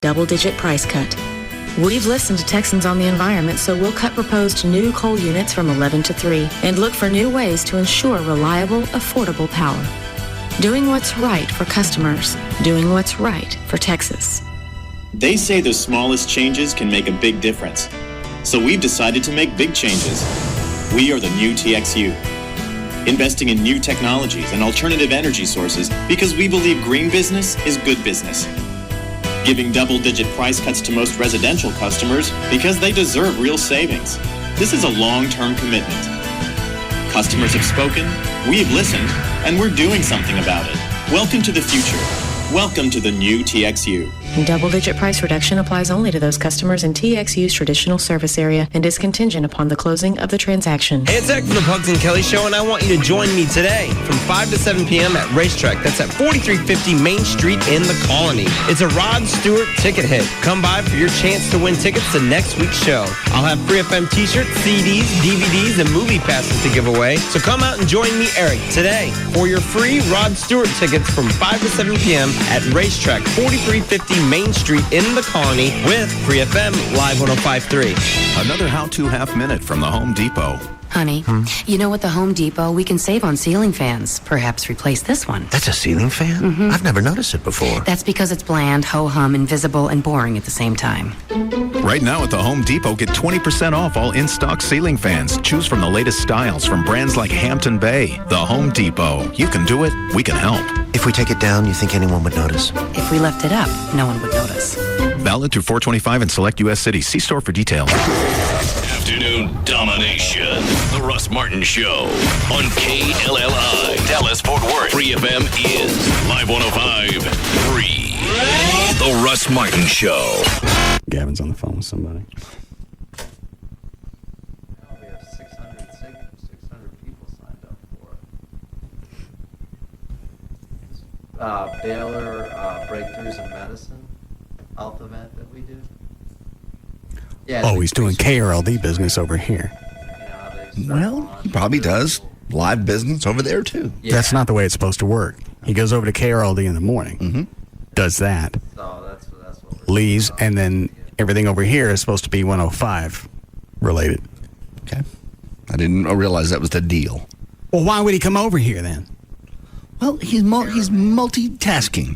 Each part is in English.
double-digit price cut. We've listened to Texans on the environment, so we'll cut proposed new coal units from 11 to 3 and look for new ways to ensure reliable, affordable power. Doing what's right for customers, doing what's right for Texas. They say the smallest changes can make a big difference. So we've decided to make big changes. We are the new TXU. Investing in new technologies and alternative energy sources because we believe green business is good business. Giving double-digit price cuts to most residential customers because they deserve real savings. This is a long-term commitment. Customers have spoken, we've listened, and we're doing something about it. Welcome to the future. Welcome to the new TXU. Double-digit price reduction applies only to those customers in TXU's traditional service area and is contingent upon the closing of the transaction. Hey, it's Zach from the Pugs and Kelly Show, and I want you to join me today from 5 to 7 p.m. at Racetrack. That's at 4350 Main Street in the Colony. It's a Rod Stewart ticket hit. Come by for your chance to win tickets to next week's show. I'll have Free FM t-shirts, CDs, DVDs, and movie passes to give away. So come out and join me, Eric, today for your free Rod Stewart tickets from 5 to 7 p.m. at Racetrack, 4350 Main Street in the Colony with Free FM Live 105.3. Another how-to half minute from the Home Depot. Honey, you know, at the Home Depot, we can save on ceiling fans. Perhaps replace this one. That's a ceiling fan? Mm-hmm. I've never noticed it before. That's because it's bland, ho-hum, invisible, and boring at the same time. Right now at the Home Depot, get 20% off all in-stock ceiling fans. Choose from the latest styles from brands like Hampton Bay. The Home Depot. You can do it. We can help. If we take it down, you think anyone would notice? If we left it up, no one would notice. Valid through 4/25 in select U.S. cities. See store for details. Afternoon domination. The Russ Martin Show on KLLI. Dallas Fort Worth. Free FM is Live 105.3. The Russ Martin Show. Gavin's on the phone with somebody. We have 600 people signed up for it. Baylor Breakthroughs in Medicine health event that we do. Yeah. Oh, he's doing KRLD business over here. Well, he probably does live business over there, too. Yeah. That's not the way it's supposed to work. He goes over to KRLD in the morning, does that, So that's what leaves, and then everything over here is supposed to be 105 related. Okay. I didn't realize that was the deal. Well, why would he come over here then? Well, he's multitasking.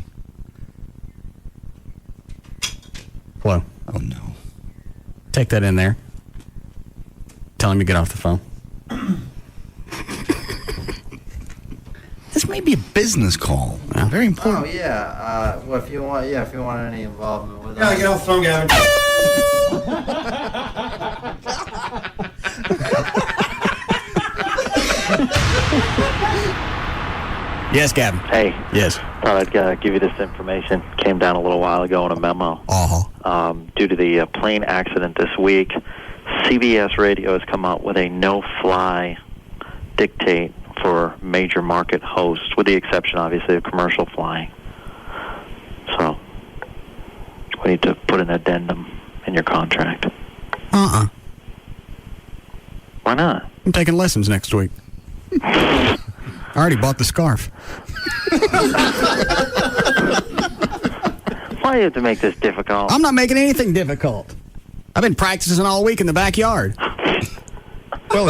Hello. Oh, no. Take that in there. Tell him to get off the phone. This may be a business call. Very important. Oh yeah. Well, if you want any involvement with Yeah, get off the phone, Gavin. Yes, Gavin. Hey. Yes. Thought I'd give you this information. Came down a little while ago in a memo. Due to the plane accident this week, CBS Radio has come out with a no-fly dictate for major market hosts, with the exception, obviously, of commercial flying. So we need to put an addendum in your contract. Why not? I'm taking lessons next week. I already bought the scarf. Why do you have to make this difficult? I'm not making anything difficult. I've been practicing all week in the backyard. Well,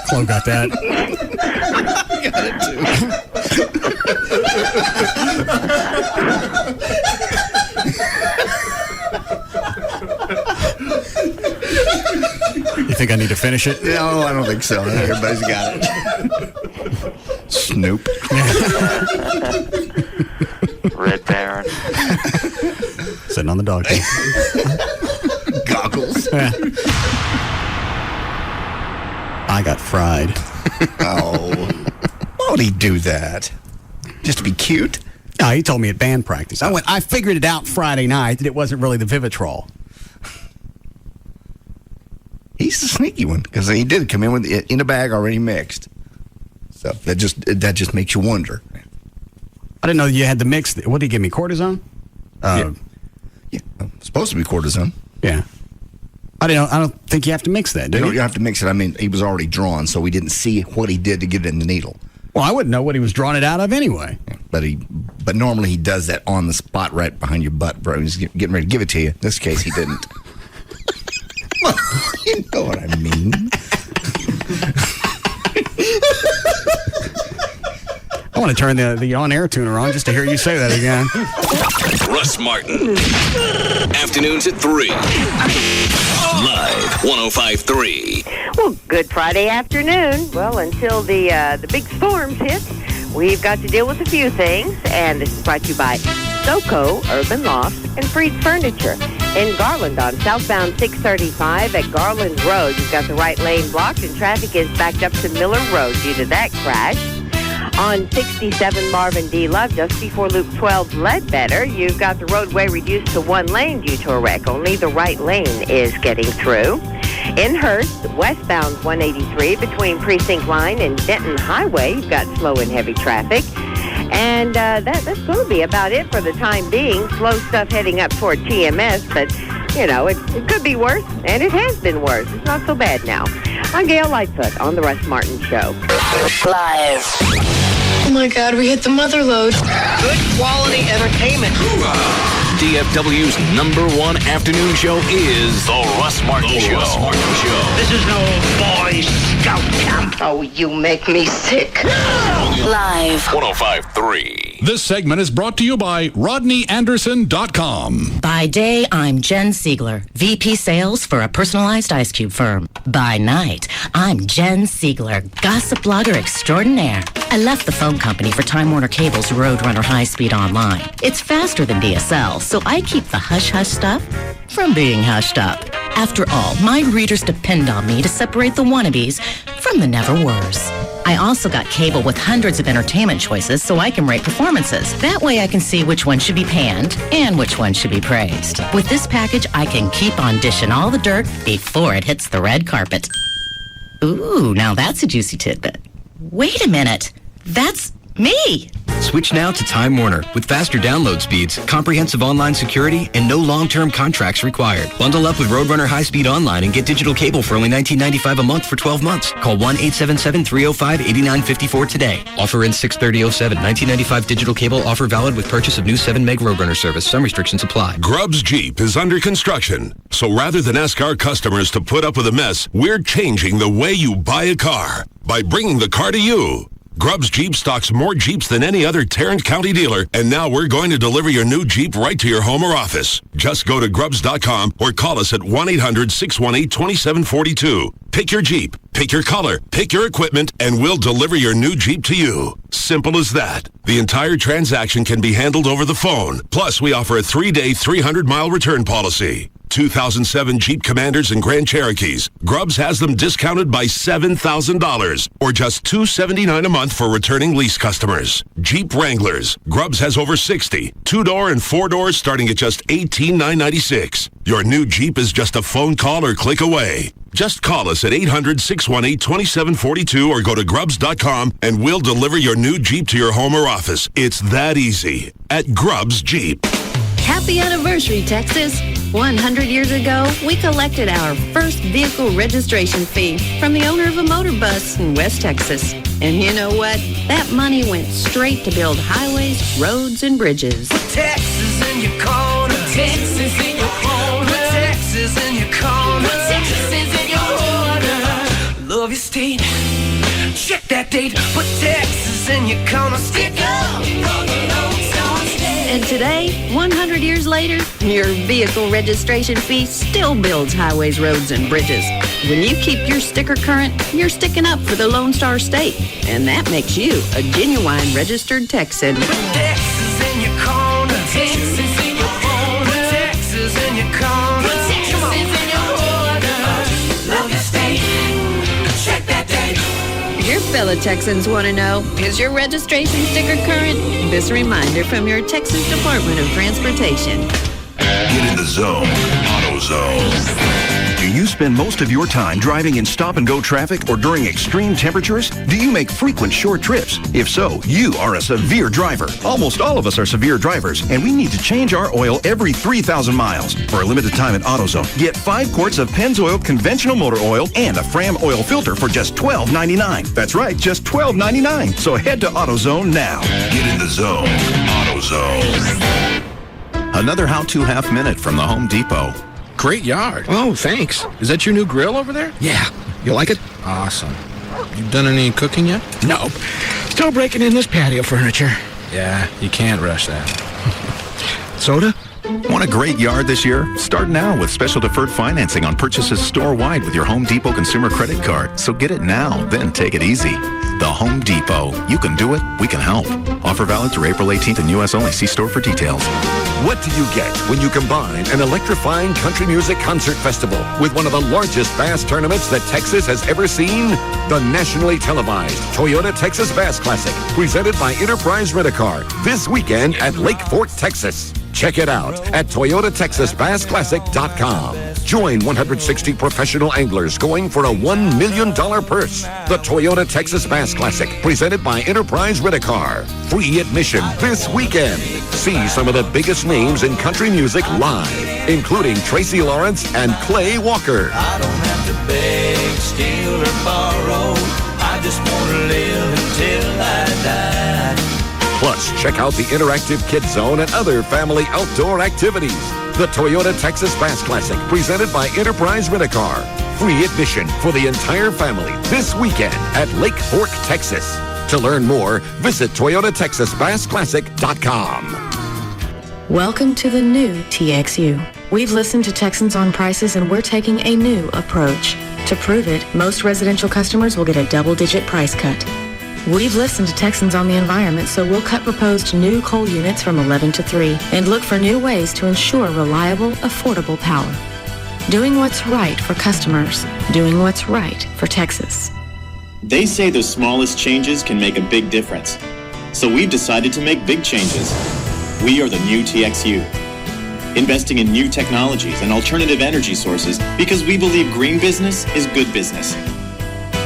Chloe got that. Got it too. You think I need to finish it? No, I don't think so. I think everybody's got it. Snoop. Red Baron. Sitting on the dog. Goggles. I got fried. Oh. Why would he do that? Just to be cute? No, he told me at band practice. I figured it out Friday night that it wasn't really the Vivitrol. He's the sneaky one because he did come in with it in a bag already mixed. So that just makes you wonder. I didn't know you had to mix. What did he give me? Cortisone? Yeah, supposed to be cortisone. Yeah. I don't think you have to mix that, do you? You don't have to mix it. I mean, he was already drawn, so we didn't see what he did to get it in the needle. Well, I wouldn't know what he was drawing it out of anyway. But normally he does that on the spot right behind your butt, bro. He's getting ready to give it to you. In this case, he didn't. You know what I mean. I want to turn the on-air tuner on just to hear you say that again. Russ Martin. Afternoons at 3. Live 105.3. Well, good Friday afternoon. Well, until the big storms hit, we've got to deal with a few things, and this is brought to you by SoCo Urban Lofts and Freed's Furniture. In Garland on southbound 635 at Garland Road, you've got the right lane blocked, and traffic is backed up to Miller Road due to that crash. On 67 Marvin D. Love, just before Loop 12 Ledbetter, you've got the roadway reduced to one lane due to a wreck. Only the right lane is getting through. In Hearst, westbound 183 between Precinct Line and Denton Highway, you've got slow and heavy traffic. And that's going to be about it for the time being. Slow stuff heading up toward TMS, but, you know, it could be worse, and it has been worse. It's not so bad now. I'm Gail Lightfoot on The Russ Martin Show. Live. Oh, my God, we hit the mother lode. Good quality entertainment. DFW's #1 afternoon show is The Russ Martin Show. Russ Martin Show. This is no Boy Scout camp. Oh, you make me sick. Live 105.3. This segment is brought to you by RodneyAnderson.com. By day, I'm Jen Siegler, VP Sales for a personalized ice cube firm. By night, I'm Jen Siegler, gossip blogger extraordinaire. I left the phone company for Time Warner Cable's Roadrunner High Speed Online. It's faster than DSL, so I keep the hush-hush stuff from being hushed up. After all, my readers depend on me to separate the wannabes from the never-weres. I also got cable with hundreds of entertainment choices so I can rate performances. That way I can see which one should be panned and which one should be praised. With this package, I can keep on dishing all the dirt before it hits the red carpet. Ooh, now that's a juicy tidbit. Wait a minute. That's me. Switch now to Time Warner with faster download speeds, comprehensive online security, and no long-term contracts required. Bundle up with Roadrunner High Speed Online and get digital cable for only $19.95 a month for 12 months. Call 1-877-305-8954 today. Offer ends 6/30/07. $19.95 digital cable offer valid with purchase of new 7 meg Roadrunner service. Some restrictions apply. Grubbs Jeep is under construction. So rather than ask our customers to put up with a mess, we're changing the way you buy a car by bringing the car to you. Grubbs Jeep stocks more Jeeps than any other Tarrant County dealer, and now we're going to deliver your new Jeep right to your home or office. Just go to Grubbs.com or call us at 1-800-618-2742. Pick your Jeep, pick your color, pick your equipment, and we'll deliver your new Jeep to you. Simple as that. The entire transaction can be handled over the phone. Plus, we offer a 3-day, 300-mile return policy. 2007 Jeep Commanders and Grand Cherokees. Grubbs has them discounted by $7,000 or just $279 a month for returning lease customers. Jeep Wranglers. Grubbs has over 60. 2-door and 4-doors starting at just $18,996. Your new Jeep is just a phone call or click away. Just call us at 800-618-2742 or go to Grubbs.com and we'll deliver your new Jeep to your home or office. It's that easy at Grubbs Jeep. Happy anniversary, Texas. 100 years ago, we collected our first vehicle registration fee from the owner of a motor bus in West Texas. And you know what? That money went straight to build highways, roads, and bridges. Texas in your corner. Texas in your corner. Texas in your corner. Texas in your corner. Love your state. Check that date. Put Texas in your corner. Stick up. And today, 100 years later, your vehicle registration fee still builds highways, roads, and bridges. When you keep your sticker current, you're sticking up for the Lone Star State. And that makes you a genuine registered Texan. Texas in your corner. Texas in your corner. Texas in your corner. Texas in your corner. Love your state. Check that date. Your fellow Texans want to know, is your registration sticker current? This reminder from your Texas Department of Transportation. Get in the zone. AutoZone. Do you spend most of your time driving in stop-and-go traffic or during extreme temperatures? Do you make frequent short trips? If so, you are a severe driver. Almost all of us are severe drivers, and we need to change our oil every 3,000 miles. For a limited time at AutoZone, get 5 quarts of Pennzoil conventional motor oil and a Fram oil filter for just $12.99. That's right, just $12.99. So head to AutoZone now. Get in the zone. AutoZone. Another how-to half-minute from the Home Depot. Great yard. Oh, thanks. Is that your new grill over there? Yeah. You like it? Awesome. You done any cooking yet? No. Still breaking in this patio furniture. Yeah, you can't rush that. Soda? Want a great yard this year? Start now with special deferred financing on purchases store-wide with your Home Depot consumer credit card. So get it now, then take it easy. The Home Depot. You can do it. We can help. Offer valid through April 18th in U.S. only. See store for details. What do you get when you combine an electrifying country music concert festival with one of the largest bass tournaments that Texas has ever seen? The nationally televised Toyota Texas Bass Classic, presented by Enterprise Rent-A-Car, this weekend at Lake Fork, Texas. Check it out at ToyotaTexasBassClassic.com. Join 160 professional anglers going for a $1 million purse. The Toyota Texas Bass Classic, presented by Enterprise Rent-A-Car. Free admission this weekend. See some of the biggest names in country music live, including Tracy Lawrence and Clay Walker. I don't have to beg, steal, or borrow. I just want to live until I die. Plus, check out the interactive Kids Zone and other family outdoor activities. The Toyota Texas Bass Classic, presented by Enterprise Rent-A-Car. Free admission for the entire family this weekend at Lake Fork, Texas. To learn more, visit ToyotaTexasBassClassic.com. Welcome to the new TXU. We've listened to Texans on prices, and we're taking a new approach. To prove it, most residential customers will get a double-digit price cut. We've listened to Texans on the environment, so we'll cut proposed new coal units from 11 to 3 and look for new ways to ensure reliable, affordable power. Doing what's right for customers. Doing what's right for Texas. They say the smallest changes can make a big difference. So we've decided to make big changes. We are the new TXU. Investing in new technologies and alternative energy sources because we believe green business is good business.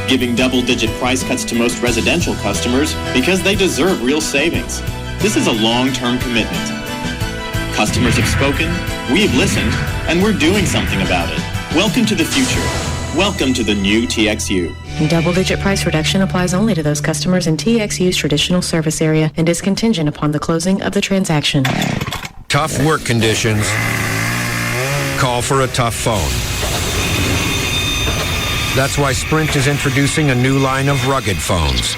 Giving double-digit price cuts to most residential customers because they deserve real savings. This is a long-term commitment. Customers have spoken, we have listened, and we're doing something about it. Welcome to the future. Welcome to the new TXU. Double-digit price reduction applies only to those customers in TXU's traditional service area and is contingent upon the closing of the transaction. Tough work conditions call for a tough phone. That's why Sprint is introducing a new line of rugged phones.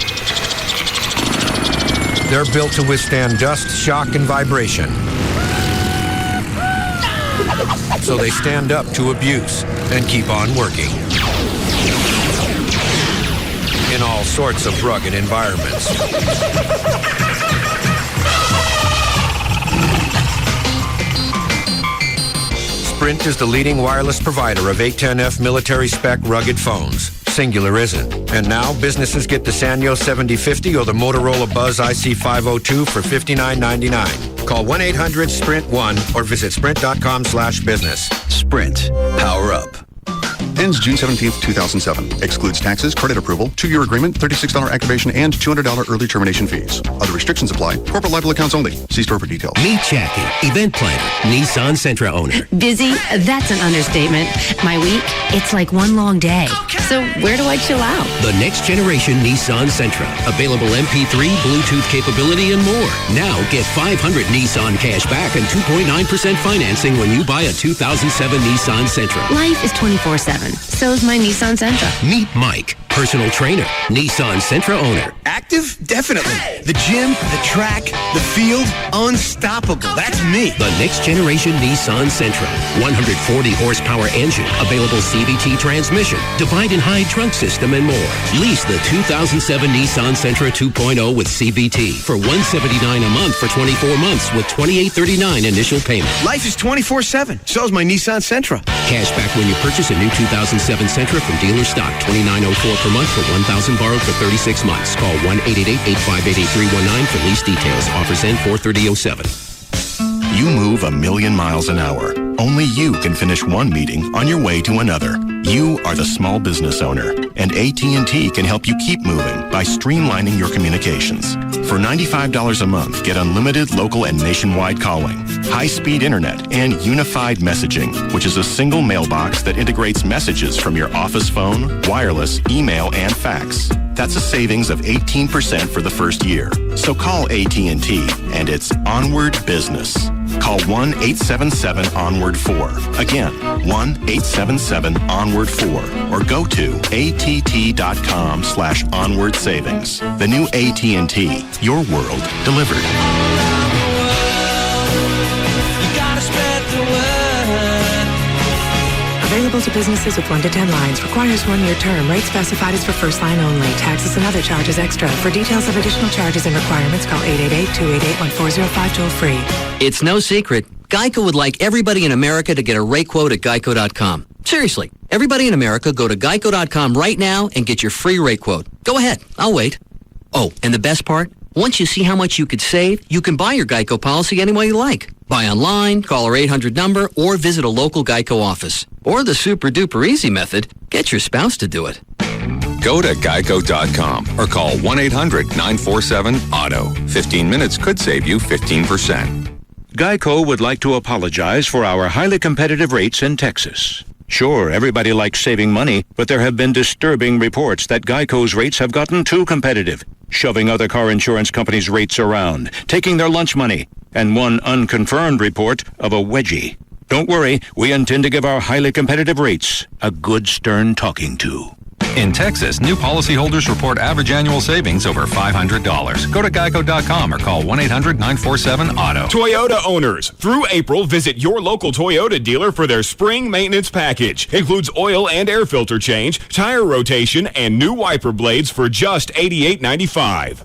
They're built to withstand dust, shock, and vibration. So they stand up to abuse and keep on working. In all sorts of rugged environments. Sprint is the leading wireless provider of 810F military-spec rugged phones. Singular isn't. And now businesses get the Sanyo 7050 or the Motorola Buzz IC502 for $59.99. Call 1-800-SPRINT-1 or visit sprint.com/business. Sprint. Power up. Ends June 17th, 2007. Excludes taxes, credit approval, 2-year agreement, $36 activation, and $200 early termination fees. Other restrictions apply. Corporate liable accounts only. See store for details. Meet Jackie, event planner, Nissan Sentra owner. Busy? That's an understatement. My week? It's like one long day. So where do I chill out? The next generation Nissan Sentra. Available MP3, Bluetooth capability, and more. Now get $500 Nissan cash back and 2.9% financing when you buy a 2007 Nissan Sentra. Life is 24/7. So's my Nissan Sentra. Meet Mike, personal trainer, Nissan Sentra owner. Active? Definitely. The gym, the track, the field, unstoppable. That's me. The next generation Nissan Sentra. 140 horsepower engine, available CVT transmission, divide and hide trunk system, and more. Lease the 2007 Nissan Sentra 2.0 with CVT for $179 a month for 24 months with $28.39 initial payment. Life is 24/7. So's my Nissan Sentra. Cash back when you purchase a new 2007 Sentra from dealer stock. $29.04 per month for $1,000 borrowed for 36 months. Call 1-888-858-8319 for lease details. Offers end 4/30/07. You move 1,000,000 miles an hour. Only you can finish one meeting on your way to another. You are the small business owner, and AT&T can help you keep moving by streamlining your communications. For $95 a month, get unlimited local and nationwide calling, high-speed internet, and unified messaging, which is a single mailbox that integrates messages from your office phone, wireless, email, and fax. That's a savings of 18% for the first year. So call AT&T, and it's onward business. Call 1-877-ONWARD-4. Again, 1-877-ONWARD-4. Or go to att.com/onward savings. The new AT&T, your world delivered. Available to businesses with 1 to 10 lines. Requires 1-year term. Rate specified is for first line only. Taxes and other charges extra. For details of additional charges and requirements, call 888-288-1405 toll free. It's no secret. Geico would like everybody in America to get a rate quote at geico.com. Seriously, everybody in America, go to geico.com right now and get your free rate quote. Go ahead. I'll wait. Oh, and the best part? Once you see how much you could save, you can buy your Geico policy any way you like. Buy online, call our 800 number, or visit a local Geico office. Or the super-duper easy method, get your spouse to do it. Go to geico.com or call 1-800-947-AUTO. 15 minutes could save you 15%. Geico would like to apologize for our highly competitive rates in Texas. Sure, everybody likes saving money, but there have been disturbing reports that Geico's rates have gotten too competitive, shoving other car insurance companies' rates around, taking their lunch money, and one unconfirmed report of a wedgie. Don't worry, we intend to give our highly competitive rates a good stern talking to. In Texas, new policyholders report average annual savings over $500. Go to geico.com or call 1-800-947-AUTO. Toyota owners, through April, visit your local Toyota dealer for their spring maintenance package. Includes oil and air filter change, tire rotation, and new wiper blades for just $88.95.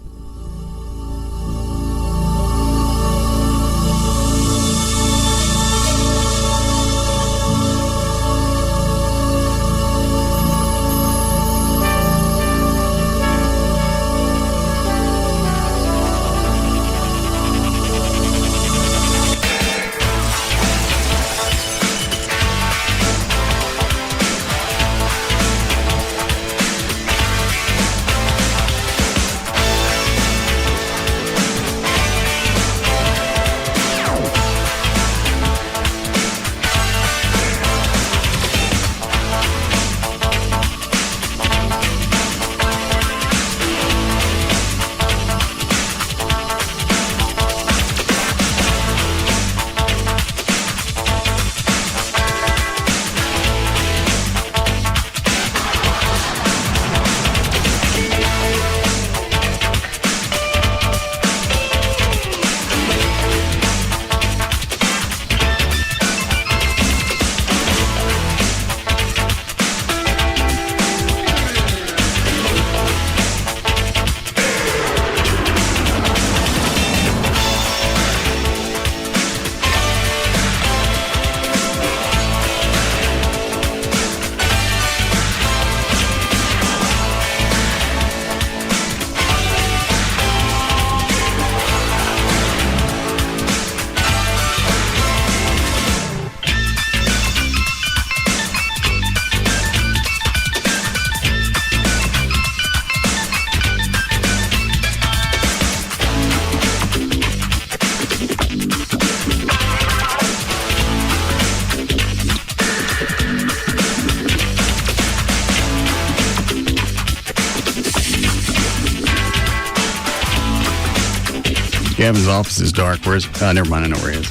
Gavin's office is dark. Where's? Never mind. I know where he is.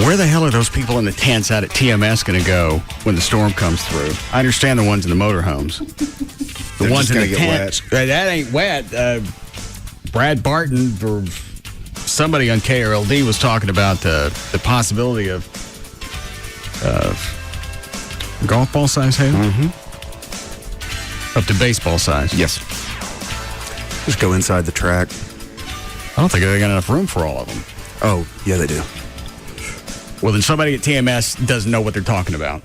Where the hell are those people in the tents out at TMS going to go when the storm comes through? I understand the ones in the motorhomes. The ones in the tents. That ain't wet. Brad Barton or somebody on KRLD was talking about the possibility of golf ball size hail. Mm-hmm. Up to baseball size. Yes. Just go inside the track. I don't think they got enough room for all of them. Oh, yeah, they do. Well, then somebody at TMS doesn't know what they're talking about.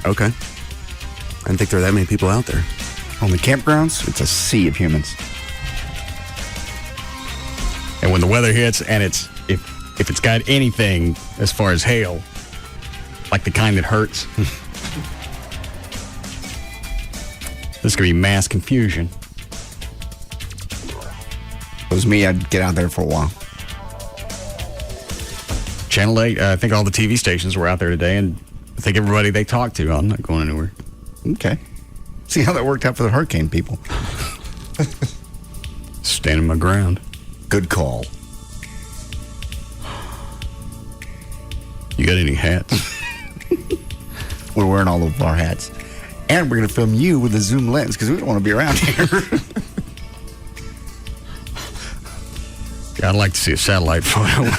Okay. I didn't think there were that many people out there. On the campgrounds, it's a sea of humans. And when the weather hits, and if it's got anything as far as hail, like the kind that hurts, this could be mass confusion. If it was me, I'd get out there for a while. Channel 8, I think all the TV stations were out there today, and I think everybody they talked to, I'm not going anywhere. Okay. See how that worked out for the hurricane people. Standing my ground. Good call. You got any hats? We're wearing all of our hats. And we're going to film you with a zoom lens because we don't want to be around here. Yeah, I'd like to see a satellite photo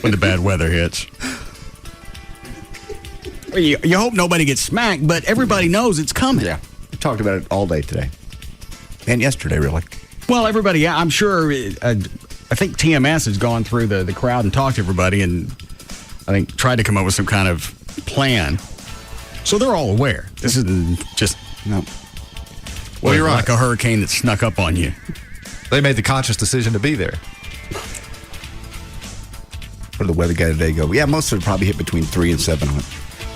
when the bad weather hits. Well, you hope nobody gets smacked, but everybody knows it's coming. Yeah. We talked about it all day today. And yesterday, really. Well, everybody, I'm sure, I think TMS has gone through the crowd and talked to everybody and I think tried to come up with some kind of plan. So they're all aware. This isn't just Well, you're like right. a hurricane that snuck up on you. They made the conscious decision to be there. Where did the weather guy today go? Yeah, most of it probably hit between 3 and 7 on it.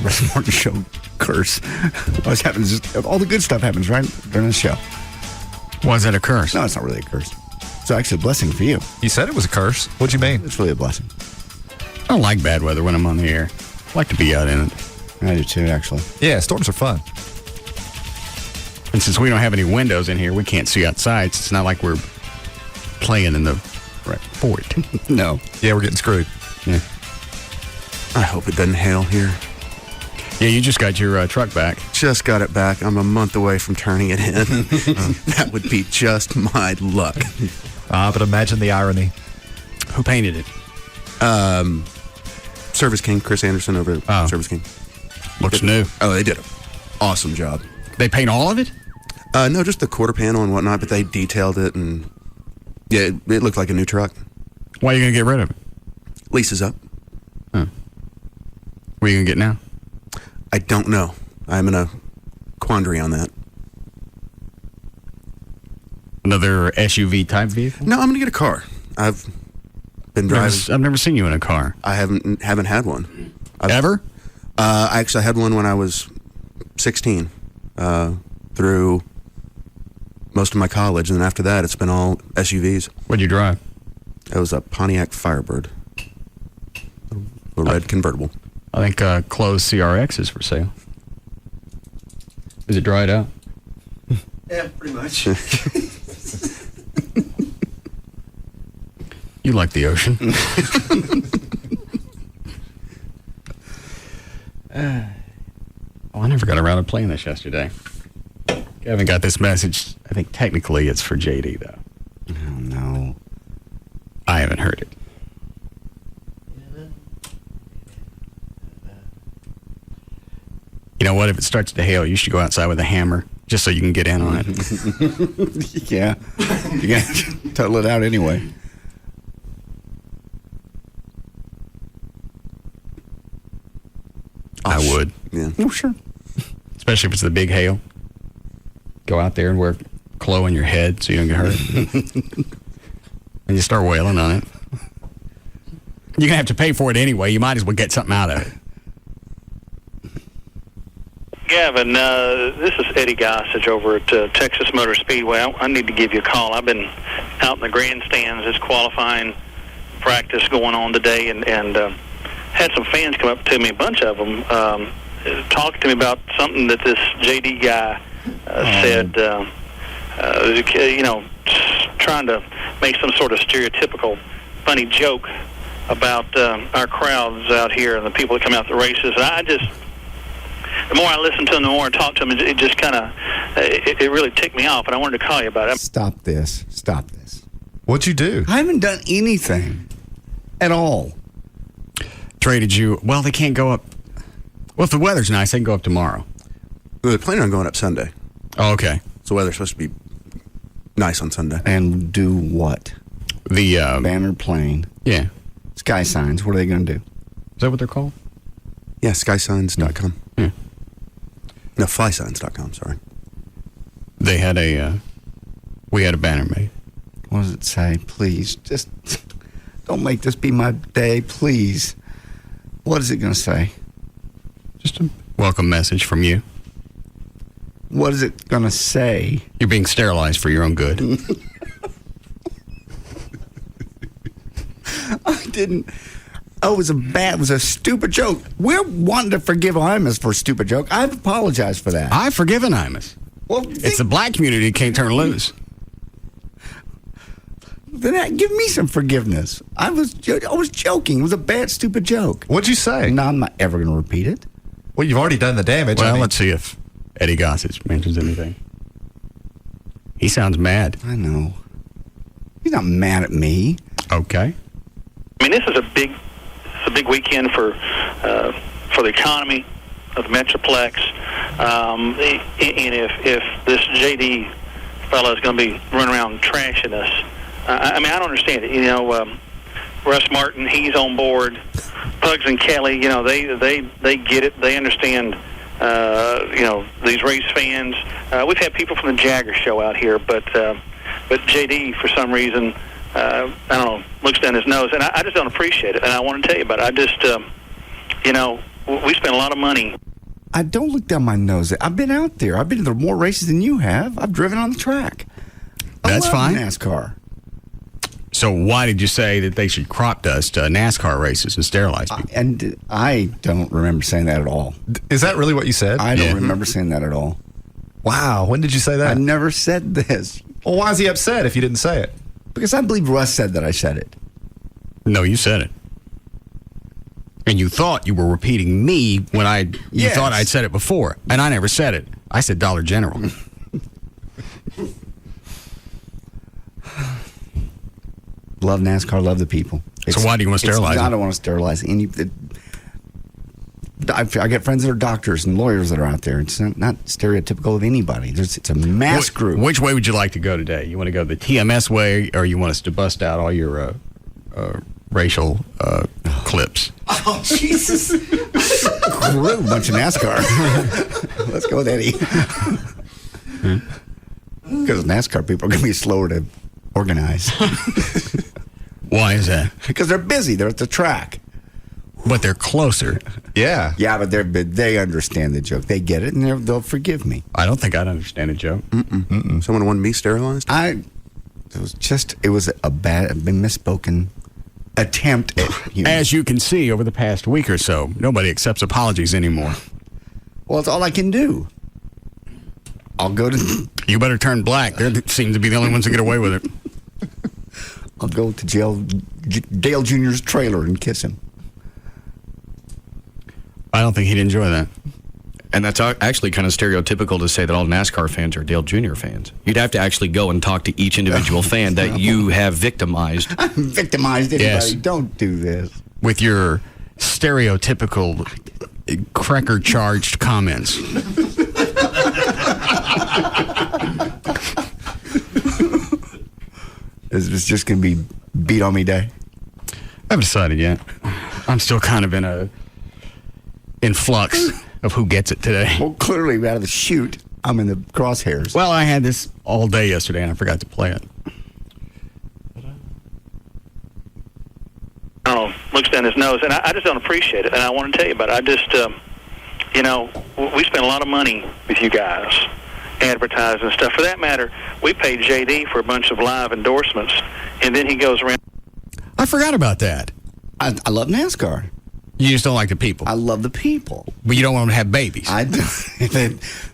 Russ Martin Show curse. Always happens. All the good stuff happens right during the show. Why is that a curse? No, it's not really a curse. It's actually a blessing for you. You said it was a curse. What'd you mean? It's really a blessing. I don't like bad weather when I'm on the air. I like to be out in it. I do too, actually. Yeah, storms are fun. And since we don't have any windows in here, we can't see outside. So it's not like we're playing in the fort. No. Yeah, we're getting screwed. Yeah. I hope it doesn't hail here. Yeah, you just got your truck back. Just got it back. I'm a month away from turning it in. That would be just my luck. But imagine the irony. Who painted it? Service King, Chris Anderson over at Service King. Looks new. Oh, they did an awesome job. They paint all of it? No, just the quarter panel and whatnot, but they detailed it and yeah, it looked like a new truck. Why are you going to get rid of it? Lease is up. Huh. What are you going to get now? I don't know. I'm in a quandary on that. Another SUV type vehicle? No, I'm going to get a car. I've been driving. I've never seen you in a car. I haven't had one. Ever? Actually, I had one when I was 16 through most of my college, and then after that, it's been all SUVs. What'd you drive? It was a Pontiac Firebird, a red convertible. I think closed CRX is for sale. Is it dried out? Yeah, pretty much. You like the ocean. I never got around to playing this yesterday. Kevin got this message. I think technically it's for JD, though. Oh, no. I haven't heard it. You know what? If it starts to hail, you should go outside with a hammer just so you can get in on it. Yeah. You got to total it out anyway. I would. Yeah. Oh, sure. Especially if it's the big hail. Go out there and wear clo in your head so you don't get hurt. And you start wailing on it. You're going to have to pay for it anyway. You might as well get something out of it. Gavin, this is Eddie Gossage over at Texas Motor Speedway. I need to give you a call. I've been out in the grandstands. This qualifying practice going on today, and had some fans come up to me, a bunch of them, talking to me about something that this JD guy said, trying to make some sort of stereotypical funny joke about our crowds out here and the people that come out to the races. And the more I listen to him, the more I talk to him, it just kind of, it really ticked me off, and I wanted to call you about it. Stop this. What'd you do? I haven't done anything at all. Traded you. Well, they can't go up. Well, if the weather's nice, they can go up tomorrow. Well, they're planning on going up Sunday. Oh, okay. So weather's supposed to be nice on Sunday. And do what? The banner plane. Yeah. Sky signs. What are they going to do? Is that what they're called? Yeah, skysigns.com. Yeah. No, flysigns.com, sorry. we had a banner made. What does it say? Please, just don't make this be my day, please. What is it going to say? Just a welcome message from you. What is it going to say? You're being sterilized for your own good. I didn't. Oh, it was a stupid joke. We're wanting to forgive Imus for a stupid joke. I've apologized for that. I've forgiven Imus. Well, it's the black community that can't turn loose. Then give me some forgiveness. I was joking. It was a bad, stupid joke. What'd you say? No, I'm not ever going to repeat it. Well, you've already done the damage. Well, let's see if Eddie Gossage mentions anything. He sounds mad. I know. He's not mad at me. Okay. I mean, this is a big weekend for the economy of the Metroplex. And if this JD fellow is going to be running around trashing us, I mean, I don't understand it. You know, Russ Martin, he's on board. Pugs and Kelly, you know, they get it. They understand. You know, these race fans. We've had people from the Jagger show out here, but JD, for some reason, I don't know, looks down his nose, and I just don't appreciate it. And I want to tell you about it. I just, you know, we spend a lot of money. I don't look down my nose. I've been out there. I've been to more races than you have. I've driven on the track. That's fine. NASCAR. So why did you say that they should crop dust NASCAR races and sterilize people? And I don't remember saying that at all. Is that really what you said? I don't remember saying that at all. Wow. When did you say that? I never said this. Well, why is he upset if you didn't say it? Because I believe Russ said that I said it. No, you said it. And you thought you were repeating me when you thought I'd said it before. And I never said it. I said Dollar General. Love NASCAR, love the people. So why do you want to sterilize I don't want to sterilize any. I get friends that are doctors and lawyers that are out there. It's not stereotypical of anybody. It's a mass group. Which way would you like to go today? You want to go the TMS way, or you want us to bust out all your racial clips? Oh, Jesus. We're a bunch of NASCAR. Let's go with Eddie. Because NASCAR people are going to be slower to organize. Why is that? Because they're busy. They're at the track. But they're closer. Yeah. Yeah, but they understand the joke. They get it, and they'll forgive me. I don't think I'd understand a joke. Someone wanted me sterilized? It was a misspoken attempt at humor. As you can see, over the past week or so, nobody accepts apologies anymore. Well, it's all I can do. I'll go to... You better turn black. They seem to be the only ones that get away with it. I'll go to Dale Jr.'s trailer and kiss him. I don't think he'd enjoy that. And that's actually kind of stereotypical to say that all NASCAR fans are Dale Jr. fans. You'd have to actually go and talk to each individual fan that you have victimized. I haven't victimized anybody. Yes. Don't do this. With your stereotypical cracker-charged comments. Is this just going to be beat on me day? I haven't decided yet. I'm still kind of in flux of who gets it today. Well, clearly, out of the chute, I'm in the crosshairs. Well, I had this all day yesterday, and I forgot to play it. Oh, looks down his nose, and I just don't appreciate it, and I want to tell you about it. I just, you know, we spend a lot of money with you guys, advertising and stuff. For that matter, we paid JD for a bunch of live endorsements, and then he goes around. I forgot about that. I love NASCAR. You just don't like the people. I love the people. But you don't want them to have babies. I do.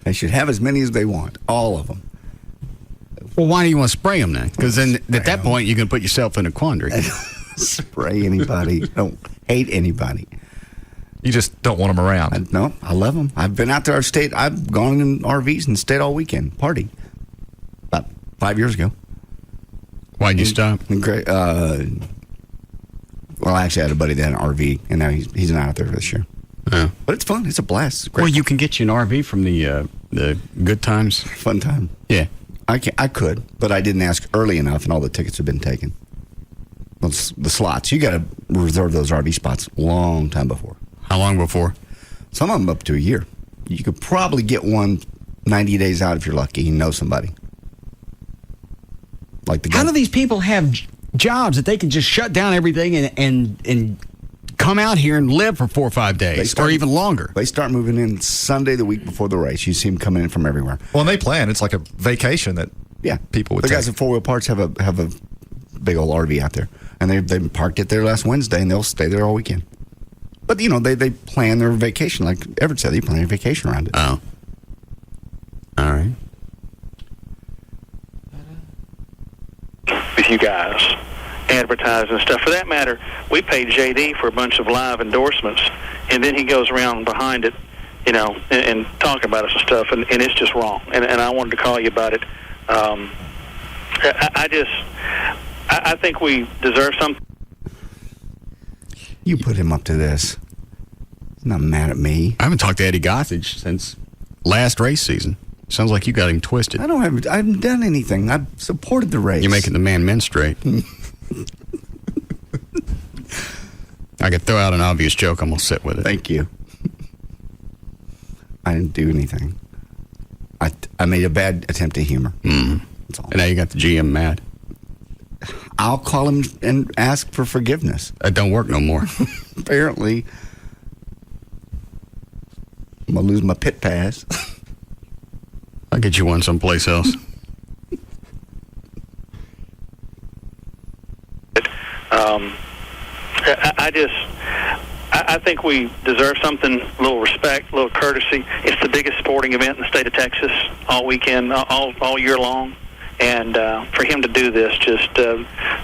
They should have as many as they want. All of them. Well, why do you want to spray them then? Because then at that point, you can put yourself in a quandary. Spray anybody. Don't hate anybody. You just don't want them around. No, I love them. I've been out there. I've gone in RVs and stayed all weekend. Party. About 5 years ago. Why'd you stop? Well, I actually had a buddy that had an RV, and now he's not out there this year. Yeah. But it's fun. It's a blast. It's great. Well, you can get you an RV from the Good Times. Fun Time. Yeah. I could, but I didn't ask early enough, and all the tickets have been taken. Well, the slots. You got to reserve those RV spots a long time before. How long before? Some of them up to a year. You could probably get one 90 days out if you're lucky. You know somebody. Like the guy. How do these people have jobs that they can just shut down everything and come out here and live for 4 or 5 days or even longer? They start moving in Sunday the week before the race. You see them coming in from everywhere. Well, and they plan. It's like a vacation that people would the take. guys at 4 Wheel Parts have a big old RV out there. And they parked it there last Wednesday, and they'll stay there all weekend. But, they plan their vacation. Like Everett said, they plan their vacation around it. Oh. All right. With you guys, advertising and stuff. For that matter, we paid JD for a bunch of live endorsements, and then he goes around behind it, and talking about us and stuff, and it's just wrong. And I wanted to call you about it. I think we deserve something. You put him up to this. He's not mad at me. I haven't talked to Eddie Gossage since last race season. Sounds like you got him twisted. I haven't done anything. I've supported the race. You're making the men straight. I could throw out an obvious joke. I'm going to sit with it. Thank you. I didn't do anything. I made a bad attempt at humor. Mm. That's all. And now you got the GM mad. I'll call him and ask for forgiveness. That don't work no more. Apparently. I'm going to lose my pit pass. I'll get you one someplace else. I think we deserve something, a little respect, a little courtesy. It's the biggest sporting event in the state of Texas all weekend, all year long. And for him to do this,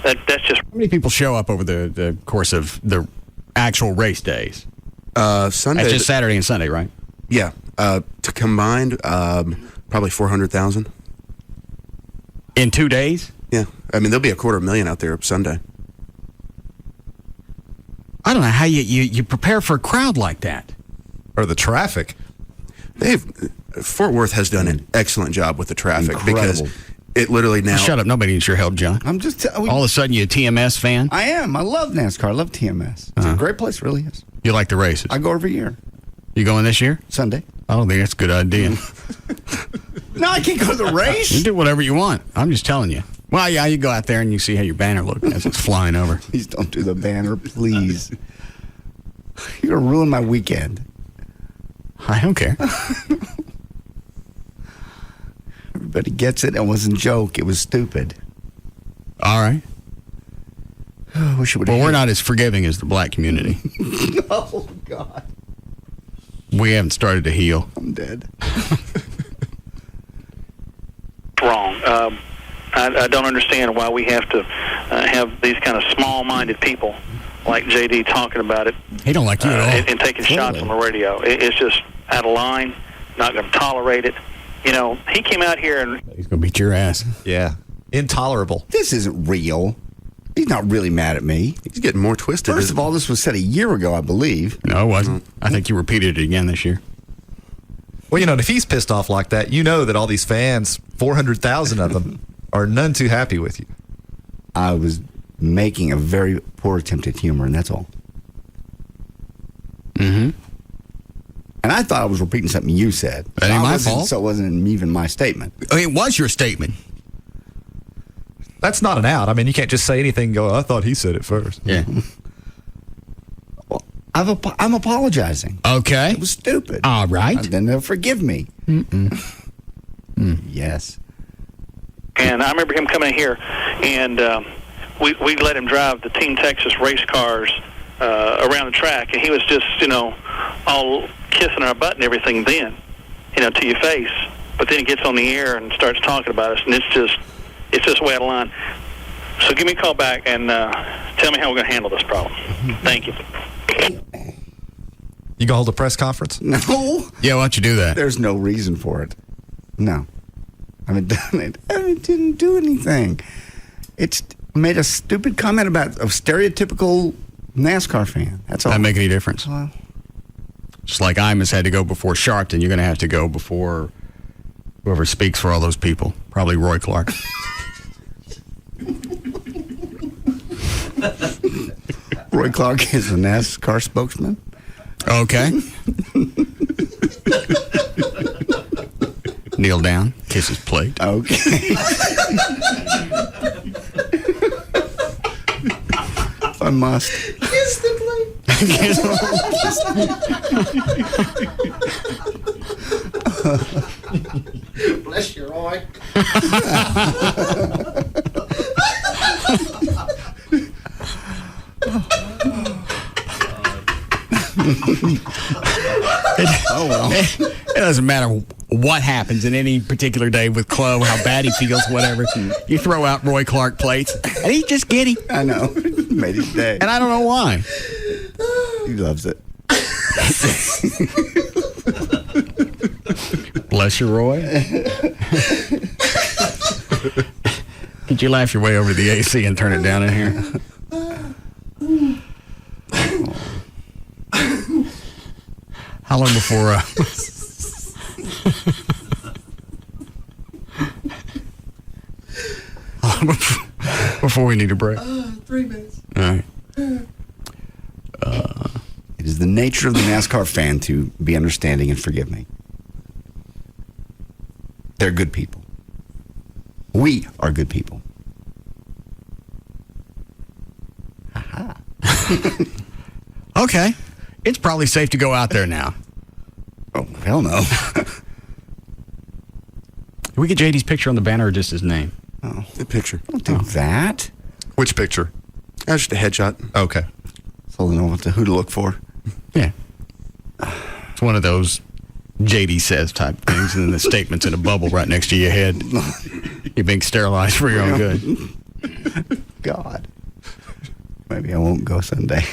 that's just... How many people show up over the course of the actual race days? Sunday. That's just Saturday and Sunday, right? Yeah. To combined, probably 400,000. In 2 days? Yeah. I mean, there'll be 250,000 out there Sunday. I don't know how you prepare for a crowd like that. Or the traffic. Fort Worth has done an excellent job with the traffic. Because it literally now... Shut up. Nobody needs your help, John. I'm just... All of a sudden, you a TMS fan? I am. I love NASCAR. I love TMS. It's a great place, really is. You like the races? I go every year. You going this year? Sunday. I don't think that's a good idea. No, I can't go to the race. You do whatever you want. I'm just telling you. Well, yeah, you go out there and you see how your banner looks as it's flying over. Please don't do the banner, please. You're going to ruin my weekend. I don't care. Everybody gets it. It wasn't a joke. It was stupid. All right. I wish it would. Well, we're not as forgiving as the black community. Oh, God. We haven't started to heal. I'm dead. Wrong. I don't understand why we have to have these kind of small-minded people like JD talking about it. He don't like you at all. And taking shots on the radio. It's just out of line. Not going to tolerate it. He came out here and... He's going to beat your ass. Yeah. Intolerable. This isn't real. He's not really mad at me. He's getting more twisted. First of all, this was said a year ago, I believe. No, it wasn't. I think you repeated it again this year. Well, if he's pissed off like that, that all these fans, 400,000 of them, are none too happy with you. I was making a very poor attempt at humor, and that's all. Mm-hmm. And I thought I was repeating something you said. That ain't my fault. So it wasn't even my statement. It was your statement. That's not an out. I mean, you can't just say anything and go, I thought he said it first. Yeah. Well, I'm apologizing. Okay. It was stupid. All right. And then they'll forgive me. Yes. And I remember him coming in here, and we let him drive the Team Texas race cars around the track, and he was just, all kissing our butt and everything then, to your face. But then he gets on the air and starts talking about us, and it's just way out of line. So give me a call back and tell me how we're going to handle this problem. Thank you. You going to hold a press conference? No. Yeah, why don't you do that? There's no reason for it. No. I haven't done it. I didn't do anything. It's made a stupid comment about a stereotypical NASCAR fan. That's all. Doesn't make any difference. Just like Imus had to go before Sharpton, you're going to have to go before whoever speaks for all those people. Probably Roy Clark. Roy Clark is a NASCAR spokesman. Kneel down, kiss his plate. Okay. I must. Kiss the plate. Bless your eye. It doesn't matter what happens in any particular day with Chloe, how bad he feels, whatever. You throw out Roy Clark plates, and he's just giddy. I know. Made his day. And I don't know why. He loves it. Bless you, Roy. Could you laugh your way over to the AC and turn it down in here? How long before... before we need a break? 3 minutes. All right. It is the nature of the NASCAR fan to be understanding and forgive me. They're good people. We are good people. Okay. It's probably safe to go out there now. Oh, hell no. Did we get JD's picture on the banner or just his name? Oh, the picture. Don't do that. Which picture? That's just a headshot. Okay. So they know who to look for. Yeah. It's one of those JD says type things, and then the statement's in a bubble right next to your head. You're being sterilized for your own good. God. Maybe I won't go Sunday.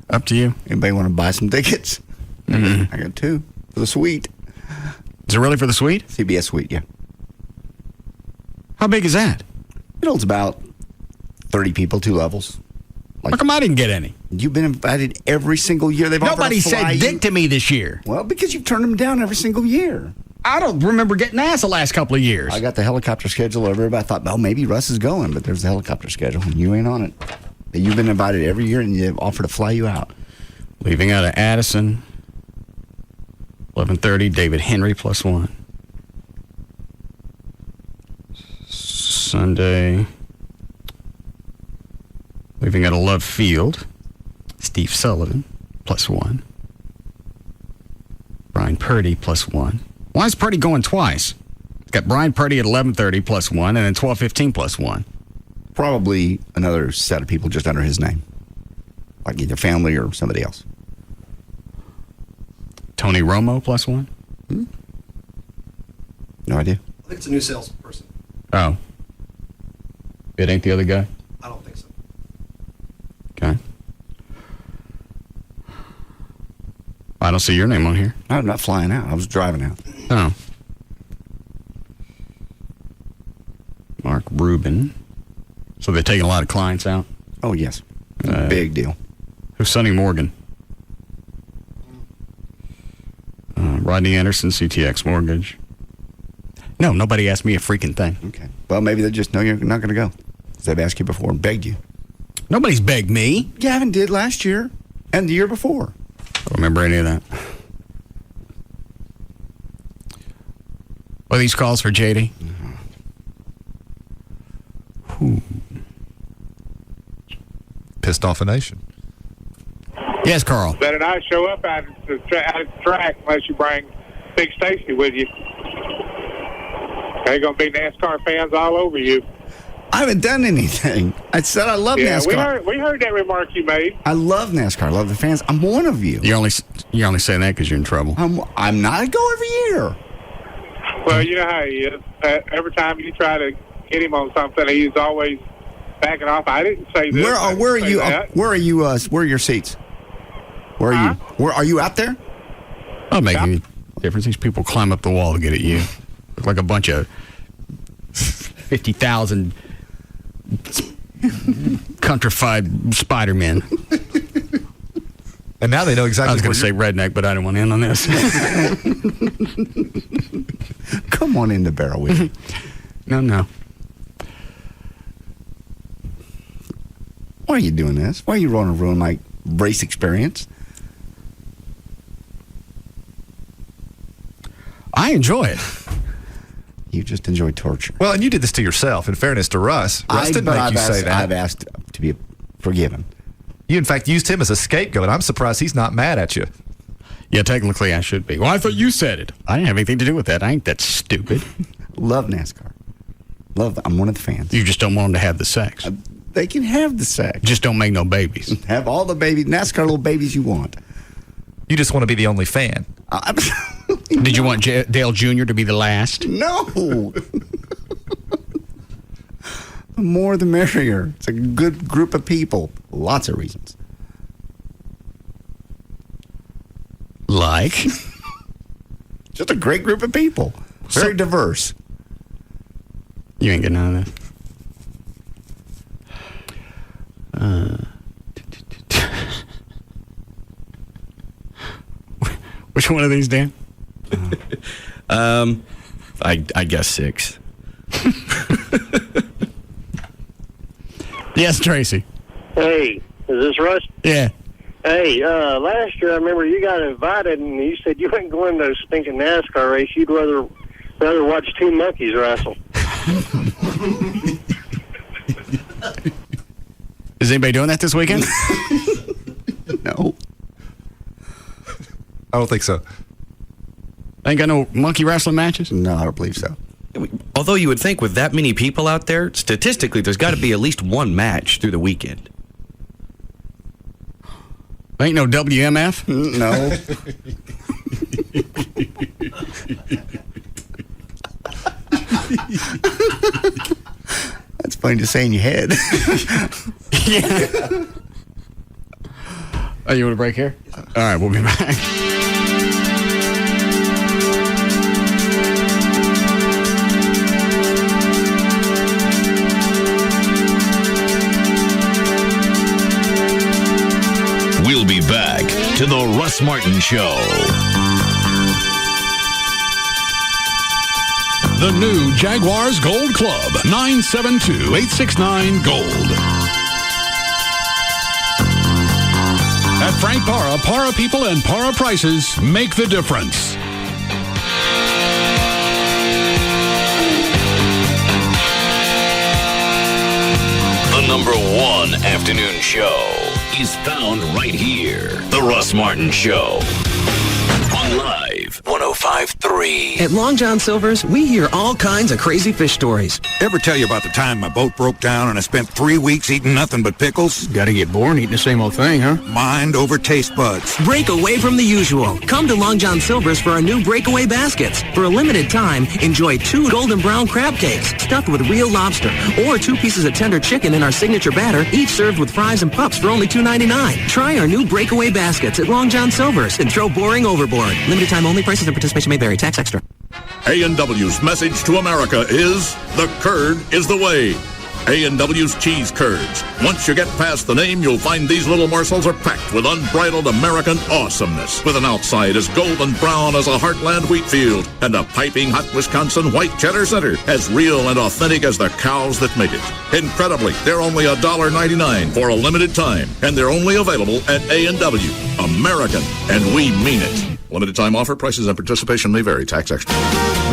Up to you. Anybody want to buy some tickets? Mm-hmm. I got 2 for the suite. Is it really for the suite? CBS suite, yeah. How big is that? It holds about 30 people, 2 levels. How come I didn't get any? You've been invited every single year. Nobody said dick to me this year. Well, because you've turned them down every single year. I don't remember getting asked the last couple of years. I got the helicopter schedule over. I thought, well, maybe Russ is going, but there's the helicopter schedule, and you ain't on it. You've been invited every year, and they've offered to fly you out. Leaving out of Addison, 11:30, David Henry +1. Sunday, leaving out of Love Field, Steve Sullivan +1. Brian Purdy +1. Why is Purdy going twice? It's got Brian Purdy at 11:30 +1, and then 12:15 +1. Probably another set of people just under his name, like either family or somebody else. Tony Romo +1. No idea. I think it's a new salesperson. Oh. It ain't the other guy? I don't think so. Okay. I don't see your name on here. I'm not flying out. I was driving out. Oh. Mark Rubin. So they're taking a lot of clients out? Oh, yes. Big deal. Who's Sonny Morgan? Rodney Anderson, CTX Mortgage. No, nobody asked me a freaking thing. Okay. Well, maybe they just know you're not going to go. They've asked you before and begged you. Nobody's begged me. Gavin did last year and the year before. I don't remember any of that. Are these calls for JD? Ooh. Pissed off a nation. Yes, Carl. Better not show up out at the track unless you bring Big Stacy with you. They're going to be NASCAR fans all over you. I haven't done anything. I said I love NASCAR. We heard that remark you made. I love NASCAR. I love the fans. I'm one of you. You're only saying that because you're in trouble. I'm not. I go every year. Well, you know how he is. Every time you try to get him on something, he's always backing off. I didn't say this. Where are you? Where are you? Where are your seats? Where are you? Where are you out there? I'll make any difference. These people climb up the wall to get at you. Look like a bunch of 50,000 countrified Spider-Men. And now they know exactly. I was going to say redneck, but I didn't want to end on this. Come on in the barrel with me. No. Why are you doing this? Why are you want to ruin my race experience? I enjoy it. You just enjoy torture. Well, and you did this to yourself. In fairness to Russ, Russ didn't make you say that. I've asked to be forgiven. You, in fact, used him as a scapegoat. I'm surprised he's not mad at you. Yeah, technically I should be. Well, I thought you said it. I didn't have anything to do with that. I ain't that stupid. Love NASCAR. I'm one of the fans. You just don't want them to have the sex. They can have the sex. Just don't make no babies. Have all the NASCAR little babies you want. You just want to be the only fan. Did you want Dale Jr. to be the last? No. The more the merrier. It's a good group of people. Lots of reasons. Like? Just a great group of people. Very diverse. You ain't getting none of that. Which one of these, Dan? I guess 6. Yes, Tracy. Hey, is this Russ? Yeah. Hey, last year I remember you got invited and you said you ain't going to a stinking NASCAR race. You'd rather watch two monkeys wrestle. Is anybody doing that this weekend? No. I don't think so. Ain't got no monkey wrestling matches? No, I don't believe so. Although you would think with that many people out there, statistically, there's got to be at least one match through the weekend. Ain't no WMF? No. That's funny to say in your head. Yeah. Oh, you want a break here? All right, we'll be back. We'll be back to the Russ Martin Show. The new Jaguars Gold Club, 972-869-GOLD. At Frank Para, Para people and Para prices make the difference. The #1 afternoon show is found right here. The Russ Martin Show. On Live 105.3. At Long John Silver's, we hear all kinds of crazy fish stories. Ever tell you about the time my boat broke down and I spent 3 weeks eating nothing but pickles? Gotta get bored eating the same old thing, huh? Mind over taste buds. Break away from the usual. Come to Long John Silver's for our new breakaway baskets. For a limited time, enjoy 2 golden brown crab cakes stuffed with real lobster, or 2 pieces of tender chicken in our signature batter, each served with fries and pups for only $2.99. Try our new breakaway baskets at Long John Silver's and throw boring overboard. Limited time only. Prices and participation may vary. Tax extra. A&W's message to America is, the curd is the way. A&W's cheese curds. Once you get past the name, you'll find these little morsels are packed with unbridled American awesomeness. With an outside as golden brown as a heartland wheat field and a piping hot Wisconsin white cheddar center, as real and authentic as the cows that make it. Incredibly, they're only $1.99 for a limited time, and they're only available at A&W. American, and we mean it. Limited time offer. Prices and participation may vary. Tax extra.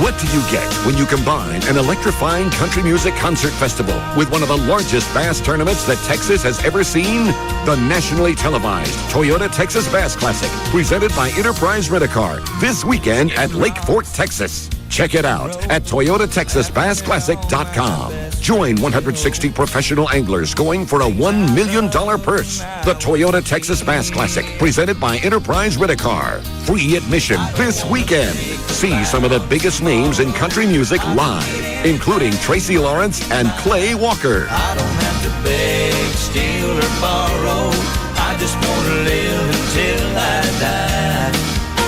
What do you get when you combine an electrifying country music concert festival with one of the largest bass tournaments that Texas has ever seen? The nationally televised Toyota Texas Bass Classic, presented by Enterprise Rent-A-Car, this weekend at Lake Fork, Texas. Check it out at ToyotaTexasBassClassic.com. Join 160 professional anglers going for a $1 million purse. The Toyota Texas Bass Classic, presented by Enterprise Rent-A-Car. Free admission this weekend. See some of the biggest names in country music live, including Tracy Lawrence and Clay Walker. I don't have to beg, steal, or borrow. I just want to live until I die.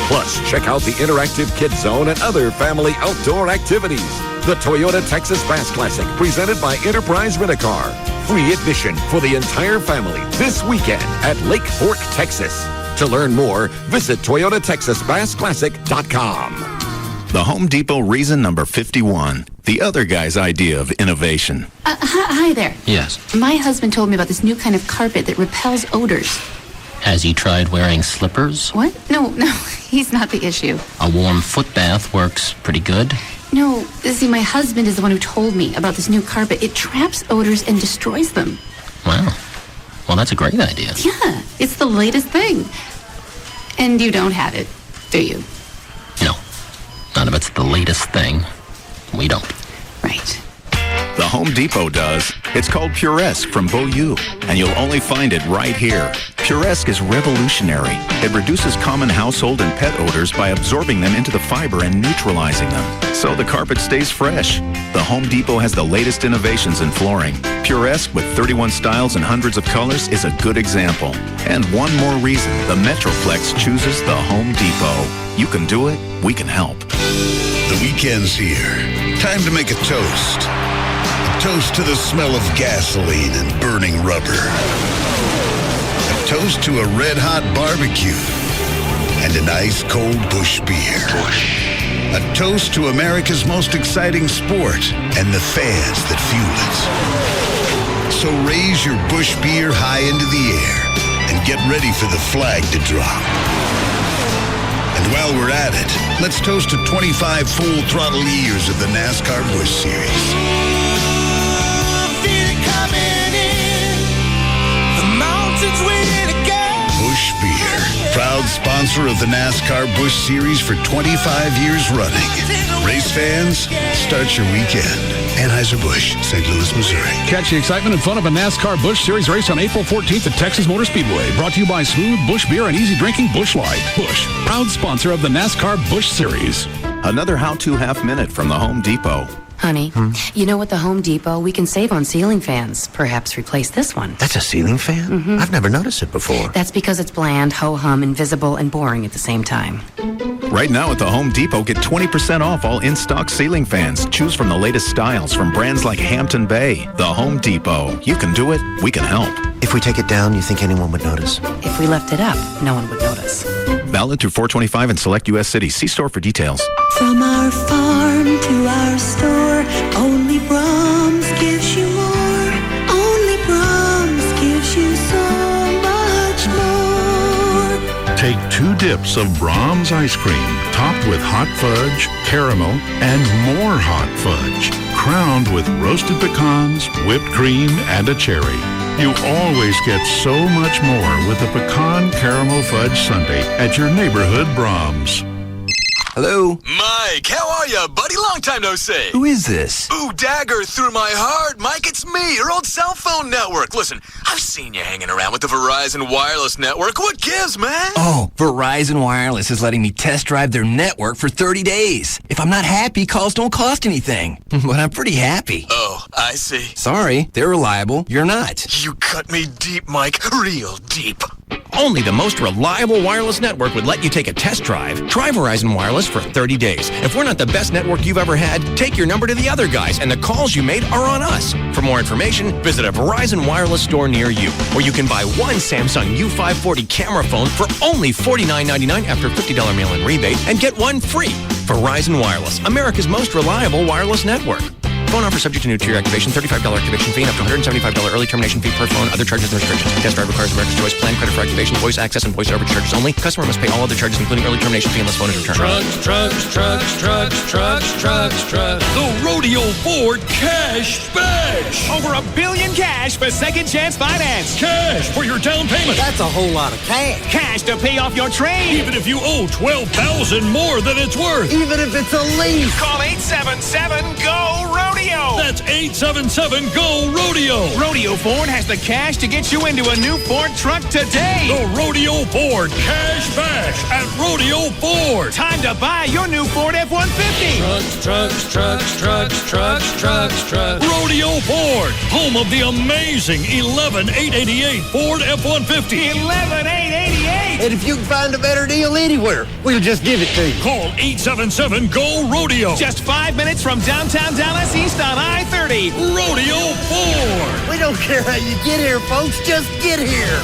Plus, check out the interactive Kids Zone and other family outdoor activities. The Toyota Texas Bass Classic, presented by Enterprise Rent-A-Car. Free admission for the entire family this weekend at Lake Fork, Texas. To learn more, visit ToyotaTexasBassClassic.com. The Home Depot reason number 51. The other guy's idea of innovation. Hi there. Yes. My husband told me about this new kind of carpet that repels odors. Has he tried wearing slippers? What? No, he's not the issue. A warm foot bath works pretty good. No, see, my husband is the one who told me about this new carpet. It traps odors and destroys them. Wow. Well, that's a great idea. Yeah, it's the latest thing. And you don't have it, do you? No. None of it's the latest thing. We don't. Right. The Home Depot does. It's called Puresque from Beaulieu, and you'll only find it right here. Puresque is revolutionary. It reduces common household and pet odors by absorbing them into the fiber and neutralizing them, so the carpet stays fresh. The Home Depot has the latest innovations in flooring. Puresque, with 31 styles and hundreds of colors, is a good example. And one more reason the Metroplex chooses the Home Depot. You can do it, we can help. The weekend's here. Time to make a toast. A toast to the smell of gasoline and burning rubber. A toast to a red-hot barbecue and an ice-cold Busch beer. A toast to America's most exciting sport and the fans that fuel it. So raise your Busch beer high into the air and get ready for the flag to drop. And while we're at it, let's toast to 25 full-throttle years of the NASCAR Busch Series. Busch Beer, proud sponsor of the NASCAR Busch Series for 25 years running. Race fans, start your weekend. Anheuser-Busch, St. Louis, Missouri. Catch the excitement and fun of a NASCAR Busch Series race on April 14th at Texas Motor Speedway. Brought to you by Smooth, Busch Beer, and easy drinking Busch Light. Busch, proud sponsor of the NASCAR Busch Series. Another how-to half-minute from the Home Depot. Honey, you know, at the Home Depot, we can save on ceiling fans. Perhaps replace this one. That's a ceiling fan? Mm-hmm. I've never noticed it before. That's because it's bland, ho-hum, invisible, and boring at the same time. Right now at the Home Depot, get 20% off all in-stock ceiling fans. Choose from the latest styles from brands like Hampton Bay. The Home Depot. You can do it, we can help. If we take it down, you think anyone would notice? If we left it up, no one would notice. Valid through 4/25 in select U.S. cities. See store for details. From our farm to our store, only Brahms gives you more. Only Brahms gives you so much more. Take 2 dips of Brahms ice cream, topped with hot fudge, caramel, and more hot fudge, crowned with roasted pecans, whipped cream, and a cherry. You always get so much more with a pecan caramel fudge sundae at your neighborhood Brahms. Hello? Mike, how are you, buddy? Long time no see. Who is this? Ooh, dagger through my heart. Mike, it's me, your old cell phone network. Listen, I've seen you hanging around with the Verizon Wireless Network. What gives, man? Oh, Verizon Wireless is letting me test drive their network for 30 days. If I'm not happy, calls don't cost anything. But I'm pretty happy. Oh, I see. Sorry, they're reliable. You're not. You cut me deep, Mike. Real deep. Only the most reliable wireless network would let you take a test drive. Try Verizon Wireless for 30 days. If we're not the best network you've ever had, take your number to the other guys, and the calls you made are on us. For more information, visit a Verizon Wireless store near you, or you can buy one Samsung U540 camera phone for only $49.99 after a $50 mail-in rebate, and get one free. Verizon Wireless, America's most reliable wireless network. Phone offer subject to new tier activation, $35 activation fee, and up to $175 early termination fee per phone. Other charges and restrictions. Test drive requires America's Choice plan, credit for activation, voice access, and voice over charges only. Customer must pay all other charges, including early termination fee, unless phone is returned. Trucks. The Rodeo Ford Cash Bash. Over $1 billion cash for second chance finance. Cash for your down payment. That's a whole lot of cash. Cash to pay off your trade. Even if you owe $12,000 more than it's worth. Even if it's a lease. Call 877-GO-RODEO. That's 877-GO-RODEO. Rodeo Ford has the cash to get you into a new Ford truck today. The Rodeo Ford Cash Bash at Rodeo Ford. Time to buy your new Ford F-150. Trucks. Rodeo Ford, home of the amazing 11,888 Ford F-150. 11,888. And if you can find a better deal anywhere, we'll just give it to you. Call 877-GO-RODEO. Just 5 minutes from downtown Dallas, east on I-30. Rodeo Ford. We don't care how you get here, folks. Just get here.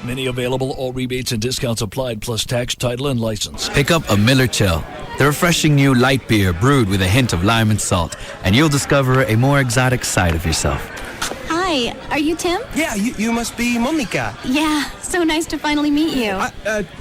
Many available, all rebates and discounts applied, plus tax, title, and license. Pick up a Miller Chill, the refreshing new light beer brewed with a hint of lime and salt, and you'll discover a more exotic side of yourself. Hi, are you Tim? Yeah, you must be Monica. Yeah, so nice to finally meet you.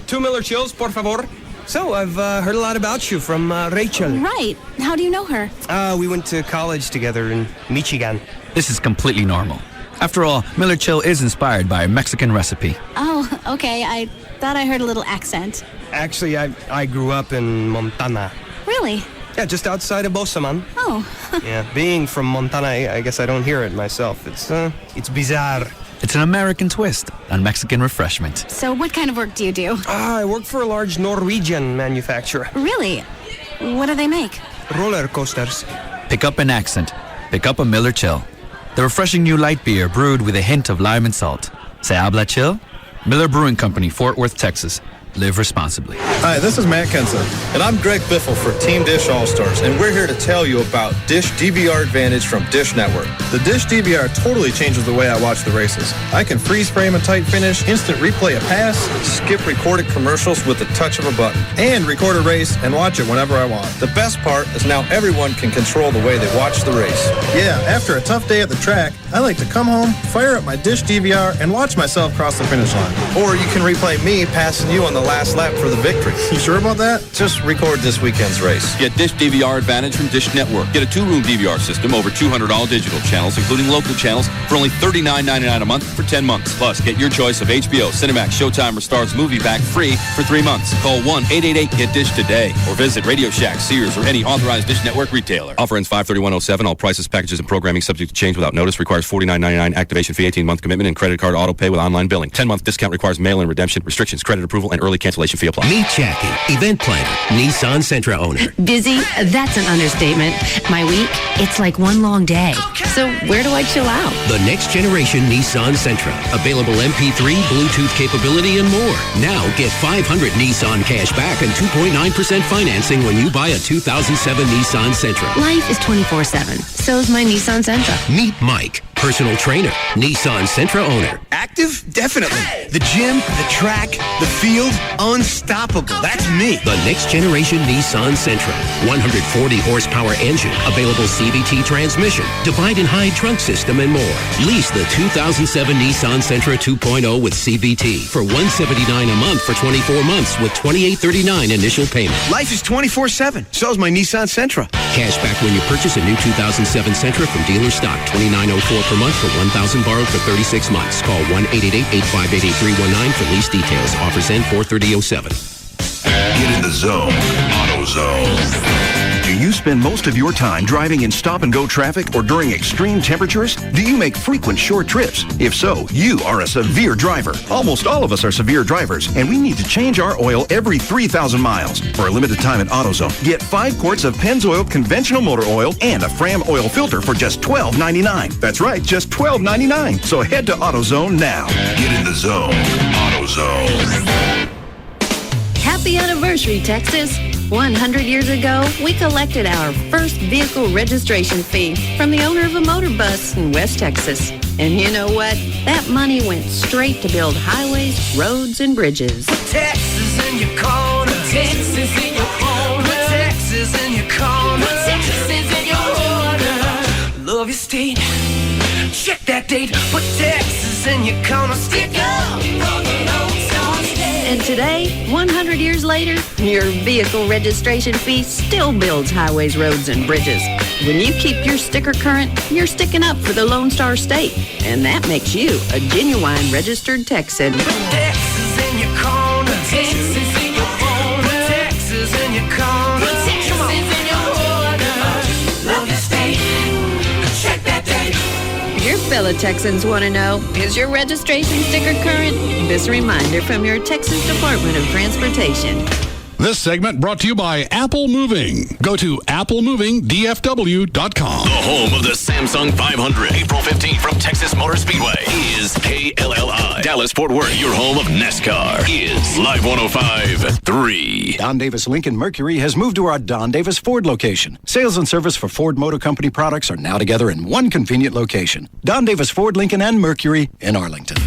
2 Miller Chills, por favor. So, I've heard a lot about you from Rachel. Right. How do you know her? We went to college together in Michigan. This is completely normal. After all, Miller Chill is inspired by a Mexican recipe. Oh, okay. I thought I heard a little accent. Actually, I grew up in Montana. Really? Yeah, just outside of Bosaman. Oh. Yeah, being from Montana, I guess I don't hear it myself. It's bizarre. It's an American twist on Mexican refreshment. So what kind of work do you do? I work for a large Norwegian manufacturer. Really? What do they make? Roller coasters. Pick up an accent. Pick up a Miller Chill. The refreshing new light beer brewed with a hint of lime and salt. Se habla chill? Miller Brewing Company, Fort Worth, Texas. Live responsibly. Hi, this is Matt Kenson, and I'm Greg Biffle for Team Dish All-Stars, and we're here to tell you about Dish DVR Advantage from Dish Network. The Dish DVR totally changes the way I watch the races. I can freeze frame a tight finish, instant replay a pass, skip recorded commercials with the touch of a button, and record a race and watch it whenever I want. The best part is now everyone can control the way they watch the race. Yeah, after a tough day at the track, I like to come home, fire up my Dish DVR, and watch myself cross the finish line. Or you can replay me passing you on the last lap for the victory. You sure about that? Just record this weekend's race. Get Dish DVR Advantage from Dish Network. Get a 2-room DVR system, over 200 all-digital channels, including local channels, for only $39.99 a month for 10 months. Plus, get your choice of HBO, Cinemax, Showtime, or Starz movie back free for 3 months. Call 1-888-GET-DISH today or visit Radio Shack, Sears, or any authorized Dish Network retailer. Offer ends 5/31/07. All prices, packages, and programming subject to change without notice. Requires $49.99 activation fee, 18-month commitment, and credit card auto pay with online billing. 10-month discount requires mail-in redemption. Restrictions, credit approval, and early cancellation fee apply. Meet Jackie, event planner, Nissan Sentra owner. Busy? That's an understatement. My week? It's like one long day. So where do I chill out? The next generation Nissan Sentra. Available MP3, Bluetooth capability, and more. Now get $500 Nissan cash back and 2.9% financing when you buy a 2007 Nissan Sentra. Life is 24/7. So's my Nissan Sentra. Meet Mike, personal trainer, Nissan Sentra owner. Active? Definitely. The gym, the track, the field, unstoppable. That's me. The next generation Nissan Sentra. 140 horsepower engine, available CVT transmission, divide and hide trunk system, and more. Lease the 2007 Nissan Sentra 2.0 with CVT for $179 a month for 24 months with $28.39 initial payment. Life is 24/7. So's my Nissan Sentra. Cash back when you purchase a new 2007 Sentra from dealer stock. $29.04 per month for $1,000 borrowed for 36 months. Call 1-888-858-8319 for lease details. Offers end 4/30/07. Get in the zone. AutoZone. Do you spend most of your time driving in stop-and-go traffic or during extreme temperatures? Do you make frequent short trips? If so, you are a severe driver. Almost all of us are severe drivers, and we need to change our oil every 3,000 miles. For a limited time at AutoZone, get 5 quarts of Pennzoil conventional motor oil and a Fram oil filter for just $12.99. That's right, just $12.99. So head to AutoZone now. Get in the zone. AutoZone. Happy anniversary, Texas. 100 years ago, we collected our first vehicle registration fee from the owner of a motor bus in West Texas. And you know what? That money went straight to build highways, roads, and bridges. Texas in your corner. Texas in your corner. Texas in your corner. Texas in your corner. Love your state. Check that date. Put Texas in your corner. Stick up on the Lone Star State. And today, 100 years later, your vehicle registration fee still builds highways, roads, and bridges. When you keep your sticker current, you're sticking up for the Lone Star State. And that makes you a genuine registered Texan. Texas in your corner. Texas in your corner. Texas in your corner. Texas in your corner. Love your state. Check that date. Your fellow Texans want to know, is your registration sticker current? This reminder from your Texas Department of Transportation. This segment brought to you by Apple Moving. Go to applemovingdfw.com. The home of the Samsung 500, April 15th from Texas Motor Speedway, is KLLI. Dallas-Fort Worth, your home of NASCAR, is Live 105.3. Don Davis Lincoln Mercury has moved to our Don Davis Ford location. Sales and service for Ford Motor Company products are now together in one convenient location. Don Davis Ford, Lincoln, and Mercury in Arlington.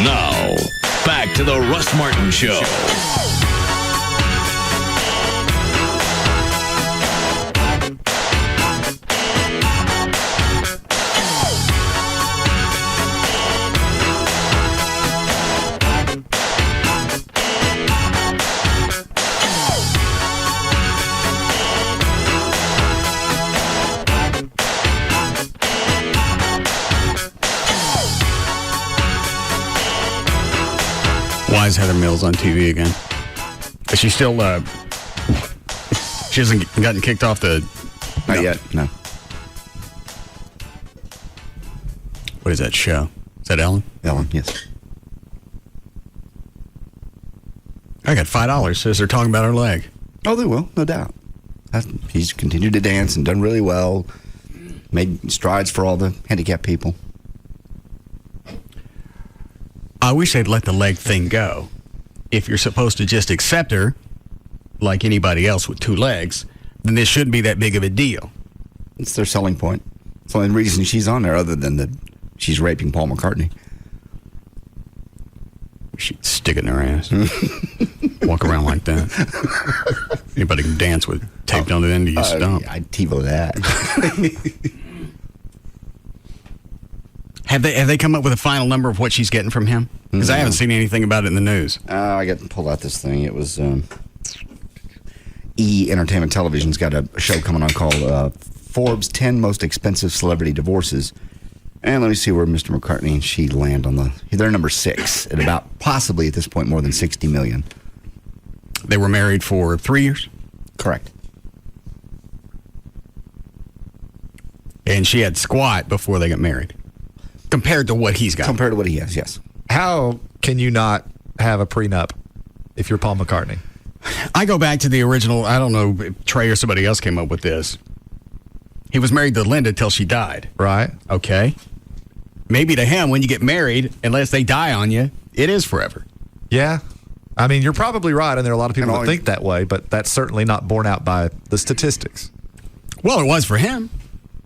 Now, back to the Russ Martin Show. Why is Heather Mills on TV again? Is she still, she hasn't gotten kicked off the... Not yet, no. What is that show? Is that Ellen? Ellen, yes. I got $5, says they're talking about her leg. Oh, they will, no doubt. He's continued to dance and done really well. Made strides for all the handicapped people. I wish they'd let the leg thing go. If you're supposed to just accept her, like anybody else with 2 legs, then this shouldn't be that big of a deal. It's their selling point. It's the only reason she's on there other than that she's raping Paul McCartney. She'd stick it in her ass. Walk around like that. Anybody can dance with taped on the end of your stump. I'd TiVo that. Have they come up with a final number of what she's getting from him? Because I haven't seen anything about it in the news. I got to pull out this thing. It was E! Entertainment Television's got a show coming on called Forbes 10 Most Expensive Celebrity Divorces. And let me see where Mr. McCartney and she land on they're number 6 at about possibly at this point more than $60 million. They were married for 3 years? Correct. And she had squat before they got married. Compared to what he's got. Compared to what he has, yes. How can you not have a prenup if you're Paul McCartney? I go back to the original, I don't know if Trey or somebody else came up with this. He was married to Linda till she died. Right. Okay. Maybe to him, when you get married, unless they die on you, it is forever. Yeah. I mean, you're probably right, and there are a lot of people that think that way, but that's certainly not borne out by the statistics. Well, it was for him.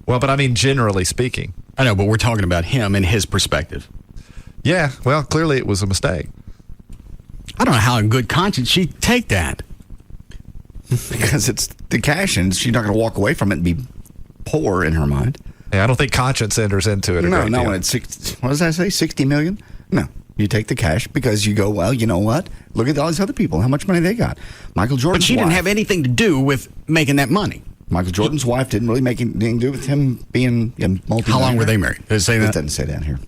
Well, but I mean, generally speaking. I know, but we're talking about him and his perspective. Yeah, well, clearly it was a mistake. I don't know how in good conscience she'd take that. Because it's the cash, and she's not going to walk away from it and be poor in her mind. Yeah, I don't think conscience enters into it. No, when it's what does that say? 60 million? No. You take the cash because you go, well, you know what? Look at all these other people. How much money they got? Michael Jordan's But she didn't have anything to do with making that money. Michael Jordan's wife didn't really make anything to do with him being multi-millionaire. How long were they married? Did it say that? It doesn't say down here.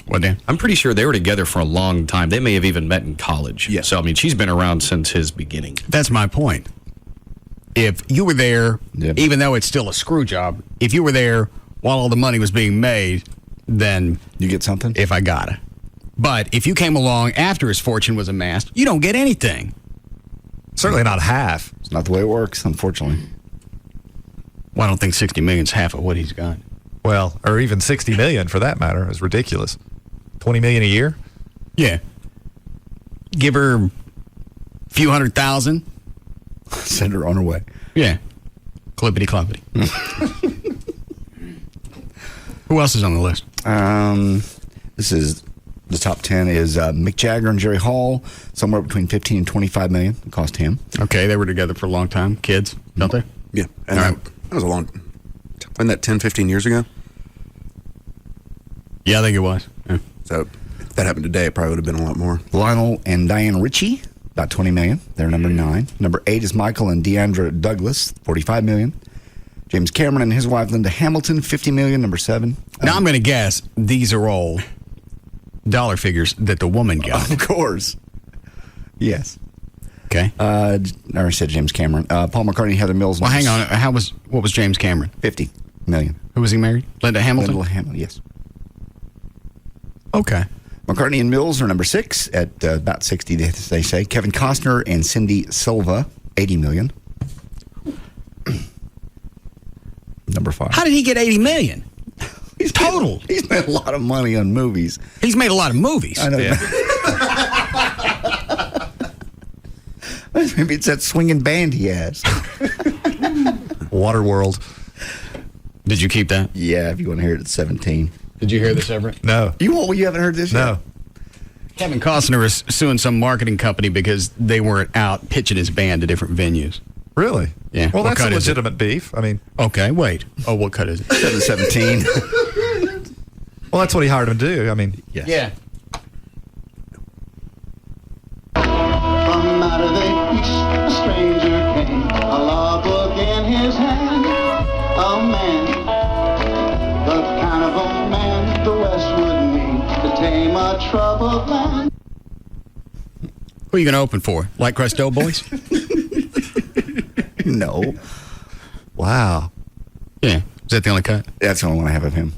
What, Dan? I'm pretty sure they were together for a long time. They may have even met in college. Yeah. So, I mean, she's been around since his beginning. That's my point. If you were there, even though it's still a screw job, if you were there while all the money was being made, then... You get something? If I got it. But if you came along after his fortune was amassed, you don't get anything. Certainly not half. It's not the way it works, unfortunately. Well, I don't think 60 million's half of what he's got. Well, or even 60 million for that matter is ridiculous. 20 million a year? Yeah. Give her a few $100,000. Send her on her way. Yeah. Clippity cloppity. Who else is on the list? This is the top 10 is Mick Jagger and Jerry Hall, somewhere between 15 and 25 million. It cost him. Okay, they were together for a long time. Kids, don't they? Yeah. And that was a long, wasn't that 10, 15 years ago? Yeah, I think it was. Yeah. So if that happened today, it probably would have been a lot more. Lionel and Diane Ritchie, about 20 million. They're number 9. Number 8 is Michael and Deandra Douglas, 45 million. James Cameron and his wife Linda Hamilton, 50 million, number 7. Now I'm going to guess these are all dollar figures that the woman got. Of course. Yes. Okay. I already said James Cameron. Paul McCartney, Heather Mills. Well, hang on. What was James Cameron? 50 million. Who was he married? Linda Hamilton? Linda Hamilton, yes. Okay. McCartney and Mills are number 6 at about 60, they say. Kevin Costner and Cindy Silva, 80 million. Number 5. How did he get 80 million? He's total. He's made a lot of money on movies. He's made a lot of movies. I know. Yeah. Maybe it's that swinging band he has. Waterworld. Did you keep that? Yeah, if you want to hear it at 17. Did you hear this, Everett? No. You haven't heard this yet? No. Kevin Costner is suing some marketing company because they weren't out pitching his band to different venues. Really? Yeah. Well, What that's a cut is it? legitimate beef. I mean, Okay, wait. Oh, what cut is it? 717. well, that's what he hired him to do. I mean, Yes. Yeah. From out of the east, a stranger came, a logbook in his hand. A man, the kind of a man the West would need to tame a troubled land. Who are you going to open for? Light Crust Doughboys? No. Wow. Yeah. Is that the only cut? That's the only one I have of him.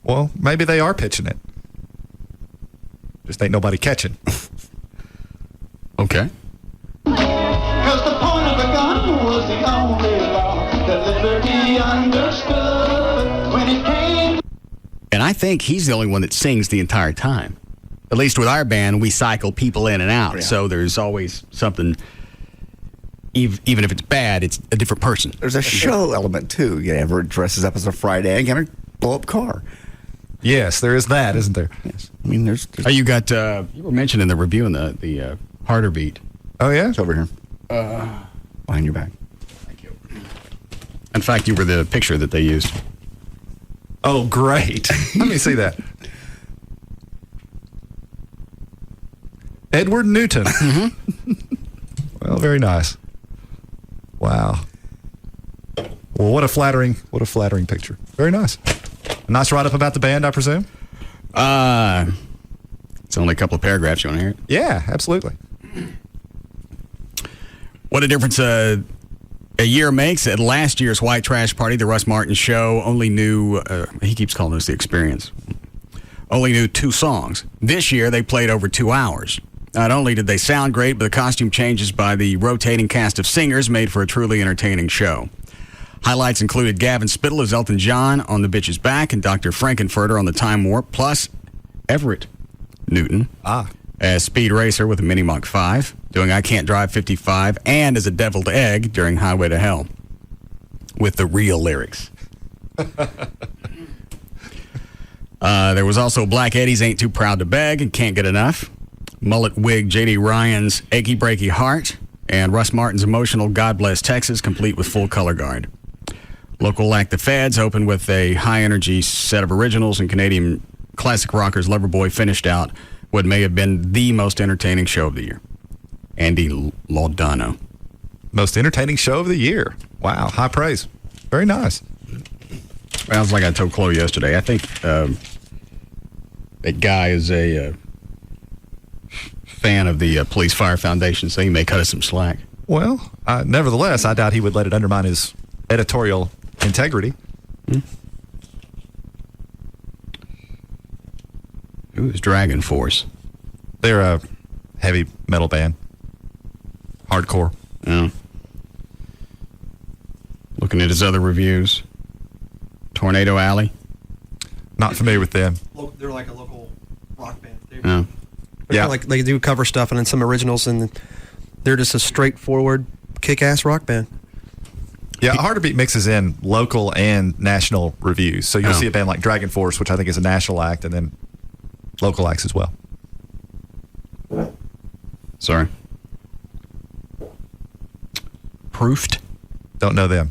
Well, maybe they are pitching it. Just ain't nobody catching. Okay. Cause the point of a gun was the only law that liberty understood when it came. And I think he's the only one that sings the entire time. At least with our band, we cycle people in and out. Yeah. So there's always something, even if it's bad, it's a different person. There's a show element, too. You ever dresses up as a fried egg in a blow-up car. Yes, there is that, isn't there? Yes. I mean, there's Oh, you got, you were mentioning the review in the harder beat. Oh, yeah? It's over here. Behind your back. Thank you. In fact, you were the picture that they used. Oh, great. Let me see that. Edward Newton. Well, very nice. Wow. Well, what a flattering picture. Very nice. A nice write-up about the band, I presume? It's only a couple of paragraphs. You want to hear it? Yeah, absolutely. What a difference a year makes. At last year's White Trash Party, the Russ Martin Show only knew, he keeps calling us the experience, only knew 2 songs. This year, they played over 2 hours. Not only did they sound great, but the costume changes by the rotating cast of singers made for a truly entertaining show. Highlights included Gavin Spittle as Elton John on The Bitch's Back and Dr. Frankenfurter on The Time Warp, plus Everett Newton as Speed Racer with a Mini Mach 5, doing I Can't Drive 55, and as a deviled egg during Highway to Hell with the real lyrics. There was also Black Eddie's Ain't Too Proud to Beg and Can't Get Enough, Mullet Wig J.D. Ryan's Achy Breaky Heart, and Russ Martin's emotional God Bless Texas, complete with full color guard. Local act The Feds opened with a high-energy set of originals, and Canadian classic rockers Loverboy finished out what may have been the most entertaining show of the year. Andy Laudano. Most entertaining show of the year. Wow, high praise. Very nice. Well, it's like I told Chloe yesterday. I think that guy is a fan of the Police Fire Foundation, so he may cut us some slack. Well, nevertheless, I doubt he would let it undermine his editorial integrity. Who's Dragon Force? They're a heavy metal band. Hardcore. Yeah. Looking at his other reviews. Tornado Alley. Not familiar with them. They're like a local rock band. Yeah. Yeah, like they do cover stuff and then some originals, and they're just a straightforward, kick-ass rock band. Yeah, Harder Beat mixes in local and national reviews. So you'll see a band like Dragon Force, which I think is a national act, and then local acts as well. Sorry. Proofed? Don't know them.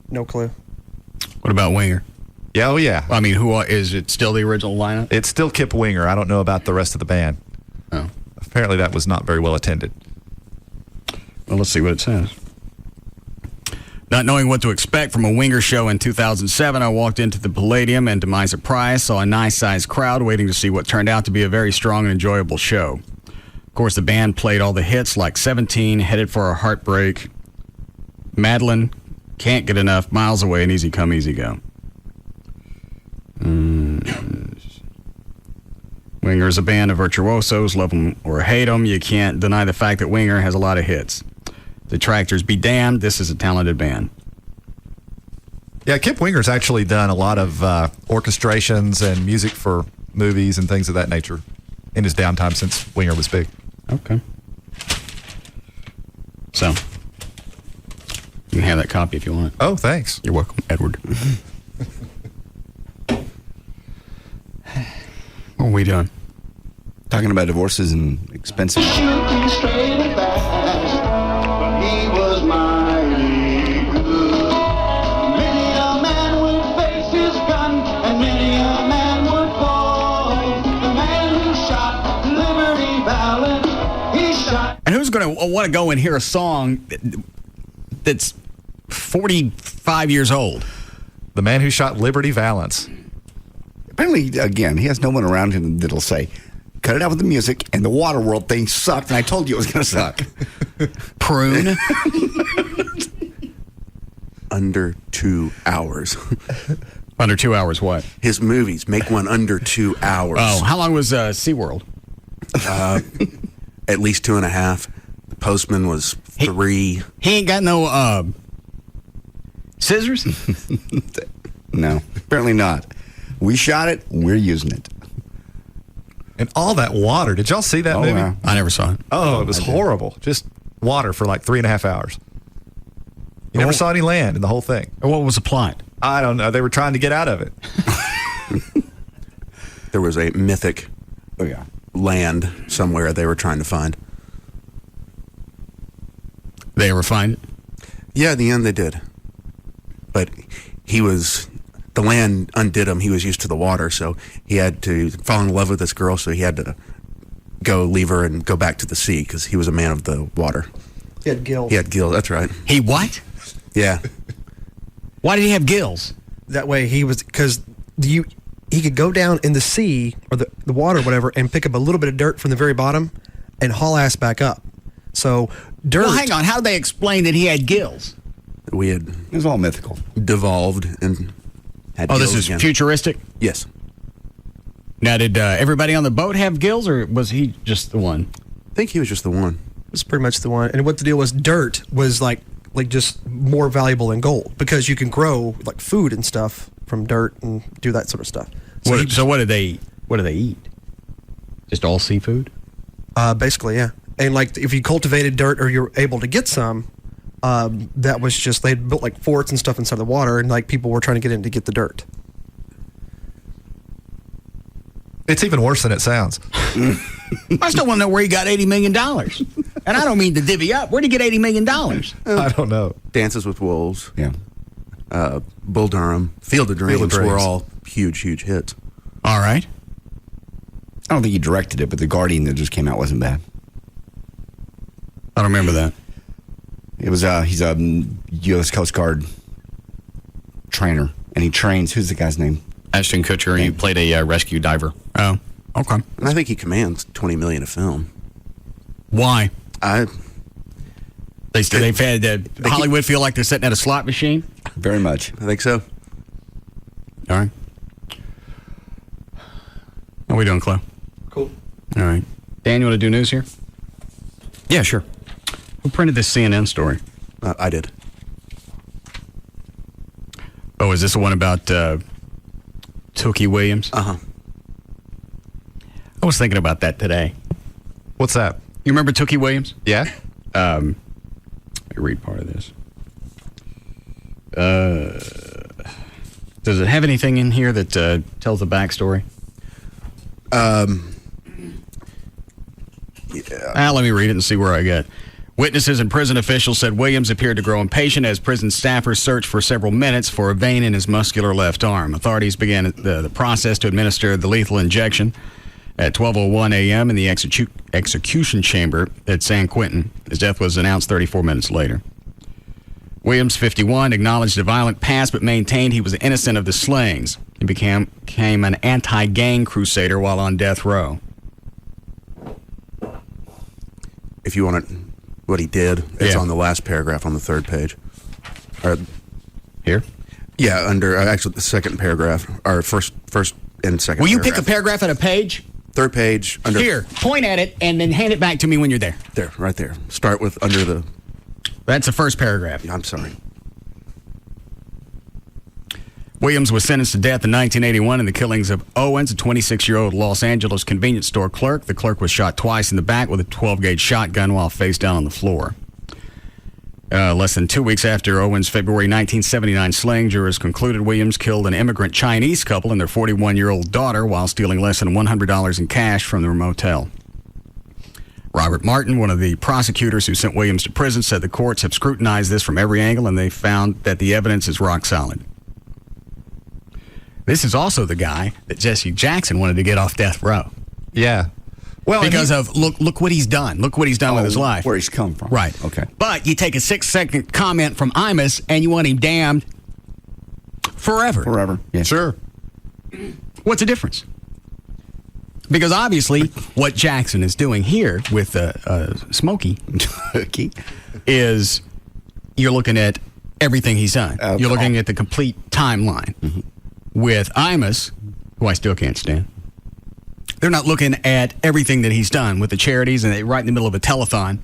No clue. What about Winger? Yeah, oh yeah. I mean, who is it? Still the original lineup? It's still Kip Winger. I don't know about the rest of the band. Oh. Apparently that was not very well attended. Well, let's see what it says. Not knowing what to expect from a Winger show in 2007, I walked into the Palladium and to my surprise saw a nice-sized crowd waiting to see what turned out to be a very strong and enjoyable show. Of course, the band played all the hits like 17, Headed for a Heartbreak, Madeline, Can't Get Enough, Miles Away, and Easy Come, Easy Go. Winger is a band of virtuosos, love them or hate them. You can't deny the fact that Winger has a lot of hits. Detractors be damned, this is a talented band. Yeah, Kip Winger's actually done a lot of orchestrations and music for movies and things of that nature in his downtime since Winger was big. Okay. So, you can have that copy if you want it. Oh, thanks. You're welcome, Edward. What are we doing? Talking about divorces and expensive. Shooting straight and fast, but he was mighty good. Many a man would face his gun, and many a man would fall. The man who shot Liberty Valance, he shot. And who's going to want to go and hear a song that's 45 years old? The man who shot Liberty Valance. Apparently, again, he has no one around him that'll say, cut it out with the music, and the water world thing sucked, and I told you it was going to suck. Prune. Under 2 hours. Under 2 hours what? His movies make one under 2 hours. Oh, how long was SeaWorld? At least 2.5. The Postman was 3. He ain't got no scissors? No, apparently not. We shot it. We're using it. And all that water. Did y'all see that movie? Yeah. I never saw it. Oh, it was horrible. Just water for like 3.5 hours. You never saw any land in the whole thing. What was the plot? I don't know. They were trying to get out of it. There was a mythic land somewhere they were trying to find. They ever find it? Yeah, in the end they did. But the land undid him. He was used to the water, so he had to fall in love with this girl, so he had to go leave her and go back to the sea because he was a man of the water. He had gills. He had gills, that's right. He what? Yeah. Why did he have gills? That way because he could go down in the sea or the water or whatever and pick up a little bit of dirt from the very bottom and haul ass back up. So dirt. Well, hang on. How did they explain that he had gills? It was all mythical. Devolved and had gills this is again. futuristic? Yes. Now, did everybody on the boat have gills, or was he just the one? I think he was just the one. It was pretty much the one. And what the deal was, dirt was like just more valuable than gold because you can grow like food and stuff from dirt and do that sort of stuff. So what do they eat? Just all seafood? Basically, yeah. And like if you cultivated dirt or you're able to get some, that was just they built like forts and stuff inside the water, and like people were trying to get in to get the dirt. It's even worse than it sounds. I still want to know where he got $80 million. And I don't mean to divvy up. Where'd he get $80 million? I don't know. Dances with Wolves. Yeah. Bull Durham. Field of Dreams were all huge, huge hits. All right. I don't think he directed it, but The Guardian that just came out wasn't bad. I don't remember that. It was he's a U.S. Coast Guard trainer, and he trains. Who's the guy's name? Ashton Kutcher. He played a rescue diver. Oh, okay. And I think he commands $20 million a film. Why? They've had Hollywood feel like they're sitting at a slot machine? Very much. I think so. All right. How we doing, Chloe? Cool. All right. Dan, you want to do news here? Yeah, sure. Who printed this CNN story? I did. Oh, is this the one about Tookie Williams? Uh-huh. I was thinking about that today. What's that? You remember Tookie Williams? Yeah. Let me read part of this. Does it have anything in here that tells the backstory? Yeah. Let me read it and see where I get. Witnesses and prison officials said Williams appeared to grow impatient as prison staffers searched for several minutes for a vein in his muscular left arm. Authorities began the process to administer the lethal injection at 12:01 a.m. in the execution chamber at San Quentin. His death was announced 34 minutes later. Williams, 51, acknowledged a violent past but maintained he was innocent of the slayings. He became an anti-gang crusader while on death row. If you want what he did, it's Yeah. on the last paragraph on the third page. Here? Yeah, under actually the second paragraph, or first and second. Will you paragraph. pick a paragraph at a page? Third page under. Here, point at it and then hand it back to me when you're there. There, right there. Start with under the. That's the first paragraph. I'm sorry. Williams was sentenced to death in 1981 in the killings of Owens, a 26-year-old Los Angeles convenience store clerk. The clerk was shot twice in the back with a 12-gauge shotgun while face down on the floor. Less than 2 weeks after Owens' February 1979 slaying, jurors concluded Williams killed an immigrant Chinese couple and their 41-year-old daughter while stealing less than $100 in cash from their motel. Robert Martin, one of the prosecutors who sent Williams to prison, said the courts have scrutinized this from every angle and they found that the evidence is rock solid. This is also the guy that Jesse Jackson wanted to get off death row. Yeah. Well, because of look what he's done. Look what he's done with his life. Where he's come from. Right. Okay. But you take a 6-second comment from Imus and you want him damned forever. Forever. Yeah. Sure. What's the difference? Because obviously, what Jackson is doing here with Smokey is you're looking at everything he's done. You're looking at the complete timeline. Mm-hmm. With Imus, who I still can't stand, they're not looking at everything that he's done with the charities and they're right in the middle of a telethon,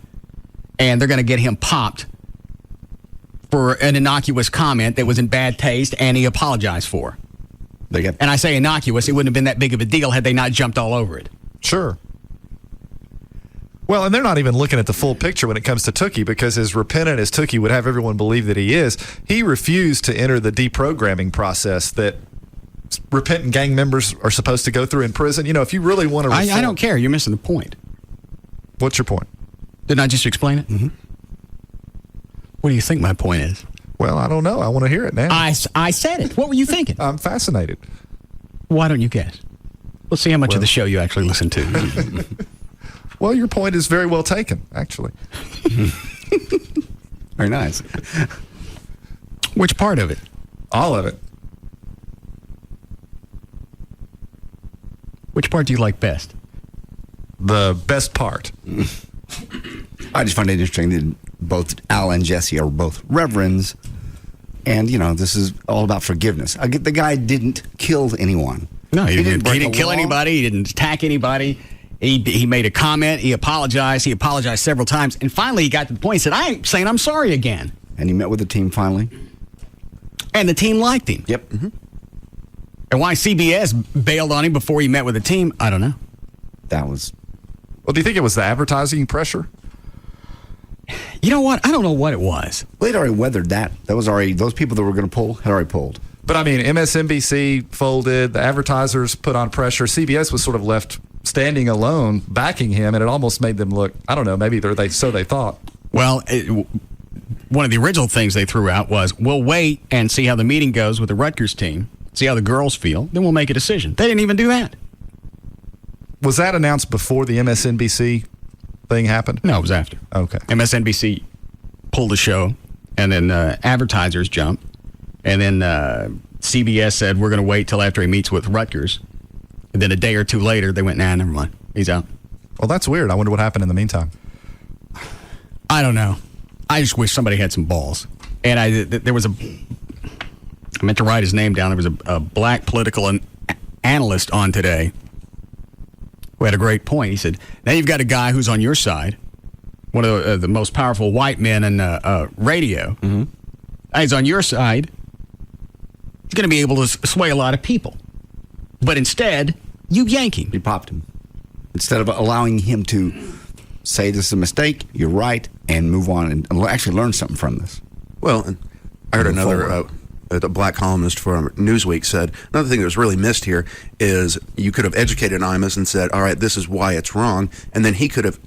and they're going to get him popped for an innocuous comment that was in bad taste and he apologized for. And I say innocuous, it wouldn't have been that big of a deal had they not jumped all over it. Sure. Well, and they're not even looking at the full picture when it comes to Tookie, because as repentant as Tookie would have everyone believe that he is, he refused to enter the deprogramming process that repentant gang members are supposed to go through in prison. You know, if you really want to reform, I don't care. You're missing the point. What's your point? Didn't I just explain it? Mm-hmm. What do you think my point is? Well, I don't know. I want to hear it now. I said it. What were you thinking? I'm fascinated. Why don't you guess? Let's see how much of the show you actually listen to. Well, your point is very well taken, actually. Very nice. Which part of it? All of it. Which part do you like best? The best part. I just find it interesting that both Al and Jesse are both reverends. And, you know, this is all about forgiveness. I get the guy didn't kill anyone. No, he didn't kill anybody. He didn't attack anybody. He made a comment. He apologized. He apologized several times. And finally, he got to the point. He said, I ain't saying I'm sorry again. And he met with the team finally. And the team liked him. Yep. Mm-hmm. And why CBS bailed on him before he met with the team, I don't know. That was... Well, do you think it was the advertising pressure? You know what? I don't know what it was. Well, they'd already weathered that. That was already... Those people that were going to pull had already pulled. But, I mean, MSNBC folded. The advertisers put on pressure. CBS was sort of left standing alone, backing him, and it almost made them look, I don't know, maybe they thought. Well, one of the original things they threw out was, we'll wait and see how the meeting goes with the Rutgers team, see how the girls feel, then we'll make a decision. They didn't even do that. Was that announced before the MSNBC thing happened? No, it was after. Okay. MSNBC pulled the show, and then advertisers jumped, and then CBS said, we're going to wait till after he meets with Rutgers. And then a day or two later, they went, nah, never mind. He's out. Well, that's weird. I wonder what happened in the meantime. I don't know. I just wish somebody had some balls. And there was I meant to write his name down. There was a black political analyst on today who had a great point. He said, now you've got a guy who's on your side, one of the most powerful white men in radio. Mm-hmm. He's on your side. He's going to be able to sway a lot of people. But instead, you yank him. You popped him. Instead of allowing him to say this is a mistake, you're right, and move on and actually learn something from this. Well, I heard another a black columnist for Newsweek said, another thing that was really missed here is you could have educated Imus and said, all right, this is why it's wrong, and then he could have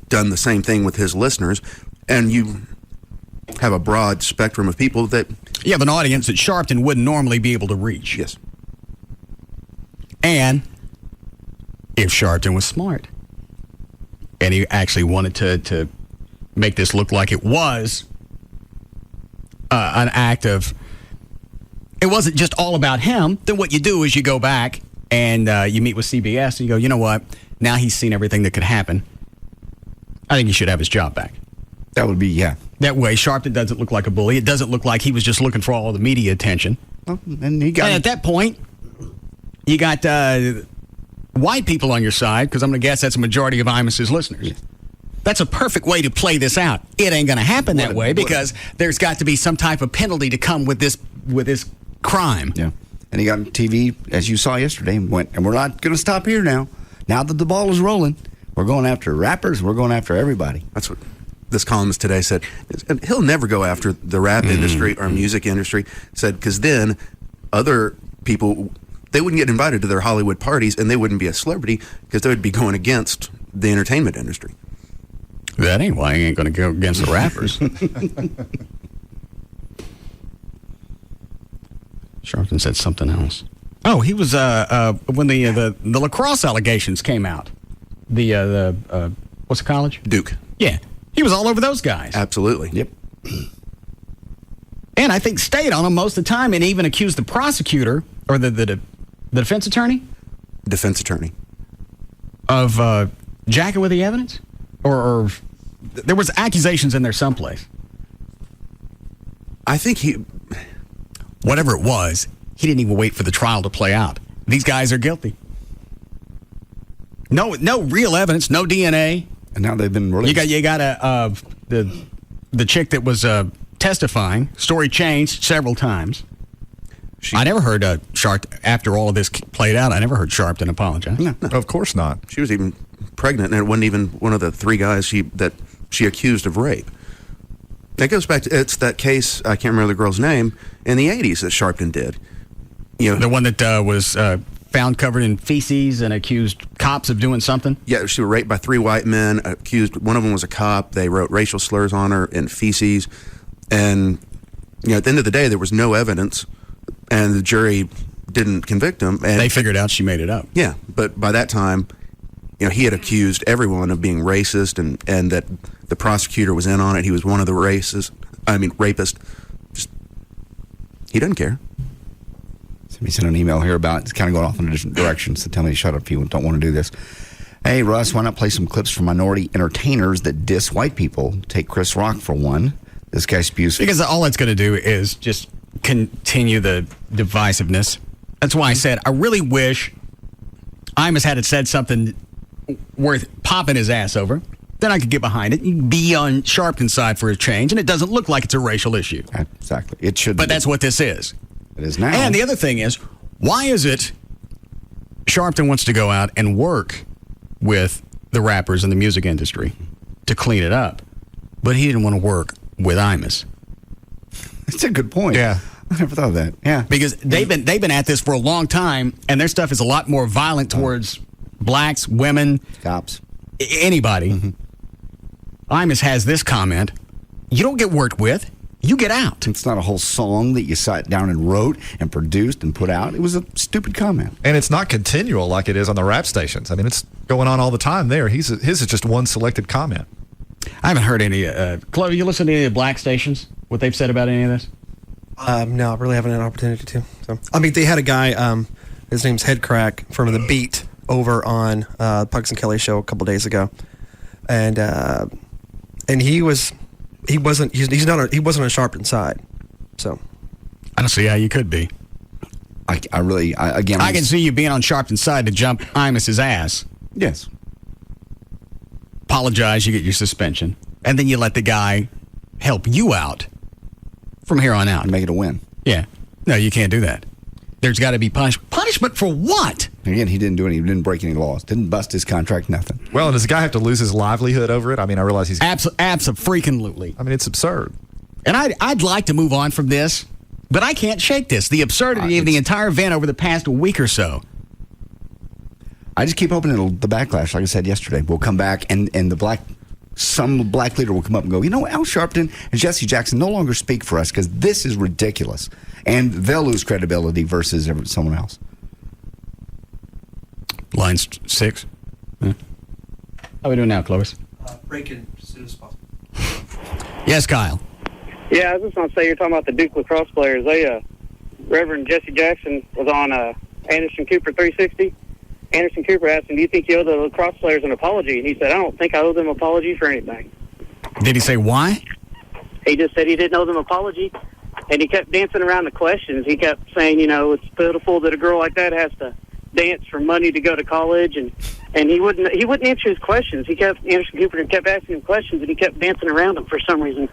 done the same thing with his listeners, and you have a broad spectrum of people that... You have an audience that Sharpton wouldn't normally be able to reach. Yes. And if Sharpton was smart and he actually wanted to make this look like it was an act of, it wasn't just all about him, then what you do is you go back and you meet with CBS and you go, you know what, now he's seen everything that could happen. I think he should have his job back. That would be, yeah. That way, Sharpton doesn't look like a bully. It doesn't look like he was just looking for all the media attention. Well, and at that point, you got white people on your side, because I'm going to guess that's a majority of Imus's listeners. Yeah. That's a perfect way to play this out. It ain't going to happen that way because there's got to be some type of penalty to come with this crime. Yeah. And he got on TV, as you saw yesterday, and went, and we're not going to stop here now. Now that the ball is rolling, we're going after rappers, we're going after everybody. That's what this columnist today said. He'll never go after the rap industry or music industry, said, because then other people... They wouldn't get invited to their Hollywood parties, and they wouldn't be a celebrity because they would be going against the entertainment industry. That ain't why he ain't going to go against the rappers. Sharpton said something else. Oh, he was when the lacrosse allegations came out. The what's the college? Duke. Yeah, he was all over those guys. Absolutely. Yep. And I think stayed on them most of the time, and even accused the prosecutor or the defense attorney? Defense attorney. of jacking with the evidence? Or there was accusations in there someplace. I think whatever it was, he didn't even wait for the trial to play out. These guys are guilty. No real evidence, no DNA. And now they've been released. You got the chick that was testifying. Story changed several times. I never heard Sharp, after all of this played out, I never heard Sharpton apologize. No. Of course not. She was even pregnant, and it wasn't even one of the three guys that she accused of rape. That goes back to, it's that case, I can't remember the girl's name, in the 80s that Sharpton did. The one that was found covered in feces and accused cops of doing something? Yeah, she was raped by three white men, accused, one of them was a cop. They wrote racial slurs on her in feces. And, at the end of the day, there was no evidence, and the jury didn't convict him. And they figured out she made it up. Yeah, but by that time, he had accused everyone of being racist, and that the prosecutor was in on it. He was one of the rapists. Just, he doesn't care. Somebody sent an email here about it's kind of going off in a different direction, so tell me to shut up if you don't want to do this. Hey, Russ, why not play some clips from minority entertainers that diss white people? Take Chris Rock for one. This guy spews. Because all it's going to do is just continue the divisiveness. That's why I said I really wish Imus had said something worth popping his ass over. Then I could get behind it. You'd be on Sharpton's side for a change, and it doesn't look like it's a racial issue. Exactly. It should. But that's what this is. It is now. And the other thing is, why is it Sharpton wants to go out and work with the rappers in the music industry to clean it up, but he didn't want to work with Imus? That's a good point. Yeah. I never thought of that. Yeah. Because they've been at this for a long time, and their stuff is a lot more violent towards blacks, women, cops, anybody. Mm-hmm. Imus has this comment: you don't get worked with, you get out. It's not a whole song that you sat down and wrote and produced and put out. It was a stupid comment. And it's not continual like it is on the rap stations. I mean, it's going on all the time there. His is just one selected comment. I haven't heard any. Chloe, you listen to any of the black stations? What they've said about any of this? No, I really haven't had an opportunity to. So, I mean, they had a guy, his name's Headcrack from The Beat, over on Pugs and Kelly show a couple days ago, and he wasn't on Sharpton's side, so I don't see how you could be. I can see you being on Sharpton's side to jump Imus's ass. Yes. Apologize, you get your suspension, and then you let the guy help you out from here on out. Make it a win. Yeah. No, you can't do that. There's got to be punishment. Punishment for what? Again, he didn't do anything. He didn't break any laws. Didn't bust his contract, nothing. Well, and does the guy have to lose his livelihood over it? I mean, I realize he's... Abso-freaking-lutely. I mean, it's absurd. And I'd like to move on from this, but I can't shake this. The absurdity of the entire event over the past week or so. I just keep hoping the backlash, like I said yesterday, will come back and some black leader will come up and go, Al Sharpton and Jesse Jackson no longer speak for us because this is ridiculous. And they'll lose credibility versus someone else. Line 6. Yeah. How are we doing now, Clovis? Break it as soon as possible. Yes, Kyle. Yeah, I was just going to say, you're talking about the Duke lacrosse players. Reverend Jesse Jackson was on Anderson Cooper 360. Anderson Cooper asked him, do you think you owe the lacrosse players an apology? And he said, I don't think I owe them an apology for anything. Did he say why? He just said he didn't owe them an apology. And he kept dancing around the questions. He kept saying, it's pitiful that a girl like that has to dance for money to go to college. And he wouldn't answer his questions. Anderson Cooper kept asking him questions, and he kept dancing around them for some reason.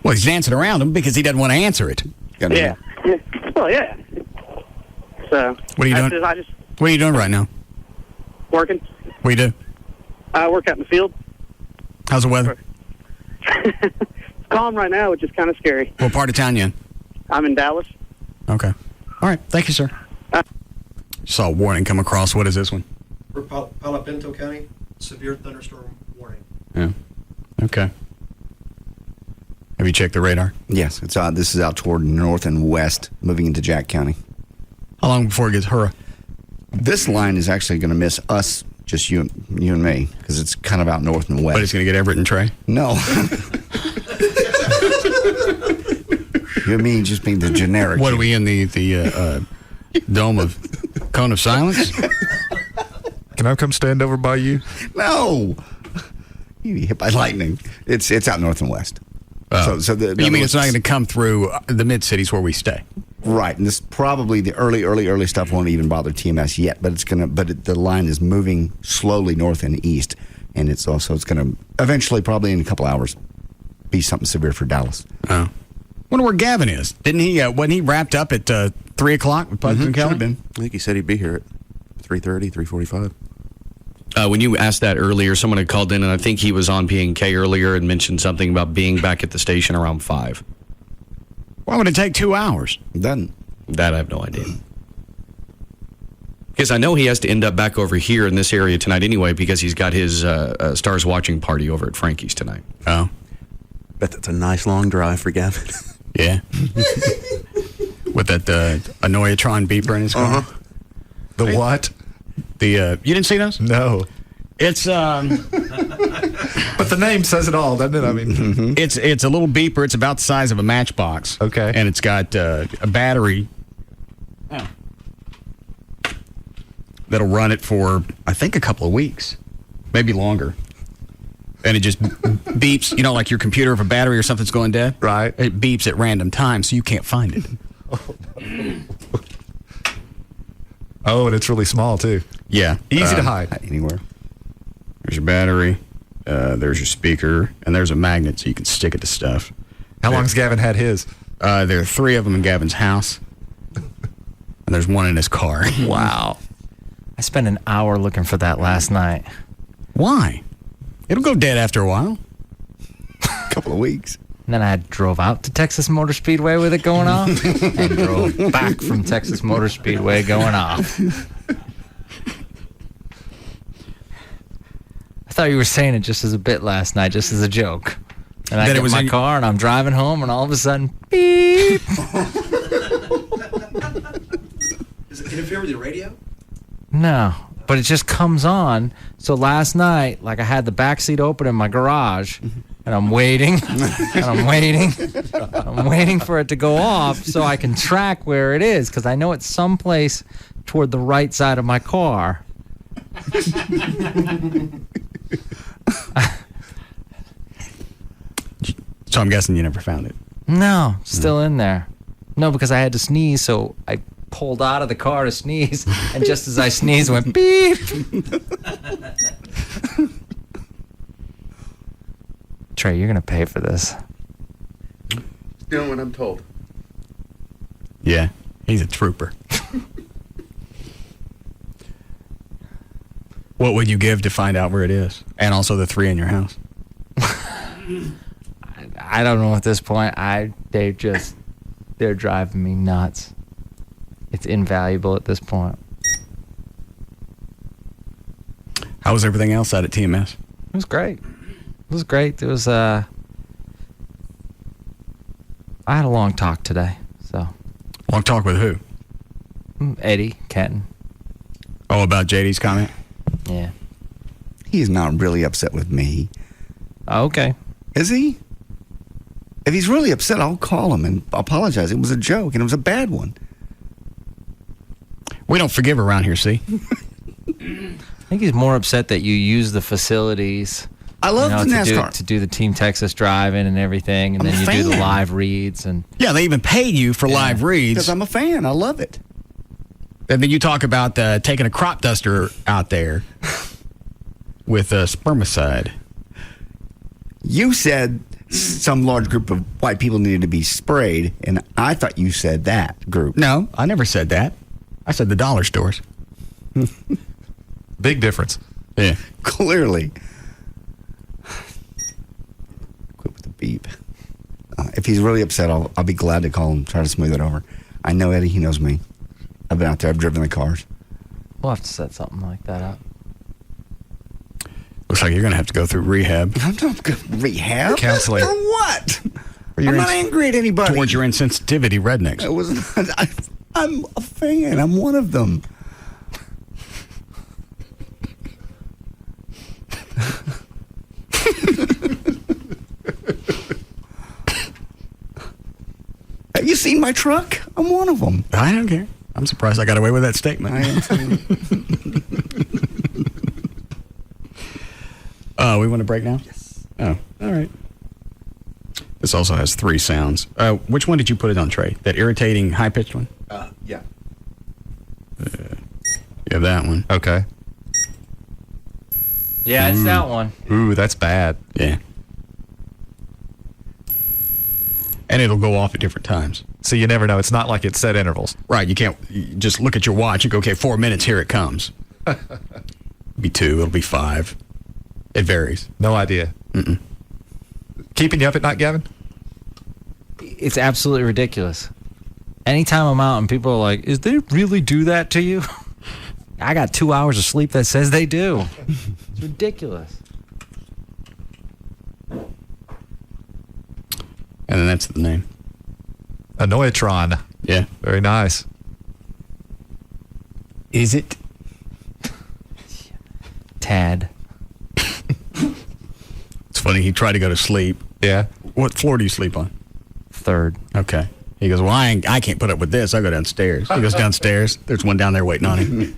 Well, he's dancing around them because he doesn't want to answer it. Yeah. Well, yeah. So, what are you doing? What are you doing right now? Working. What do you do? I work out in the field. How's the weather? It's calm right now, which is kind of scary. What part of town you in? I'm in Dallas. Okay. All right. Thank you, sir. Saw a warning come across. What is this one? For Palo Pinto County, severe thunderstorm warning. Yeah. Okay. Have you checked the radar? Yes. This is out toward north and west, moving into Jack County. How long before it gets hurrah? This line is actually going to miss us, just you and me, because it's kind of out north and west. But it's going to get Everett and Trey? No. You and me just being the generic. What, are we in the dome of cone of silence? Can I come stand over by you? No. You'd be hit by lightning. It's out north and west. So you mean it's not going to come through the mid-cities where we stay? Right, and this probably the early stuff won't even bother TMS yet, but the line is moving slowly north and east, and it's going to eventually, probably in a couple hours, be something severe for Dallas. Oh, wonder where Gavin is. Didn't he? Wasn't he wrapped up at 3:00 with Pugs and Kelly? Should have been. I think he said he'd be here at 3:30, 3:45. When you asked that earlier, someone had called in, and I think he was on P&K earlier and mentioned something about being back at the station around 5. Why would it take 2 hours? That I have no idea. Because I know he has to end up back over here in this area tonight anyway, because he's got his Stars watching party over at Frankie's tonight. Oh. Bet that's a nice long drive for Gavin. Yeah. With that Annoyatron beeper in his car. The what? You didn't see those? No. It's but the name says it all, doesn't it? I mean, it's a little beeper. It's about the size of a matchbox. Okay. And it's got a battery that'll run it for, I think, a couple of weeks, maybe longer. And it just beeps, like your computer, if a battery or something's going dead. Right. It beeps at random times, so you can't find it. Oh, and it's really small, too. Yeah. Easy to hide. Anywhere. There's your battery, there's your speaker, and there's a magnet so you can stick it to stuff. How long's Gavin had his? There are 3 of them in Gavin's house, and there's one in his car. Wow. I spent an hour looking for that last night. Why? It'll go dead after a while. A couple of weeks. And then I drove out to Texas Motor Speedway with it going off and drove back from Texas Motor Speedway going off. I thought you were saying it just as a bit last night, just as a joke. And I get in my car and I'm driving home and all of a sudden, beep. Does it interfere with your radio? No, but it just comes on. So last night, I had the back seat open in my garage, and I'm waiting, and I'm waiting. I'm waiting for it to go off so I can track where it is, because I know it's someplace toward the right side of my car. So I'm guessing you never found it. No, still in there. No, because I had to sneeze, so I pulled out of the car to sneeze, and just as I sneezed, went beep. Trey, you're gonna pay for this. Doing what I'm told. Yeah, he's a trooper. What would you give to find out where it is? And also the 3 in your house? I don't know at this point. They're driving me nuts. It's invaluable at this point. How was everything else out at TMS? It was great. It was I had a long talk today. So long talk with who? Eddie Kenton. Oh, about JD's comment? Yeah. He's not really upset with me. Okay. Is he? If he's really upset, I'll call him and apologize. It was a joke, and it was a bad one. We don't forgive around here, see? I think he's more upset that you use the facilities. I love the NASCAR. To do the Team Texas driving and everything, and then you do the live reads. And yeah, they even pay you for live reads. Because I'm a fan. I love it. And then you talk about taking a crop duster out there with spermicide. You said some large group of white people needed to be sprayed, and I thought you said that group. No, I never said that. I said the dollar stores. Big difference. Yeah. Clearly. Quit with the beep. If he's really upset, I'll be glad to call him, try to smooth it over. I know Eddie, he knows me. I've been out there, I've driven the cars. We'll have to set something like that up. Looks like you're going to have to go through rehab. Rehab? Counseling. For what? I'm not angry at anybody. Towards your insensitivity rednecks. I'm a fan. I'm one of them. Have you seen my truck? I'm one of them. I don't care. I'm surprised I got away with that statement. I am too. Oh, we want to break now? Yes. Oh, all right. This also has 3 sounds. Which one did you put it on, Trey? That irritating high-pitched one? Yeah. You have that one. Okay. Yeah, it's that one. Ooh, that's bad. Yeah. And it'll go off at different times. So you never know. It's not like it's set intervals. Right. You just look at your watch and go, okay, 4 minutes, here it comes. It'll be 2, it'll be 5. It varies. No idea. Mm-mm. Keeping you up at night, Gavin? It's absolutely ridiculous. Anytime I'm out and people are like, "Is they really do that to you?" I got 2 hours of sleep that says they do. It's ridiculous. And then that's the name. Annoyatron. Yeah. Very nice. Is it? Tad. It's funny, he tried to go to sleep. Yeah. What floor do you sleep on? 3rd. Okay. He goes, well, I can't put up with this. I'll go downstairs. He goes downstairs. There's one down there waiting on him.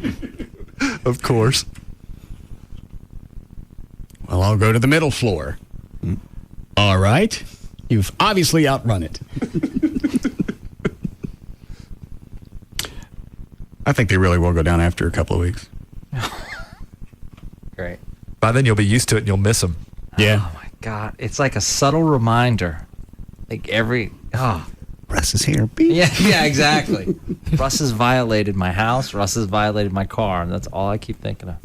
Of course. Well, I'll go to the middle floor. All right. You've obviously outrun it. I think they really will go down after a couple of weeks. Great. By then you'll be used to it and you'll miss them. Yeah. Oh, my God. It's like a subtle reminder. Like Russ is here. Beep. Yeah, exactly. Russ has violated my house. Russ has violated my car. And that's all I keep thinking of.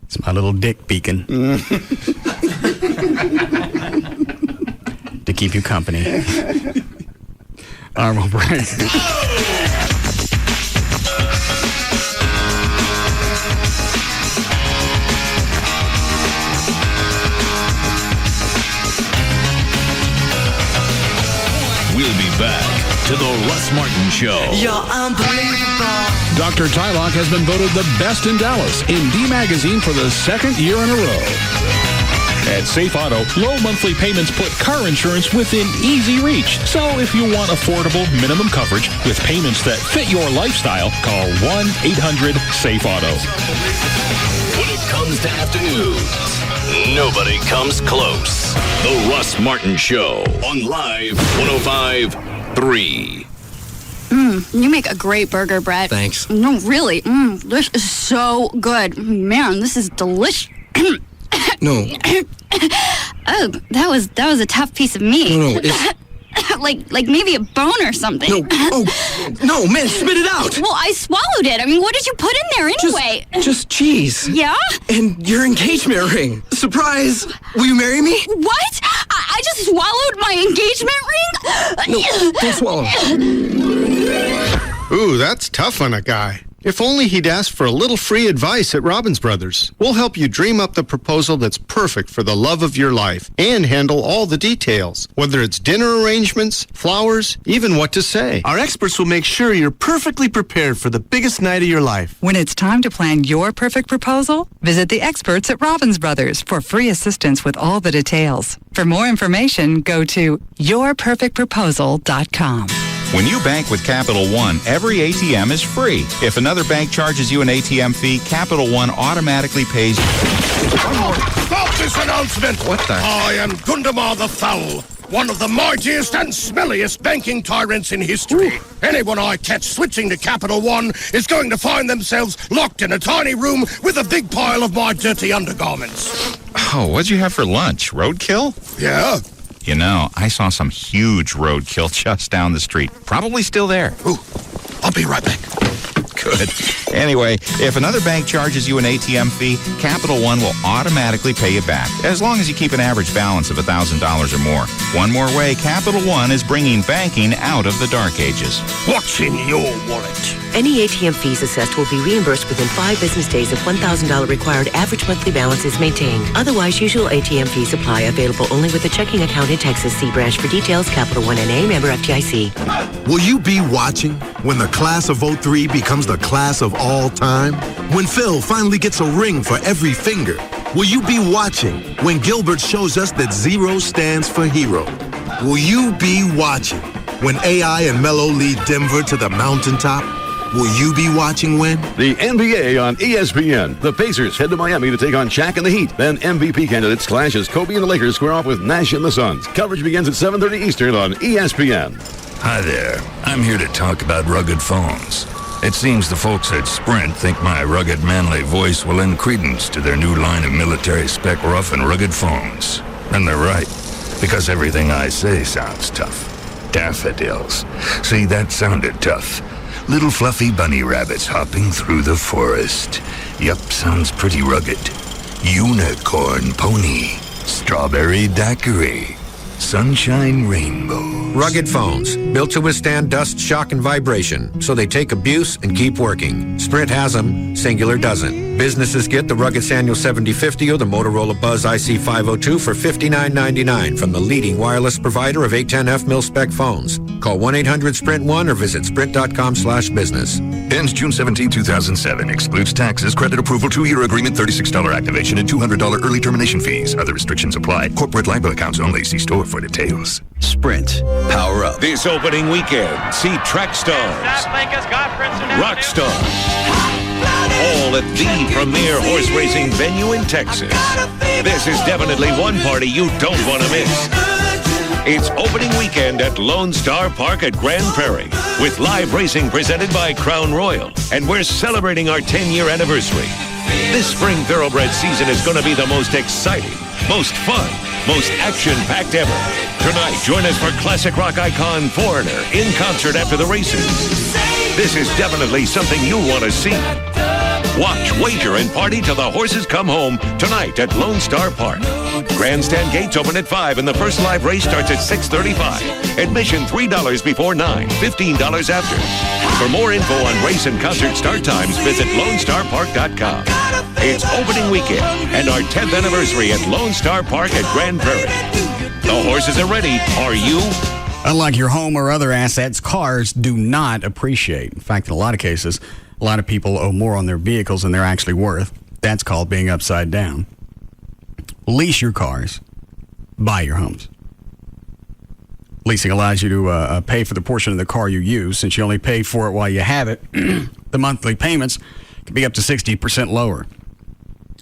It's my little dick beacon. To keep you company. All right, we'll break. We'll be back to the Russ Martin Show. You're unbelievable. Dr. Tylock has been voted the best in Dallas in D Magazine for the 2nd year in a row. At Safe Auto, low monthly payments put car insurance within easy reach. So if you want affordable minimum coverage with payments that fit your lifestyle, call 1-800-SAFE-AUTO. When it comes to afternoons, nobody comes close. The Russ Martin Show on Live 105.3. You make a great burger, Brett. Thanks. No, really. This is so good. Man, this is delicious. No. Oh, that was a tough piece of meat. No, it's... like maybe a bone or something. No. Oh, no, man, spit it out. Well, I swallowed it. I mean, what did you put in there anyway? Just cheese. Yeah? And your engagement ring. Surprise. Will you marry me? What? I just swallowed my engagement ring? No, don't swallow. Ooh, that's tough on a guy. If only he'd asked for a little free advice at Robbins Brothers. We'll help you dream up the proposal that's perfect for the love of your life and handle all the details, whether it's dinner arrangements, flowers, even what to say. Our experts will make sure you're perfectly prepared for the biggest night of your life. When it's time to plan your perfect proposal, visit the experts at Robbins Brothers for free assistance with all the details. For more information, go to yourperfectproposal.com. When you bank with Capital One, every ATM is free. If another bank charges you an ATM fee, Capital One automatically pays you. Stop this announcement! What the? I am Gundamar the Foul, one of the mightiest and smelliest banking tyrants in history. Anyone I catch switching to Capital One is going to find themselves locked in a tiny room with a big pile of my dirty undergarments. Oh, what'd you have for lunch? Roadkill? Yeah? You know, I saw some huge roadkill just down the street. Probably still there. Ooh, I'll be right back. Good. Anyway, if another bank charges you an ATM fee, Capital One will automatically pay you back, as long as you keep an average balance of $1,000 or more. One more way, Capital One is bringing banking out of the dark ages. What's in your wallet? Any ATM fees assessed will be reimbursed within 5 business days if $1,000 required average monthly balance is maintained. Otherwise, usual ATM fees apply. Available only with a checking account in Texas. See branch for details. Capital One NA, member FDIC. Will you be watching when the class of 03 becomes the class of all time? When Phil finally gets a ring for every finger? Will you be watching when Gilbert shows us that 0 stands for hero? Will you be watching when AI and Melo lead Denver to the mountaintop? will you be watching when? The NBA on ESPN. The Pacers head to Miami to take on Shaq and the Heat. Then MVP candidates clash as Kobe and the Lakers square off with Nash and the Suns. Coverage begins at 7:30 Eastern on ESPN. Hi there. I'm here to talk about rugged phones. It seems the folks at Sprint think my rugged, manly voice will lend credence to their new line of military-spec rough and rugged phones. And they're right, because everything I say sounds tough. Daffodils. See, that sounded tough. Little fluffy bunny rabbits hopping through the forest. Yup, sounds pretty rugged. Unicorn pony. Strawberry daiquiri. Sunshine rainbow. Rugged phones, built to withstand dust, shock, and vibration, so they take abuse and keep working. Sprint has them, Singular doesn't. Businesses get the rugged Sanyo 7050 or the Motorola Buzz IC502 for $59.99 from the leading wireless provider of 810F mil-spec phones. Call 1-800-SPRINT1 or visit sprint.com/business. Ends June 17, 2007. Excludes taxes, credit approval, 2-year agreement, $36 activation, and $200 early termination fees. Other restrictions apply. Corporate LIBOR accounts only. See store for details. Sprint. Power up. This opening weekend, see track stars, rock stars, all at the premier horse racing venue in Texas. This is definitely one party you don't want to miss. It's opening weekend at Lone Star Park at Grand Prairie with live racing presented by Crown Royal, and we're celebrating our 10-year anniversary. This spring thoroughbred season is going to be the most exciting, most fun, most action-packed ever. Tonight, join us for classic rock icon Foreigner in concert after the races. This is definitely something you want to see. Watch, wager, and party till the horses come home tonight at Lone Star Park. Grandstand gates open at 5 and the first live race starts at 6:35. Admission $3 before 9, $15 after. For more info on race and concert start times, visit LoneStarPark.com. It's opening weekend and our 10th anniversary at Lone Star Park at Grand Prairie. The horses are ready. Are you? Unlike your home or other assets, cars do not appreciate. In fact, in a lot of cases, a lot of people owe more on their vehicles than they're actually worth. That's called being upside down. Lease your cars. Buy your homes. Leasing allows you to pay for the portion of the car you use. Since you only pay for it while you have it, the monthly payments can be up to 60% lower.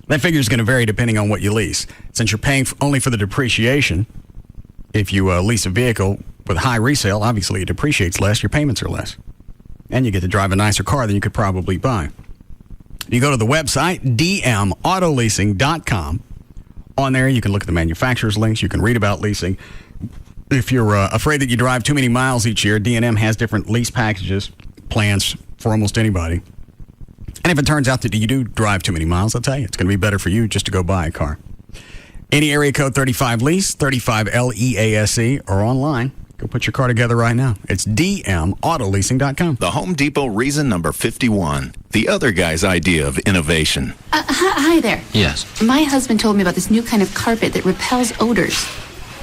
That figure is going to vary depending on what you lease. Since you're paying only for the depreciation, if you lease a vehicle with high resale, obviously it depreciates less, your payments are less. And you get to drive a nicer car than you could probably buy. You go to the website, dmautoleasing.com. On there, you can look at the manufacturer's links. You can read about leasing. If you're afraid that you drive too many miles each year, D&M has different lease packages, plans for almost anybody. And if it turns out that you do drive too many miles, I'll tell you, it's going to be better for you just to go buy a car. Any area code 35 lease, 35 LEASE, or online. Go put your car together right now. It's dmautoleasing.com. The Home Depot reason number 51. The other guy's idea of innovation. Hi there. Yes. My husband told me about this new kind of carpet that repels odors.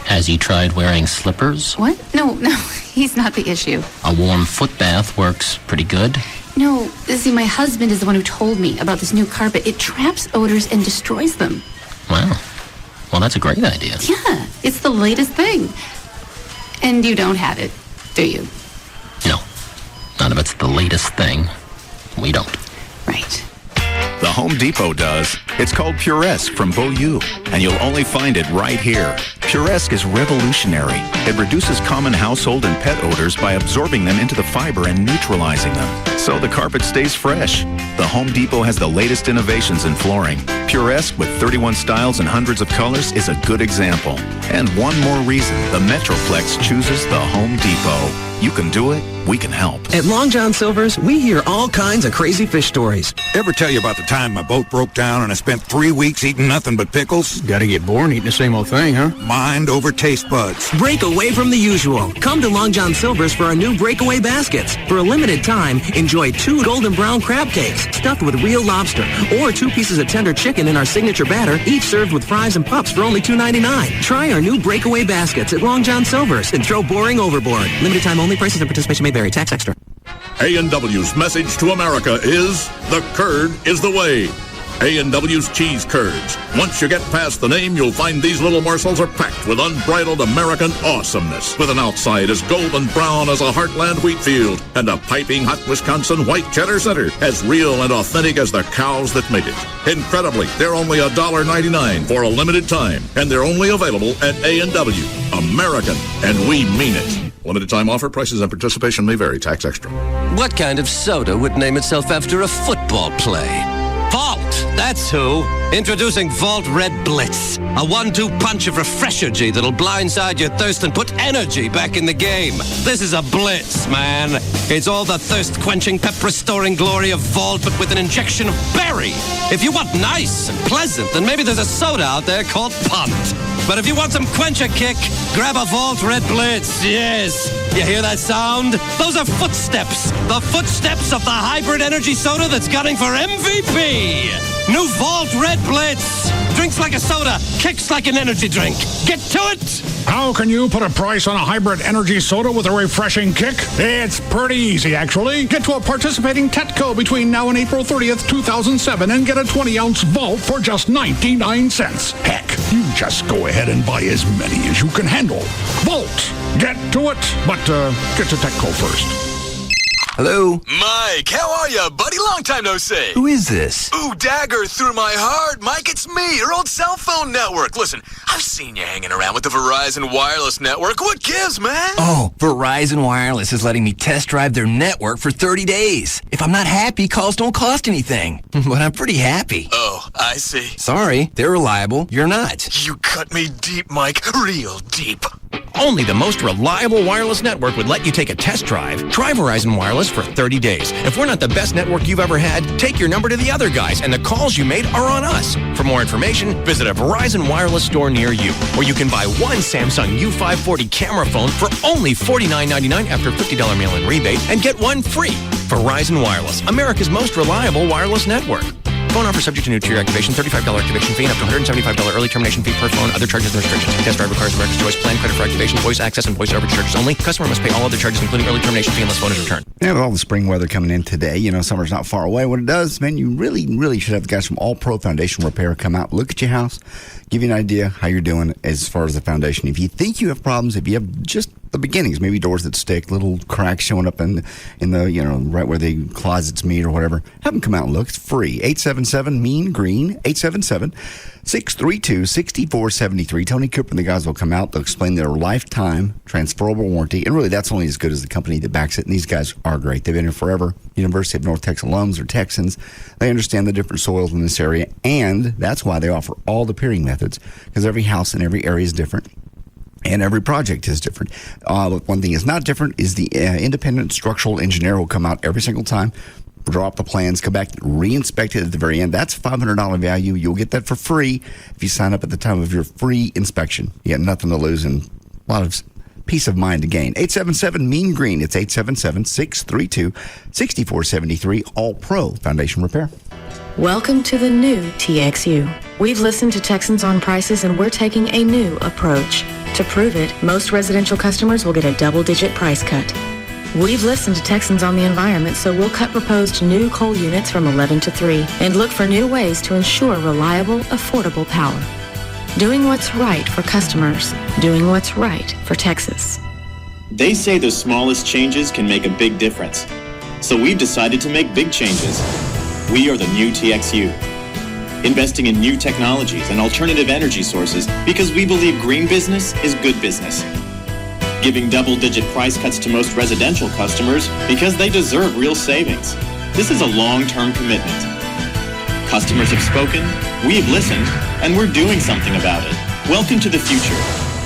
Has he tried wearing slippers? What? No, he's not the issue. A warm foot bath works pretty good. No, see, my husband is the one who told me about this new carpet. It traps odors and destroys them. Wow. Well, that's a great idea. Yeah, it's the latest thing. And you don't have it, do you? No. None of it's the latest thing. We don't. Right. The Home Depot does. It's called Puresque from Beaulieu, and you'll only find it right here. Puresque is revolutionary. It reduces common household and pet odors by absorbing them into the fiber and neutralizing them, so the carpet stays fresh. The Home Depot has the latest innovations in flooring. Puresque, with 31 styles and hundreds of colors, is a good example. And one more reason the Metroplex chooses the Home Depot. You can do it, we can help. At Long John Silver's, we hear all kinds of crazy fish stories. Ever tell you about the time my boat broke down and I spent 3 weeks eating nothing but pickles? Gotta get bored eating the same old thing, huh? Mind over taste buds. Break away from the usual. Come to Long John Silver's for our new breakaway baskets. For a limited time, enjoy 2 golden brown crab cakes stuffed with real lobster, or 2 pieces of tender chicken in our signature batter, each served with fries and pups for only $2.99. Try our new breakaway baskets at Long John Silver's and throw boring overboard. Limited time only. Prices and participation may vary. Tax extra. A&W's message to America is, the curd is the way. A&W's cheese curds. Once you get past the name, you'll find these little morsels are packed with unbridled American awesomeness, with an outside as golden brown as a Heartland wheat field and a piping hot Wisconsin white cheddar center, as real and authentic as the cows that make it. Incredibly, they're only $1.99 for a limited time, and they're only available at A&W. American, and we mean it. Limited time offer. Prices and participation may vary. Tax extra. What kind of soda would name itself after a football play? Vault, that's who. Introducing Vault Red Blitz, a 1-2 punch of refreshergy that'll blindside your thirst and put energy back in the game. This is a blitz, man. It's all the thirst-quenching, pep-restoring glory of Vault, but with an injection of berry. If you want nice and pleasant, then maybe there's a soda out there called Punt. But if you want some quencher kick, grab a Vault Red Blitz. Yes. You hear that sound? Those are footsteps. The footsteps of the hybrid energy soda that's gunning for MVP. New Vault Red Blitz. Drinks like a soda, kicks like an energy drink. Get to it! How can you put a price on a hybrid energy soda with a refreshing kick? It's pretty easy, actually. Get to a participating Tetco between now and April 30th, 2007 and get a 20-ounce Vault for just 99 cents. Heck, you just go ahead and buy as many as you can handle. Vault! Get to it, but get to Tetco first. Hello? Mike, how are you, buddy? Long time no see. Who is this? Ooh, dagger through my heart. Mike, it's me, your old cell phone network. Listen, I've seen you hanging around with the Verizon Wireless Network. What gives, man? Oh, Verizon Wireless is letting me test drive their network for 30 days. If I'm not happy, calls don't cost anything. But I'm pretty happy. Oh, I see. Sorry, they're reliable. You're not. You cut me deep, Mike. Real deep. Only the most reliable wireless network would let you take a test drive. Try Verizon Wireless for 30 days. If we're not the best network you've ever had, take your number to the other guys, and the calls you made are on us. For more information, visit a Verizon Wireless store near you. Or you can buy one Samsung U540 camera phone for only $49.99 after a $50 mail-in rebate and get one free. Verizon Wireless, America's most reliable wireless network. Phone offer subject to new tier activation, $35 activation fee, and up to $175 early termination fee per phone. Other charges and restrictions. Test drive requires America's Choice plan, credit for activation, voice access, and voice over charges only. Customer must pay all other charges, including early termination fee, unless phone is returned. Yeah, with all the spring weather coming in today, you know, summer's not far away. What it does, man, you really should have the guys from All Pro Foundation Repair come out, look at your house, give you an idea how you're doing as far as the foundation. If you think you have problems, if you have just the beginnings, maybe doors that stick, little cracks showing up in the you know, right where the closets meet or whatever, have them come out and look. It's free. 877-MEAN-GREEN, 877-632-6473. Tony Cooper and the guys will come out. They'll explain their lifetime transferable warranty, and really that's only as good as the company that backs it, and these guys are great. They've been here forever. University of North Texas alums are Texans. They understand the different soils in this area, and that's why they offer all the peering methods, because every house in every area is different. And every project is different. One thing is not different is the independent structural engineer will come out every single time, draw up the plans, come back, re-inspect it at the very end. That's $500 value. You'll get that for free if you sign up at the time of your free inspection. You got nothing to lose and a lot of peace of mind to gain. 877-MEAN-GREEN. It's 877-632-6473. All Pro Foundation Repair. Welcome to the new TXU. We've listened to Texans on prices, and we're taking a new approach. To prove it, most residential customers will get a double-digit price cut. We've listened to Texans on the environment, so we'll cut proposed new coal units from 11 to 3 and look for new ways to ensure reliable, affordable power. Doing what's right for customers. Doing what's right for Texas. They say the smallest changes can make a big difference. So we've decided to make big changes. We are the new TXU. Investing in new technologies and alternative energy sources because we believe green business is good business. Giving double-digit price cuts to most residential customers because they deserve real savings. This is a long-term commitment. Customers have spoken, we've listened, and we're doing something about it. Welcome to the future.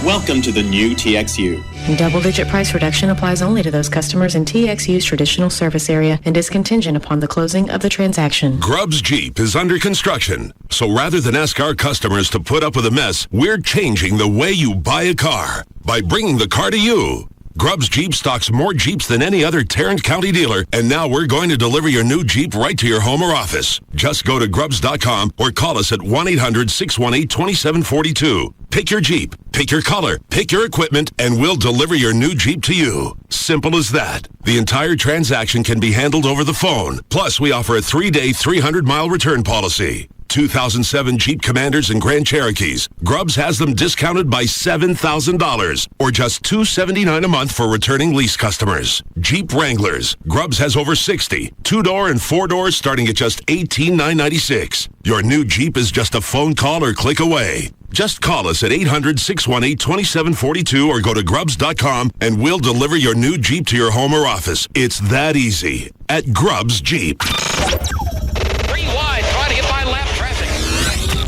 Welcome to the new TXU. Double-digit price reduction applies only to those customers in TXU's traditional service area and is contingent upon the closing of the transaction. Grubbs Jeep is under construction, so rather than ask our customers to put up with a mess, we're changing the way you buy a car by bringing the car to you. Grubbs Jeep stocks more Jeeps than any other Tarrant County dealer, and now we're going to deliver your new Jeep right to your home or office. Just go to Grubbs.com or call us at 1-800-618-2742. Pick your Jeep, pick your color, pick your equipment, and we'll deliver your new Jeep to you. Simple as that. The entire transaction can be handled over the phone. Plus, we offer a 3-day, 300-mile return policy. 2007 Jeep Commanders and Grand Cherokees. Grubbs has them discounted by $7,000 or just $279 a month for returning lease customers. Jeep Wranglers. Grubbs has over 60. 2-door and 4-door starting at just $18,996. Your new Jeep is just a phone call or click away. Just call us at 800-618-2742 or go to Grubbs.com and we'll deliver your new Jeep to your home or office. It's that easy at Grubbs Jeep. 3 wide, trying to get by lap traffic.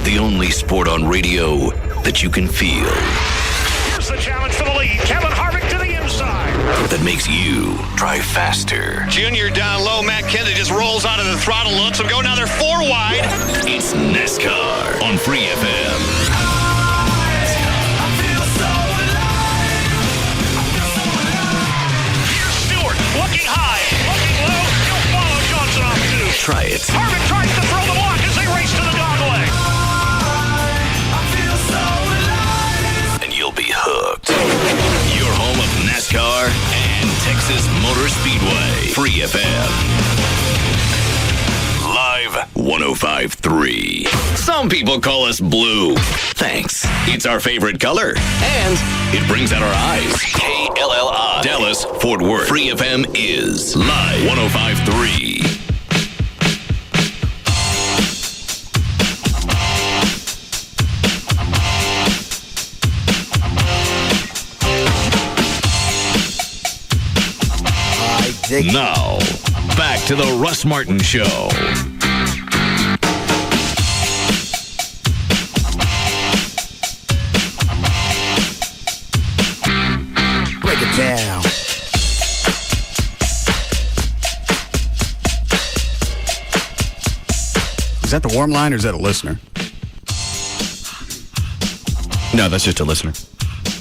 The only sport on radio that you can feel. Here's the challenge for the lead. Kevin Harvick to the inside. That makes you drive faster. Junior down low. Matt Kennedy just rolls out of the throttle, looks him go. Now they're 4 wide. It's NASCAR on Free FM. Looking high, looking low, he'll follow Johnson off too. Try it. Harvick tries to throw the block as they race to the dog leg. And you'll be hooked. Your home of NASCAR and Texas Motor Speedway. Free FM. Live 105.3. Some people call us blue. Thanks. It's our favorite color. And it brings out our eyes. KLLI. Dallas, Fort Worth. Free FM is Live 105.3. Now, back to the Russ Martin Show. Break it down. Is that the warm line or is that a listener? No, that's just a listener.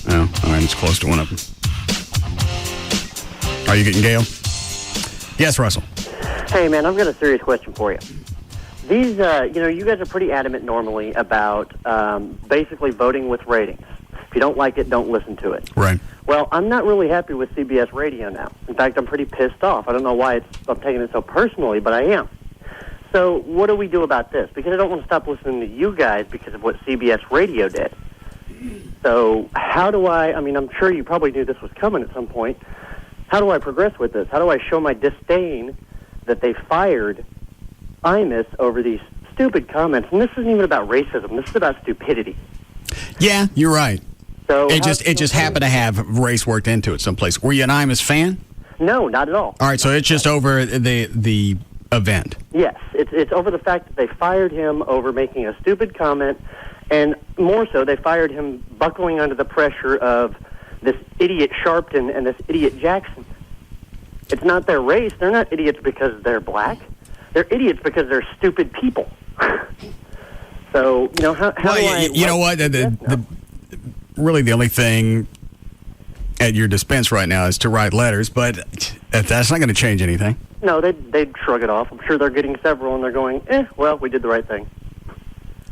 Oh, all right. It's close to one of them. Are you getting Gale? Yes, Russell. Hey, man, I've got a serious question for you. These, you guys are pretty adamant normally about basically voting with ratings. If you don't like it, don't listen to it. Right. Well, I'm not really happy with CBS Radio now. In fact, I'm pretty pissed off. I don't know why I'm taking it so personally, but I am. So what do we do about this? Because I don't want to stop listening to you guys because of what CBS Radio did. So how do I'm sure you probably knew this was coming at some point. How do I progress with this? How do I show my disdain that they fired Imus over these stupid comments? And this isn't even about racism. This is about stupidity. Yeah, you're right. So it just happened to have race worked into it someplace. Were you an Imus fan? No, not at all. All right, so it's just over the event. Yes, it's over the fact that they fired him over making a stupid comment, and more so, they fired him buckling under the pressure of this idiot Sharpton and this idiot Jackson. It's not their race. They're not idiots because they're black. They're idiots because they're stupid people. So, how do I... You know what? Really, the only thing at your dispense right now is to write letters, but that's not going to change anything. No, they'd shrug it off. I'm sure they're getting several, and they're going, well, we did the right thing.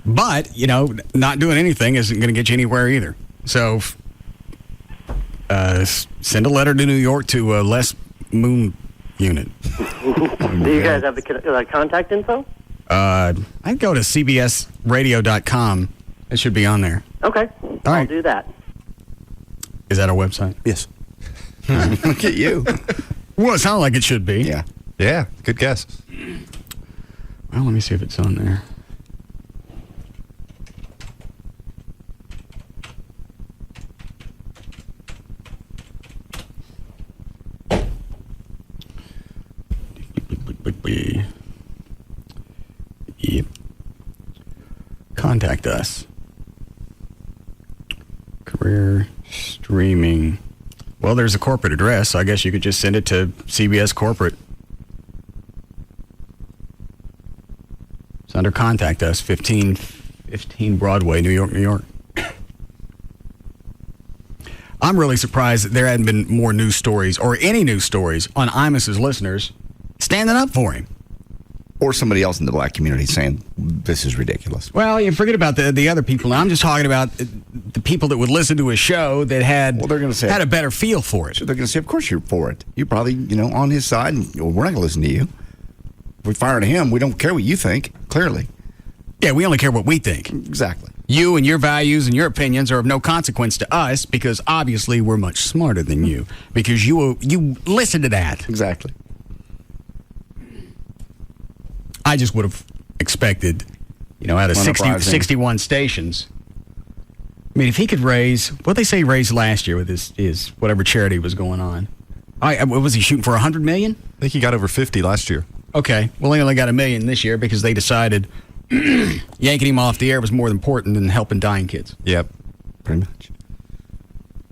But, not doing anything isn't going to get you anywhere either. So, send a letter to New York to Les Moon Unit. Do you guys have the contact info? I'd go to cbsradio.com. It should be on there. Okay. I'll do that. Is that our website? Yes. Look at you. Well, it sounds like it should be. Yeah. Yeah, good guess. Well, let me see if it's on there. Yep. Contact us. Career streaming. Well, there's a corporate address, so I guess you could just send it to CBS Corporate. It's under Contact Us, 15 Broadway, New York, New York. I'm really surprised that there hadn't been more news stories or any news stories on Imus's listeners standing up for him. Or somebody else in the black community saying, this is ridiculous. Well, you forget about the other people. Now, I'm just talking about the people that would listen to a show that had a better feel for it. So they're going to say, of course you're for it. You're probably, on his side, and we're not going to listen to you. If we fired him, we don't care what you think, clearly. Yeah, we only care what we think. Exactly. You and your values and your opinions are of no consequence to us because obviously we're much smarter than you because you listen to that. Exactly. I just would have expected, out of 61 stations. I mean, if he could raise, what they say he raised last year with his whatever charity was going on. Was he shooting for $100 million? I think he got over 50 last year. Okay. Well, he only got $1 million this year because they decided yanking him off the air was more important than helping dying kids. Yep. Pretty much.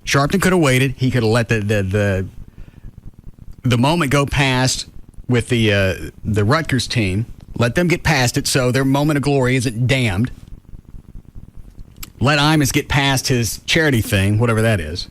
Sharpton could have waited. He could have let the moment go past with the Rutgers team. Let them get past it so their moment of glory isn't damned. Let Imus get past his charity thing, whatever that is.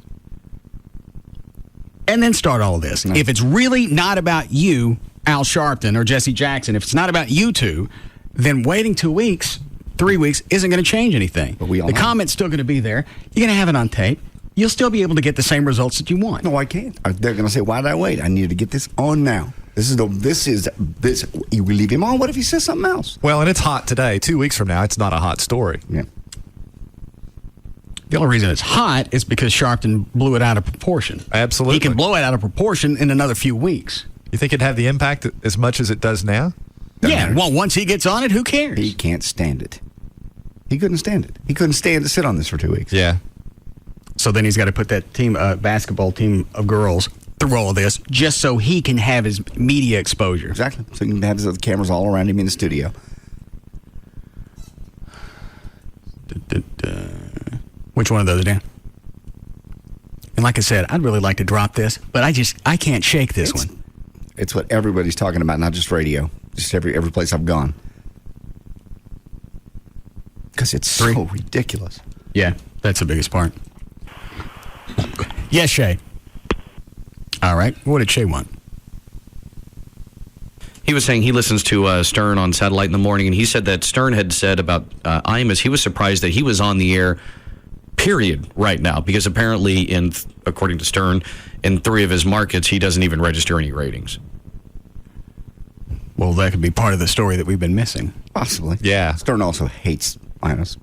And then start all of this. If it's really not about you, Al Sharpton, or Jesse Jackson, if it's not about you two, then waiting 2 weeks, 3 weeks, isn't going to change anything. But the comment's still going to be there. You're going to have it on tape. You'll still be able to get the same results that you want. No, I can't. They're going to say, why did I wait? I need to get this on now. This. You leave him on. What if he says something else? Well, and it's hot today. 2 weeks from now, it's not a hot story. Yeah. The only reason it's hot is because Sharpton blew it out of proportion. Absolutely. He can blow it out of proportion in another few weeks. You think it'd have the impact as much as it does now? Yeah, well, once he gets on it, who cares? He can't stand it. He couldn't stand it. He couldn't stand to sit on this for 2 weeks. Yeah. So then he's got to put that team, basketball team of girls through all of this just so he can have his media exposure. Exactly. So he can have his other cameras all around him in the studio. Which one of those, Dan? And like I said, I'd really like to drop this, but I can't shake this one. It's what everybody's talking about, not just radio. Just every place I've gone. Because it's so ridiculous. Yeah, that's the biggest part. Yes, Shay. All right. What did Shay want? He was saying he listens to Stern on satellite in the morning, and he said that Stern had said about Imus, he was surprised that he was on the air, period, right now, because apparently, according to Stern, in 3 of his markets, he doesn't even register any ratings. Well, that could be part of the story that we've been missing. Possibly. Yeah. Stern also hates Imus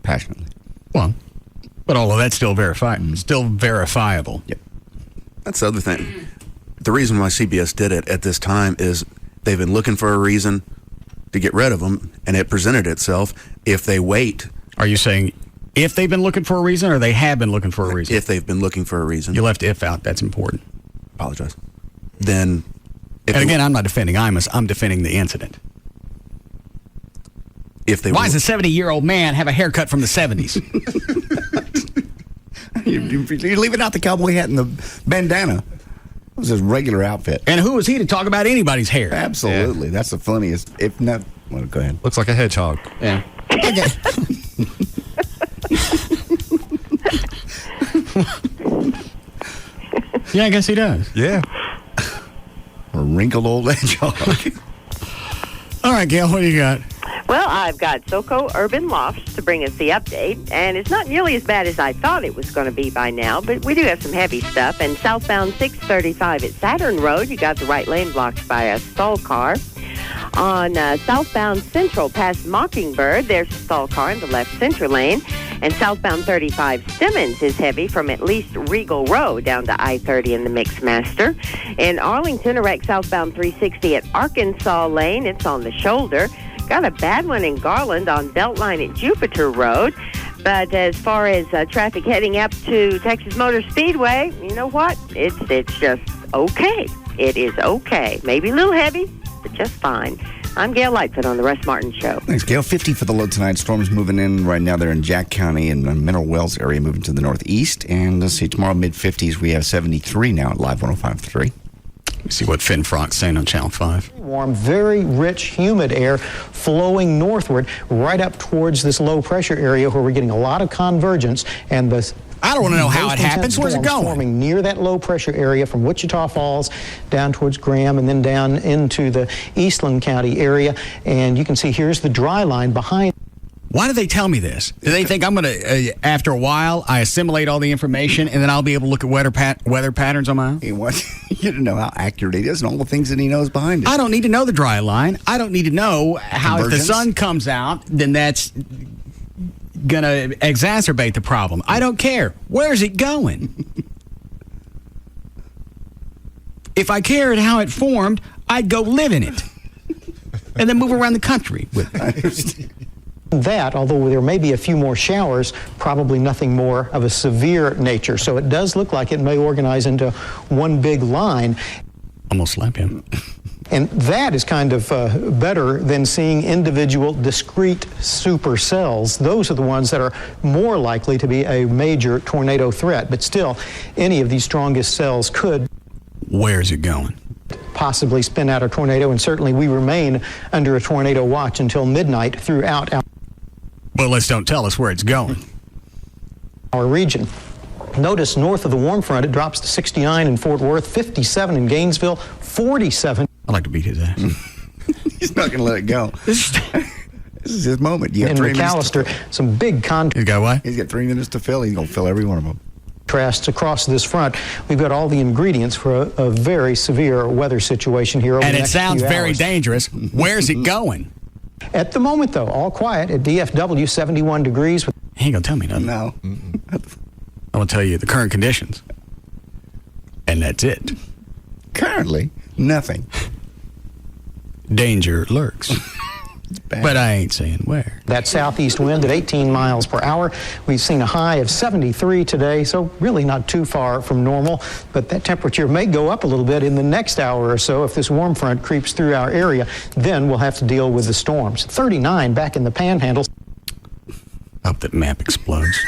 passionately. Well, but all of that's still still verifiable. Yep. That's the other thing. The reason why CBS did it at this time is they've been looking for a reason to get rid of them, and it presented itself. If they wait... Are you saying if they've been looking for a reason, or they have been looking for a reason? If they've been looking for a reason. You left if out. That's important. Apologize. Then... And again, I'm not defending Imus. I'm defending the incident. Why does a 70-year-old man have a haircut from the 70s? You're leaving out the cowboy hat and the bandana. It was his regular outfit. And who was he to talk about anybody's hair? Absolutely. Yeah. That's the funniest. If not, well, go ahead. Looks like a hedgehog. Yeah. Yeah, I guess he does. Yeah. A wrinkled old hedgehog. All right, Gail, what do you got? Well, I've got SoCo Urban Lofts to bring us the update, and it's not nearly as bad as I thought it was going to be by now, but we do have some heavy stuff. And southbound 635 at Saturn Road, you got the right lane blocked by a stall car. On southbound Central past Mockingbird, there's a stall car in the left center lane. And southbound 35 Simmons is heavy from at least Regal Road down to I-30 in the Mixmaster. In Arlington, a wreck southbound 360 at Arkansas Lane. It's on the shoulder. Got a bad one in Garland on Beltline at Jupiter Road. But as far as traffic heading up to Texas Motor Speedway, you know what? It's just okay. It is okay. Maybe a little heavy, but just fine. I'm Gail Lightfoot on the Russ Martin Show. Thanks, Gail. 50 for the low tonight. Storms moving in right now. They're in Jack County and the Mineral Wells area, moving to the northeast. And let's see, tomorrow mid-50s, we have 73 now at Live 105.3. Let me see what Finn Frock's saying on Channel 5. Warm, very rich, humid air flowing northward right up towards this low pressure area where we're getting a lot of convergence. And the I don't want to know how it happens. Where's it going? Forming near that low pressure area from Wichita Falls down towards Graham and then down into the Eastland County area. And you can see here's the dry line behind. Why do they tell me this? Do they think I'm going to, after a while, I assimilate all the information and then I'll be able to look at weather patterns on my own? He wants you to know how accurate it is and all the things that he knows behind it. I don't need to know the dry line. I don't need to know how if the sun comes out, then that's going to exacerbate the problem. I don't care. Where's it going? If I cared how it formed, I'd go live in it and then move around the country with it. I understand. That, although there may be a few more showers, probably nothing more of a severe nature. So it does look like it may organize into one big line. Almost slap him. And that is kind of better than seeing individual discrete supercells. Those are the ones that are more likely to be a major tornado threat. But still, any of these strongest cells could. Where's it going? Possibly spin out a tornado, and certainly we remain under a tornado watch until midnight throughout Well, let's don't tell us where it's going. Our region. Notice north of the warm front, it drops to 69 in Fort Worth, 57 in Gainesville, 47. I'd like to beat his ass. He's not going to let it go. This is his moment. You got in 3 minutes. McAllister, some big You got what? He's got 3 minutes to fill. He's going to fill every one of them. contrasts across this front. We've got all the ingredients for a very severe weather situation here over and the it next sounds few very hours. dangerous. Where's it going? At the moment, though, all quiet at DFW, 71 degrees. He ain't going to tell me nothing. No. I'm going to tell you the current conditions. And that's it. Currently, nothing. Danger lurks. But I ain't saying where. That southeast wind at 18 miles per hour. We've seen a high of 73 today, so really not too far from normal. But that temperature may go up a little bit in the next hour or so if this warm front creeps through our area. Then we'll have to deal with the storms. 39 back in the Panhandle. I hope that map explodes.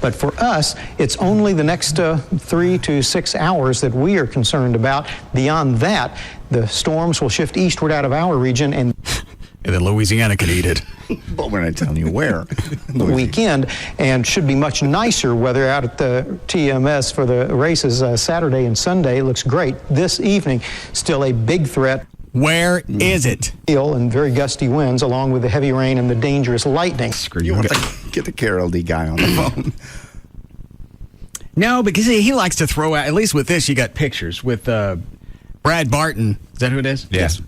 But for us, it's only the next 3 to 6 hours that we are concerned about. Beyond that, the storms will shift eastward out of our region and then Louisiana could eat it. But we're not telling you where. the weekend, and should be much nicer weather out at the TMS for the races Saturday and Sunday. Looks great. This evening, still a big threat. Where is it? And very gusty winds, along with the heavy rain and the dangerous lightning. You want to get the KLLI guy on the phone. No, because he likes to throw out, at least with this, you got pictures with Brad Barton. Is that who it is? Yes.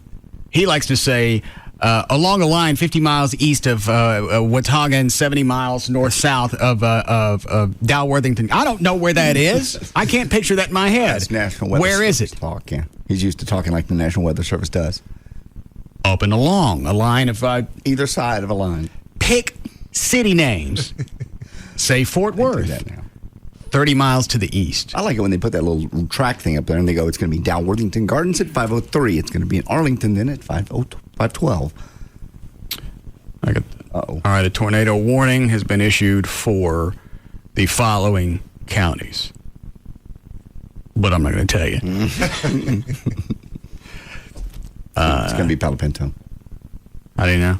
He likes to say, along a line 50 miles east of Watauga, 70 miles north-south of Dalworthington. I don't know where that is. I can't picture that in my head. That's National Weather Where is Service it? Talk, yeah. He's used to talking like the National Weather Service does. Up and along a line of... either side of a line. Pick city names. Say Fort Worth. That now. 30 miles to the east. I like it when they put that little track thing up there and they go, it's going to be Dalworthington Gardens at 5:03. It's going to be in Arlington then at 5:12. All right, a tornado warning has been issued for the following counties. But I'm not going to tell you. It's going to be Palo Pinto. How do you know?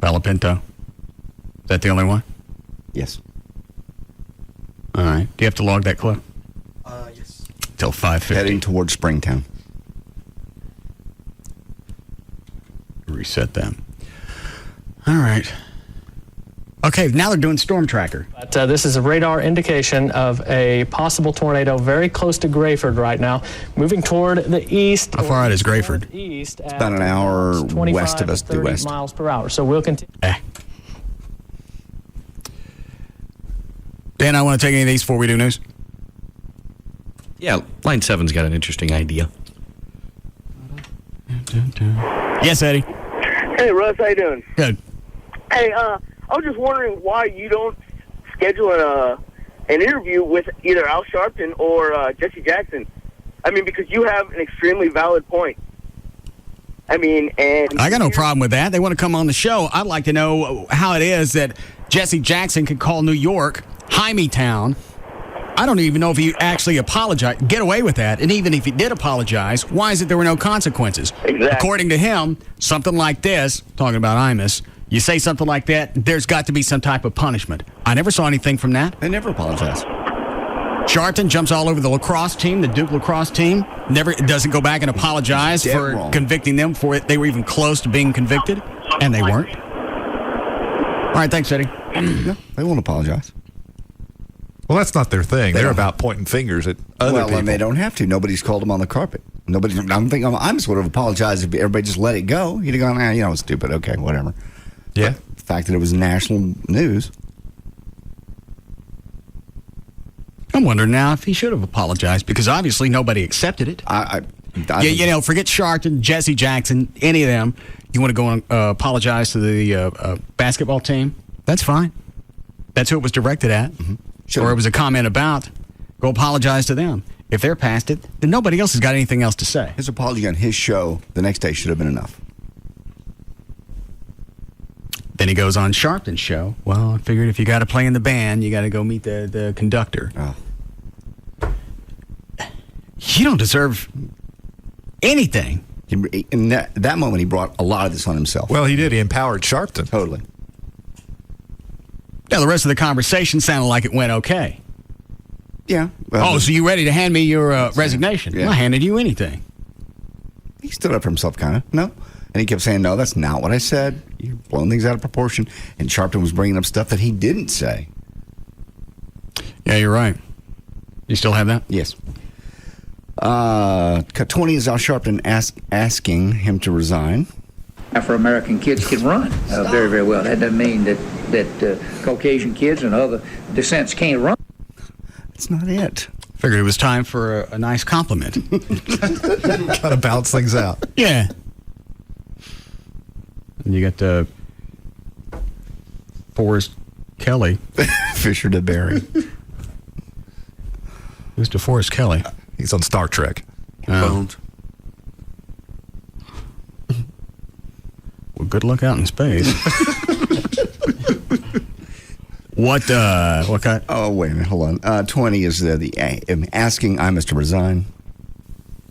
Palo Pinto. Is that the only one? Yes. All right. Do you have to log that clue? Yes. Till 5:50. Heading towards Springtown. Reset them. All right. Okay, now they're doing Storm Tracker. But, this is a radar indication of a possible tornado very close to Grayford right now, moving toward the east. How far out is Grayford? East it's about an hour west of us, due west. Miles per hour. So we'll continue. Dan, I want to take any of these before we do news. Yeah, Line 7's got an interesting idea. Yes, Eddie. Hey, Russ, how you doing? Good. Hey, I was just wondering why you don't schedule an interview with either Al Sharpton or Jesse Jackson. I mean, because you have an extremely valid point. I mean, and I got no problem with that. They want to come on the show. I'd like to know how it is that Jesse Jackson could call New York Hymietown. I don't even know if he actually apologized. Get away with that. And even if he did apologize, why is it there were no consequences? Exactly. According to him, something like this, talking about Imus, you say something like that, there's got to be some type of punishment. I never saw anything from that. They never apologized. Sharpton jumps all over the lacrosse team, the Duke lacrosse team. Never doesn't go back and apologize for convicting them for it. They were even close to being convicted, and they weren't. All right, thanks, Eddie. No, they won't apologize. Well, that's not their thing. They're about pointing fingers at other people. And they don't have to. Nobody's called them on the carpet. Nobody. I'm thinking I'm sort of apologized if everybody just let it go. You'd have gone, it's stupid. Okay, whatever. Yeah. But the fact that it was national news. I'm wondering now if he should have apologized because obviously nobody accepted it. Forget Sharpton, Jesse Jackson, any of them. You want to go and apologize to the basketball team? That's fine. That's who it was directed at. Mm-hmm. Or it was a comment about. Go apologize to them. If they're past it, then nobody else has got anything else to say. His apology on his show the next day should have been enough. Then he goes on Sharpton's show. Well, I figured if you got to play in the band, you got to go meet the conductor. Oh. You don't deserve anything. In that moment, he brought a lot of this on himself. Well, he did. He empowered Sharpton. Totally. Yeah, the rest of the conversation sounded like it went okay. Yeah. Well, so you ready to hand me your resignation? Yeah. I handed you anything. He stood up for himself, kind of. No. And he kept saying, no, that's not what I said. You're blowing things out of proportion. And Sharpton was bringing up stuff that he didn't say. Yeah, you're right. You still have that? Yes. Cut 20 is Al Sharpton asking him to resign. Afro-American kids can run very, very well. That doesn't mean that Caucasian kids and other descents can't run. That's not it. Figured it was time for a nice compliment. Kind of bounce things out. Yeah. And you got Forrest Kelly. Fisher DeBerry. Who's DeForest Kelly? He's on Star Trek. Bones. Well, good luck out in space. What kind? Oh, wait a minute. Hold on. 20 is the asking Imus to resign.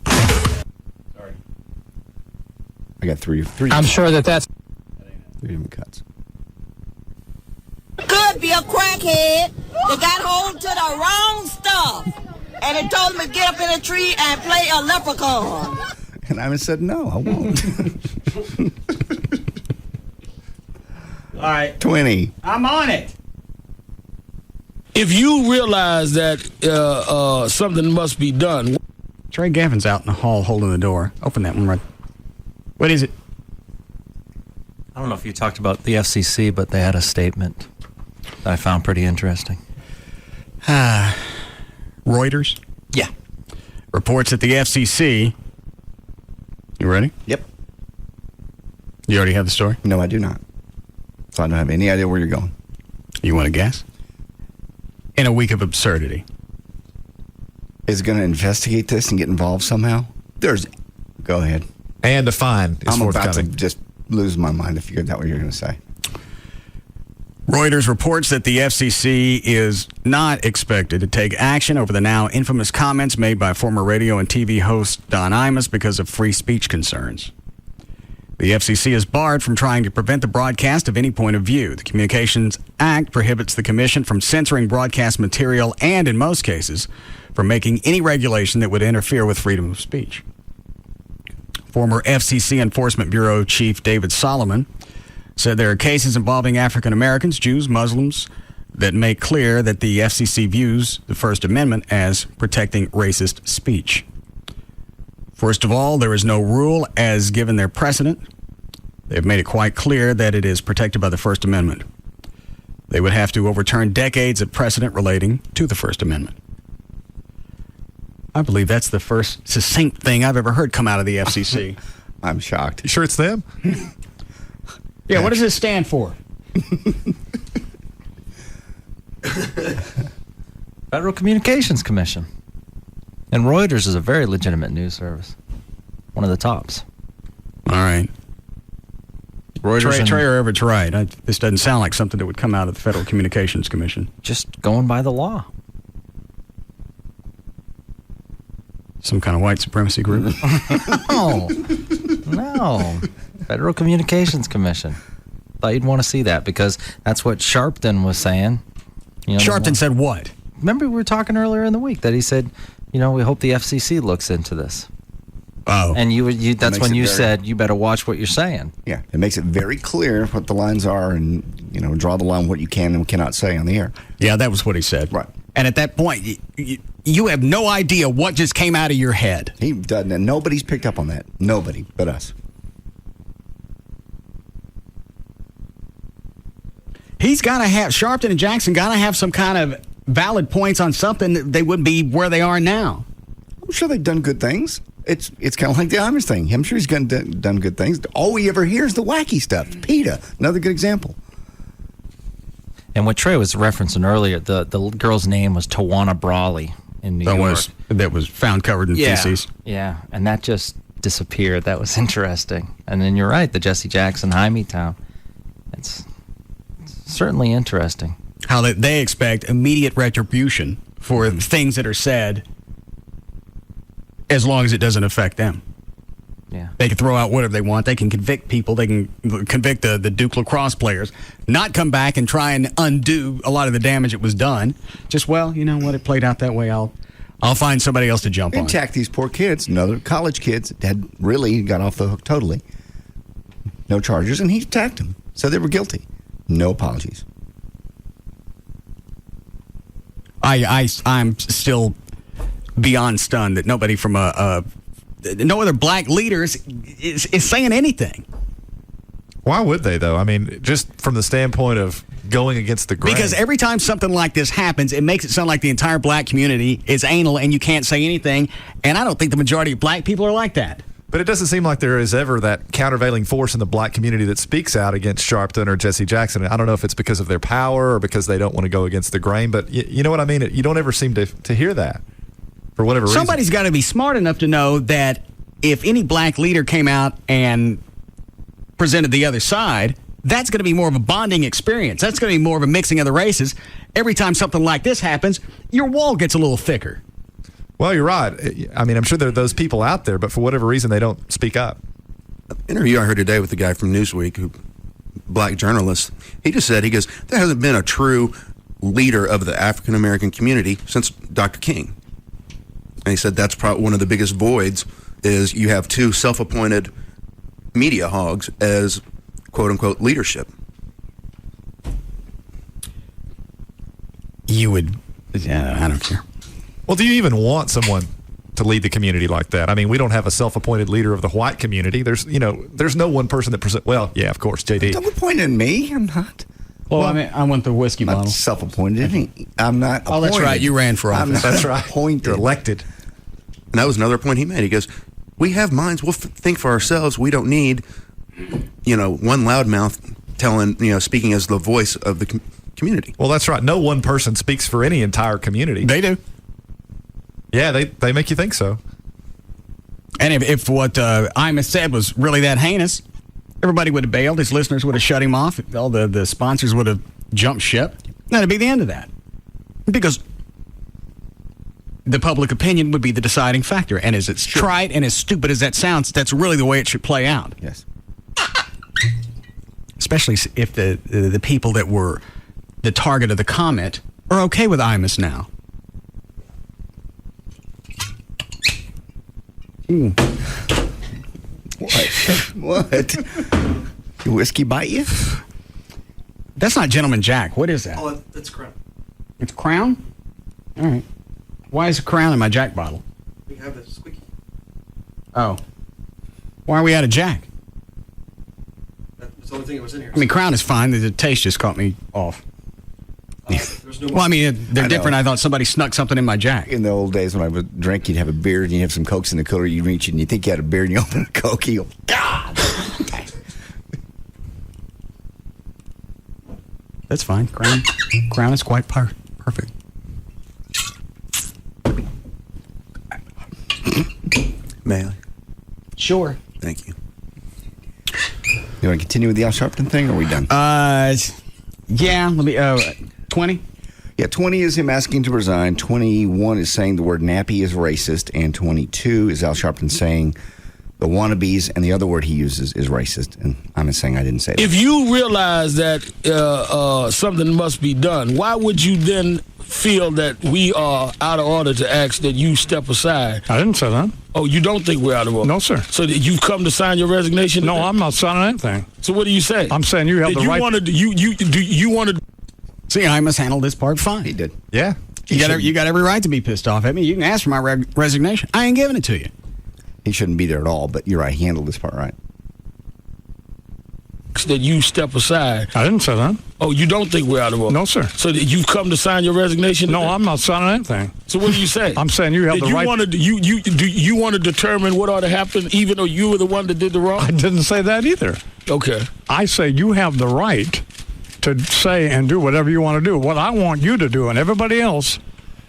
Sorry. I got three. I'm sure that's... 3 different cuts. Could be a crackhead that got hold to the wrong stuff. And it told him to get up in a tree and play a leprechaun. And Imus said, no, I won't. All right. 20. I'm on it. If you realize that something must be done. Trey Gavin's out in the hall holding the door. Open that one right. What is it? I don't know if you talked about the FCC, but they had a statement that I found pretty interesting. Reuters? Yeah. Reports that the FCC... You ready? Yep. You already have the story? No, I do not. So I don't have any idea where you're going. You want to guess? In a week of absurdity. Is it going to investigate this and get involved somehow? Go ahead. And a fine is I'm about to forthcoming. just lose my mind if you get that what you're going to say. Reuters reports that the FCC is not expected to take action over the now infamous comments made by former radio and TV host Don Imus because of free speech concerns. The FCC is barred from trying to prevent the broadcast of any point of view. The Communications Act prohibits the Commission from censoring broadcast material and, in most cases, from making any regulation that would interfere with freedom of speech. Former FCC Enforcement Bureau Chief David Solomon said there are cases involving African Americans, Jews, Muslims that make clear that the FCC views the First Amendment as protecting racist speech. First of all, there is no rule as given their precedent. They've made it quite clear that it is protected by the First Amendment. They would have to overturn decades of precedent relating to the First Amendment. I believe that's the first succinct thing I've ever heard come out of the FCC. I'm shocked. You sure it's them? Yeah, what does this stand for? Federal Communications Commission. And Reuters is a very legitimate news service. One of the tops. All right. Reuters Trey or Everett's right. This doesn't sound like something that would come out of the Federal Communications Commission. Just going by the law. Some kind of white supremacy group? No. Federal Communications Commission. Thought you'd want to see that because that's what Sharpton was saying. Sharpton said what? remember we were talking earlier in the week that he said, we hope the FCC looks into this. Oh. And that's when you said you better watch what you're saying. Yeah, it makes it very clear what the lines are and, draw the line what you can and cannot say on the air. Yeah, that was what he said. Right. And at that point, you have no idea what just came out of your head. He doesn't, and nobody's picked up on that. Nobody but us. He's got to have, Sharpton and Jackson got to have some kind of valid points on something that they wouldn't be where they are now. I'm sure they've done good things. It's kind of like the Amish thing. I'm sure he's done good things. All we ever hear is the wacky stuff. PETA, another good example. And what Trey was referencing earlier, the girl's name was Tawana Brawley in New York. That was found covered in feces. Yeah, and that just disappeared. That was interesting. And then you're right, the Jesse Jackson Jaime town. It's certainly interesting. How they expect immediate retribution for things that are said as long as it doesn't affect them. Yeah. They can throw out whatever they want. They can convict people. They can convict the Duke lacrosse players, not come back and try and undo a lot of the damage that was done. Just, you know what, it played out that way. I'll find somebody else to jump on. Attack these poor kids, another college kids that had really got off the hook totally. No charges, and he attacked them. So they were guilty. No apologies. I'm still beyond stunned that nobody from no other black leaders is saying anything. Why would they, though? I mean, just from the standpoint of going against the grain. Because every time something like this happens, it makes it sound like the entire black community is anal and you can't say anything. And I don't think the majority of black people are like that. But it doesn't seem like there is ever that countervailing force in the black community that speaks out against Sharpton or Jesse Jackson. I don't know if it's because of their power or because they don't want to go against the grain, but you know what I mean? You don't ever seem to hear that for whatever reason. Somebody's got to be smart enough to know that if any black leader came out and presented the other side, that's going to be more of a bonding experience. That's going to be more of a mixing of the races. Every time something like this happens, your wall gets a little thicker. Well, you're right. I mean, I'm sure there are those people out there, but for whatever reason, they don't speak up. An interview I heard today with the guy from Newsweek, black journalist, he just said, there hasn't been a true leader of the African-American community since Dr. King. And he said that's probably one of the biggest voids is you have two self-appointed media hogs as quote-unquote leadership. I don't care. Well, do you even want someone to lead the community like that? I mean, we don't have a self-appointed leader of the white community. There's no one person that well, yeah, of course, JD. Don't point at me. I'm not. Well, I mean, I want the whiskey bottle. Self-appointed. I'm not. Oh, that's right. You ran for office. I'm not that's right. Appointed. You're elected. And that was another point he made. He goes, "We have minds. We'll think for ourselves. We don't need, one loudmouth telling, speaking as the voice of the community." Well, that's right. No one person speaks for any entire community. They do. Yeah, they make you think so. And if what Imus said was really that heinous, everybody would have bailed. His listeners would have shut him off. All the sponsors would have jumped ship. That'd be the end of that. Because the public opinion would be the deciding factor. And as it's trite and as stupid as that sounds, that's really the way it should play out. Yes. Especially if the people that were the target of the comment are okay with Imus now. What? Your whiskey bite you? That's not Gentleman Jack. What is that? Oh, it's Crown. It's Crown? All right. Why is a Crown in my Jack bottle? We have the squeaky. Oh. Why are we out of Jack? That's the only thing that was in here. I mean, Crown is fine. The taste just caught me off. There's no Well, I mean, they're different. I thought somebody snuck something in my Jack. In the old days when I would drink, you'd have a beer and you'd have some Cokes in the cooler. You'd reach and you think you had a beer and you open a Coke. You go, God! That's fine. Crown is quite perfect. May I? Sure. Thank you. You want to continue with the Al Sharpton thing, or are we done? Yeah. Let me. 20. Yeah, 20 is him asking to resign. 21 is saying the word nappy is racist, and 22 is Al Sharpton saying the wannabes, and the other word he uses is racist. And I'm saying I didn't say that. If you realize that something must be done, why would you then feel that we are out of order to ask that you step aside? I didn't say that. Oh, you don't think we're out of order? No, sir. So that you've come to sign your resignation? No, I'm not signing anything. So what do you say? I'm saying you have the right. You wanted. See, Imus handled this part fine. He did. Yeah. You got every right to be pissed off at me. You can ask for my resignation. I ain't giving it to you. He shouldn't be there at all, but you're right. He handled this part right. That you step aside. I didn't say that. Oh, you don't think we're out of order? No, sir. So that you've come to sign your resignation? No, I'm not signing anything. So what do you say? I'm saying you have the right. You want to determine what ought to happen, even though you were the one that did the wrong? I didn't say that either. Okay. I say you have the right to say and do whatever you want to do. What I want you to do, and everybody else,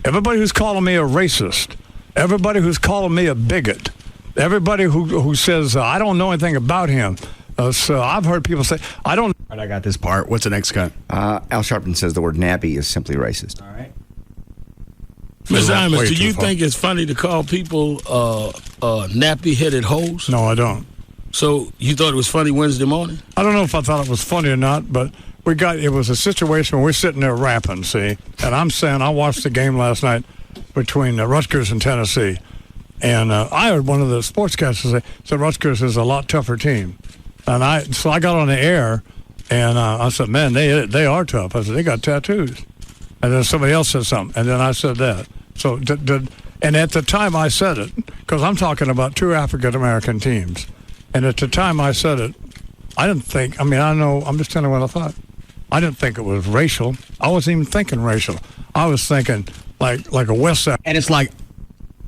everybody who's calling me a racist, everybody who's calling me a bigot, everybody who says I don't know anything about him. So I've heard people say, I don't. All right, I got this part. What's the next cut? Al Sharpton says the word nappy is simply racist. All right. Ms. Imus, do you think it's funny to call people nappy-headed hoes? No, I don't. So you thought it was funny Wednesday morning? I don't know if I thought it was funny or not, but it was a situation where we're sitting there rapping, see, and I'm saying I watched the game last night between Rutgers and Tennessee, and I heard one of the sportscasters say Rutgers is a lot tougher team. And so I got on the air, and I said, man, they are tough. I said, they got tattoos. And then somebody else said something, and then I said that. So, and at the time I said it, because I'm talking about two African-American teams. And at the time I said it, I didn't think, I'm just telling you what I thought. I didn't think it was racial. I wasn't even thinking racial. I was thinking like a West Side. And it's like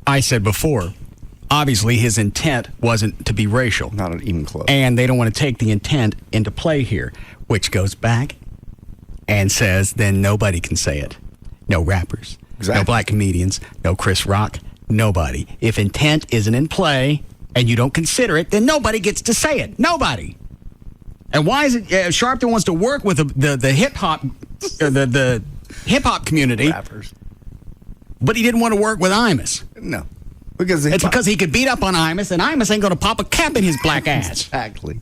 I said before, obviously his intent wasn't to be racial. Not even close. And they don't want to take the intent into play here, which goes back and says then nobody can say it. No rappers, no black comedians, no Chris Rock, nobody. If intent isn't in play and you don't consider it, then nobody gets to say it. Nobody. And why is it Sharpton wants to work with the hip-hop the hip-hop community, rappers, but he didn't want to work with Imus? No. It's because he could beat up on Imus, and Imus ain't going to pop a cap in his black ass. Exactly.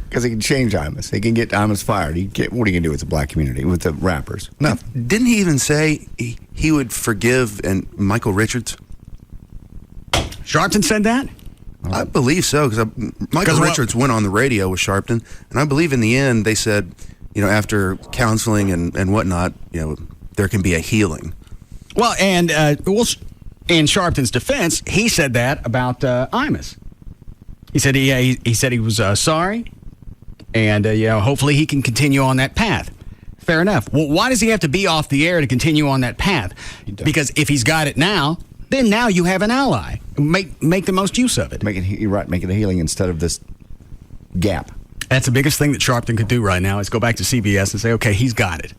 Because he can change Imus. He can get Imus fired. What are you going to do with the black community, with the rappers? Nothing. Didn't he even say he would forgive Michael Richards? Sharpton said that? I believe so, because Michael Richards went on the radio with Sharpton, and I believe in the end they said, after counseling and whatnot, there can be a healing. Well, and in Sharpton's defense, he said that about Imus. He said he said he was sorry, and hopefully he can continue on that path. Fair enough. Well, why does he have to be off the air to continue on that path? Because if he's got it now, then now you have an ally. Make the most use of it. You're right. Make it a healing instead of this gap. That's the biggest thing that Sharpton could do right now is go back to CBS and say, okay, he's got it.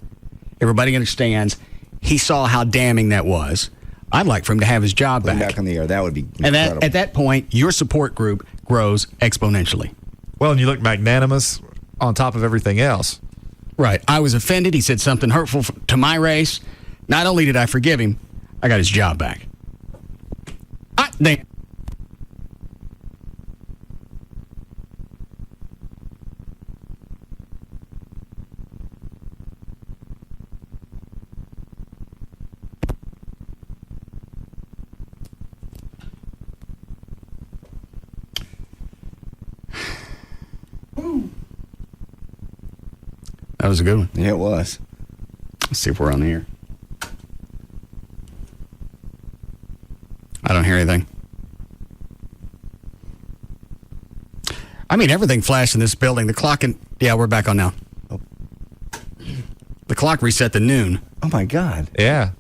Everybody understands. He saw how damning that was. I'd like for him to have his job back on the air. That would be incredible. And at that point, your support group grows exponentially. Well, and you look magnanimous on top of everything else. Right. I was offended. He said something hurtful to my race. Not only did I forgive him, I got his job back. Damn. That was a good one. Yeah, it was. Let's see if we're on the air. I don't hear anything. I mean, everything flashed in this building. The clock yeah, we're back on now. Oh. The clock reset to noon. Oh, my God. Yeah.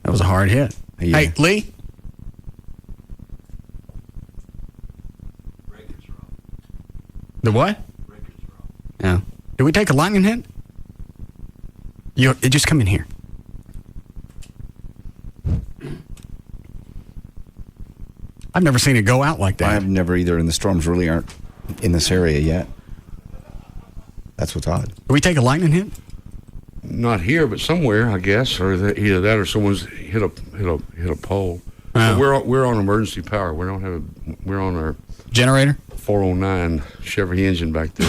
That was a hard hit. Yeah. Hey, Lee? The what? Yeah. Did we take a lightning hit? Just come in here. I've never seen it go out like that. I've never either, and the storms really aren't in this area yet. That's what's odd. Did we take a lightning hit? Not here, but somewhere, I guess, or either that or someone's hit a pole. Oh. So we're on emergency power. We're on our generator. 409 Chevy engine back there.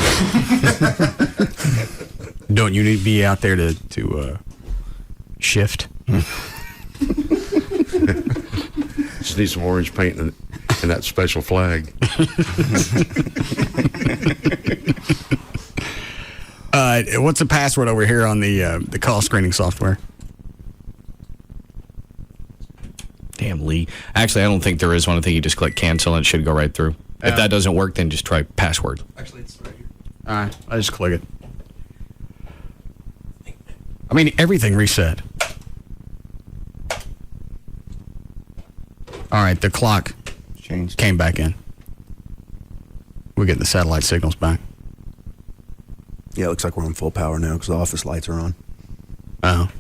Don't you need to be out there to shift? Just need some orange paint and that special flag. What's the password over here on the call screening software? Damn, Lee. Actually, I don't think there is one. I think you just click cancel and it should go right through. If that doesn't work, then just try password. Actually, it's right here. All right, I just click it. I mean, everything reset. All right, the clock came back in. We're getting the satellite signals back. Yeah, it looks like we're on full power now because the office lights are on. Oh.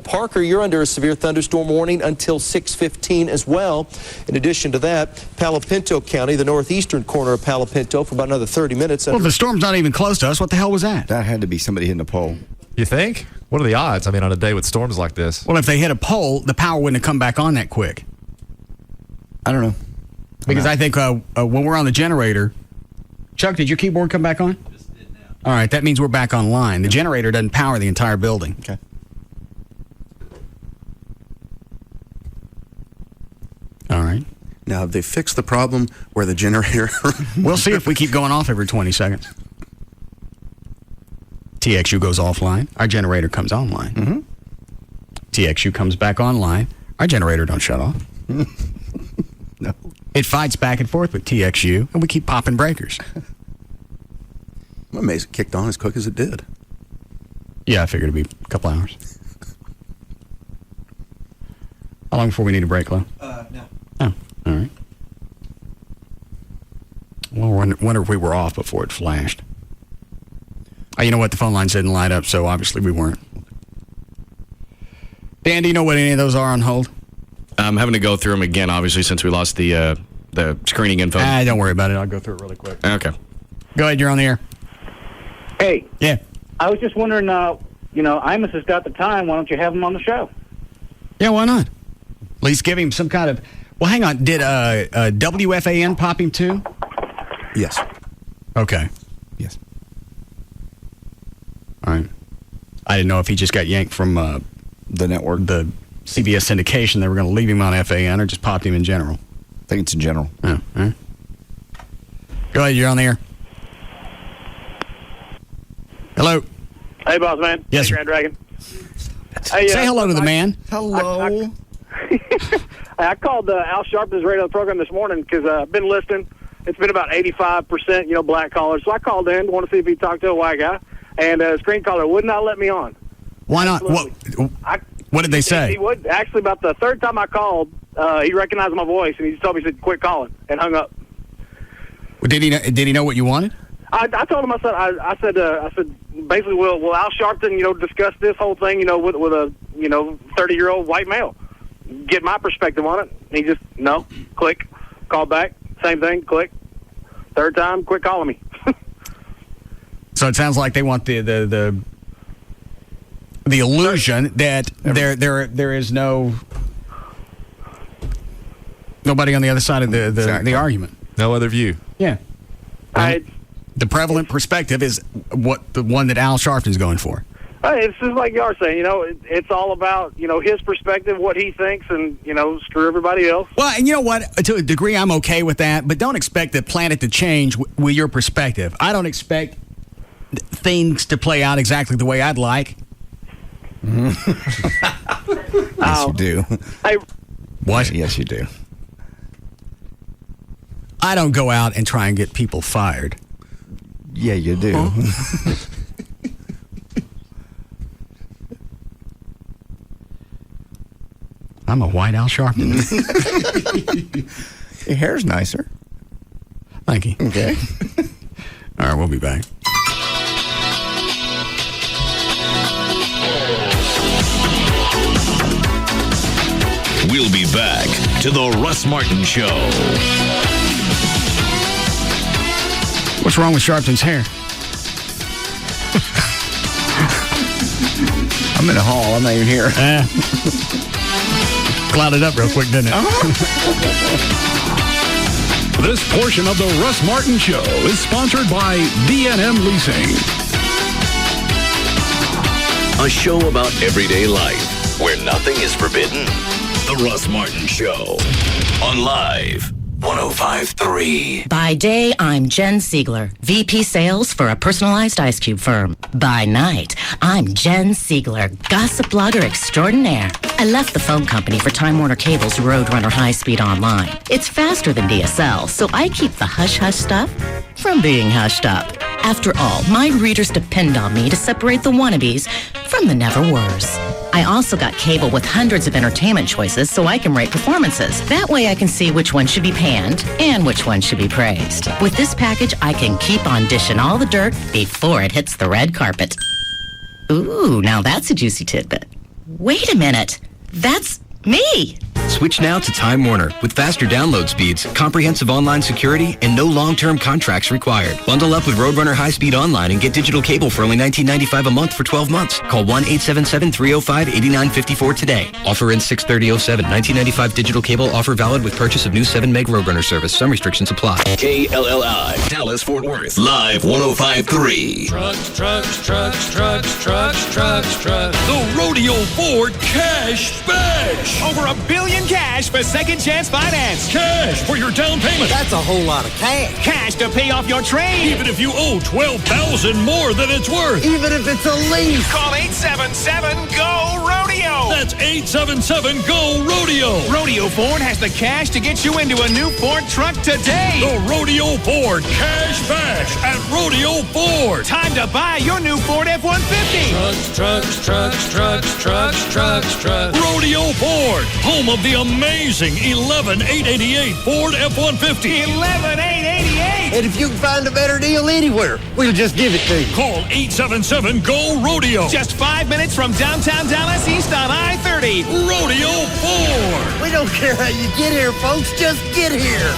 Parker, you're under a severe thunderstorm warning until 6:15 as well. In addition to that, Palo Pinto County, the northeastern corner of Palo Pinto, for about another 30 minutes. Well, the storm's not even close to us. What the hell was that? That had to be somebody hitting a pole. You think? What are the odds? I mean, on a day with storms like this. Well, if they hit a pole, the power wouldn't have come back on that quick. I don't know. Because I think when we're on the generator, Chuck, did your keyboard come back on? Just did now. All right, that means we're back online. The generator doesn't power the entire building. Okay. All right. Now, have they fixed the problem where the generator... We'll see if we keep going off every 20 seconds. TXU goes offline. Our generator comes online. Mm-hmm. TXU comes back online. Our generator don't shut off. No. It fights back and forth with TXU, and we keep popping breakers. I'm amazed it kicked on as quick as it did. Yeah, I figured it'd be a couple hours. How long before we need a break, Lo? No. Oh, all right. Well, wonder if we were off before it flashed. Oh, you know what? The phone lines didn't light up, so obviously we weren't. Dan, do you know what any of those are on hold? I'm having to go through them again, obviously, since we lost the screening info. Don't worry about it. I'll go through it really quick. Okay. Go ahead. You're on the air. Hey. Yeah. I was just wondering, Imus has got the time. Why don't you have him on the show? Yeah, why not? At least give him some kind of... Well, hang on. Did WFAN pop him too? Yes. Okay. Yes. All right. I didn't know if he just got yanked from the network, the CBS syndication. They were going to leave him on FAN or just popped him in general. I think it's in general. Oh, all right. Go ahead. You're on the air. Hello. Hey, boss man. Yes, hey, sir. Grand Dragon. Hey, say hello to the man. Hello. I called Al Sharpton's radio program this morning because I've been listening. It's been about 85%, black collars. So I called in, want to see if he talked to a white guy, and screen caller would not let me on. Why not? What did they say? He would. Actually, about the third time I called, he recognized my voice, and he just told me, he said, quit calling, and hung up. Well, did he know what you wanted? I told him, I said, basically, will Al Sharpton, discuss this whole thing, with a, 30-year-old white male? Get my perspective on it. He just, no, click, call back, same thing, click. Third time, quit calling me. So it sounds like they want the illusion that there is nobody on the other side of the argument. No other view. Yeah. The prevalent perspective is the one that Al Sharpton's going for. It's just like you are saying, it's all about, his perspective, what he thinks, and, screw everybody else. Well, and you know what? To a degree, I'm okay with that, but don't expect the planet to change with your perspective. I don't expect things to play out exactly the way I'd like. Yes, you do. What? Yes, you do. I don't go out and try and get people fired. Yeah, you do. I'm a white Al Sharpton. Your hair's nicer. Thank you. Okay. All right, we'll be back. We'll be back to the Russ Martin Show. What's wrong with Sharpton's hair? I'm in a hall. I'm not even here. Clouded up real quick, didn't it? This portion of the Russ Martin Show is sponsored by B&M Leasing. a show about everyday life where nothing is forbidden. The Russ Martin Show on Live 105.3. By day, I'm Jen Siegler, VP Sales for a personalized ice cube firm. By night, I'm Jen Siegler, gossip blogger extraordinaire. I left the phone company for Time Warner Cable's Roadrunner High Speed Online. It's faster than DSL, so I keep the hush-hush stuff from being hushed up. After all, my readers depend on me to separate the wannabes from the never-weres. I also got cable with hundreds of entertainment choices so I can rate performances. That way I can see which one should be panned and which one should be praised. With this package, I can keep on dishing all the dirt before it hits the red carpet. Ooh, now that's a juicy tidbit. Wait a minute. That's me. Switch now to Time Warner with faster download speeds, comprehensive online security, and no long-term contracts required. Bundle up with Roadrunner High Speed Online and get digital cable for only $19.95 a month for 12 months. Call 1-877-305-8954 today. Offer ends 6/30/07. $19.95 digital cable offer valid with purchase of new 7 meg Roadrunner service. Some restrictions apply. KLLI, Dallas, Fort Worth, Live 105.3. Trucks. The Rodeo Ford Cash Bash. Over $1 billion cash for second chance finance. Cash for your down payment. That's a whole lot of cash. Cash to pay off your trade. Even if you owe $12,000 more than it's worth. Even if it's a lease. Call 877-GO-RODEO. That's 877-GO-RODEO. Rodeo Ford has the cash to get you into a new Ford truck today. The Rodeo Ford Cash Bash at Rodeo Ford. Time to buy your new Ford F-150. Trucks. Rodeo Ford, home of the amazing 11,888 Ford F-150. 11,888. And if you can find a better deal anywhere, we'll just give it to you. Call 877-GO-RODEO. Just 5 minutes from downtown Dallas, east on I-30. Rodeo Ford. We don't care how you get here, folks. Just get here.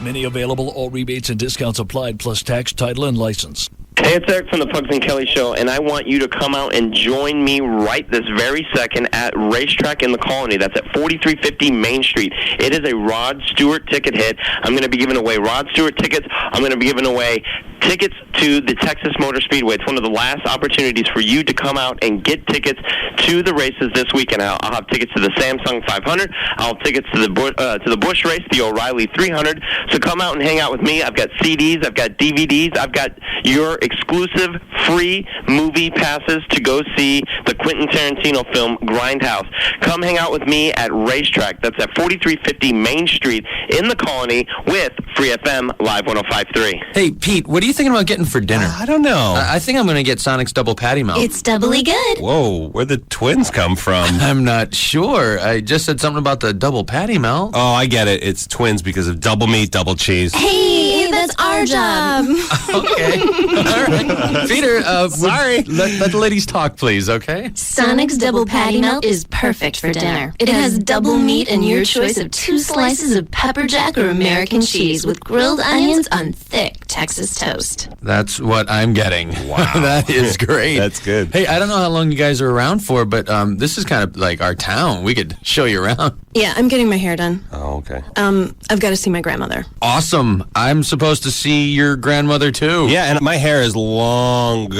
Many available, all rebates and discounts applied, plus tax, title, and license. Hey, it's Eric from the Pugs and Kelly Show, and I want you to come out and join me right this very second at Racetrack in the Colony. That's at 4350 Main Street. It is a Rod Stewart ticket hit. I'm going to be giving away Rod Stewart tickets. I'm going to be giving away tickets to the Texas Motor Speedway. It's one of the last opportunities for you to come out and get tickets to the races this weekend. I'll have tickets to the Samsung 500. I'll have tickets to the Busch race, the O'Reilly 300. So come out and hang out with me. I've got CDs. I've got DVDs. I've got your exclusive free movie passes to go see the Quentin Tarantino film Grindhouse. Come hang out with me at Racetrack. That's at 4350 Main Street in the Colony with Free FM Live 105.3. Hey, Pete, what are you thinking about getting for dinner? I don't know. I think I'm going to get Sonic's double patty melt. It's doubly good. Whoa, where'd the twins come from? I'm not sure. I just said something about the double patty melt. Oh, I get it. It's twins because of double meat, double cheese. Hey, that's our job. Okay. All right. Peter, sorry. Let the ladies talk, please, okay? Sonic's double patty melt is perfect for dinner. It has double meat and your choice of 2 slices of pepper jack or American cheese with grilled onions on thick Texas toast. That's what I'm getting. Wow. That is great. That's good. Hey, I don't know how long you guys are around for, but this is kind of like our town. We could show you around. Yeah, I'm getting my hair done. Oh, okay. I've got to see my grandmother. Awesome. I'm supposed to see your grandmother, too. Yeah, and my hair is long.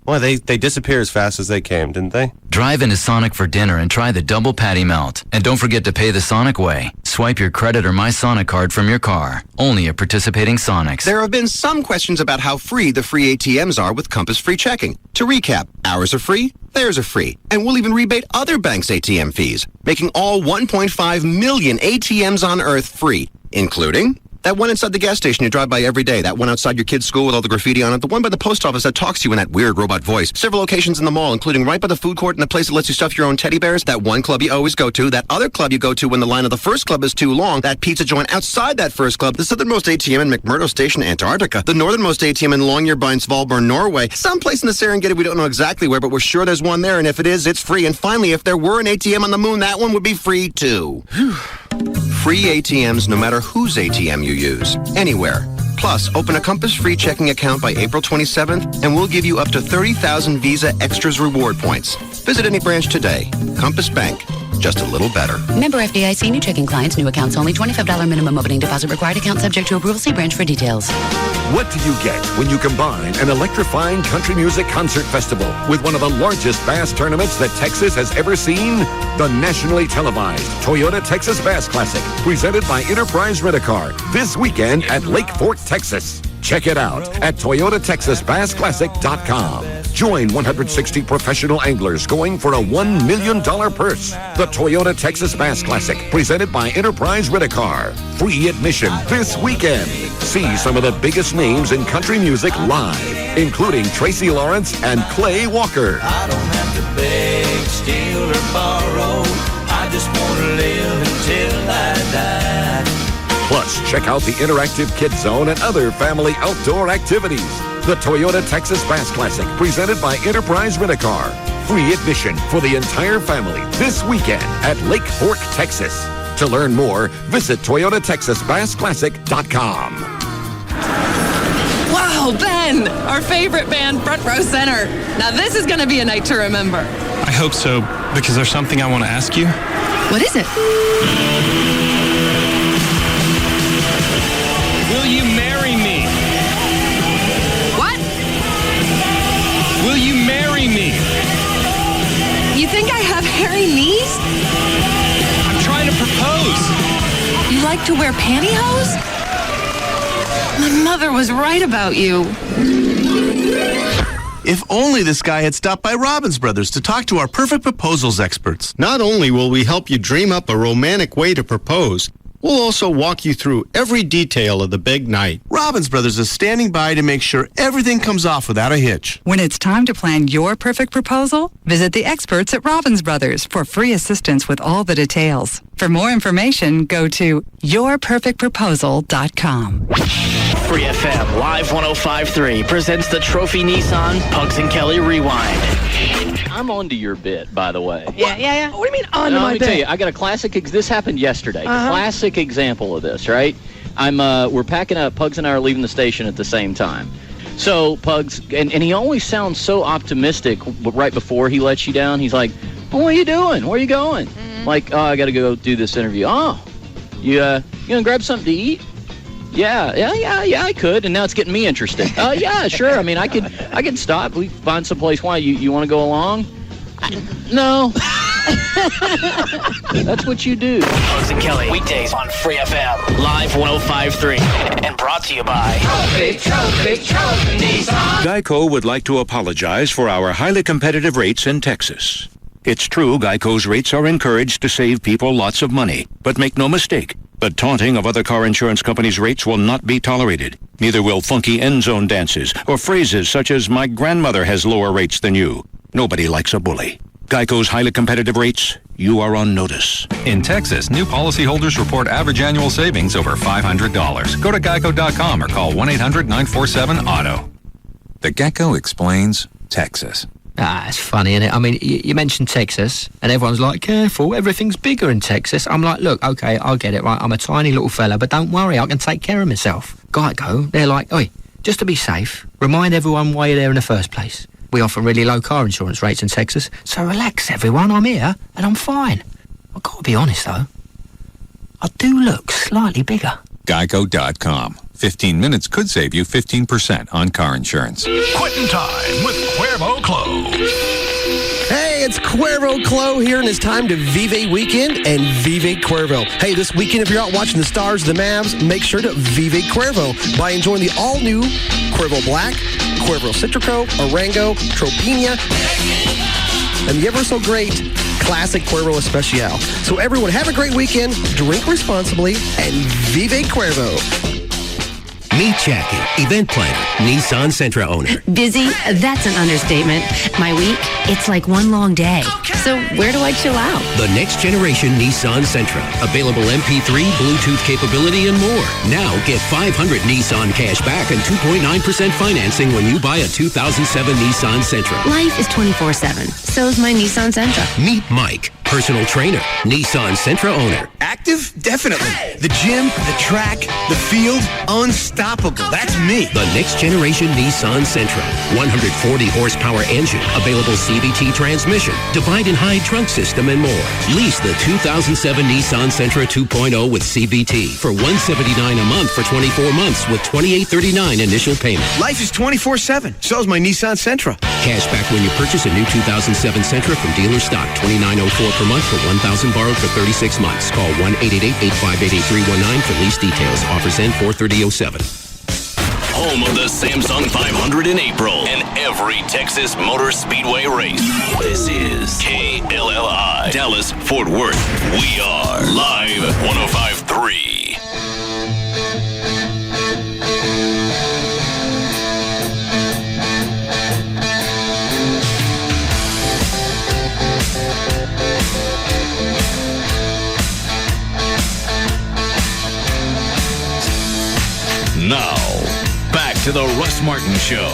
Well, they disappear as fast as they came, didn't they? Drive into Sonic for dinner and try the double patty melt. And don't forget to pay the Sonic way. Swipe your credit or My Sonic card from your car. Only at participating Sonics. There have been some questions about how free the free ATMs are with Compass Free Checking. To recap, ours are free, theirs are free, and we'll even rebate other banks' ATM fees, making all 1.5 million ATMs on Earth free, including that one inside the gas station you drive by every day. That one outside your kid's school with all the graffiti on it. The one by the post office that talks to you in that weird robot voice. Several locations in the mall, including right by the food court and the place that lets you stuff your own teddy bears. That one club you always go to. That other club you go to when the line of the first club is too long. That pizza joint outside that first club. The southernmost ATM in McMurdo Station, Antarctica. The northernmost ATM in Longyearbyen, Svalbard, Norway. Someplace in the Serengeti we don't know exactly where, but we're sure there's one there. And if it is, it's free. And finally, if there were an ATM on the moon, that one would be free too. Free ATMs no matter whose ATM you use, anywhere. Plus, open a Compass Free checking account by April 27th, and we'll give you up to 30,000 Visa Extras reward points. Visit any branch today. Compass Bank. just a little better. Member FDIC. New checking clients, new accounts only. $25 minimum opening deposit required. Account subject to approval. See branch for details. What do you get when you combine an electrifying country music concert festival with one of the largest bass tournaments that Texas has ever seen? The nationally televised Toyota Texas Bass Classic, presented by Enterprise Rent-A-Car, this weekend at Lake Fork, Texas. Check it out at ToyotaTexasBassClassic.com. Join 160 professional anglers going for a $1 million purse. The Toyota Texas Bass Classic, presented by Enterprise Rent-A-Car. Free admission this weekend. See some of the biggest names in country music live, including Tracy Lawrence and Clay Walker. I don't have to beg, steal, or borrow. I just want to live until I die. Plus, check out the interactive Kid Zone and other family outdoor activities. The Toyota Texas Bass Classic, presented by Enterprise Rent-A-Car. Free admission for the entire family this weekend at Lake Fork, Texas. To learn more, visit ToyotaTexasBassClassic.com. Wow, Ben! Our favorite band, front row center. Now this is going to be a night to remember. I hope so, because there's something I want to ask you. What is it? Will you marry me? What? Will you marry me? You think I have hairy knees? I'm trying to propose. You like to wear pantyhose? My mother was right about you. If only this guy had stopped by Robbins Brothers to talk to our perfect proposals experts. Not only will we help you dream up a romantic way to propose, we'll also walk you through every detail of the big night. Robbins Brothers is standing by to make sure everything comes off without a hitch. When it's time to plan your perfect proposal, visit the experts at Robbins Brothers for free assistance with all the details. For more information, go to yourperfectproposal.com. Free FM Live 105.3 presents the Trophy Nissan Pugs and Kelly Rewind. I'm onto your bit, by the way. Yeah. What do you mean onto my Let me bit? tell you, I got a classic. This happened yesterday. Classic example of this, right? We're packing up. Pugs and I are leaving the station at the same time. So Pugs, and he always sounds so optimistic. But right before he lets you down, he's like, "Well, what are you doing? Where are you going?" Like, "Oh, I got to go do this interview." "Oh, you gonna grab something to eat?" Yeah, I could, and now it's getting me interested. Yeah, sure. I mean, I could stop. We find some place. Why? You want to go along? No. That's what you do. Pugs and Kelly, weekdays on Free FM Live 105.3, and brought to you by Trophy Nissan. Geico would like to apologize for our highly competitive rates in Texas. It's true Geico's rates are encouraged to save people lots of money, but make no mistake, the taunting of other car insurance companies' rates will not be tolerated. Neither will funky end zone dances or phrases such as "my grandmother has lower rates than you." Nobody likes a bully. Geico's highly competitive rates, you are on notice. In Texas, new policyholders report average annual savings over $500. Go to geico.com or call 1-800-947-AUTO. The Gecko Explains Texas. It's funny, isn't it? I mean, you mentioned Texas, and everyone's like, "Careful, everything's bigger in Texas." I'm like, "Look, okay, I'll get it, right? I'm a tiny little fella, but don't worry, I can take care of myself." Geico, they're like, "Oi, just to be safe, remind everyone why you're there in the first place. We offer really low car insurance rates in Texas, so relax, everyone. I'm here, and I'm fine." I've got to be honest, though. I do look slightly bigger. Geico.com. 15 minutes could save you 15% on car insurance. Quitting time with Cuervo Clo. Hey, it's Cuervo Clo here, and it's time to Vive Weekend and Vive Cuervo. Hey, this weekend, if you're out watching the Stars, the Mavs, make sure to Vive Cuervo by enjoying the all-new Cuervo Black, Cuervo Citrico, Arango, Tropina, and the ever-so-great Classic Cuervo Especial. So everyone, have a great weekend, drink responsibly, and Vive Cuervo. Meet Jackie, event planner, Nissan Sentra owner. Busy? That's an understatement. My week? It's like one long day. So where do I chill out? The next generation Nissan Sentra. Available MP3, Bluetooth capability, and more. Now get $500 Nissan cash back and 2.9% financing when you buy a 2007 Nissan Sentra. Life is 24/7. So's my Nissan Sentra. Meet Mike, personal trainer, Nissan Sentra owner. Active? Definitely. The gym, the track, the field, unstoppable. That's me. The next generation Nissan Sentra. 140 horsepower engine, available CVT transmission, divided hide trunk system, and more. Lease the 2007 Nissan Sentra 2.0 with CVT for $179 a month for 24 months with $2,839 initial payment. Life is 24/7. So is my Nissan Sentra. Cash back when you purchase a new 2007 Sentra from dealer stock. $2,904 per month for $1,000 borrowed for 36 months. Call 1-888-858-8319 for lease details. Offers end 4/30/07. Home of the Samsung 500 in April and every Texas Motor Speedway race. This is KLLI, Dallas, Fort Worth. We are live 105.3. Now, back to the Russ Martin Show.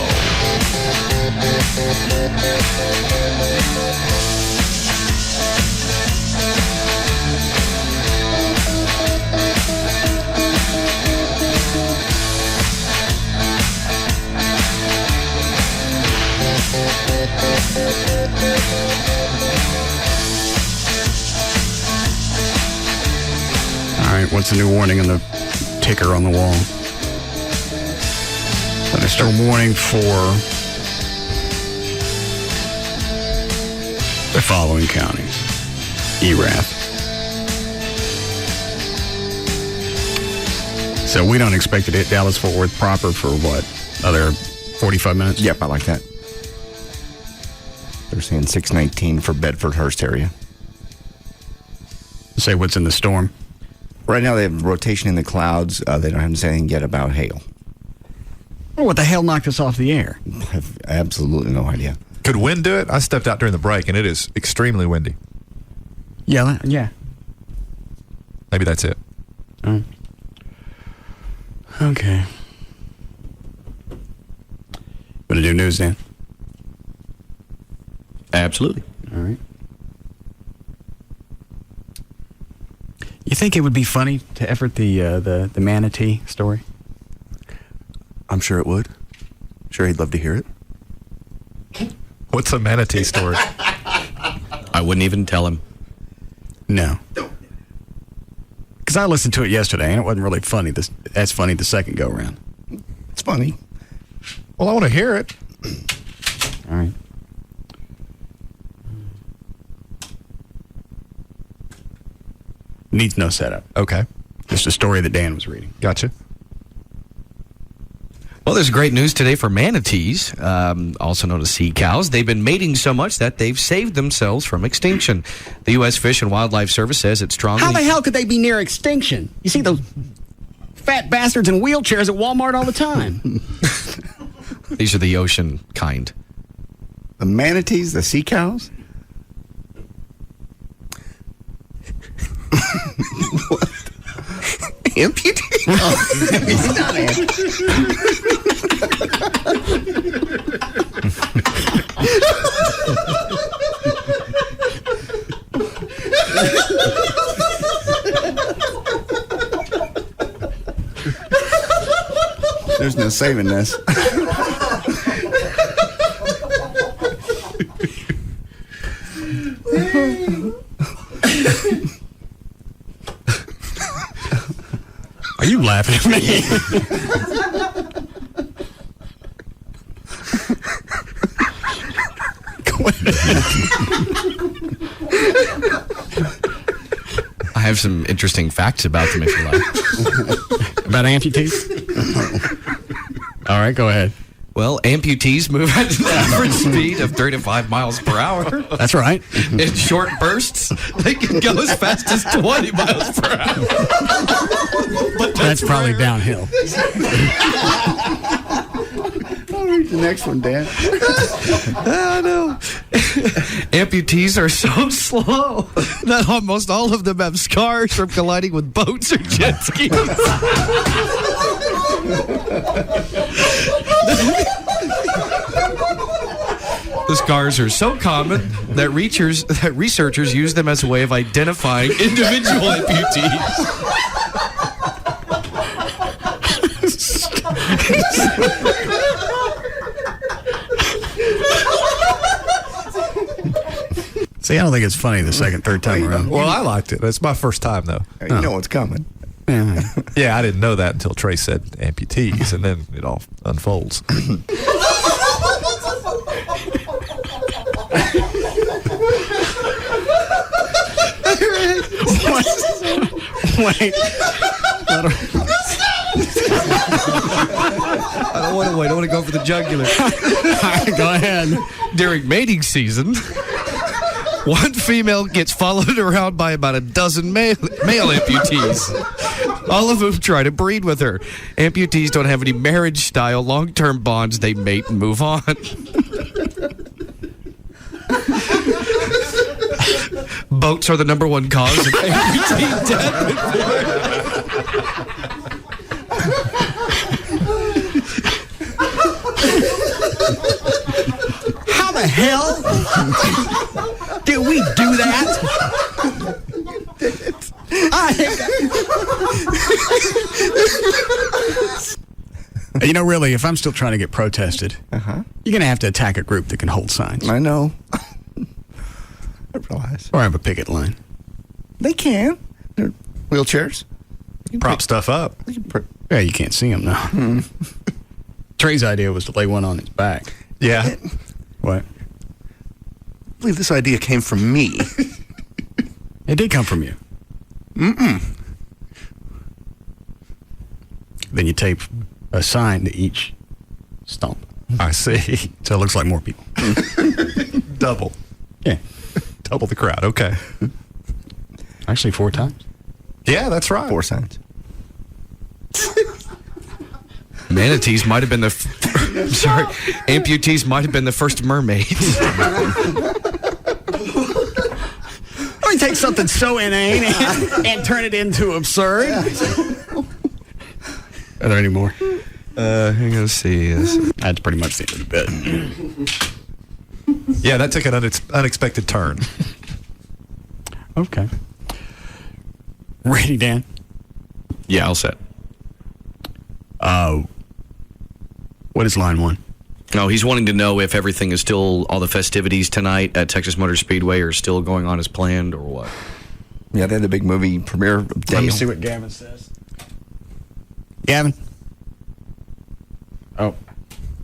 All right, what's the new warning on the ticker on the wall? They're still warning for the following counties. ERAF. So we don't expect to hit Dallas-Fort Worth proper for what? Another 45 minutes? Yep, I like that. They're saying 619 for Bedford-Hurst area. Say what's in the storm. Right now they have rotation in the clouds. They don't have to say anything yet about hail. Oh, what the hell knocked us off the air? I have absolutely no idea. Could wind do it? I stepped out during the break, and it is extremely windy. Yeah, yeah. Maybe that's it. Okay. Gonna do news then? Absolutely. All right. You think it would be funny to effort the manatee story? I'm sure it would. Sure, he'd love to hear it. What's a manatee story? I wouldn't even tell him. No. Because I listened to it yesterday, and it wasn't really funny. That's funny the second go-around. It's funny. Well, I want to hear it. All right. Needs no setup. Okay. Just a story that Dan was reading. Gotcha. Well, there's great news today for manatees, also known as sea cows. They've been mating so much that they've saved themselves from extinction. The U.S. Fish and Wildlife Service says it's strongly... How the hell could they be near extinction? You see those fat bastards in wheelchairs at Walmart all the time. These are the ocean kind. The manatees, the sea cows? What? Amputee? Oh, it's not There's no saving this. Are you laughing at me? I have some interesting facts about them if you like. About amputees? All right, go ahead. Well, amputees move at an average speed of 35 miles per hour. That's right. In short bursts, they can go as fast as 20 miles per hour. But that's probably downhill. I'll read the next one, Dan. I know. Amputees are so slow that almost all of them have scars from colliding with boats or jet skis. The scars are so common that researchers use them as a way of identifying individual amputees. See, I don't think it's funny the second, third time around. Well, I liked it. It's my first time, though. You know what's coming. Yeah, I didn't know that until Trey said amputees, and then it all unfolds. Wait. I don't want to wait. I want to go for the jugular. All right, go ahead. During mating season, one female gets followed around by about a dozen male amputees. All of whom try to breed with her. Amputees don't have any marriage-style long-term bonds. They mate and move on. Boats are the number one cause of amputee death. How the hell did we do that? You know, really, if I'm still trying to get protested, you're going to have to attack a group that can hold signs. I know. I realize. Or have a picket line. They can. They're wheelchairs. Prop stuff up. Yeah, you can't see them now. Trey's idea was to lay one on his back. Yeah. What? I believe this idea came from me. It did come from you. Then you tape a sign to each stump. I see. So it looks like more people. Double. Yeah. Double the crowd. Okay. Actually, 4 times. Yeah, that's right. 4 signs. Manatees might have been the... sorry. Amputees might have been the first mermaids. Or you take something so inane and turn it into absurd. Are there any more? I'm going to see. That's pretty much the end of the bit. Yeah, that took an unexpected turn. Okay. Ready, Dan? Yeah, all set. What is line 1? No, he's wanting to know if everything is still, all the festivities tonight at Texas Motor Speedway are still going on as planned or what? Yeah, they had the big movie premiere of Dale. Let me see what Gavin says. Gavin? Oh.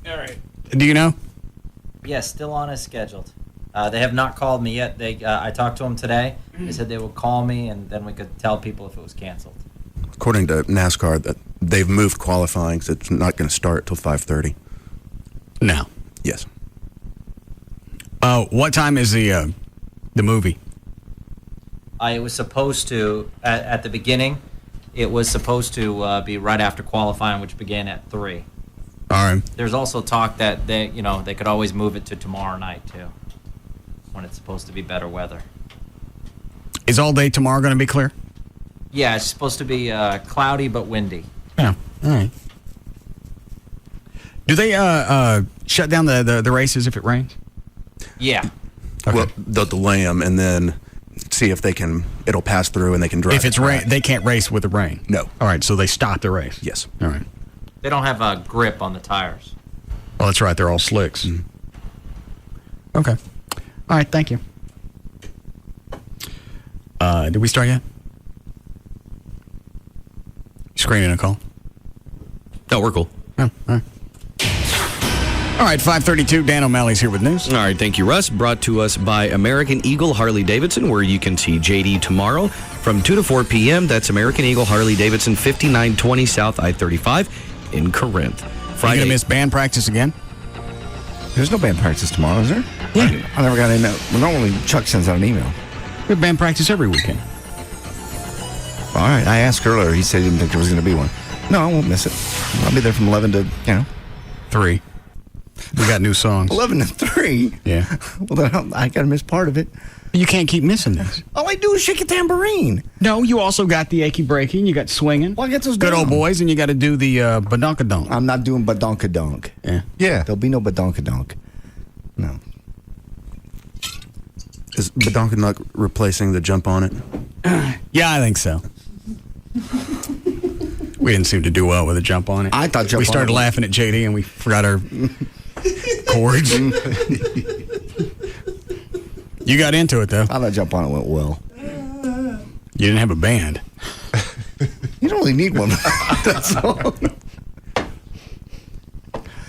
All right. Do you know? Yes, still on as scheduled. They have not called me yet. I talked to them today. They said they would call me, and then we could tell people if it was canceled. According to NASCAR, that they've moved qualifying, so it's not going to start till 5:30. No. Yes. What time is the movie? It was supposed to at the beginning. It was supposed to be right after qualifying, which began at 3. All right. There's also talk that they could always move it to tomorrow night too, when it's supposed to be better weather. Is all day tomorrow going to be clear? Yeah, it's supposed to be cloudy but windy. Yeah. All right. Do they shut down the races if it rains? Yeah. Okay. Well, they'll delay them and then see if it'll pass through and they can drive. If it's rain, they can't race with the rain? No. All right, so they stop the race? Yes. All right. They don't have a grip on the tires. Oh, that's right. They're all slicks. Mm-hmm. Okay. All right, thank you. Did we start yet? Screening a call? No, we're cool. Oh, all right. All right, 5:32. Dan O'Malley's here with news. All right, thank you, Russ. Brought to us by American Eagle Harley Davidson, where you can see JD tomorrow from 2 to 4 p.m. That's American Eagle Harley Davidson, 5920 South I-35 in Corinth. Friday. You going to miss band practice again? There's no band practice tomorrow, is there? Yeah. I never got any. Well, normally Chuck sends out an email. We have band practice every weekend. All right. I asked earlier. He said he didn't think there was going to be one. No, I won't miss it. I'll be there from 11 to, 3. We got new songs. 11 to 3? Yeah. Well, then I got to miss part of it. You can't keep missing this. All I do is shake a tambourine. No, you also got the achy breaking. You got swinging. Well, I get those good down. old boys, and you got to do the badonkadonk. I'm not doing badonkadonk. Yeah. There'll be no badonkadonk. No. Is badonkadonk replacing the jump on it? Yeah, I think so. We didn't seem to do well with a jump on it. I thought jump we started on it. laughing at JD, and we forgot our chords. You got into it, though. How that jump on it went well. You didn't have a band. You don't really need one. That's all.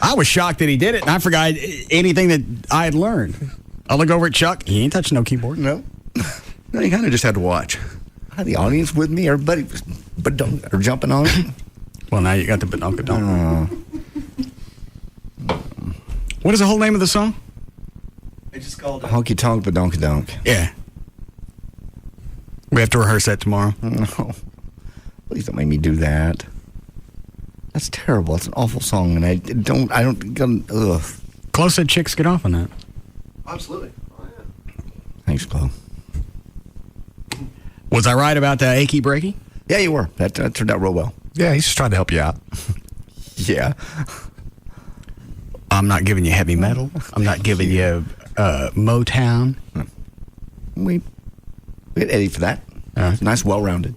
I was shocked that he did it, and I forgot anything that I had learned. I look over at Chuck. He ain't touching no keyboard. No. No, you kind of just had to watch. I had the audience with me. Everybody was jumping on it. Well, now you got the badonka-donk. What is the whole name of the song? It's just called Honky Tonk Badonka Donk. Yeah. We have to rehearse that tomorrow. No. Please don't make me do that. That's terrible. It's an awful song, and I don't, ugh. Chloe said chicks get off on that. Absolutely. Thanks, Chloe. Was I right about the achy breaky? Yeah, you were. That turned out real well. Yeah, he's just trying to help you out. Yeah. I'm not giving you heavy metal. I'm not giving you Motown. We had Eddie for that. Nice, well-rounded.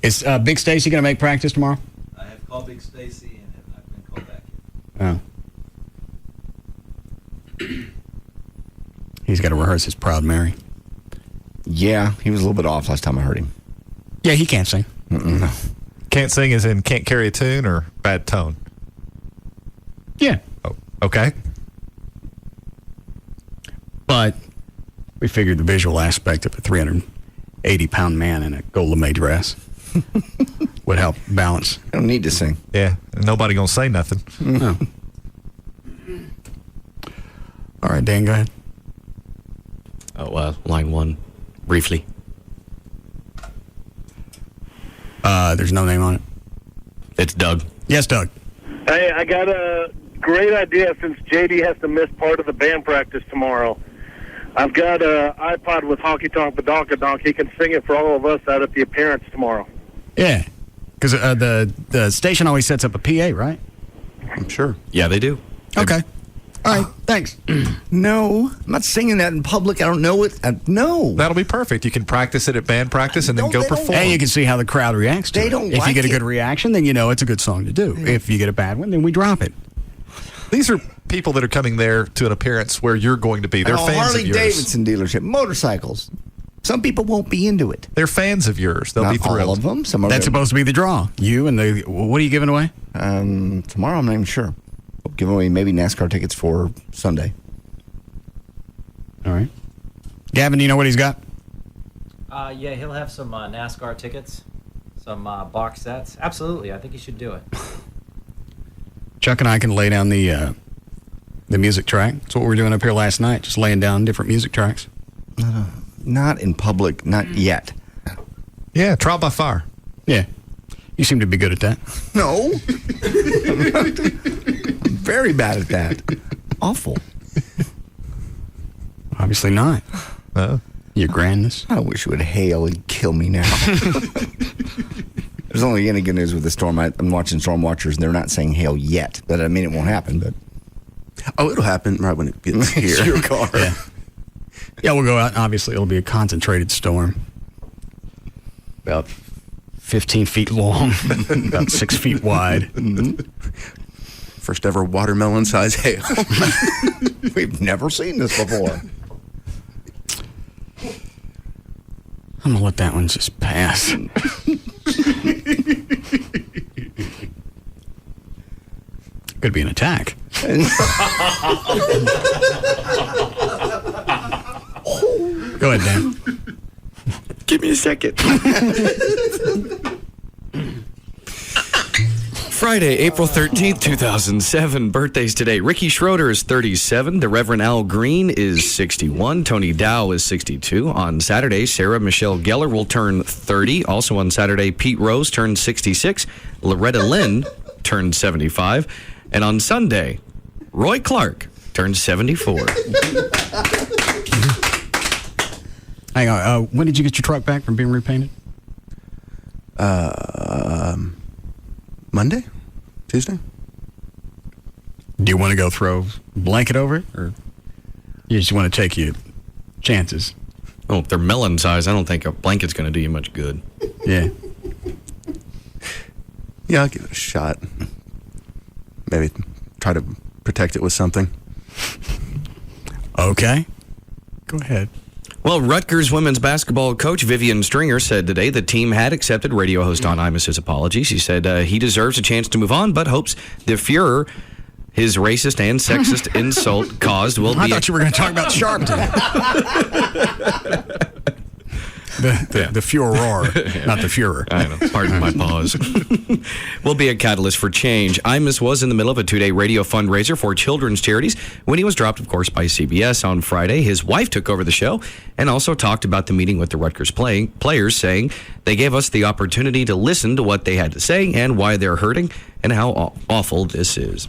Is Big Stacy going to make practice tomorrow? I have called Big Stacy and have not been called back yet. Oh. He's got to rehearse his Proud Mary. Yeah, he was a little bit off last time I heard him. Yeah, he can't sing. No. Can't sing as in can't carry a tune or bad tone? Yeah. Oh, okay. But we figured the visual aspect of a 380-pound man in a gold lame dress would help balance. I don't need to sing. Yeah, nobody gonna say nothing. No. All right, Dan, go ahead. Oh, line one, briefly. There's no name on it. It's Doug. Yes, Doug. Hey, I got a great idea since JD has to miss part of the band practice tomorrow. I've got an iPod with Honky Tonk Badonka Donk. He can sing it for all of us out at the appearance tomorrow. Yeah, because the station always sets up a PA, right? I'm sure. Yeah, they do. Okay. All right, thanks. No, I'm not singing that in public. I don't know it. No. That'll be perfect. You can practice it at band practice and then go perform. And you can see how the crowd reacts to it. If you get a good reaction, then you know it's a good song to do. Yeah. If you get a bad one, then we drop it. These are people that are coming there to an appearance where you're going to be. They're fans Harley of yours. Davidson dealership, motorcycles. Some people won't be into it. They're fans of yours. They'll Not be thrilled. all of them. Some of That's them. supposed to be the draw. You and the what are you giving away? Tomorrow, I'm not even sure. We'll give away maybe NASCAR tickets for Sunday. All right. Gavin, do you know what he's got? Yeah, he'll have some NASCAR tickets, some box sets. Absolutely, I think he should do it. Chuck and I can lay down the music track. That's what we were doing up here last night, just laying down different music tracks. Not in public, not yet. Yeah, trial by fire. Yeah. You seem to be good at that. No. I'm very bad at that. Awful. Obviously not. Your grandness. I wish you would hail and kill me now. There's only any good news with the storm. I'm watching Storm Watchers, and they're not saying hail yet. That I mean, it won't happen, but... Oh, it'll happen right when it gets here. It's your car. Yeah. Yeah, we'll go out, and obviously it'll be a concentrated storm. About 15 feet long, about 6 feet wide. Mm-hmm. First ever watermelon-sized hail. We've never seen this before. I'm going to let that one just pass. Could be an attack. Go ahead, Dan. Give me a second. Friday, April 13th, 2007. Birthdays today. Ricky Schroeder is 37. The Reverend Al Green is 61. Tony Dow is 62. On Saturday, Sarah Michelle Gellar will turn 30. Also on Saturday, Pete Rose turns 66. Loretta Lynn turns 75. And on Sunday, Roy Clark turns 74. Hang on. When did you get your truck back from being repainted? Monday? Tuesday? Do you want to go throw a blanket over it, or you just want to take your chances? Oh, if they're melon size, I don't think a blanket's going to do you much good. Yeah. Yeah, I'll give it a shot. Maybe try to protect it with something. Okay. Go ahead. Well, Rutgers women's basketball coach Vivian Stringer said today the team had accepted radio host Don Imus's apologies. He said he deserves a chance to move on, but hopes the Fuhrer, his racist and sexist insult caused, will be... I thought you were going to talk about Sharpton. The Furor, not the Fuhrer. I know. Pardon my pause. Will be a catalyst for change. Imus was in the middle of a 2-day radio fundraiser for children's charities when he was dropped, of course, by CBS on Friday. His wife took over the show and also talked about the meeting with the Rutgers players, saying they gave us the opportunity to listen to what they had to say and why they're hurting and how awful this is.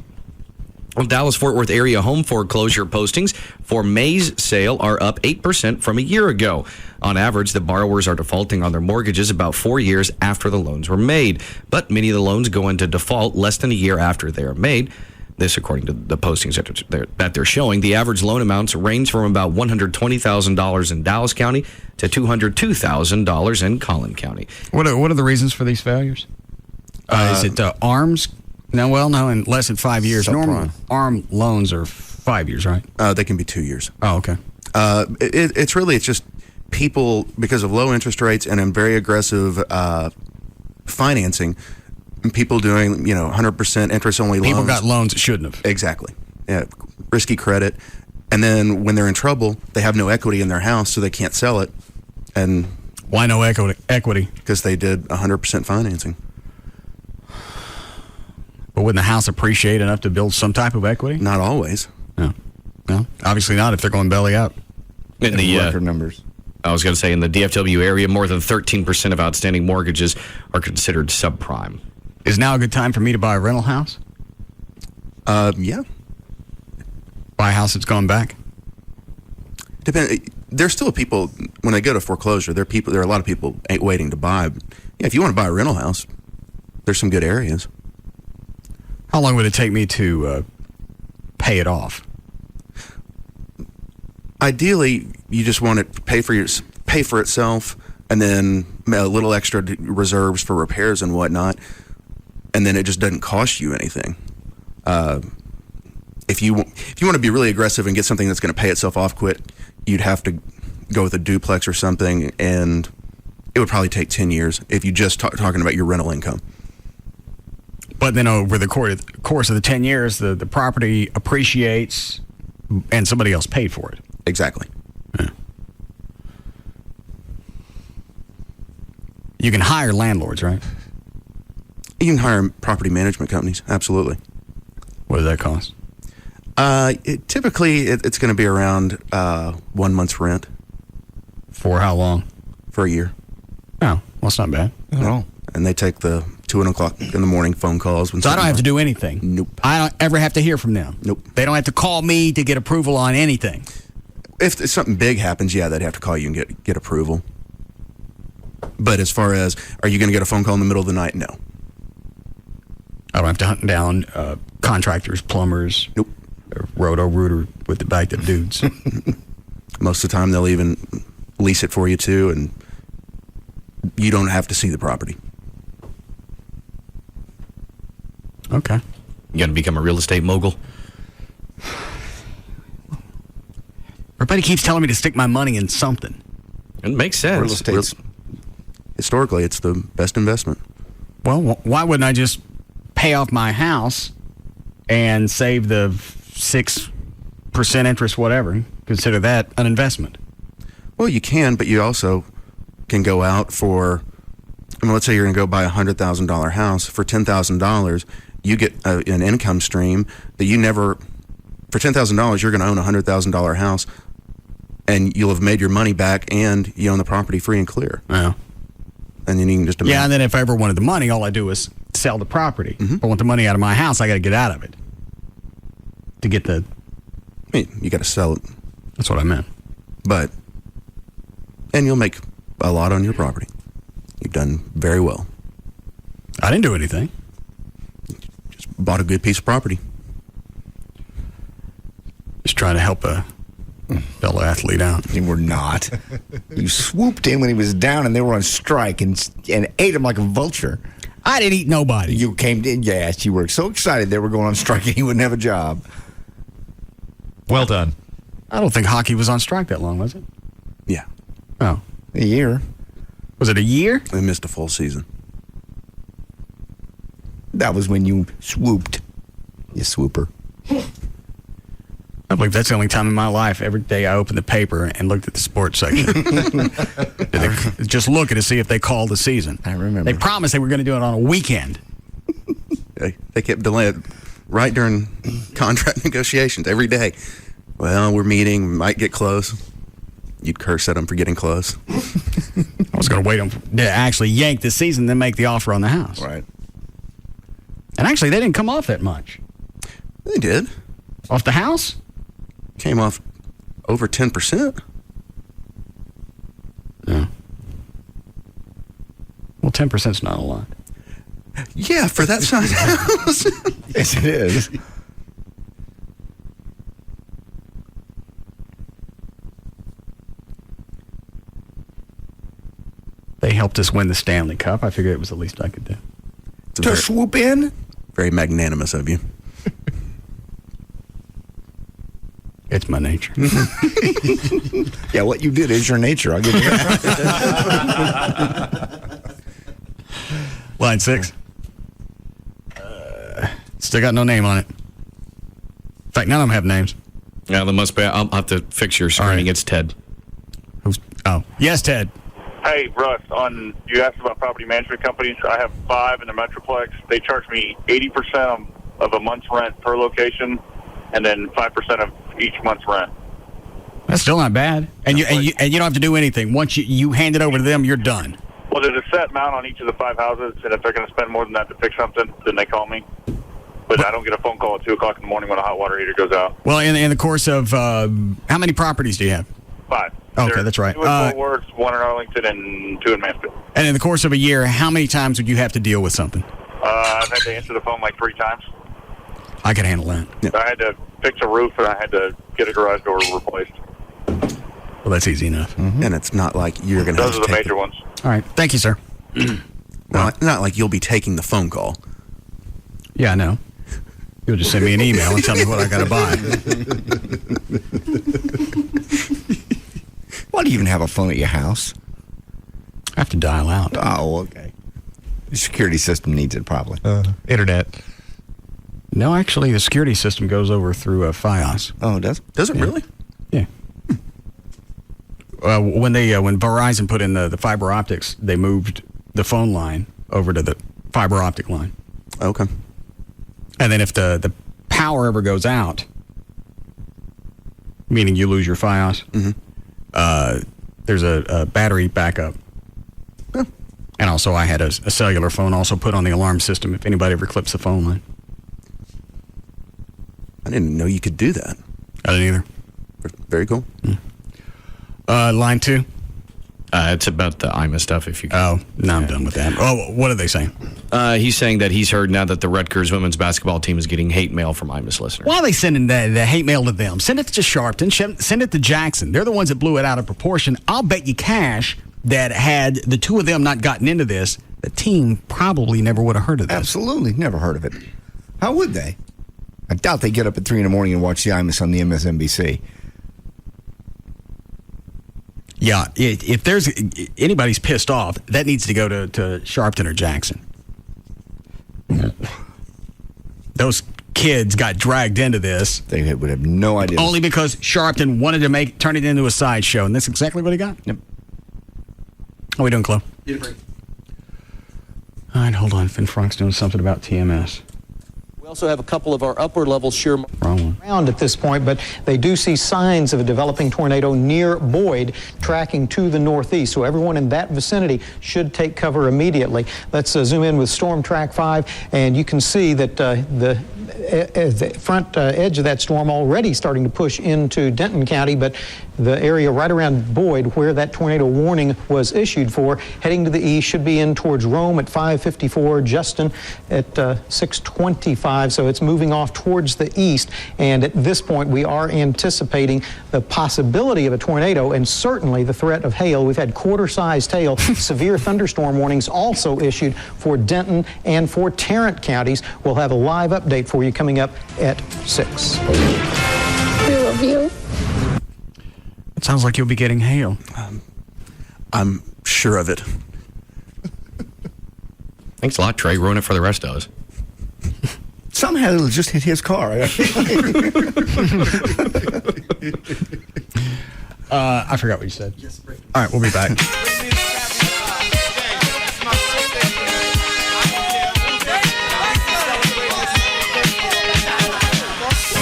Well, Dallas-Fort Worth area home foreclosure postings for May's sale are up 8% from a year ago. On average, the borrowers are defaulting on their mortgages about 4 years after the loans were made. But many of the loans go into default less than a year after they are made. This, according to the postings that they're showing. The average loan amounts range from about $120,000 in Dallas County to $202,000 in Collin County. What are the reasons for these failures? Is it ARMs? No, in less than 5 years. Normal ARM loans are 5 years, right? They can be 2 years. Oh, okay. It's just people, because of low interest rates and very aggressive financing, people doing 100% interest only loans. People got loans that shouldn't have. Exactly. Yeah, risky credit, and then when they're in trouble, they have no equity in their house, so they can't sell it. And why no equity? Because they did 100% financing. But wouldn't the house appreciate enough to build some type of equity? Not always. No, obviously not if they're going belly up. In the record numbers. I was going to say, in the DFW area, more than 13% of outstanding mortgages are considered subprime. Is now a good time for me to buy a rental house? Yeah. Buy a house that's gone back? There's still people, when they go to foreclosure, there are a lot of people waiting to buy. Yeah, if you want to buy a rental house, there's some good areas. How long would it take me to pay it off? Ideally, you just want it to pay for itself, and then a little extra reserves for repairs and whatnot, and then it just doesn't cost you anything. If you want to be really aggressive and get something that's going to pay itself off quick, you'd have to go with a duplex or something, and it would probably take 10 years if you just talking about your rental income. But then over the course of the 10 years, the property appreciates and somebody else paid for it. Exactly. Yeah. You can hire landlords, right? You can hire property management companies, absolutely. What does that cost? Typically, it's going to be around 1 month's rent. For how long? For a year. Oh, well, it's not bad. No. And they take the 2 o'clock in the morning phone calls. So I don't have to do anything? Nope. I don't ever have to hear from them? Nope. They don't have to call me to get approval on anything? If something big happens, yeah, they'd have to call you and get approval. But as far as, are you going to get a phone call in the middle of the night? No. I don't have to hunt down contractors, plumbers. Nope. Or roto-rooter with the backed up dudes. Most of the time, they'll even lease it for you, too, and you don't have to see the property. Okay. You got to become a real estate mogul? Everybody keeps telling me to stick my money in something. It makes sense. Real estate, historically, it's the best investment. Well, why wouldn't I just pay off my house and save the 6% interest, whatever? Consider that an investment. Well, you can, but you also can go out for, let's say you're going to go buy a $100,000 house. For $10,000, you get an income stream that you never, for $10,000, you're going to own a $100,000 house, and you'll have made your money back, and you own the property free and clear. Yeah. And then you can just... Yeah, and then if I ever wanted the money, all I do is sell the property. If I want the money out of my house, I got to get out of it to get the... I mean, you got to sell it. That's what I meant. But, and you'll make a lot on your property. You've done very well. I didn't do anything. Just bought a good piece of property. Just trying to help a fellow athlete out. You were not. You swooped in when he was down and they were on strike and ate him like a vulture. I didn't eat nobody. You came in, yes, you were so excited they were going on strike and he wouldn't have a job. Well done. I don't think hockey was on strike that long, was it? Yeah. Oh. A year. Was it a year? They missed a full season. That was when you swooped. You swooper. I believe that's the only time in my life, every day I opened the paper and looked at the sports section. Just looking to see if they called the season. I remember. They promised they were going to do it on a weekend. They kept delaying it right during contract negotiations every day. Well, we're meeting, might get close. You'd curse at them for getting close. I was going to wait to actually yank the season, then make the offer on the house. Right. And actually, they didn't come off that much. They did. Off the house? Came off over 10%. Yeah. Well, 10%'s not a lot. Yeah, for that size house. Yes, it is. They helped us win the Stanley Cup. I figured it was the least I could do. To swoop in? Very magnanimous of you. It's my nature. Yeah, what you did is your nature. I'll give you that. Line 6. Still got no name on it. In fact, none of them have names. Yeah, there must be. I'll have to fix your screening. Right. It's Ted. Yes, Ted. Hey, Russ, you asked about property management companies. I have 5 in the Metroplex. They charge me 80% of a month's rent per location, and then 5% of each month's rent. That's still not bad. And you don't have to do anything. Once you hand it over to them, you're done. Well, there's a set amount on each of the 5 houses, and if they're going to spend more than that to fix something, then they call me. But I don't get a phone call at 2 o'clock in the morning when a hot water heater goes out. Well, in the course of, how many properties do you have? 5. Okay, that's right. 2 in Fort Worth, 1 in Arlington, and 2 in Mansfield. And in the course of a year, how many times would you have to deal with something? I've had to answer the phone like 3 times. I can handle that. Yeah. I had to fix a roof, and I had to get a garage door replaced. Well, that's easy enough. Mm-hmm. And it's not like you're going to Those are the major ones. All right. Thank you, sir. Not like you'll be taking the phone call. Yeah, I know. You'll just send me an email and tell me what I got to buy. Why do you even have a phone at your house? I have to dial out. Oh, okay. The security system needs it, probably. Internet. No, actually, the security system goes over through FiOS. Oh, it does? Does it really? Yeah. When Verizon put in the fiber optics, they moved the phone line over to the fiber optic line. Okay. And then if the power ever goes out, meaning you lose your FiOS, there's a battery backup. Oh. And also I had a cellular phone also put on the alarm system if anybody ever clips the phone line. I didn't know you could do that. I didn't either. Very cool. Line 2. It's about the IMA stuff. If you can. Oh, no, I'm done with that. Oh, what are they saying? He's saying that he's heard now that the Rutgers women's basketball team is getting hate mail from IMA's listeners. Why are they sending the hate mail to them? Send it to Sharpton. Send it to Jackson. They're the ones that blew it out of proportion. I'll bet you cash that had the two of them not gotten into this, the team probably never would have heard of this. Absolutely. Never heard of it. How would they? I doubt they get up at 3 in the morning and watch the IMAs on the MSNBC. Yeah, if there's anybody's pissed off, that needs to go to Sharpton or Jackson. Those kids got dragged into this. They would have no idea. Only because Sharpton wanted to turn it into a sideshow, and that's exactly what he got. Yep. How we doing, Chloe? All right, hold on. Finn Frank's doing something about TMS. We also have a couple of our upper level shear Wrong one. around at this point, but they do see signs of a developing tornado near Boyd tracking to the northeast. So everyone in that vicinity should take cover immediately. Let's zoom in with Storm Track 5, and you can see that the front edge of that storm already starting to push into Denton County, but the area right around Boyd where that tornado warning was issued for, heading to the east, should be in towards Rome at 5:54, Justin at 6:25, so it's moving off towards the east, and at this point we are anticipating the possibility of a tornado and certainly the threat of hail. We've had quarter-sized hail, severe thunderstorm warnings also issued for Denton and for Tarrant counties. We'll have a live update for you coming up at 6. We love you. Sounds like you'll be getting hail. I'm sure of it. Thanks a lot, Trey. Ruin it for the rest of us. Somehow it'll just hit his car. I forgot what you said. All right, we'll be back.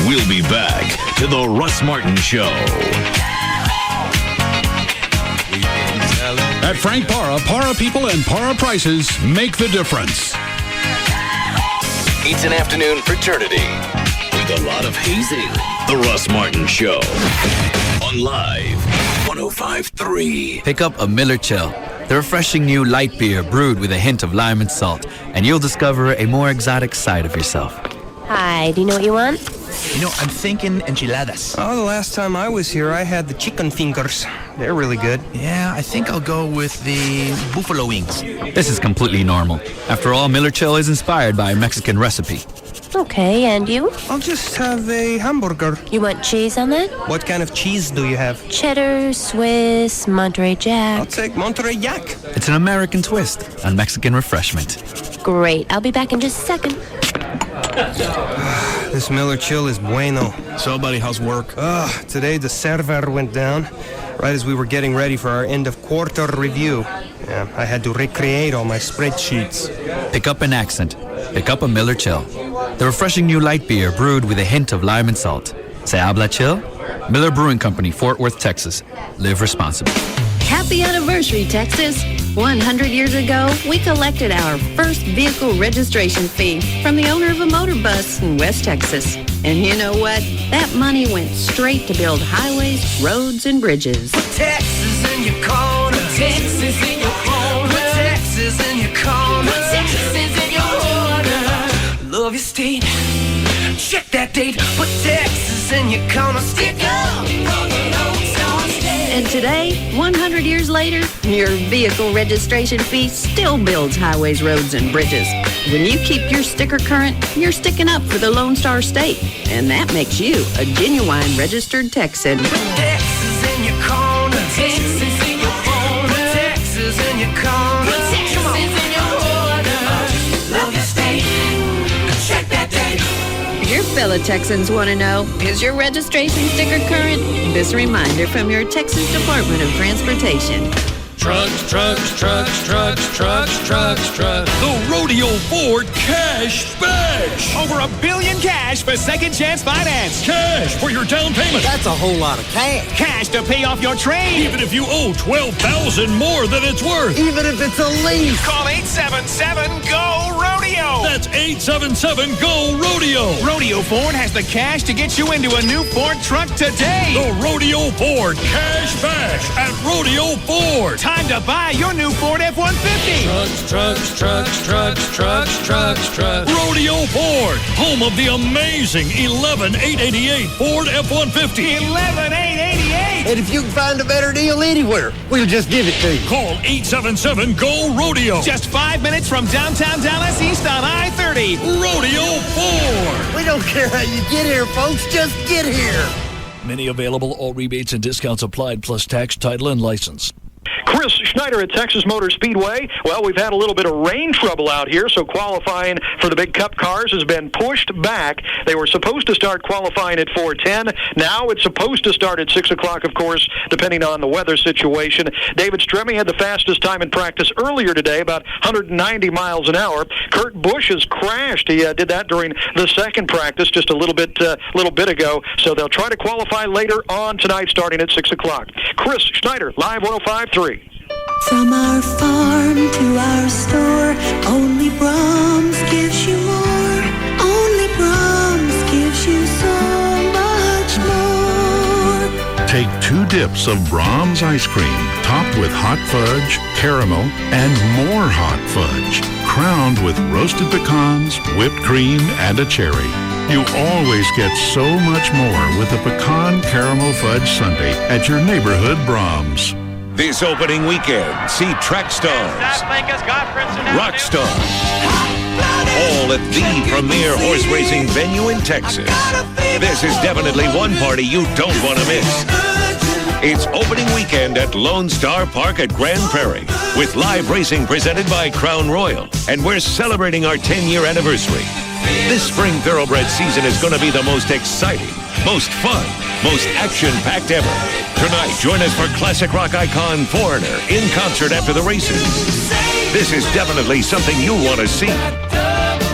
We'll be back to the Russ Martin Show. At Frank Para people and Para prices make the difference. It's an afternoon fraternity with a lot of hazing. The Russ Martin Show on Live 105.3. Pick up a Miller Chill, the refreshing new light beer brewed with a hint of lime and salt, and you'll discover a more exotic side of yourself. Hi, do you know what you want? You know, I'm thinking enchiladas. Oh, the last time I was here, I had the chicken fingers. They're really good. Yeah, I think I'll go with the buffalo wings. This is completely normal. After all, Miller Chill is inspired by a Mexican recipe. Okay, and you? I'll just have a hamburger. You want cheese on that? What kind of cheese do you have? Cheddar, Swiss, Monterey Jack. I'll take Monterey Jack. It's an American twist on Mexican refreshment. Great, I'll be back in just a second. This Miller Chill is bueno. So, buddy, how's work? Today the server went down right as we were getting ready for our end of quarter review. Yeah, I had to recreate all my spreadsheets. Pick up an accent. Pick up a Miller Chill, the refreshing new light beer brewed with a hint of lime and salt. Se habla chill? Miller Brewing Company, Fort Worth, Texas. Live responsibly. Happy anniversary, Texas! 100 years ago, we collected our first vehicle registration fee from the owner of a motor bus in West Texas. And you know what? That money went straight to build highways, roads, and bridges. Texas in your corner. Texas in your corner. Texas in your corner. Texas in your corner. Love your state. Check that date. Put Texas in your corner. Stick up. And today, 100 years later, your vehicle registration fee still builds highways, roads, and bridges. When you keep your sticker current, you're sticking up for the Lone Star State. And that makes you a genuine registered Texan. Texas in your corner. Texas in your corner. Texas in your corner. Texas in your corner. Love your state. Check that date. Your fellow Texans want to know, is your registration sticker current? This reminder from your Texas Department of Transportation. Trucks. The Rodeo Ford Cash Bash. Over $1 billion cash for second chance finance. Cash for your down payment. That's a whole lot of cash. Cash to pay off your trade. Even if you owe $12,000 more than it's worth. Even if it's a lease. Call 877-GO-RODEO. That's 877-GO-RODEO. Rodeo Ford has the cash to get you into a new Ford truck today. The Rodeo Ford Cash Bash at Rodeo Ford. Time to buy your new Ford F-150. Trucks. Rodeo Ford, home of the amazing 11888 Ford F-150. 11888. And if you can find a better deal anywhere, we'll just give it to you. Call 877-GO-RODEO. Just 5 minutes from downtown Dallas, east on I-30. Rodeo Ford. We don't care how you get here, folks. Just get here. Many available, all rebates and discounts applied, plus tax, title, and license. Chris Schneider at Texas Motor Speedway. Well, we've had a little bit of rain trouble out here, so qualifying for the big Cup cars has been pushed back. They were supposed to start qualifying at 4:10. Now it's supposed to start at 6 o'clock, of course, depending on the weather situation. David Stremme had the fastest time in practice earlier today, about 190 miles an hour. Kurt Busch has crashed. He did that during the second practice just a little bit ago. So they'll try to qualify later on tonight, starting at 6 o'clock. Chris Schneider, Live 105.3. From our farm to our store, only Brahms gives you more. Only Brahms gives you so much more. Take 2 dips of Brahms ice cream, topped with hot fudge, caramel, and more hot fudge, crowned with roasted pecans, whipped cream, and a cherry. You always get so much more with a pecan caramel fudge sundae at your neighborhood Brahms. This opening weekend, see track stars, rock stars, all at the premier horse racing venue in Texas. This is definitely one party you don't want to miss. It's opening weekend at Lone Star Park at Grand Prairie with live racing presented by Crown Royal. And we're celebrating our 10-year anniversary. This spring thoroughbred season is going to be the most exciting, most fun, most action-packed ever. Tonight, join us for classic rock icon Foreigner in concert after the races. This is definitely something you'll want to see.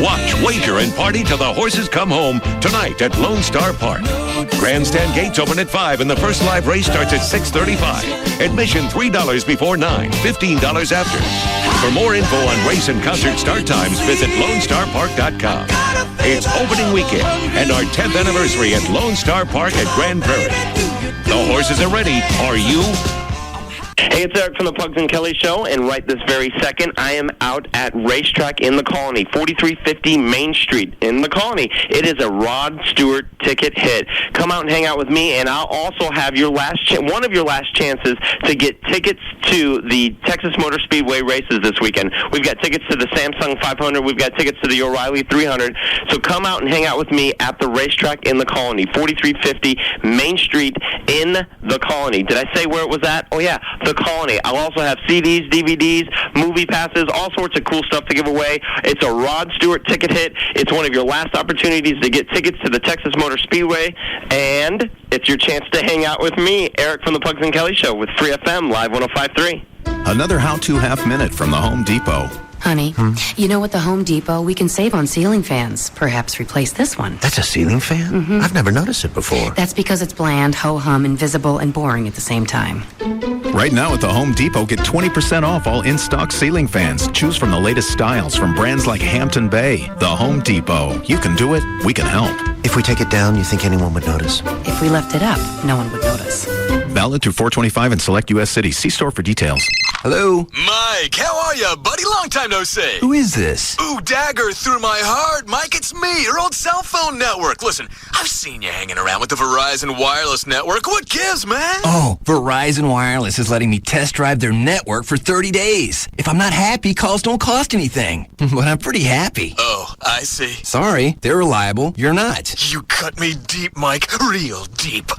Watch, wager, and party till the horses come home tonight at Lone Star Park. Grandstand gates open at 5 and the first live race starts at 6:35. Admission $3 before 9, $15 after. For more info on race and concert start times, visit LoneStarPark.com. It's opening weekend and our 10th anniversary at Lone Star Park at Grand Prairie. The horses are ready. Are you? Hey, it's Eric from the Pugs and Kelly Show, and right this very second, I am out at Racetrack in the Colony, 4350 Main Street in the Colony. It is a Rod Stewart ticket hit. Come out and hang out with me, and I'll also have your one of your last chances to get tickets to the Texas Motor Speedway races this weekend. We've got tickets to the Samsung 500. We've got tickets to the O'Reilly 300. So come out and hang out with me at the Racetrack in the Colony, 4350 Main Street in the Colony. Did I say where it was at? Oh, yeah, the Colony. I'll also have CDs, DVDs, movie passes, all sorts of cool stuff to give away. It's a Rod Stewart ticket hit. It's one of your last opportunities to get tickets to the Texas Motor Speedway, and it's your chance to hang out with me, Eric from the Pugs and Kelly Show with Free FM Live 105.3. Another how-to half minute from the Home Depot. Honey, you know, at the Home Depot, we can save on ceiling fans. Perhaps replace this one. That's a ceiling fan? Mm-hmm. I've never noticed it before. That's because it's bland, ho-hum, invisible, and boring at the same time. Right now at the Home Depot, get 20% off all in-stock ceiling fans. Choose from the latest styles from brands like Hampton Bay. The Home Depot. You can do it. We can help. If we take it down, you think anyone would notice? If we left it up, no one would notice. Valid through 4/25 in select U.S. cities. See store for details. Hello? Mike, how are you, buddy? Long time no see. Who is this? Ooh, dagger through my heart. Mike, it's me, your old cell phone network. Listen, I've seen you hanging around with the Verizon Wireless Network. What gives, man? Oh, Verizon Wireless is letting me test drive their network for 30 days. If I'm not happy, calls don't cost anything. But I'm pretty happy. Oh, I see. Sorry, they're reliable. You're not. You cut me deep, Mike. Real deep.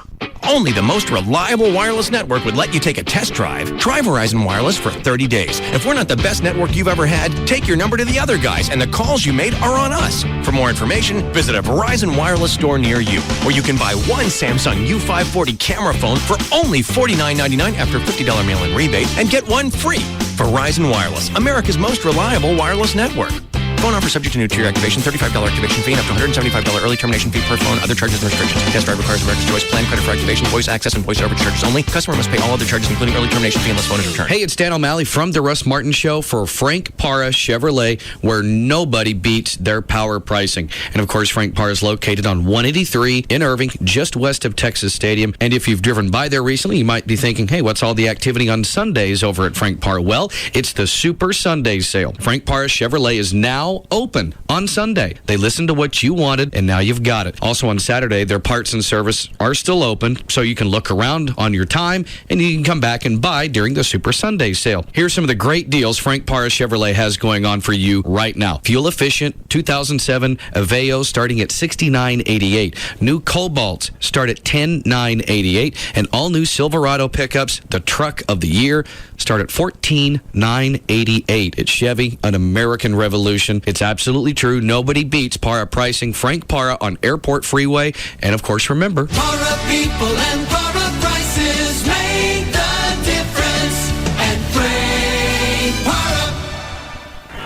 Only the most reliable wireless network would let you take a test drive. Try Verizon Wireless for 30 days. If we're not the best network you've ever had, take your number to the other guys, and the calls you made are on us. For more information, visit a Verizon Wireless store near you, or you can buy one Samsung U540 camera phone for only $49.99 after a $50 mail-in rebate, and get one free. Verizon Wireless, America's most reliable wireless network. Phone offer subject to new tier activation, $35 activation fee, and up to $175 early termination fee per phone. Other charges and restrictions. Test drive requires America's Choice plan, credit for activation, voice access, and voice over charges only. Customer must pay all other charges, including early termination fee, unless phone is returned. Hey, it's Dan O'Malley from the Russ Martin Show for Frank Parra Chevrolet, where nobody beats their power pricing. And of course, Frank Parra is located on 183 in Irving, just west of Texas Stadium. And if you've driven by there recently, you might be thinking, hey, what's all the activity on Sundays over at Frank Parra? Well, it's the Super Sunday sale. Frank Parra Chevrolet is now open on Sunday. They listened to what you wanted, and now you've got it. Also on Saturday, their parts and service are still open, so you can look around on your time, and you can come back and buy during the Super Sunday sale. Here's some of the great deals Frank Parra Chevrolet has going on for you right now. Fuel efficient 2007 Aveo starting at $69.88. New Cobalts start at $10,988, and all new Silverado pickups, the truck of the year, start at $14,988. It's Chevy, an American revolution. It's absolutely true. Nobody beats Parra pricing. Frank Parra on Airport Freeway. And of course, remember, Parra people and Parra prices make the difference. And Frank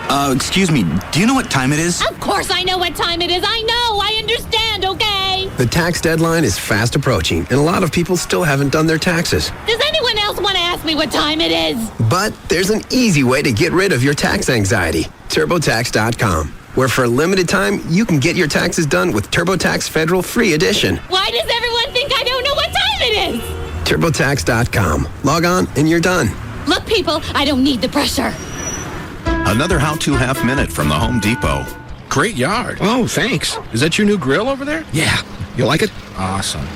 Parra. Excuse me, do you know what time it is? Of course I know what time it is. I know. I understand, okay? The tax deadline is fast approaching, and a lot of people still haven't done their taxes. Does anyone else want to ask me what time it is? But there's an easy way to get rid of your tax anxiety. TurboTax.com, where for a limited time, you can get your taxes done with TurboTax Federal Free Edition. Why does everyone think I don't know what time it is? TurboTax.com. Log on, and you're done. Look, people, I don't need the pressure. Another how-to half minute from the Home Depot. Great yard. Oh, thanks. Is that your new grill over there? Yeah. You like it? Awesome.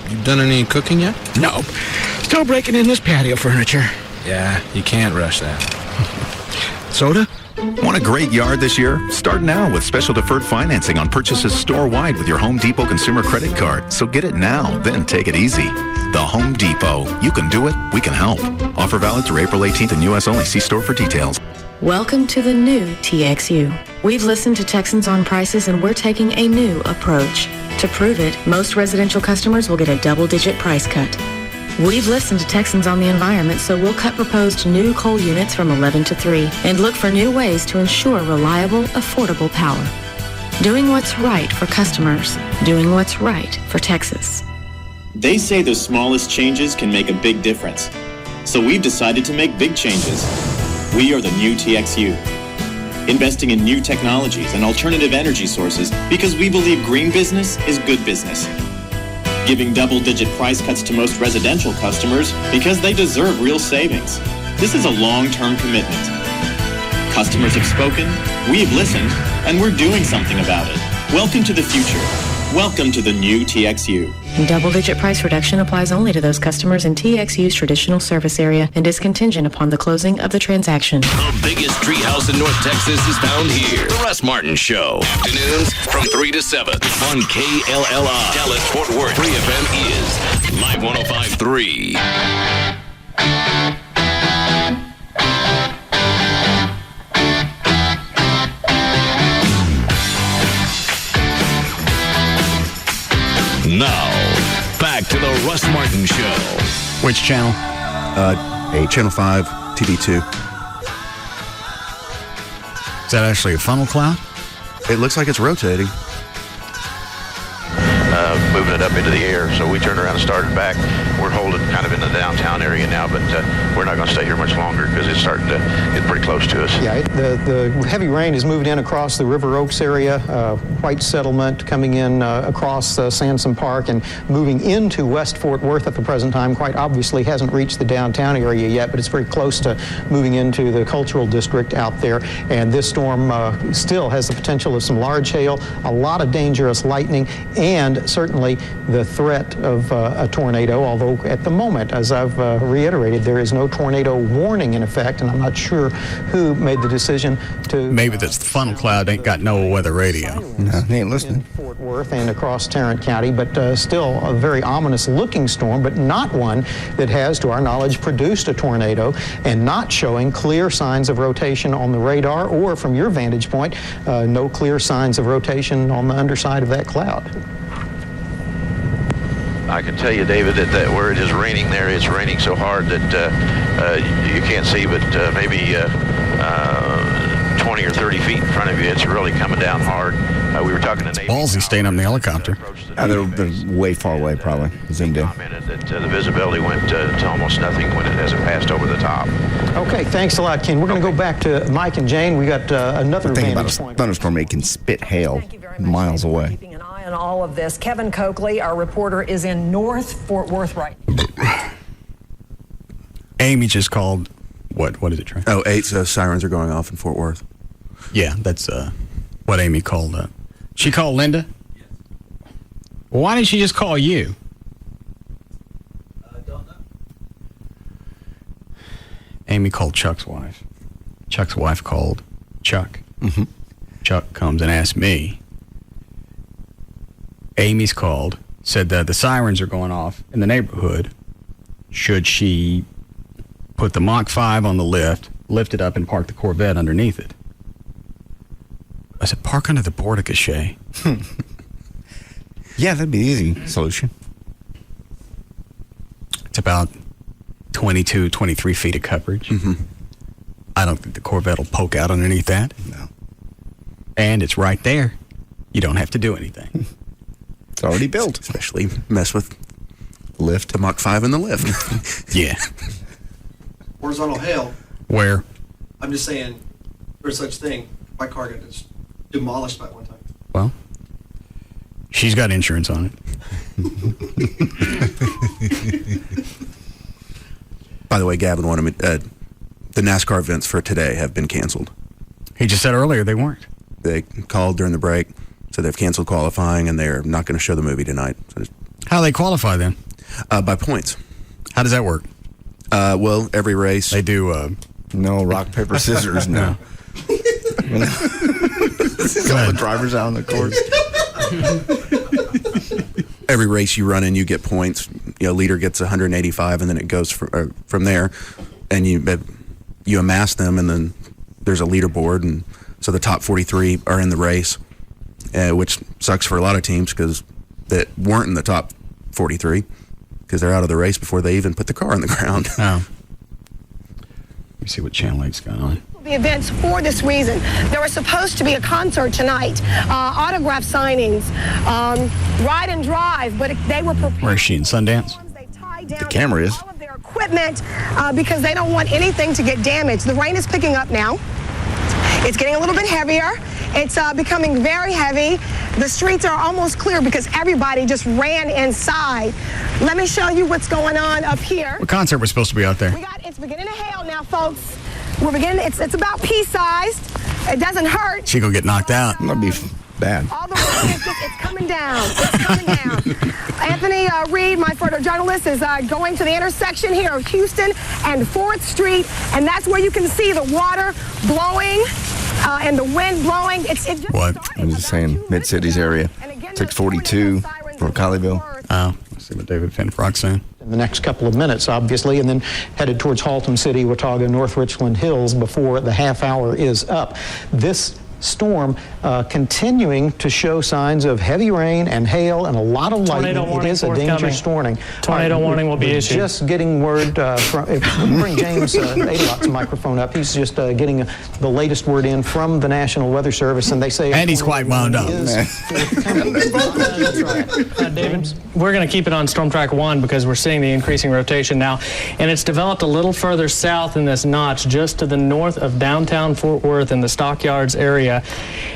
You done any cooking yet? No. Still breaking in this patio furniture. Yeah, you can't rush that. Soda? Want a great yard this year? Start now with special deferred financing on purchases store-wide with your Home Depot consumer credit card. So get it now, then take it easy. The Home Depot. You can do it. We can help. Offer valid through April 18th in U.S. only. See store for details. Welcome to the new TXU. We've listened to Texans on prices and we're taking a new approach. To prove it, most residential customers will get a double-digit price cut. We've listened to Texans on the environment, so we'll cut proposed new coal units from 11 to 3 and look for new ways to ensure reliable, affordable power. Doing what's right for customers. Doing what's right for Texas. They say the smallest changes can make a big difference. So we've decided to make big changes. We are the new TXU. Investing in new technologies and alternative energy sources because we believe green business is good business. Giving double-digit price cuts to most residential customers because they deserve real savings. This is a long-term commitment. Customers have spoken, we've listened, and we're doing something about it. Welcome to the future. Welcome to the new TXU. Double-digit price reduction applies only to those customers in TXU's traditional service area and is contingent upon the closing of the transaction. The biggest treehouse in North Texas is found here. The Russ Martin Show. Afternoons from 3 to 7 on KLLI. Dallas Fort Worth. Free FM is Live 105.3. Now, back to the Russ Martin Show. Which channel? 8. Channel 5, TV2. Is that actually a funnel cloud? It looks like it's rotating. Moving it up into the air, so we turned around and started back. We're holding kind of in the downtown area now, but we're not going to stay here much longer because it's starting to get pretty close to us. Yeah, the heavy rain is moving in across the River Oaks area, White Settlement coming in across Sansom Park and moving into West Fort Worth at the present time. Quite obviously hasn't reached the downtown area yet, but it's very close to moving into the cultural district out there. And this storm still has the potential of some large hail, a lot of dangerous lightning, and certainly the threat of a tornado, although at the moment, as I've reiterated, there is no tornado warning in effect, and I'm not sure who made the decision to... Maybe this funnel cloud ain't got no weather radio. No, he ain't listening. Fort Worth and across Tarrant County, but still a very ominous-looking storm, but not one that has, to our knowledge, produced a tornado and not showing clear signs of rotation on the radar or, from your vantage point, no clear signs of rotation on the underside of that cloud. I can tell you, David, that where it is raining there, it's raining so hard that you can't see, but maybe 20 or 30 feet in front of you, it's really coming down hard. We were talking to Navy. Ballsy staying up in the helicopter. They're way far away, probably. Zoomed in. That the visibility went to almost nothing when it hasn't passed over the top. Okay, thanks a lot, Ken. We're going to go back to Mike and Jane. We got another vantage point. Thunderstorm, it can spit hail miles away. And all of this. Kevin Coakley, our reporter, is in North Fort Worth right now. Amy just called. What is it, Trey? Oh, 8 sirens are going off in Fort Worth. Yeah, that's what Amy called. She called Linda? Yes. Well, why didn't she just call you? I don't know. Amy called Chuck's wife. Chuck's wife called Chuck. Mm-hmm. Chuck comes and asks me. Amy's called, said that the sirens are going off in the neighborhood. Should she put the Mach 5 on the lift it up and park the Corvette underneath it? I said, park under the portico. Yeah, that'd be the easy solution. It's about 22, 23 feet of coverage. Mm-hmm. I don't think the Corvette will poke out underneath that. No. And it's right there. You don't have to do anything. It's already built. Especially mess with lift to Mach 5 in the lift. Yeah. Horizontal hail. Where? I'm just saying, there's such thing. My car got just demolished by one time. Well, she's got insurance on it. By the way, Gavin wanted me. The NASCAR events for today have been canceled. He just said earlier they weren't. They called during the break, so they've canceled qualifying, and they're not going to show the movie tonight. So how do they qualify then? By points. How does that work? Well, every race they do. No rock paper scissors. No. All the drivers out on the course. Every race you run in, you get points. Leader gets 185, and then it goes from there. And you amass them, and then there's a leaderboard, and so the top 43 are in the race, which sucks for a lot of teams because that weren't in the top 43 because they're out of the race before they even put the car on the ground. Oh. Let me see what Channel 8's got on. The events for this reason. There was supposed to be a concert tonight, autograph signings, ride and drive, but they were prepared. Where is she, in Sundance? The camera is. All of their equipment because they don't want anything to get damaged. The rain is picking up now. It's getting a little bit heavier. It's becoming very heavy. The streets are almost clear because everybody just ran inside. Let me show you what's going on up here. What concert was supposed to be out there? It's beginning to hail now, folks. We're beginning. It's about pea-sized. It doesn't hurt. She gonna get knocked out. That'd be bad. All the rain is just, it's coming down. It's coming down. Anthony Reed, my photojournalist, is going to the intersection here of Houston and 4th Street, and that's where you can see the water blowing and the wind blowing. What? I'm just saying, Mid-Cities area. 642 for Colleyville. Oh, let's see what David Finfrock's saying. In the next couple of minutes, obviously, and then headed towards Haltom City, Watauga, North Richland Hills before the half hour is up. This storm continuing to show signs of heavy rain and hail and a lot of lightning. It is a dangerous storm. Tornado warning will be issued. Just getting word from, bring James Adelot's microphone up. He's just getting the latest word in from the National Weather Service, and they say... And he's quite wound up. David, we're going to keep it on Storm Track 1 because we're seeing the increasing rotation now, and it's developed a little further south in this notch, just to the north of downtown Fort Worth in the Stockyards area.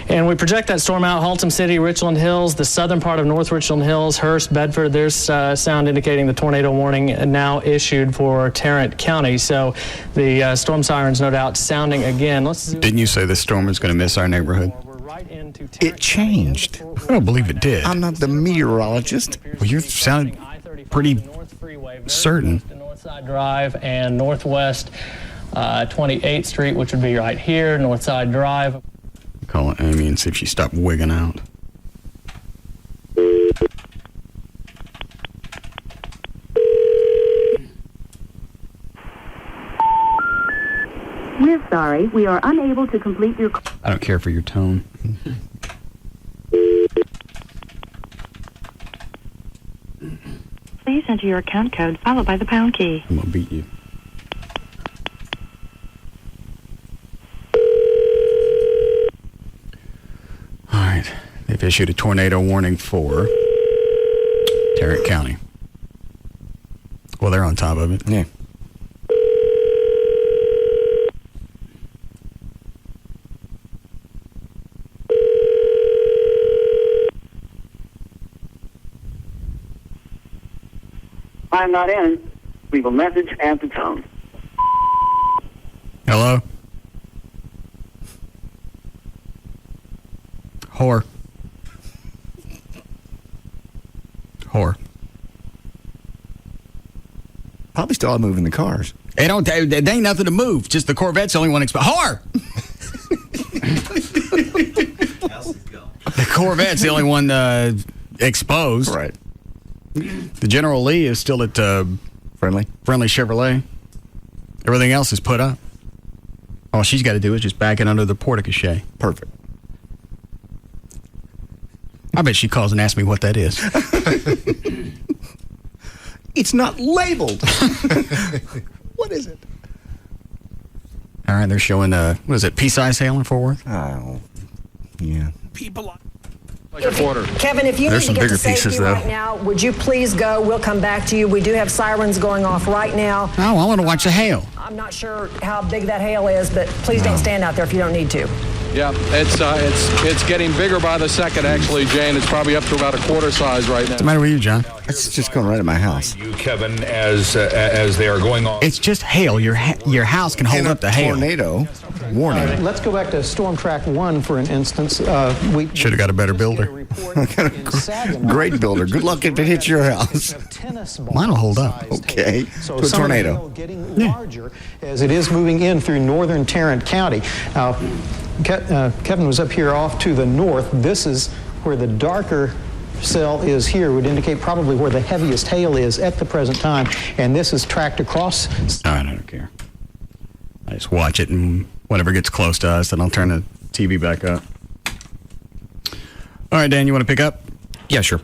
And we project that storm out Haltom City, Richland Hills, the southern part of North Richland Hills, Hearst, Bedford. There's sound indicating the tornado warning now issued for Tarrant County. So the storm sirens, no doubt, sounding again. Didn't you say this storm is going to miss our neighborhood? It changed. I don't believe it did. I'm not the meteorologist. Well, you sounded pretty certain. Northside Drive and Northwest 28th Street, which would be right here, Northside Drive. Call Amy and see if she stopped wigging out. We're sorry, we are unable to complete your call. I don't care for your tone. Please enter your account code followed by the pound key. I'm gonna beat you. All right, they've issued a tornado warning for Tarrant County. Well, they're on top of it. Yeah. I'm not in. Leave a message at the tone. Hello? Whore. Whore. Probably still out moving the cars. They ain't nothing to move. Just the Corvette's the only one exposed. Whore! The Corvette's the only one exposed. Right. The General Lee is still at Friendly Chevrolet. Everything else is put up. All she's got to do is just back it under the porte-cochere. Perfect. I bet she calls and asks me what that is. It's not labeled. What is it? All right, they're showing, what is it, pea-size hail in Fort Worth? Oh, yeah. People Kevin, if you There's need to some get bigger to safety pieces, though. right now, would you please go? We'll come back to you. We do have sirens going off right now. Oh, I want to watch the hail. I'm not sure how big that hail is, but please don't stand out there if you don't need to. Yeah, it's getting bigger by the second, actually, Jane. It's probably up to about a quarter size right now. What's the matter with you, John? It's just going right at my house. You, Kevin, as they are going on. It's just hail. Your house can hold up the hail. Tornado. warning. Let's go back to Storm Track 1 for an instance. We should have got a better builder. Great builder. Good luck if it hits your house. Mine will hold up. Okay. So to a tornado. Getting larger as it is moving in through northern Tarrant County. Now, Kevin was up here off to the north. This is where the darker cell is here, would indicate probably where the heaviest hail is at the present time, and this is tracked across. I don't care. I just watch it, and whenever it gets close to us, then I'll turn the TV back up. All right, Dan, you want to pick up? Yeah, sure.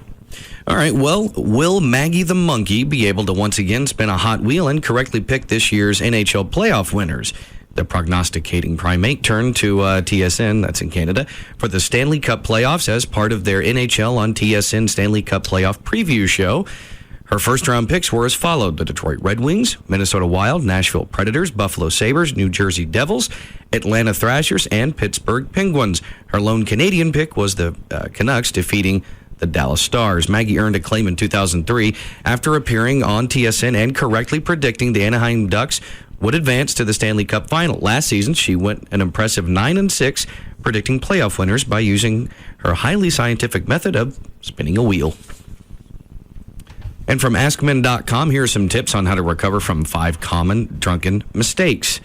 All right, well, will Maggie the Monkey be able to once again spin a Hot Wheel and correctly pick this year's NHL playoff winners? The prognosticating primate turned to TSN, that's in Canada, for the Stanley Cup playoffs as part of their NHL on TSN Stanley Cup playoff preview show. Her first-round picks were as followed: the Detroit Red Wings, Minnesota Wild, Nashville Predators, Buffalo Sabres, New Jersey Devils, Atlanta Thrashers, and Pittsburgh Penguins. Her lone Canadian pick was the Canucks, defeating the Dallas Stars. Maggie earned a claim in 2003 after appearing on TSN and correctly predicting the Anaheim Ducks would advance to the Stanley Cup final. Last season, she went an impressive 9-6, predicting playoff winners by using her highly scientific method of spinning a wheel. And from AskMen.com, here are some tips on how to recover from 5 common drunken mistakes.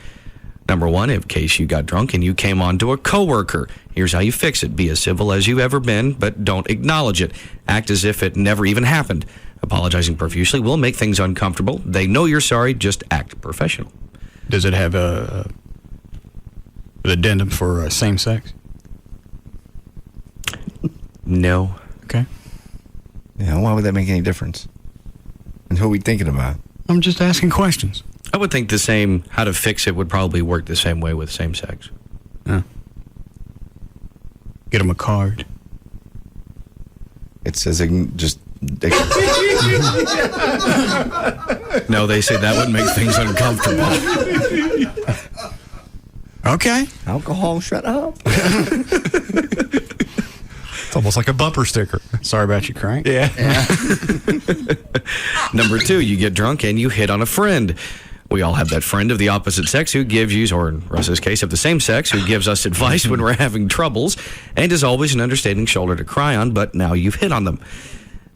Number 1, in case you got drunk and you came on to a coworker, here's how you fix it. Be as civil as you've ever been, but don't acknowledge it. Act as if it never even happened. Apologizing profusely will make things uncomfortable. They know you're sorry, just act professional. Does it have an addendum for same sex? No. Okay. Yeah, why would that make any difference? And who are we thinking about? I'm just asking questions. I would think the same, how to fix it would probably work the same way with same sex. Yeah. Get them a card. It says just... No, they say that would make things uncomfortable. Okay. Alcohol, shut up. It's almost like a bumper sticker. Sorry about your crank. Yeah. Number 2, you get drunk and you hit on a friend. We all have that friend of the opposite sex who gives you, or in Russ's case, of the same sex, who gives us advice when we're having troubles and is always an understanding shoulder to cry on, but now you've hit on them.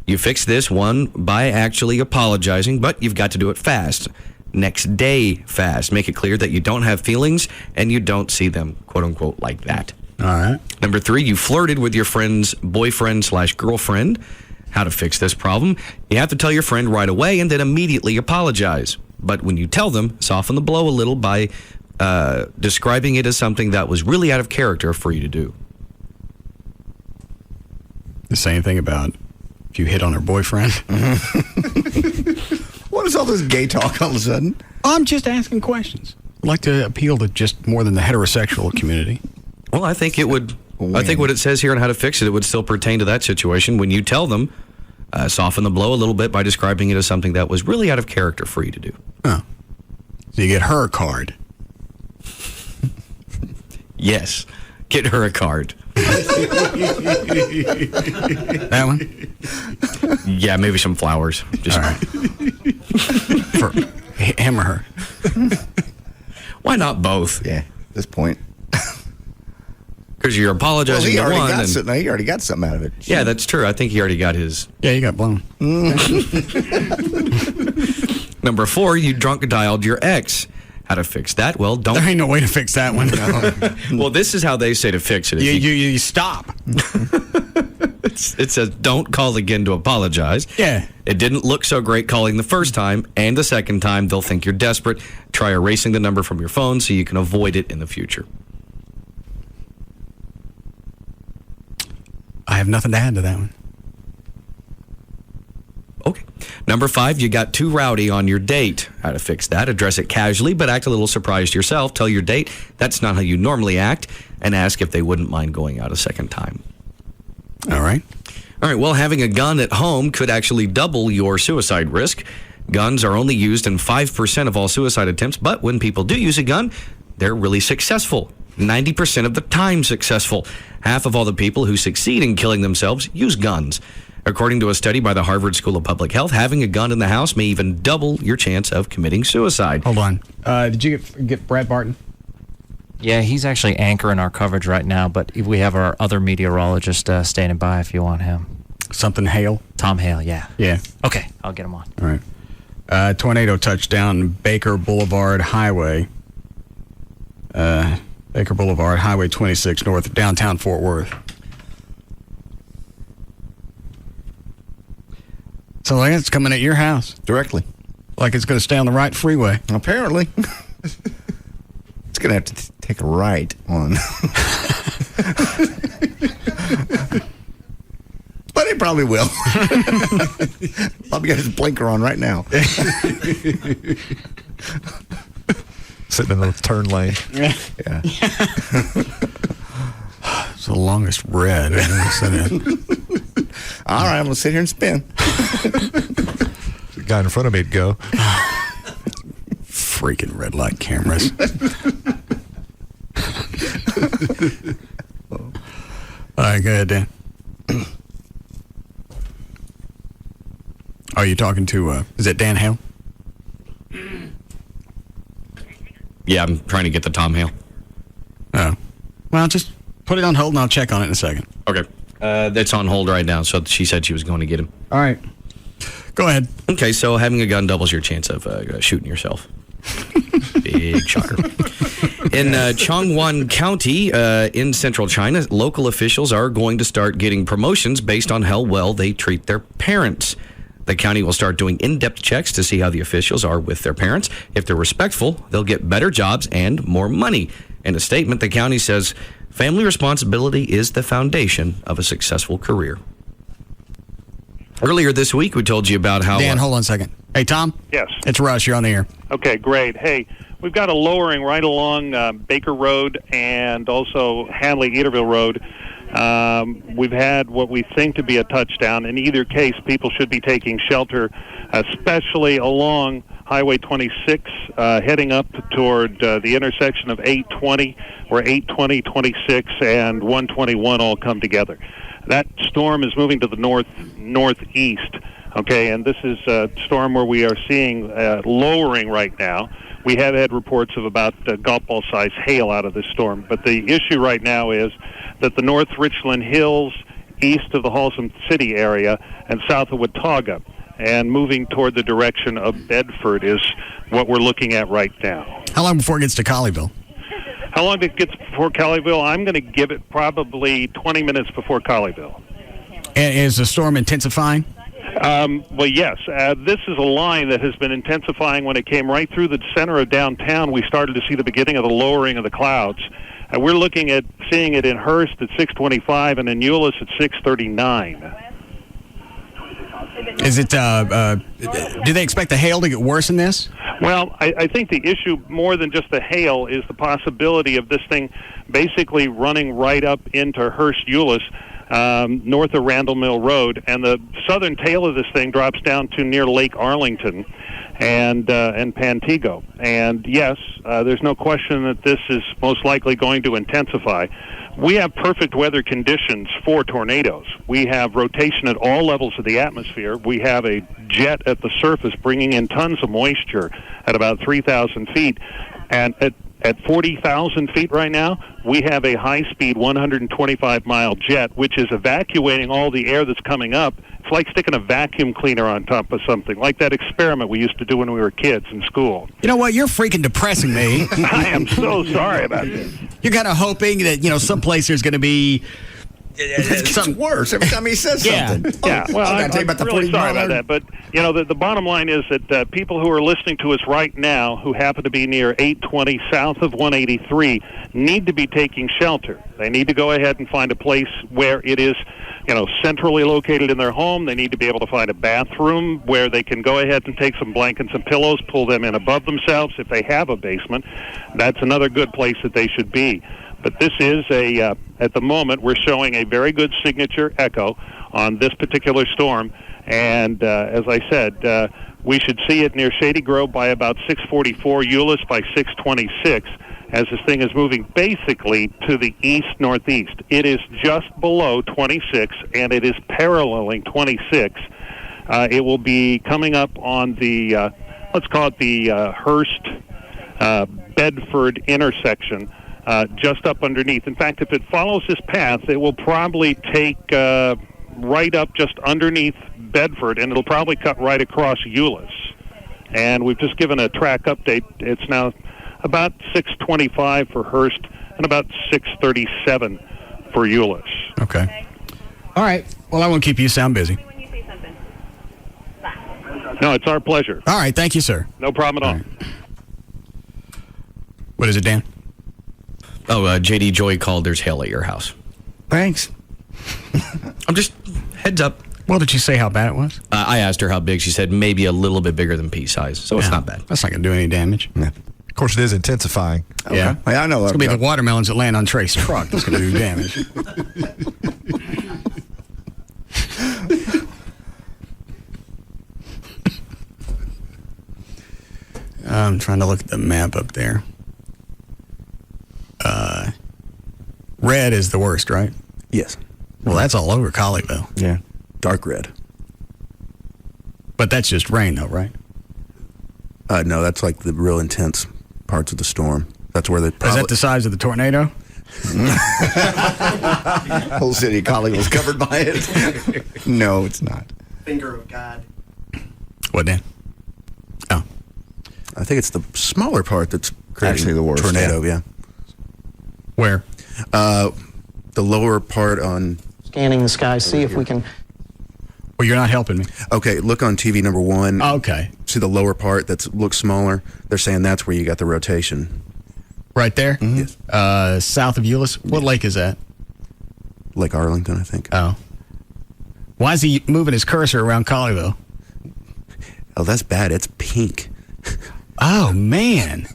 You fix this one by actually apologizing, but you've got to do it fast. Next day fast. Make it clear that you don't have feelings and you don't see them, quote unquote, like that. All right. Number 3, you flirted with your friend's boyfriend/girlfriend. How to fix this problem? You have to tell your friend right away and then immediately apologize. But when you tell them, soften the blow a little by describing it as something that was really out of character for you to do. The same thing about if you hit on her boyfriend. What is all this gay talk all of a sudden? I'm just asking questions. I'd like to appeal to just more than the heterosexual community. Well, I think it would. I think what it says here on how to fix it would still pertain to that situation. When you tell them, soften the blow a little bit by describing it as something that was really out of character for you to do. Oh. So you get her a card. Yes. Get her a card. That one? Yeah, maybe some flowers. Just all right. For him or her? Why not both? Yeah, at this point. Because you're apologizing he to already one. got something. He already got something out of it. Yeah, that's true. I think he already got his. Yeah, he got blown. Number 4, you drunk dialed your ex. How to fix that? Well, don't. There ain't no way to fix that one. Well, this is how they say to fix it. You stop. It says, don't call again to apologize. Yeah. It didn't look so great calling the first time, and the second time, they'll think you're desperate. Try erasing the number from your phone so you can avoid it in the future. I have nothing to add to that one. Okay. Number 5, you got too rowdy on your date. How to fix that? Address it casually, but act a little surprised yourself. Tell your date that's not how you normally act, and ask if they wouldn't mind going out a second time. All right. All right, well, having a gun at home could actually double your suicide risk. Guns are only used in 5% of all suicide attempts, but when people do use a gun, they're really successful. 90% of the time successful. Half of all the people who succeed in killing themselves use guns. According to a study by the Harvard School of Public Health, having a gun in the house may even double your chance of committing suicide. Hold on. Did you get Brad Barton? Yeah, he's actually anchoring our coverage right now, but we have our other meteorologist standing by if you want him. Something Hale? Tom Hale, yeah. Yeah. Okay, I'll get him on. All right. Tornado touchdown Baker Boulevard Highway. Baker Boulevard, Highway 26, north of downtown Fort Worth. So like it's coming at your house. Directly. Like it's going to stay on the right freeway. Apparently. It's going to have to take a right on. But it probably will. Probably got his blinker on right now. Sitting in the turn lane. Yeah. It's the longest red. All right, I'm going to sit here and spin. The guy in front of me'd go. Freaking red light cameras. All right, go ahead, Dan. Are you talking to, is that Dan Hale? Yeah, I'm trying to get the Tom Hale. Oh. Well, just put it on hold and I'll check on it in a second. Okay. That's on hold right now, so she said she was going to get him. All right. Go ahead. Okay, so having a gun doubles your chance of shooting yourself. Big shocker. In Chongwon County, in central China, local officials are going to start getting promotions based on how well they treat their parents. The county will start doing in-depth checks to see how the officials are with their parents. If they're respectful, they'll get better jobs and more money. In a statement, the county says family responsibility is the foundation of a successful career. Earlier this week, we told you about how... Dan, hold on a second. Hey, Tom? Yes. It's Russ. You're on the air. Okay, great. Hey, we've got a lowering right along Baker Road and also Hanley-Eaterville Road. We've had what we think to be a touchdown. In either case, people should be taking shelter, especially along Highway 26, heading up toward the intersection of 820, where 820, 26, and 121 all come together. That storm is moving to the northeast, okay, and this is a storm where we are seeing lowering right now. We have had reports of about golf ball size hail out of this storm, but the issue right now is that the North Richland Hills, east of the Halsam City area, and south of Watauga, and moving toward the direction of Bedford is what we're looking at right now. How long before it gets to Colleyville? How long it gets before Colleyville? I'm going to give it probably 20 minutes before Colleyville. And is the storm intensifying? Well, yes. This is a line that has been intensifying. When it came right through the center of downtown, we started to see the beginning of the lowering of the clouds. We're looking at seeing it in Hearst at 6:25 and in Euless at 6:39. Is it, do they expect the hail to get worse than this? Well, I think the issue more than just the hail is the possibility of this thing basically running right up into Hearst Euless, north of Randall Mill Road, and the southern tail of this thing drops down to near Lake Arlington and Pantego. And yes, there's no question that this is most likely going to intensify. We have perfect weather conditions for tornadoes. We have rotation at all levels of the atmosphere. We have a jet at the surface bringing in tons of moisture at about 3,000 feet. And at 40,000 feet right now, we have a high-speed 125-mile jet, which is evacuating all the air that's coming up. It's like sticking a vacuum cleaner on top of something, like that experiment we used to do when we were kids in school. You know what? You're freaking depressing me. I am so sorry about this. You're kind of hoping that, someplace there's going to be... It gets worse every time he says something. Yeah, well, I got to tell you about the really 40 sorry mile. about that. But, the bottom line is that people who are listening to us right now who happen to be near 820 south of 183 need to be taking shelter. They need to go ahead and find a place where it is, centrally located in their home. They need to be able to find a bathroom where they can go ahead and take some blankets and pillows, pull them in above themselves. If they have a basement, that's another good place that they should be. But this is at the moment, we're showing a very good signature echo on this particular storm. And as I said, we should see it near Shady Grove by about 6:44, Euless by 6:26, as this thing is moving basically to the east-northeast. It is just below 26, and it is paralleling 26. It will be coming up on the, let's call it the Hearst-Bedford intersection. just up underneath. In fact, if it follows this path, it will probably take right up just underneath Bedford, and it'll probably cut right across Euless. And we've just given a track update. It's now about 6:25 for Hearst and about 6:37 for Euless. Okay. All right. Well, I won't keep you. Sound busy. No, it's our pleasure. All right. Thank you, sir. No problem at all. Right. What is it, Dan? Oh, JD Joy called. There's hail at your house. Thanks. I'm just heads up. Well, did she say how bad it was? I asked her how big. She said maybe a little bit bigger than pea size. So it's not bad. That's not going to do any damage. Yeah. Of course, it is intensifying. Okay. Yeah. I know. It's going to be the watermelons that land on Trey's truck that's going to do damage. I'm trying to look at the map up there. Red is the worst, right? Yes. Well, that's all over Colleyville. Yeah. Dark red. But that's just rain, though, right? No, that's like the real intense parts of the storm. That's where they probably... Is that the size of the tornado? Whole city of Colleyville was covered by it. No, it's not. Finger of God. What, Dan? Oh. I think it's the smaller part that's creating Actually the worst, tornado, yeah. Where? The lower part on... Scanning the sky, see if we can... Well, you're not helping me. Okay, look on TV number 1. Okay. See the lower part that looks smaller? They're saying that's where you got the rotation. Right there? Mm-hmm. Yes. South of Euless? What lake is that? Lake Arlington, I think. Oh. Why is he moving his cursor around Colleyville? Oh, that's bad. It's pink. Oh, man.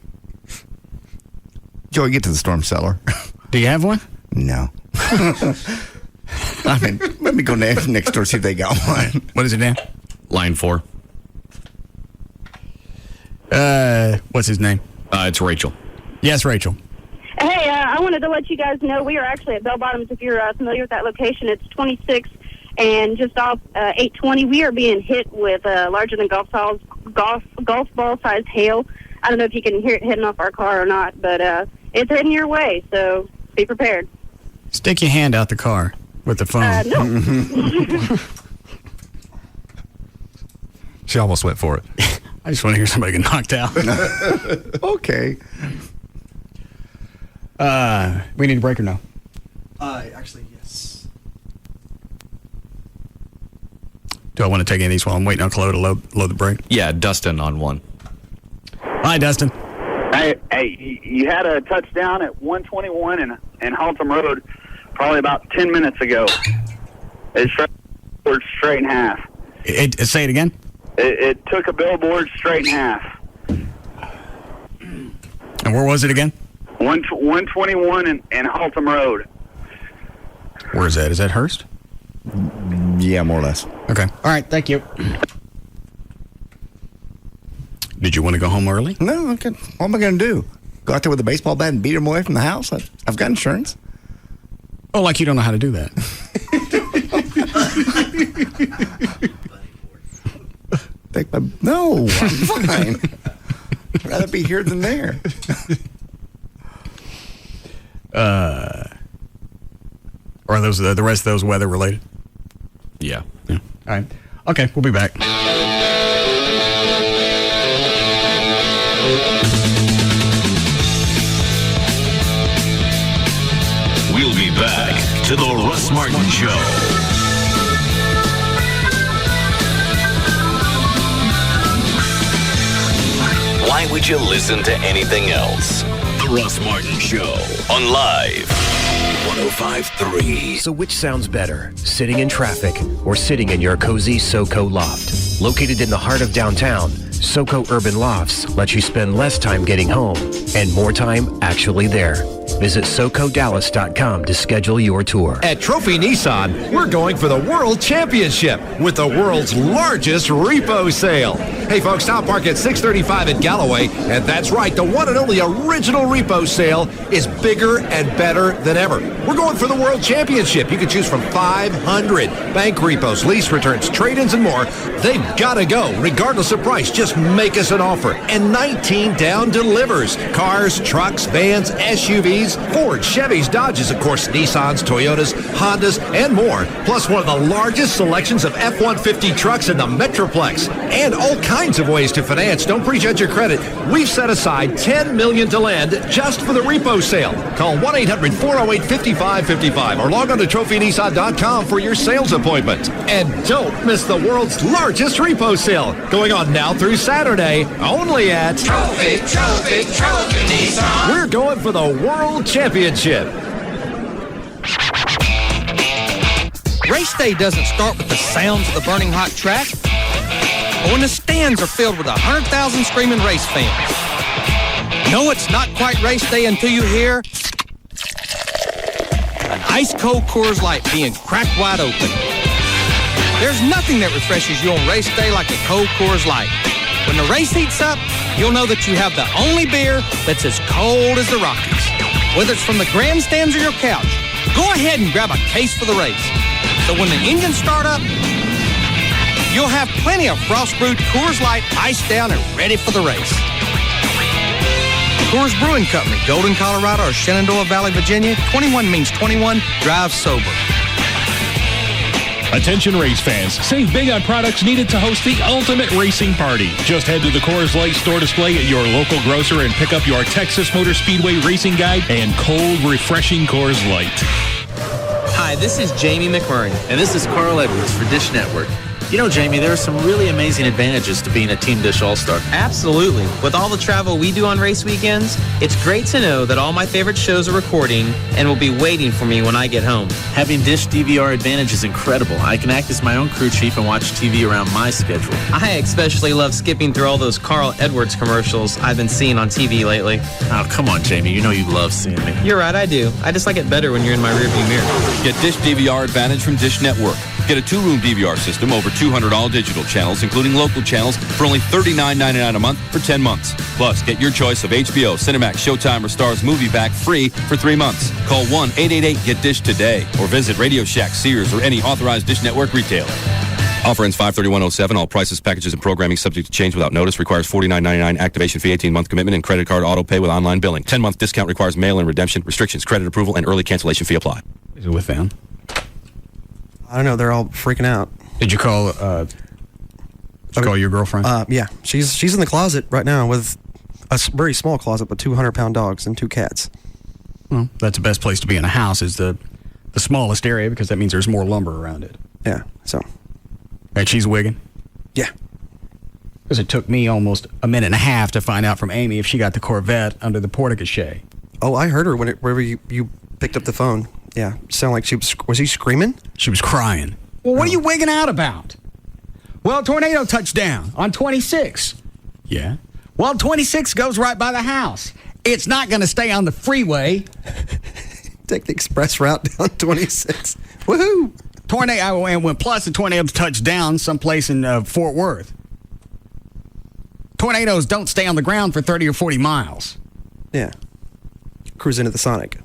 Joey, get to the storm cellar. Do you have one? No. I mean, let me go next door, see if they got one. What is it, Dan? Line 4. What's his name? It's Rachel. Yes, Rachel. Hey, I wanted to let you guys know we are actually at Bell Bottoms. If you're familiar with that location, it's 26 and just off 820. We are being hit with larger than golf ball sized hail. I don't know if you can hear it hitting off our car or not, but it's heading your way, so be prepared. Stick your hand out the car with the phone. No. She almost went for it. I just want to hear somebody get knocked out. Okay. We need a break or no? Actually, yes. Do I want to take any of these while I'm waiting on Chloe to load the break? Yeah, Dustin on 1. Hi, Dustin. Hey, you had a touchdown at 121 in Haltom Road probably about 10 minutes ago. It's straight in half. Say it again? It took a billboard straight in half. And where was it again? 121 in Haltom Road. Where is that? Is that Hearst? Yeah, more or less. Okay. All right. Thank you. Did you want to go home early? No. Okay. What am I going to do? Go out there with a baseball bat and beat them away from the house? I've got insurance. Oh, like you don't know how to do that. No, I'm fine. I'd rather be here than there. Or are those the rest of those weather related? Yeah. All right. Okay, we'll be back. We'll be back to the Russ Martin Show. Why would you listen to anything else? The Russ Martin Show on Live 105.3. So which sounds better, sitting in traffic or sitting in your cozy SoCo loft? Located in the heart of downtown, SoCo Urban Lofts lets you spend less time getting home and more time actually there. Visit SoCoDallas.com to schedule your tour. At Trophy Nissan, we're going for the World Championship with the world's largest repo sale. Hey, folks, stop park at 635 at Galloway. And that's right, the one and only original repo sale is bigger and better than ever. We're going for the World Championship. You can choose from 500 bank repos, lease returns, trade-ins, and more. They've got to go, regardless of price. Just make us an offer. And 19 down delivers. Cars, trucks, vans, SUVs, Ford, Chevys, Dodges, of course, Nissans, Toyotas, Hondas, and more. Plus one of the largest selections of F-150 trucks in the Metroplex. And all kinds of ways to finance. Don't prejudge your credit. We've set aside $10 million to lend just for the repo sale. Call 1-800-408-5555 or log on to trophynissan.com for your sales appointment. And don't miss the world's largest repo sale, going on now through Saturday, only at Trophy Nissan. We're going for the World Championship. Race day doesn't start with the sounds of the burning hot track, or when the stands are filled with 100,000 screaming race fans. No, it's not quite race day until you hear an ice-cold Coors Light being cracked wide open. There's nothing that refreshes you on race day like a cold Coors Light. When the race heats up, you'll know that you have the only beer that's as cold as the Rockies. Whether it's from the grandstands or your couch, go ahead and grab a case for the race. So when the engines start up, you'll have plenty of frost-brewed Coors Light iced down and ready for the race. Coors Brewing Company, Golden, Colorado, or Shenandoah Valley, Virginia. 21 means 21. Drive sober. Attention race fans, save big on products needed to host the ultimate racing party. Just head to the Coors Light store display at your local grocer and pick up your Texas Motor Speedway Racing Guide and cold, refreshing Coors Light. Hi, this is Jamie McMurray. And this is Carl Edwards for Dish Network. You know, Jamie, there are some really amazing advantages to being a Team Dish All-Star. Absolutely. With all the travel we do on race weekends, it's great to know that all my favorite shows are recording and will be waiting for me when I get home. Having Dish DVR Advantage is incredible. I can act as my own crew chief and watch TV around my schedule. I especially love skipping through all those Carl Edwards commercials I've been seeing on TV lately. Oh, come on, Jamie. You know you love seeing me. You're right, I do. I just like it better when you're in my rearview mirror. Get Dish DVR Advantage from Dish Network. Get a two-room DVR system, over 200 all-digital channels, including local channels, for only $39.99 a month for 10 months. Plus, get your choice of HBO, Cinemax, Showtime, or Starz Movie back free for 3 months. Call 1-888-GET-DISH today or visit Radio Shack, Sears, or any authorized Dish Network retailer. Offer ends 5/31/07. All prices, packages, and programming subject to change without notice. Requires $49.99 activation fee, 18-month commitment, and credit card auto pay with online billing. 10-month discount requires mail-in redemption. Restrictions, credit approval, and early cancellation fee apply. Is it with them? I don't know. They're all freaking out. Did you call? Call your girlfriend? Yeah, she's in the closet right now with a very small closet, but 200-pound dogs and 2 cats. Well, that's the best place to be in a house, is the smallest area, because that means there's more lumber around it. Yeah. So. And she's wigging? Yeah. Because it took me almost a minute and a half to find out from Amy if she got the Corvette under the porte-cochet. Oh, I heard her whenever you picked up the phone. Yeah, sounded like was he screaming? She was crying. Well, what are you wigging out about? Well, tornado touchdown on 26. Yeah. Well, 26 goes right by the house. It's not going to stay on the freeway. Take the express route down 26. Woohoo! Tornado, and plus the tornadoes touched down someplace in Fort Worth. Tornadoes don't stay on the ground for 30 or 40 miles. Yeah. Cruise into the Sonic.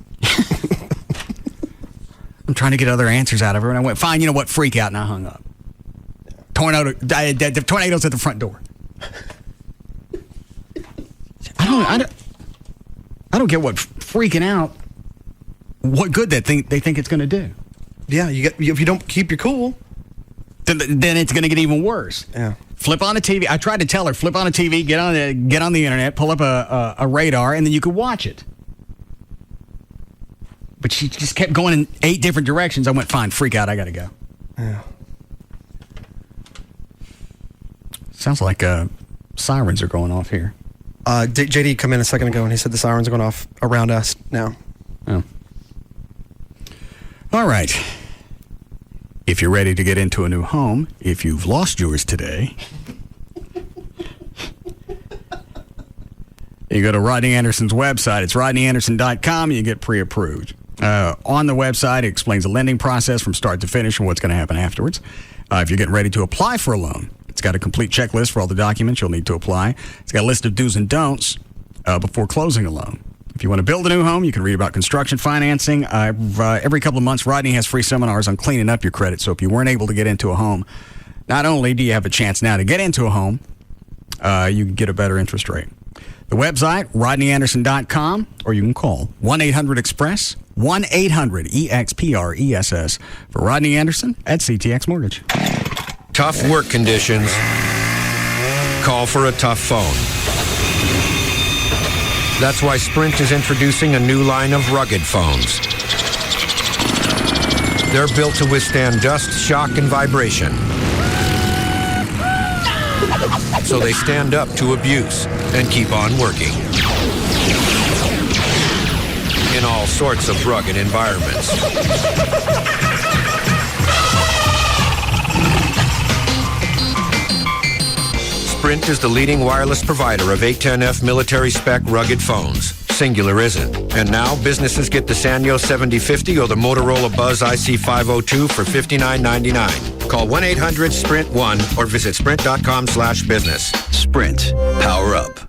I'm trying to get other answers out of her, and I went, fine, you know what, freak out, and I hung up. The tornado's at the front door. I don't get what freaking out, what good they think it's going to do. Yeah, if you don't keep your cool, then it's going to get even worse. Yeah. Flip on the TV. I tried to tell her, flip on the TV, get on the internet, pull up a radar, and then you could watch it. But she just kept going in 8 different directions. I went, fine, freak out, I got to go. Yeah. Sounds like sirens are going off here. JD come in a second ago, and he said the sirens are going off around us now. Oh. All right. If you're ready to get into a new home, if you've lost yours today, you go to Rodney Anderson's website. It's rodneyanderson.com, and you get pre-approved. On the website, it explains the lending process from start to finish and what's going to happen afterwards. If you're getting ready to apply for a loan, It's got a complete checklist for all the documents you'll need to apply. It's got a list of do's and don'ts before closing a loan. If you want to build a new home, you can read about construction financing. Every couple of months, Rodney has free seminars on cleaning up your credit. So if you weren't able to get into a home, not only do you have a chance now to get into a home, you can get a better interest rate. The website, RodneyAnderson.com, or you can call 1-800-EXPRESS, 1-800-EXPRESS for Rodney Anderson at CTX Mortgage. Tough work conditions. Call for a tough phone. That's why Sprint is introducing a new line of rugged phones. They're built to withstand dust, shock, and vibration. So they stand up to abuse and keep on working. In all sorts of rugged environments. Sprint is the leading wireless provider of 810F military spec rugged phones. Singular isn't. And now businesses get the Sanyo 7050 or the Motorola Buzz IC502 for $59.99. Call 1-800-SPRINT-1 or visit sprint.com/business. Sprint. Power up.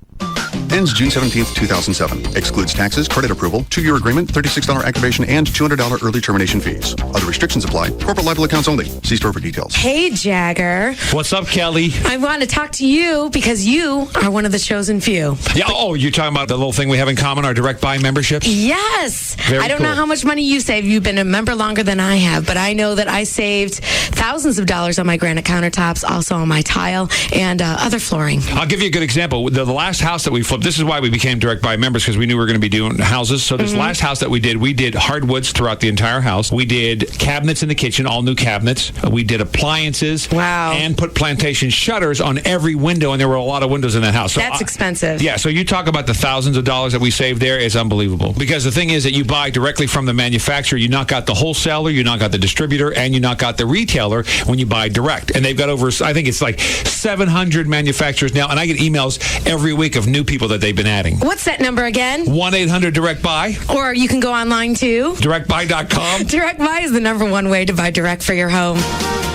Ends June 17th, 2007. Excludes taxes, credit approval, 2-year agreement, $36 activation, and $200 early termination fees. Other restrictions apply. Corporate liable accounts only. See store for details. Hey, Jagger. What's up, Kelly? I want to talk to you because you are one of the chosen few. Yeah. Oh, you're talking about the little thing we have in common, our direct buy memberships? Yes. Very I don't cool. know how much money you saved. You've been a member longer than I have, but I know that I saved thousands of dollars on my granite countertops, also on my tile and other flooring. I'll give you a good example. The last house that we flipped, this is why we became direct buy members, because we knew we were going to be doing houses. So this last house that we did hardwoods throughout the entire house. We did cabinets in the kitchen, all new cabinets. We did appliances. Wow. And put plantation shutters on every window, and there were a lot of windows in that house. So That's expensive. Yeah, so you talk about the thousands of dollars that we saved there. It's unbelievable. Because the thing is that you buy directly from the manufacturer. You knock out the wholesaler, you knock out the distributor, and you knock out the retailer when you buy direct. And they've got over, I think it's like 700 manufacturers now, and I get emails every week of new people that they've been adding. What's that number again? 1-800-DIRECT-BUY. Or you can go online too. DirectBuy.com. Direct Buy is the #1 way to buy direct for your home.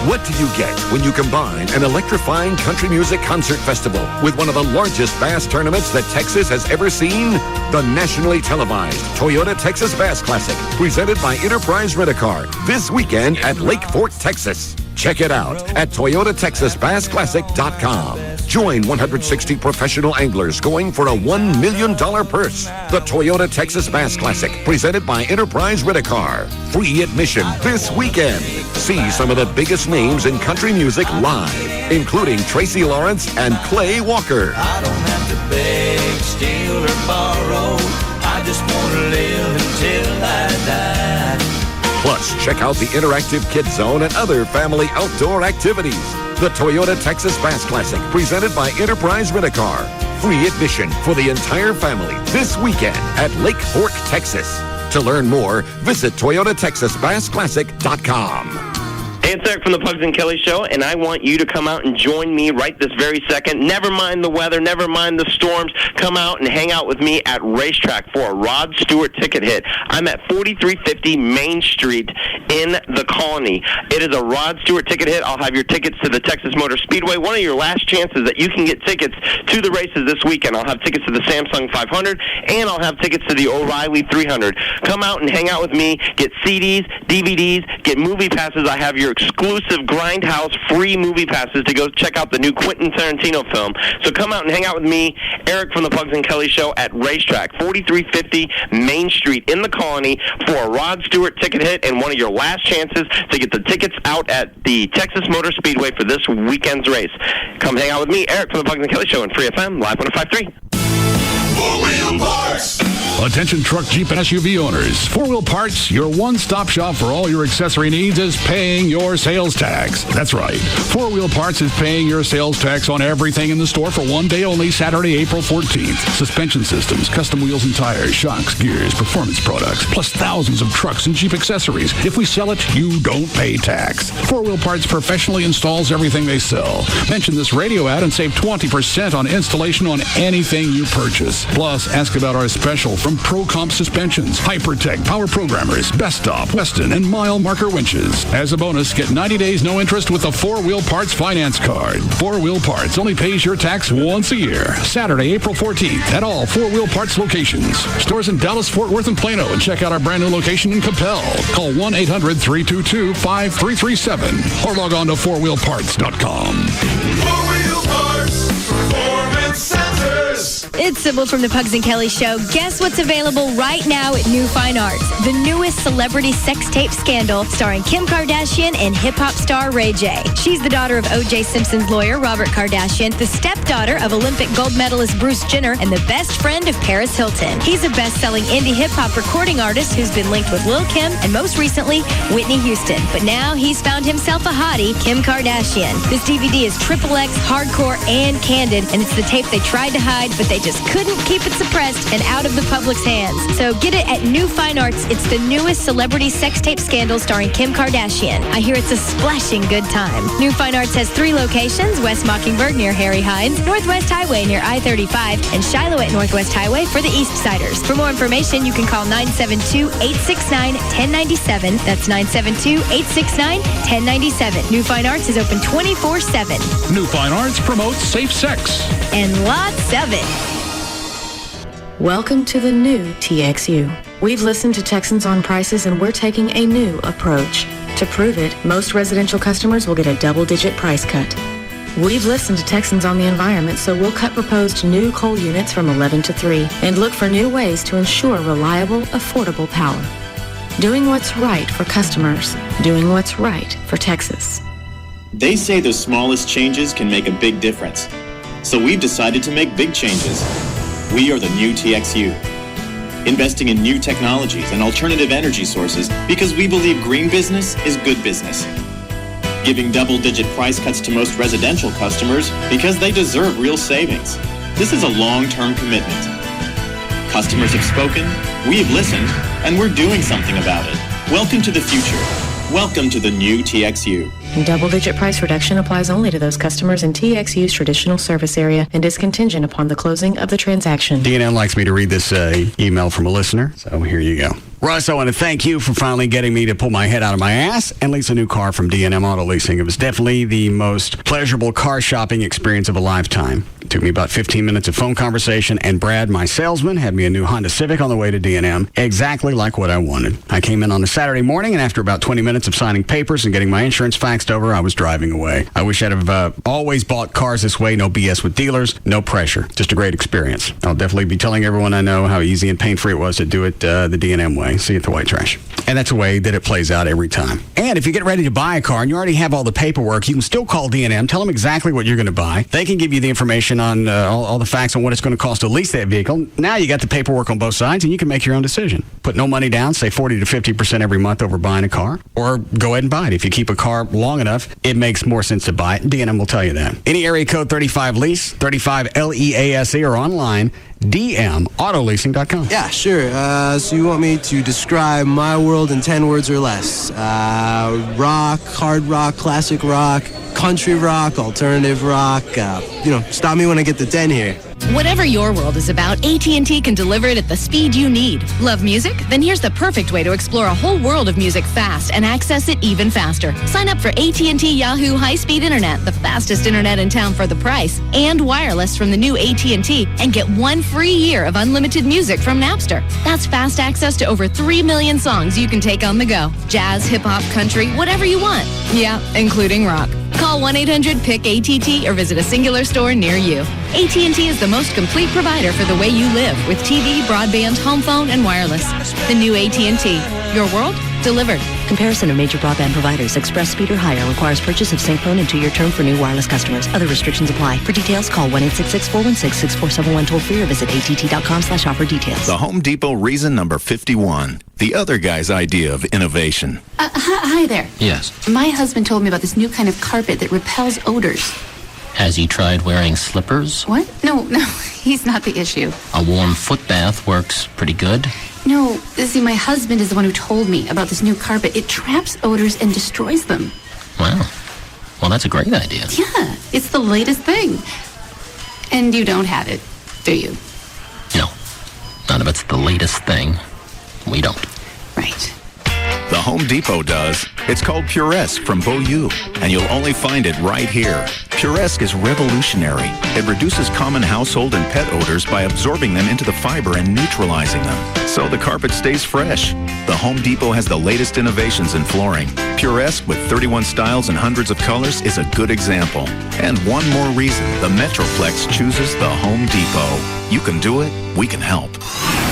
What do you get when you combine an electrifying country music concert festival with one of the largest bass tournaments that Texas has ever seen? The nationally televised Toyota Texas Bass Classic, presented by Enterprise Rent-A-Car, this weekend at Lake Fork, Texas. Check it out at ToyotaTexasBassClassic.com. Join 160 professional anglers going for a $1 million purse. The Toyota Texas Bass Classic, presented by Enterprise Rent-A-Car. Free admission this weekend. See some of the biggest names in country music live, including Tracy Lawrence and Clay Walker. I don't have to beg, steal, or borrow. I just want to live until I die. Plus, check out the interactive Kid Zone and other family outdoor activities. The Toyota Texas Bass Classic, presented by Enterprise Rent-A-Car. Free admission for the entire family this weekend at Lake Fork, Texas. To learn more, visit ToyotaTexasBassClassic.com. Hey, it's Eric from the Pugs and Kelly Show, and I want you to come out and join me right this very second. Never mind the weather, never mind the storms. Come out and hang out with me at Racetrack for a Rod Stewart ticket hit. I'm at 4350 Main Street in the Colony. It is a Rod Stewart ticket hit. I'll have your tickets to the Texas Motor Speedway. One of your last chances that you can get tickets to the races this weekend. I'll have tickets to the Samsung 500, and I'll have tickets to the O'Reilly 300. Come out and hang out with me. Get CDs, DVDs, get movie passes. I have your exclusive Grindhouse free movie passes to go check out the new Quentin Tarantino film. So come out and hang out with me, Eric from the Pugs and Kelly Show, at Racetrack, 4350 Main Street in the Colony for a Rod Stewart ticket hit and one of your last chances to get the tickets out at the Texas Motor Speedway for this weekend's race. Come hang out with me, Eric from the Pugs and Kelly Show, on Free FM, Live 105.3. Four-Wheel Parts. Attention truck, Jeep, and SUV owners. 4-Wheel Parts, your one-stop shop for all your accessory needs, is paying your sales tax. That's right. 4-Wheel Parts is paying your sales tax on everything in the store for one day only, Saturday, April 14th. Suspension systems, custom wheels and tires, shocks, gears, performance products, plus thousands of trucks and Jeep accessories. If we sell it, you don't pay tax. 4-Wheel Parts professionally installs everything they sell. Mention this radio ad and save 20% on installation on anything you purchase. Plus, ask about our special from from Pro Comp Suspensions, Hypertech Power Programmers, Bestop, Weston, and Mile Marker Winches. As a bonus, get 90 days no interest with a 4-Wheel Parts finance card. 4-Wheel Parts only pays your tax once a year. Saturday, April 14th at all 4-Wheel Parts locations. Stores in Dallas, Fort Worth, and Plano. And check out our brand new location in Capel. Call 1-800-322-5337 or log on to 4wheelparts.com. 4-Wheel Parts, Performance Centers. It's Sybil from the Pugs and Kelly Show. Guess what's available right now at New Fine Arts? The newest celebrity sex tape scandal starring Kim Kardashian and hip-hop star Ray J. She's the daughter of O.J. Simpson's lawyer, Robert Kardashian, the stepdaughter of Olympic gold medalist Bruce Jenner, and the best friend of Paris Hilton. He's a best-selling indie hip-hop recording artist who's been linked with Lil' Kim and most recently, Whitney Houston. But now he's found himself a hottie, Kim Kardashian. This DVD is XXX, hardcore, and candid, and it's the tape they tried to hide, but they just couldn't keep it suppressed and out of the public's hands. So get it at New Fine Arts. It's the newest celebrity sex tape scandal starring Kim Kardashian. I hear it's a splashing good time. New Fine Arts has 3 locations: West Mockingbird near Harry Hines, Northwest Highway near I-35, and Shiloh at Northwest Highway for the East Siders. For more information, you can call 972-869-1097. That's 972-869-1097. New Fine Arts is open 24/7. New Fine Arts promotes safe sex. And lots of it. Welcome to the new TXU. We've listened to Texans on prices and we're taking a new approach. To prove it, most residential customers will get a double-digit price cut. We've listened to Texans on the environment, so we'll cut proposed new coal units from 11 to 3 and look for new ways to ensure reliable, affordable power. Doing what's right for customers. Doing what's right for Texas. They say the smallest changes can make a big difference. So we've decided to make big changes. We are the new TXU. Investing in new technologies and alternative energy sources because we believe green business is good business. Giving double-digit price cuts to most residential customers because they deserve real savings. This is a long-term commitment. Customers have spoken, we have listened, and we're doing something about it. Welcome to the future. Welcome to the new TXU. Double-digit price reduction applies only to those customers in TXU's traditional service area and is contingent upon the closing of the transaction. DNN likes me to read this email from a listener, so here you go. Russ, I want to thank you for finally getting me to pull my head out of my ass and lease a new car from D&M Auto Leasing. It was definitely the most pleasurable car shopping experience of a lifetime. It took me about 15 minutes of phone conversation, and Brad, my salesman, had me a new Honda Civic on the way to D&M, exactly like what I wanted. I came in on a Saturday morning, and after about 20 minutes of signing papers and getting my insurance faxed over, I was driving away. I wish I'd have always bought cars this way. No BS with dealers, no pressure. Just a great experience. I'll definitely be telling everyone I know how easy and pain-free it was to do it the D&M way. See you at the white trash. And that's the way that it plays out every time. And if you get ready to buy a car and you already have all the paperwork, you can still call D&M, tell them exactly what you're going to buy. They can give you the information on all the facts on what it's going to cost to lease that vehicle. Now you got the paperwork on both sides and you can make your own decision. Put no money down, say 40 to 50% every month over buying a car, or go ahead and buy it. If you keep a car long enough, it makes more sense to buy it. D&M will tell you that. Any area code 35 lease, 35 LEASE, or online, DMAutoleasing.com. Yeah, sure. So you want me to describe my world in 10 words or less? Rock, hard rock, classic rock, country rock, alternative rock. Stop me when I get to 10 here. Whatever your world is about, AT&T can deliver it at the speed you need. Love music? Then here's the perfect way to explore a whole world of music fast and access it even faster. Sign up for AT&T Yahoo high-speed internet, the fastest internet in town for the price, and wireless from the new AT&T, and get 1 free year of unlimited music from Napster. That's fast access to over 3 million songs you can take on the go. Jazz, hip-hop, country, whatever you want. Yeah, including rock. Call 1-800-PICK-ATT or visit a singular store near you. AT&T is the most complete provider for the way you live with TV, broadband, home phone, and wireless. The new AT&T. Your world delivered. Comparison of major broadband providers. Express speed or higher requires purchase of same phone and 2-year term for new wireless customers. Other restrictions apply. For details, call 1-866-416-6471 toll free or visit att.com/offer details. The Home Depot reason number 51. The other guy's idea of innovation. Hi there. Yes. My husband told me about this new kind of carpet that repels odors. Has he tried wearing slippers? What? No, he's not the issue. A warm foot bath works pretty good. No, see, my husband is the one who told me about this new carpet. It traps odors and destroys them. Wow. Well, that's a great idea. Yeah, it's the latest thing. And you don't have it, do you? No, not of it's the latest thing. We don't. Right. The Home Depot does. It's called Puresque from Beaulieu, and you'll only find it right here. Puresque is revolutionary. It reduces common household and pet odors by absorbing them into the fiber and neutralizing them, so the carpet stays fresh. The Home Depot has the latest innovations in flooring. Puresque, with 31 styles and hundreds of colors, is a good example. And one more reason the Metroplex chooses the Home Depot. You can do it, we can help.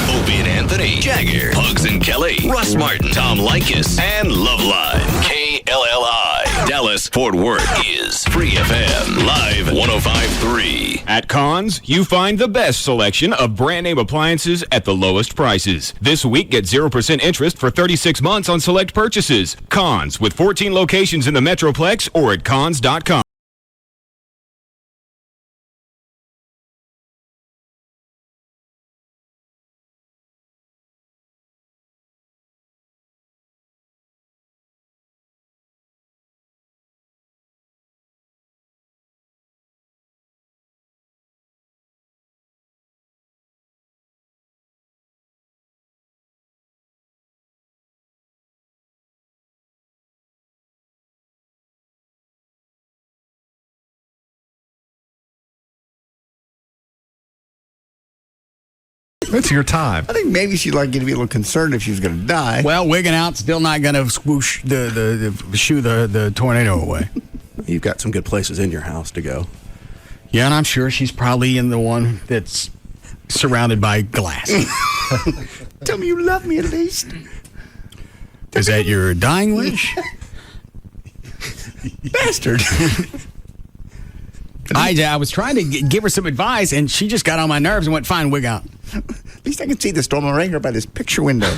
Opie and Anthony, Jagger, Pugs and Kelly, Russ Martin, Tom Likas, and Loveline. KLLI, Dallas, Fort Worth is Free FM, live 105.3. At Conn's, you find the best selection of brand name appliances at the lowest prices. This week, get 0% interest for 36 months on select purchases. Conn's, with 14 locations in the Metroplex or at cons.com. It's your time. I think maybe she'd like you to be a little concerned if she was going to die. Well, wigging out, still not going to swoosh the tornado away. You've got some good places in your house to go. Yeah, and I'm sure she's probably in the one that's surrounded by glass. Tell me you love me at least. Is that your dying wish? Bastard. I was trying to give her some advice, and she just got on my nerves and went, fine, wig out. At least I can see the storm and rain by this picture window.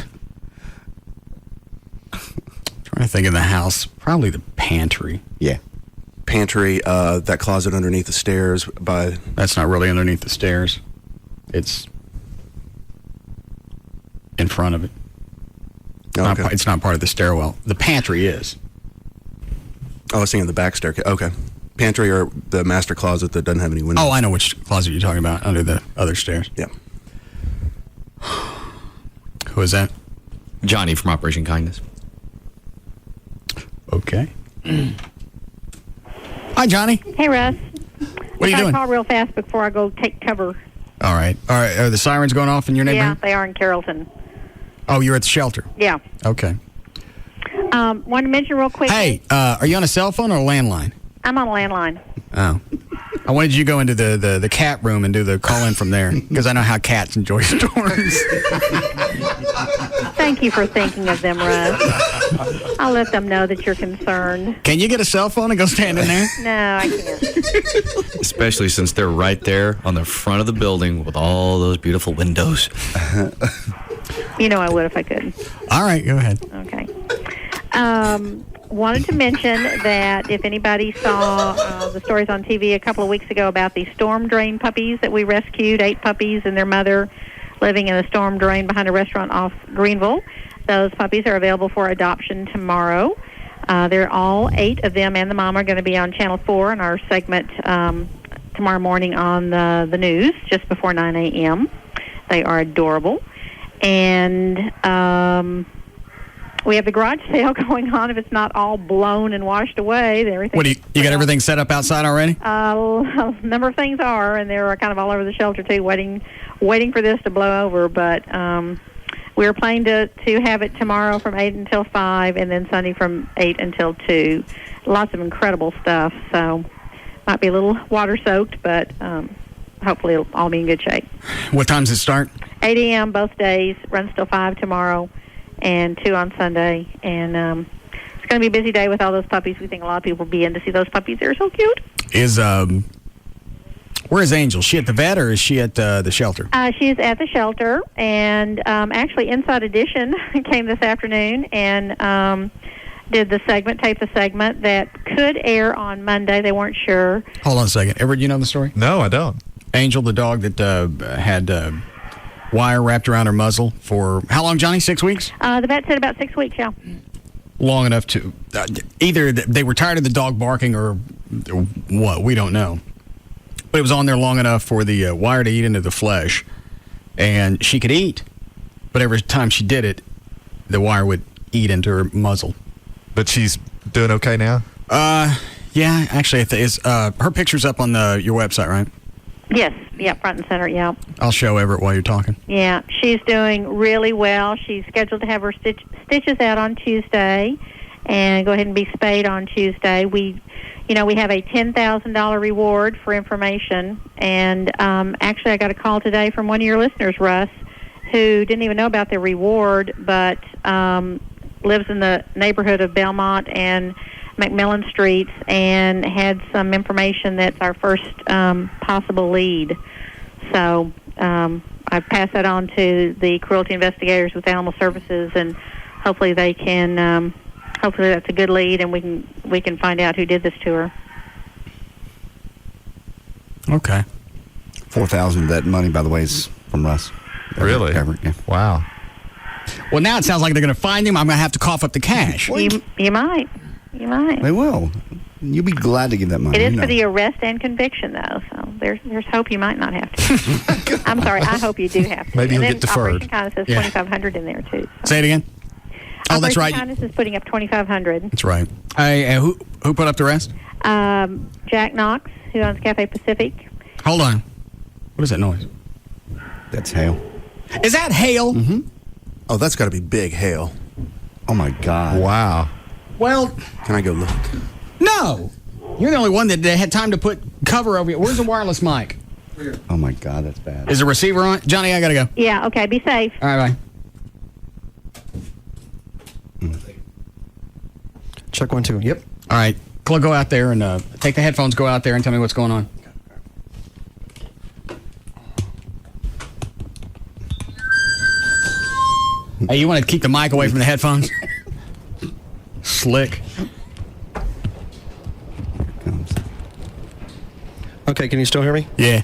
Trying to think of the house. Probably the pantry. Yeah. Pantry, that closet underneath the stairs by... That's not really underneath the stairs. It's in front of it. Okay. It's not part of the stairwell. The pantry is. Oh, I was thinking the back staircase. Okay. Pantry or the master closet that doesn't have any windows. Oh, I know which closet you're talking about, under the other stairs. Yeah. Who is that? Johnny from Operation Kindness. Okay. Hi, Johnny. Hey, Russ. What are you doing? I'll call real fast before I go take cover. All right. Are the sirens going off in your neighborhood? Yeah, they are in Carrollton. Oh, you're at the shelter? Yeah. Okay. Want to mention real quick. Hey, are you on a cell phone or a landline? I'm on a landline. Oh. I wanted you to go into the cat room and do the call-in from there, because I know how cats enjoy storms. Thank you for thinking of them, Russ. I'll let them know that you're concerned. Can you get a cell phone and go stand in there? No, I can't. Especially since they're right there on the front of the building with all those beautiful windows. You know I would if I could. All right, go ahead. Okay. Wanted to mention that if anybody saw the stories on TV a couple of weeks ago about the storm drain puppies that we rescued, 8 puppies and their mother living in a storm drain behind a restaurant off Greenville, those puppies are available for adoption tomorrow. They're all 8 of them and the mom are going to be on Channel 4 in our segment tomorrow morning on the news just before 9 a.m. They are adorable. And we have the garage sale going on. If it's not all blown and washed away, everything. What do you got everything set up outside already? A number of things are, and they're kind of all over the shelter too, waiting for this to blow over. But we're planning to have it tomorrow from 8 until 5, and then Sunday from 8 until 2. Lots of incredible stuff. So might be a little water soaked, but hopefully it'll all be in good shape. What time does it start? 8 a.m. both days. Runs till 5 tomorrow. And 2 on Sunday, and it's going to be a busy day with all those puppies. We think a lot of people will be in to see those puppies. They're so cute. Where is Angel? Is she at the vet or is she at the shelter? She is at the shelter, and actually Inside Edition came this afternoon and taped the segment that could air on Monday. They weren't sure. Hold on a second. Everett, you know the story? No, I don't. Angel, the dog that had wire wrapped around her muzzle for how long, Johnny? 6 weeks? The vet said about 6 weeks, yeah. Long enough to either they were tired of the dog barking or what, we don't know. But it was on there long enough for the wire to eat into the flesh and she could eat, but every time she did it, the wire would eat into her muzzle. But she's doing okay now? Yeah, actually, her picture's up on your website, right? Yes, yeah, front and center, yeah. I'll show Everett while you're talking. Yeah, she's doing really well. She's scheduled to have her stitches out on Tuesday and go ahead and be spayed on Tuesday. We have a $10,000 reward for information, and actually I got a call today from one of your listeners, Russ, who didn't even know about the reward, but lives in the neighborhood of Belmont and McMillan Streets, and had some information that's our first possible lead. So I pass that on to the cruelty investigators with Animal Services, and hopefully they can. Hopefully that's a good lead, and we can find out who did this to her. Okay. $4,000 of that money, by the way, is from Russ. Really? Yeah. Wow. Well, now it sounds like they're going to find him. I'm going to have to cough up the cash. You might. You might. They will. You'll be glad to give that money. It is for the arrest and conviction, though, so there's hope you might not have to. I'm sorry, I hope you do have to. Maybe you'll get deferred. Operation Kindness says $2,500 in there, too. Say it again. Oh, that's right. Operation Kindness is putting up $2,500. That's right. Who put up the rest? Jack Knox, who owns Cafe Pacific. Hold on. What is that noise? That's hail. Is that hail? Mm-hmm. Oh, that's got to be big hail. Oh, my God. Wow. Well, can I go look? No. You're the only one that had time to put cover over you. Where's the wireless mic? Oh, my God, that's bad. Is the receiver on? Johnny, I got to go. Yeah, okay, be safe. All right, bye. Check 1, 2. Yep. All right. Go out there and take the headphones, go out there and tell me what's going on. Hey, you want to keep the mic away from the headphones? Slick. Okay, can you still hear me? Yeah.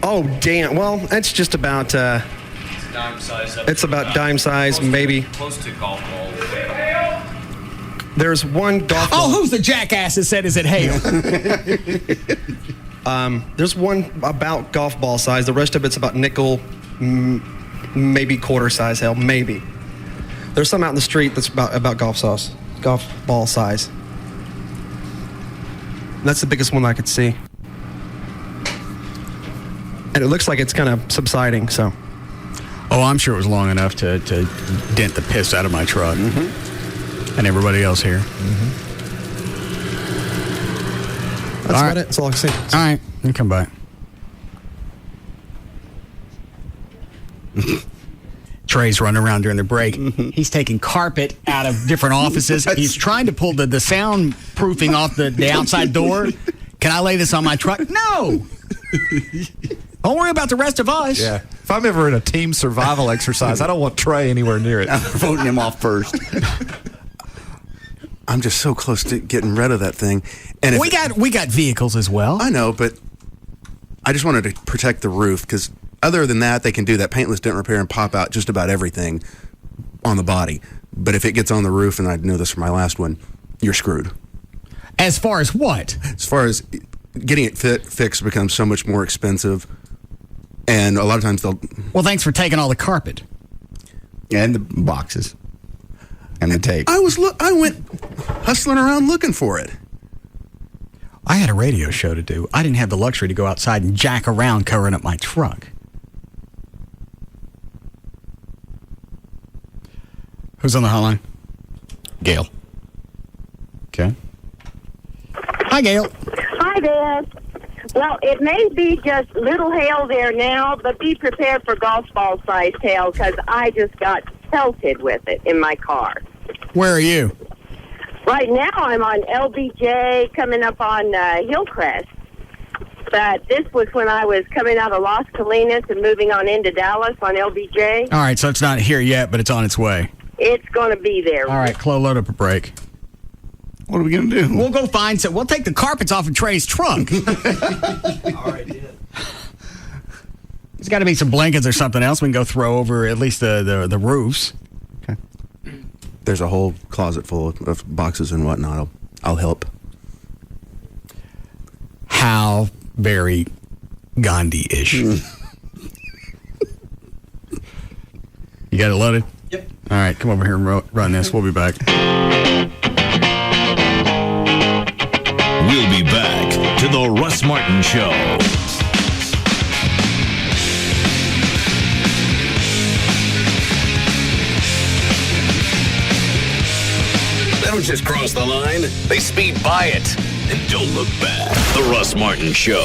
Oh, damn. Well, that's just about, Dime size. it's about dime size, maybe. Close to golf ball. There's one golf ball. Oh, who's the jackass that said, is it hail? There's one about golf ball size. The rest of it's about nickel, maybe quarter size hail, maybe. There's some out in the street that's about golf ball size. That's the biggest one I could see. And it looks like it's kind of subsiding, so. Oh, I'm sure it was long enough to dent the piss out of my truck. Mm-hmm. And everybody else here. Mm-hmm. That's about it. That's all I can see. All right. You come by. Trey's running around during the break. He's taking carpet out of different offices. He's trying to pull the soundproofing off the outside door. Can I lay this on my truck? No! Don't worry about the rest of us. Yeah. If I'm ever in a team survival exercise, I don't want Trey anywhere near it. I'm voting him off first. I'm just so close to getting rid of that thing. And if we got vehicles as well. I know, but I just wanted to protect the roof because other than that, they can do that paintless dent repair and pop out just about everything on the body. But if it gets on the roof, and I knew this from my last one, you're screwed. As far as what? As far as getting it fixed becomes so much more expensive. And a lot of times they'll... Well, thanks for taking all the carpet. And the boxes. And the tape. I went hustling around looking for it. I had a radio show to do. I didn't have the luxury to go outside and jack around covering up my truck. Who's on the hotline? Gail. Okay. Hi, Gail. Hi, Dad. Well, it may be just little hail there now, but be prepared for golf ball size hail because I just got pelted with it in my car. Where are you? Right now I'm on LBJ coming up on Hillcrest. But this was when I was coming out of Las Colinas and moving on into Dallas on LBJ. All right, so it's not here yet, but it's on its way. It's going to be there. All right, Chloe, load up a break. What are we going to do? We'll go find some. We'll take the carpets off of Trey's trunk. Already did. There's got to be some blankets or something else we can go throw over at least the roofs. Okay. There's a whole closet full of boxes and whatnot. I'll help. How very Gandhi-ish. got it loaded? Yep. All right, come over here and run this. We'll be back. We'll be back to the Russ Martin Show. They don't just cross the line, they speed by it and don't look back. The Russ Martin Show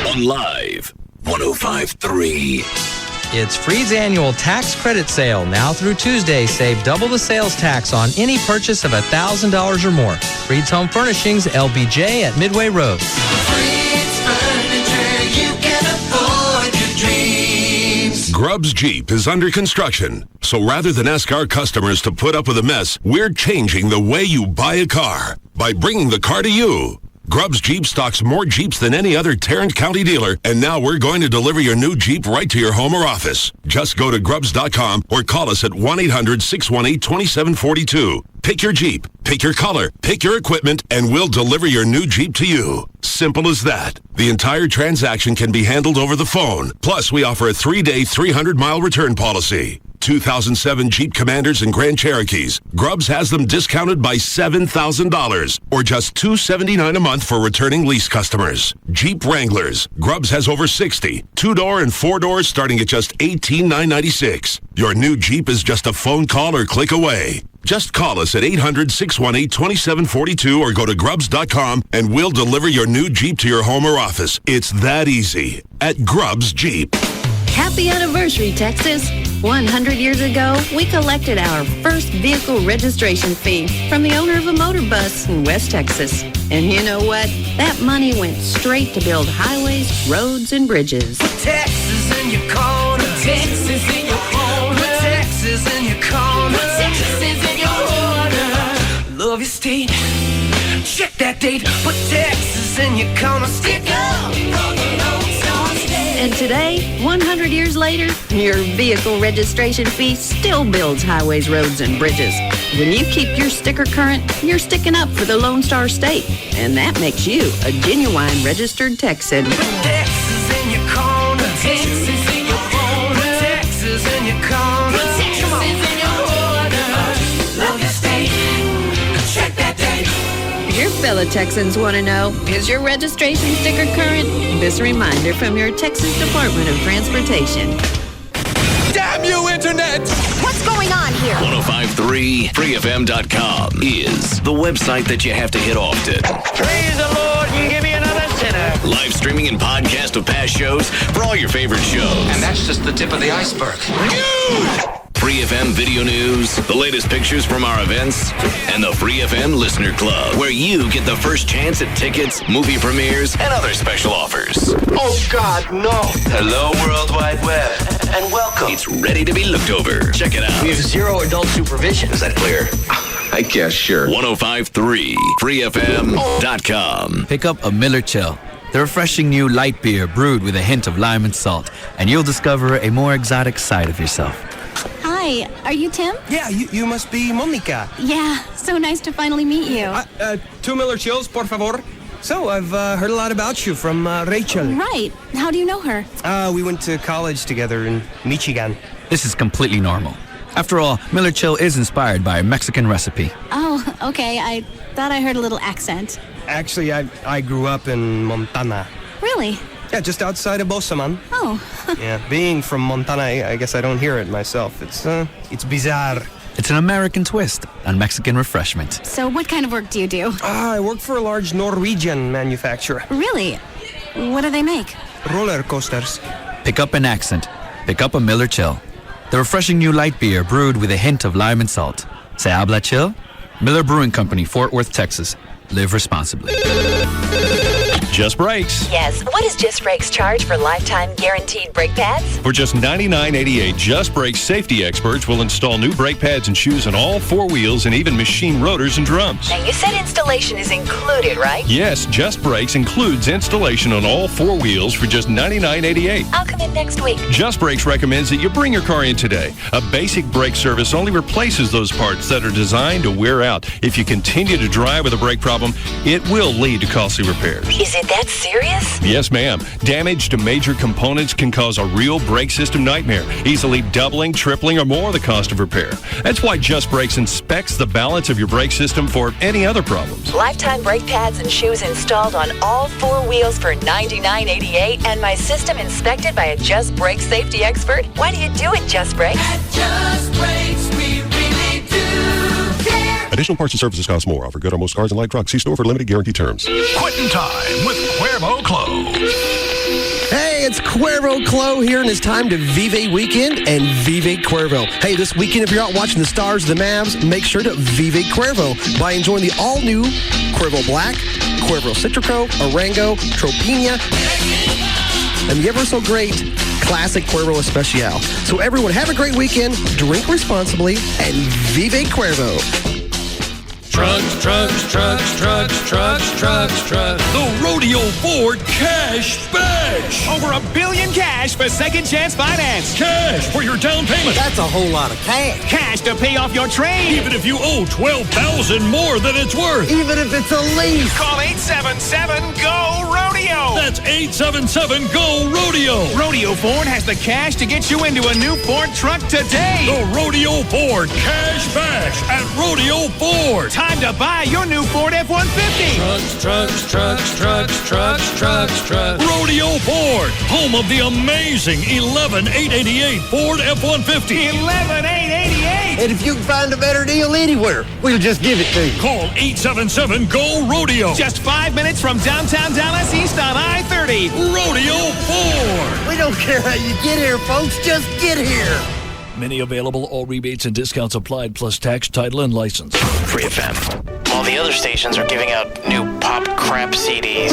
on Live 105.3. It's Freed's annual tax credit sale. Now through Tuesday, save double the sales tax on any purchase of $1,000 or more. Freed's Home Furnishings, LBJ at Midway Road. Freed's Furniture, you can afford your dreams. Grubbs Jeep is under construction. So rather than ask our customers to put up with a mess, we're changing the way you buy a car by bringing the car to you. Grubbs Jeep stocks more Jeeps than any other Tarrant County dealer, and now we're going to deliver your new Jeep right to your home or office. Just go to Grubbs.com or call us at 1-800-618-2742. Pick your Jeep, pick your color, pick your equipment, and we'll deliver your new Jeep to you. Simple as that. The entire transaction can be handled over the phone. Plus, we offer a 3-day, 300-mile return policy. 2007 Jeep Commanders and Grand Cherokees. Grubbs has them discounted by $7,000 or just $279 a month for returning lease customers. Jeep Wranglers. Grubbs has over 60. 2-door and 4-doors starting at just $18,996. Your new Jeep is just a phone call or click away. Just call us at 800-618-2742 or go to Grubbs.com and we'll deliver your new Jeep to your home or office. It's that easy at Grubbs Jeep. Happy anniversary, Texas. 100 years ago, we collected our first vehicle registration fee from the owner of a motor bus in West Texas. And you know what? That money went straight to build highways, roads, and bridges. Texas in your corner. Texas in your corner. Texas in your corner. Texas in your corner. Love your state. Check that date. Put Texas in your corner. Stick up for the Lone Star State. And today, 100 years later, your vehicle registration fee still builds highways, roads, and bridges. When you keep your sticker current, you're sticking up for the Lone Star State. And that makes you a genuine registered Texan. Texas in your corner. Texas in your corner. Texas in your corner. Texas in your corner. Love your state. Check that date. Your fellow Texans want to know, is your registration sticker current? This reminder from your Texas Department of Transportation. Damn you, Internet! What's going on here? 1053freefm.com is the website that you have to hit often. Praise the Lord and give me another sinner. Live streaming and podcast of past shows for all your favorite shows. And that's just the tip of the iceberg. Free FM video news, the latest pictures from our events, and the Free FM Listener Club, where you get the first chance at tickets, movie premieres, and other special offers. Oh, God, no. Hello, World Wide Web, and welcome. It's ready to be looked over. Check it out. We have zero adult supervision. Is that clear? I guess, sure. 1053freefm.com. Pick up a Miller Chill, the refreshing new light beer brewed with a hint of lime and salt, and you'll discover a more exotic side of yourself. Hi, are you Tim? Yeah, you must be Monica. Yeah, so nice to finally meet you. 2 Miller Chills, por favor. So, I've heard a lot about you from Rachel. Right. How do you know her? We went to college together in Michigan. This is completely normal. After all, Miller Chill is inspired by a Mexican recipe. Oh, okay. I thought I heard a little accent. Actually, I grew up in Montana. Really? Yeah, just outside of Bosaman. Oh. Yeah, being from Montana, I guess I don't hear it myself. It's bizarre. It's an American twist on Mexican refreshment. So what kind of work do you do? I work for a large Norwegian manufacturer. Really? What do they make? Roller coasters. Pick up an accent. Pick up a Miller Chill, the refreshing new light beer brewed with a hint of lime and salt. Se habla chill? Miller Brewing Company, Fort Worth, Texas. Live responsibly. Just Brakes. Yes. What does Just Brakes charge for lifetime guaranteed brake pads? For just $99.88, Just Brakes safety experts will install new brake pads and shoes on all 4 wheels and even machine rotors and drums. Now, you said installation is included, right? Yes, Just Brakes includes installation on all 4 wheels for just $99.88. I'll come in next week. Just Brakes recommends that you bring your car in today. A basic brake service only replaces those parts that are designed to wear out. If you continue to drive with a brake problem, it will lead to costly repairs. Is it that serious? Yes, ma'am. Damage to major components can cause a real brake system nightmare, easily doubling, tripling, or more the cost of repair. That's why Just Brakes inspects the balance of your brake system for any other problems. Lifetime brake pads and shoes installed on all 4 wheels for $99.88, and my system inspected by a Just Brakes safety expert. Why do you do it, Just Brakes? At Just Brakes, we really do care. Additional parts and services cost more. Offer good on most cars and light trucks. See store for limited guarantee terms. Quitting time with Cuervo Clo. Hey, it's Cuervo Clo here, and it's time to Vive Weekend and Vive Cuervo. Hey, this weekend, if you're out watching the Stars of the Mavs, make sure to Vive Cuervo by enjoying the all-new Cuervo Black, Cuervo Citrico, Arango, Tropina, and the ever-so-great Classic Cuervo Especial. So everyone, have a great weekend, drink responsibly, and Vive Cuervo. Trucks. The Rodeo Ford Cash Bash. Over $1 billion cash for second chance finance. Cash for your down payment. That's a whole lot of cash. Cash to pay off your trade. Even if you owe $12,000 more than it's worth. Even if it's a lease. Call 877-GO-RODEO. That's 877-GO-RODEO. Rodeo Ford has the cash to get you into a new Ford truck today. The Rodeo Ford Cash Bash at Rodeo Ford. Time to buy your new Ford F-150. Trucks. Rodeo Ford, home of the amazing 11,888 Ford F-150. 11,888. And if you can find a better deal anywhere, we'll just give it to you. Call 877-GO-RODEO. Just 5 minutes from downtown Dallas, east on I-30. Rodeo Ford. We don't care how you get here, folks. Just get here. Many available, all rebates and discounts applied, plus tax, title, and license. Free FM. While the other stations are giving out new pop crap CDs,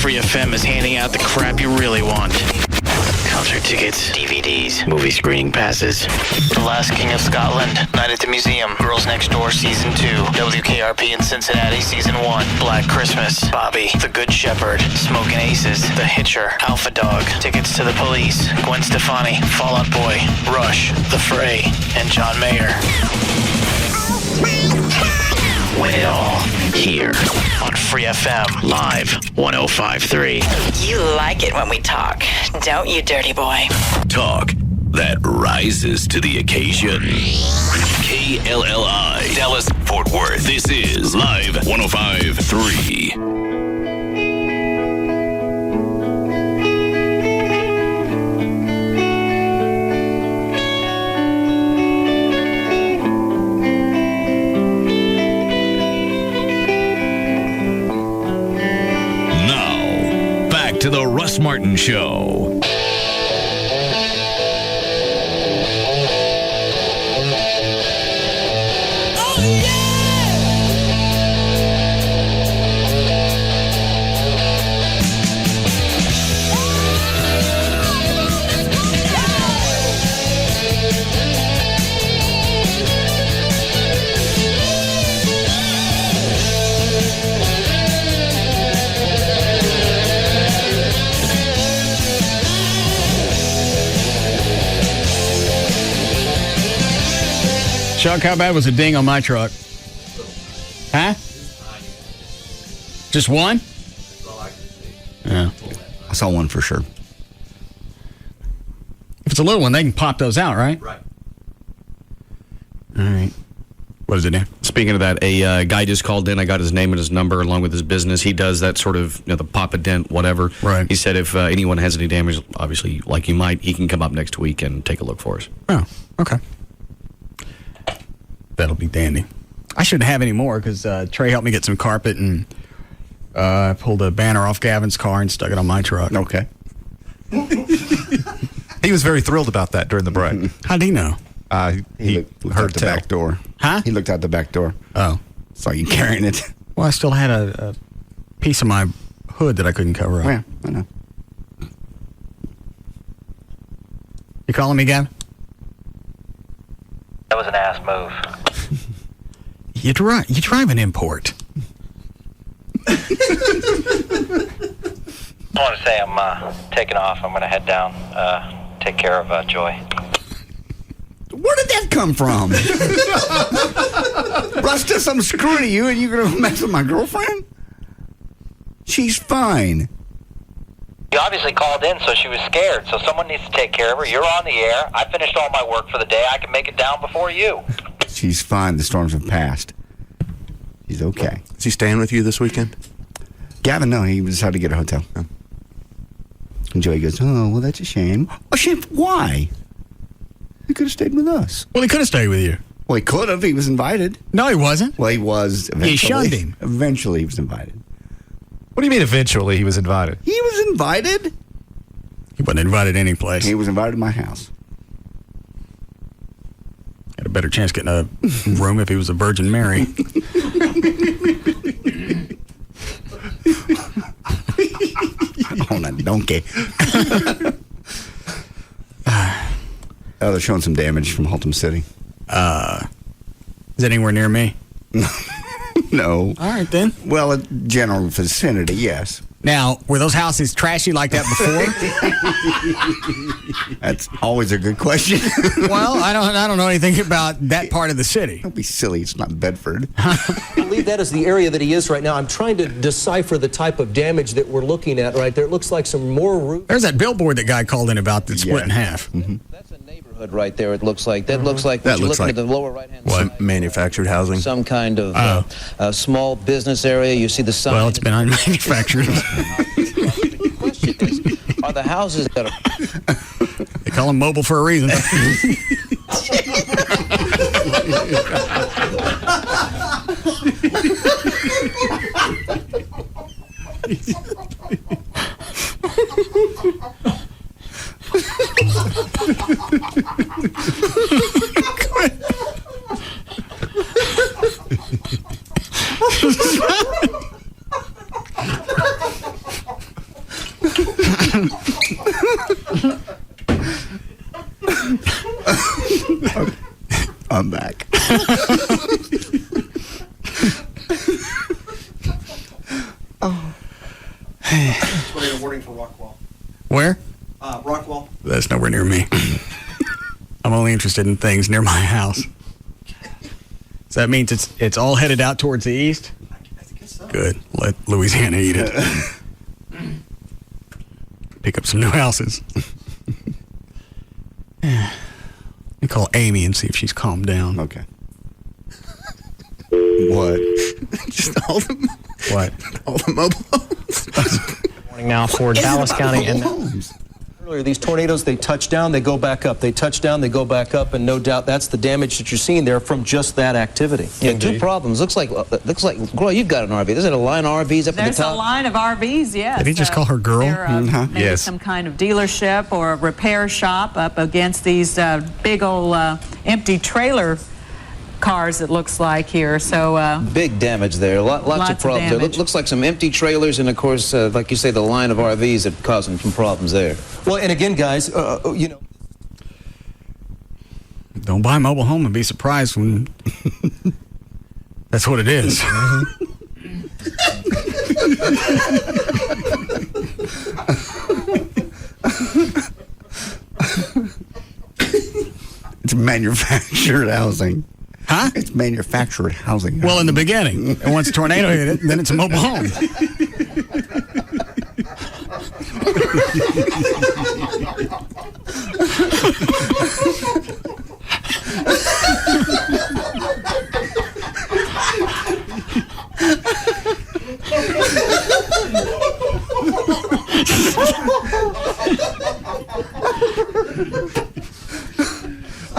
Free FM is handing out the crap you really want. Concert tickets, DVDs, movie screening passes. The Last King of Scotland, Night at the Museum, Girls Next Door Season 2, WKRP in Cincinnati Season 1, Black Christmas, Bobby, The Good Shepherd, Smokin' Aces, The Hitcher, Alpha Dog, Tickets to the Police, Gwen Stefani, Fall Out Boy, Rush, The Fray, and John Mayer. Win it all here on Free FM Live 105.3. You like it when we talk, don't you, dirty boy? Talk that rises to the occasion. KLLI, Dallas, Fort Worth. This is Live 105.3. To the Russ Martin Show. Chuck, how bad was a ding on my truck? Huh? Just one? Yeah. I saw one for sure. If it's a little one, they can pop those out, right? Right. All right. What does it do? Speaking of that, a guy just called in. I got his name and his number along with his business. He does that sort of, the pop a dent, whatever. Right. He said if anyone has any damage, obviously, like you might, he can come up next week and take a look for us. Oh, okay. That'll be dandy. I shouldn't have any more because Trey helped me get some carpet and I pulled a banner off Gavin's car and stuck it on my truck. Okay. He was very thrilled about that during the break. How'd he know? He heard the back door. Huh? He looked out the back door. Oh. Saw you carrying it. Well, I still had a piece of my hood that I couldn't cover up. Yeah, I know. You calling me, Gavin? That was an ass move. You drive an import. I want to say I'm taking off. I'm going to head down, take care of Joy. Where did that come from? Russ does something screwy to you and you're going to mess with my girlfriend? She's fine. You obviously called in, so she was scared. So someone needs to take care of her. You're on the air. I finished all my work for the day. I can make it down before you. She's fine. The storms have passed. She's okay. Is he staying with you this weekend? Gavin, no. He decided to get a hotel. Oh. And Joey goes, oh, well, that's a shame. A shame? Why? He could have stayed with us. Well, he could have stayed with you. Well, he could have. He was invited. No, he wasn't. Well, he was. Eventually. He shunned him. Eventually, he was invited. What do you mean eventually he was invited? He was invited. He wasn't invited any place. He was invited to my house. Had a better chance getting a room if he was a Virgin Mary. On a donkey. They're showing some damage from Haltom City. Is it anywhere near me? No. All right, then. Well, a general vicinity, yes. Now, were those houses trashy like that before? That's always a good question. Well, I don't know anything about that part of the city. Don't be silly. It's not Bedford. I believe that is the area that he is right now. I'm trying to decipher the type of damage that we're looking at right there. It looks like some more roof. There's that billboard that guy called in about that's split in half. Mm-hmm. That's a neighborhood right there, it looks like. That looks like, that you're looks looking like at the lower right-hand what? side. Manufactured housing? Some kind of small business area. You see the sign. Well, it's been unmanufactured. The question is, are the houses that are... They call them mobile for a reason. I'm back. Oh. Tornado warning for Rockwall. Where? Rockwall. That's nowhere near me. I'm only interested in things near my house. So that means it's all headed out towards the east? I guess so. Good. Let Louisiana eat it. Pick up some new houses. Let me call Amy and see if she's calmed down. Okay. What? Just all the... What? All the mobile homes. Morning now for Dallas County and earlier these tornadoes, they touch down, they go back up. They touch down, they go back up, and no doubt that's the damage that you're seeing there from just that activity. Yeah, two problems. Looks like Gloria, you've got an RV. There's a line of RVs up at the top. There's a line of RVs, yes. Did he just call her girl? They're, maybe some kind of dealership or a repair shop up against these big old empty trailer cars, it looks like here. So big damage there. Lots of problems there. Looks like some empty trailers, and of course, like you say, the line of RVs that causing some problems there. Well, and again, guys, you know. Don't buy a mobile home and be surprised when that's what it is. It's manufactured housing. Huh? It's manufactured housing. Well, in the beginning. And once a tornado hit it, then it's a mobile home.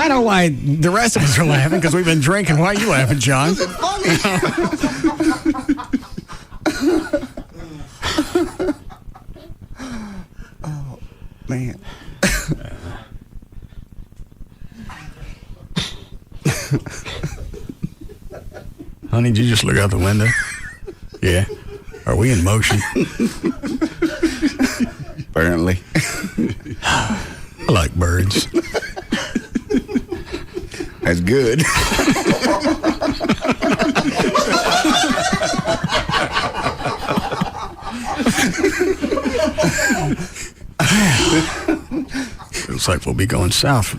I know why the rest of us are laughing, because we've been drinking. Why are you laughing, John? It's funny. Oh, man. Honey, did you just look out the window? Yeah. Are we in motion? Apparently. I like birds. That's good. Looks like we'll be going south.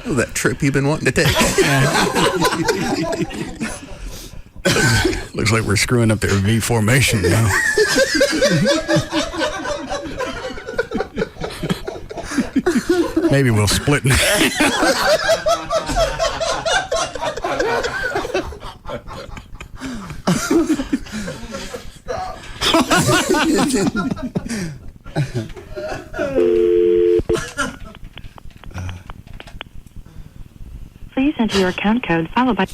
Oh, that trip you've been wanting to take. Looks like we're screwing up their V formation now. Maybe we'll split now. Please enter your account code followed by...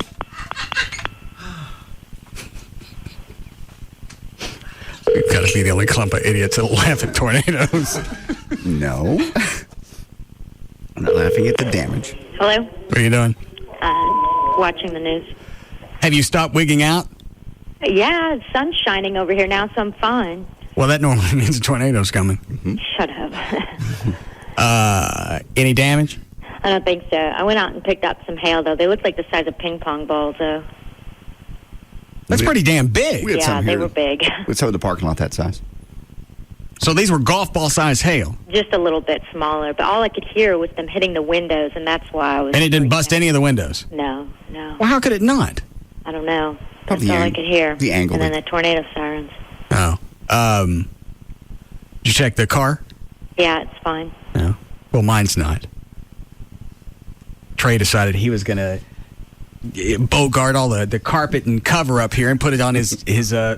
We've got to be the only clump of idiots that laugh at tornadoes. No. I'm not laughing at the damage. Hello? What are you doing? Watching the news. Have you stopped wigging out? Yeah, the sun's shining over here now, so I'm fine. Well, that normally means a tornado's coming. Shut up. Any damage? I don't think so. I went out and picked up some hail, though. They look like the size of ping pong balls, though. That's pretty damn big. We had Yeah, some they here. were big. We had some of the parking lot that size. So these were golf ball size hail. Just a little bit smaller, but all I could hear was them hitting the windows, and that's why I was... And it didn't bust any of the windows? No. Well, how could it not? I don't know. Probably That's all I ang- could hear. the angle And then that- the tornado sirens. Oh. Did you check the car? Yeah, it's fine. No. Well, mine's not. Trey decided he was going to bogart all the carpet and cover up here and put it on his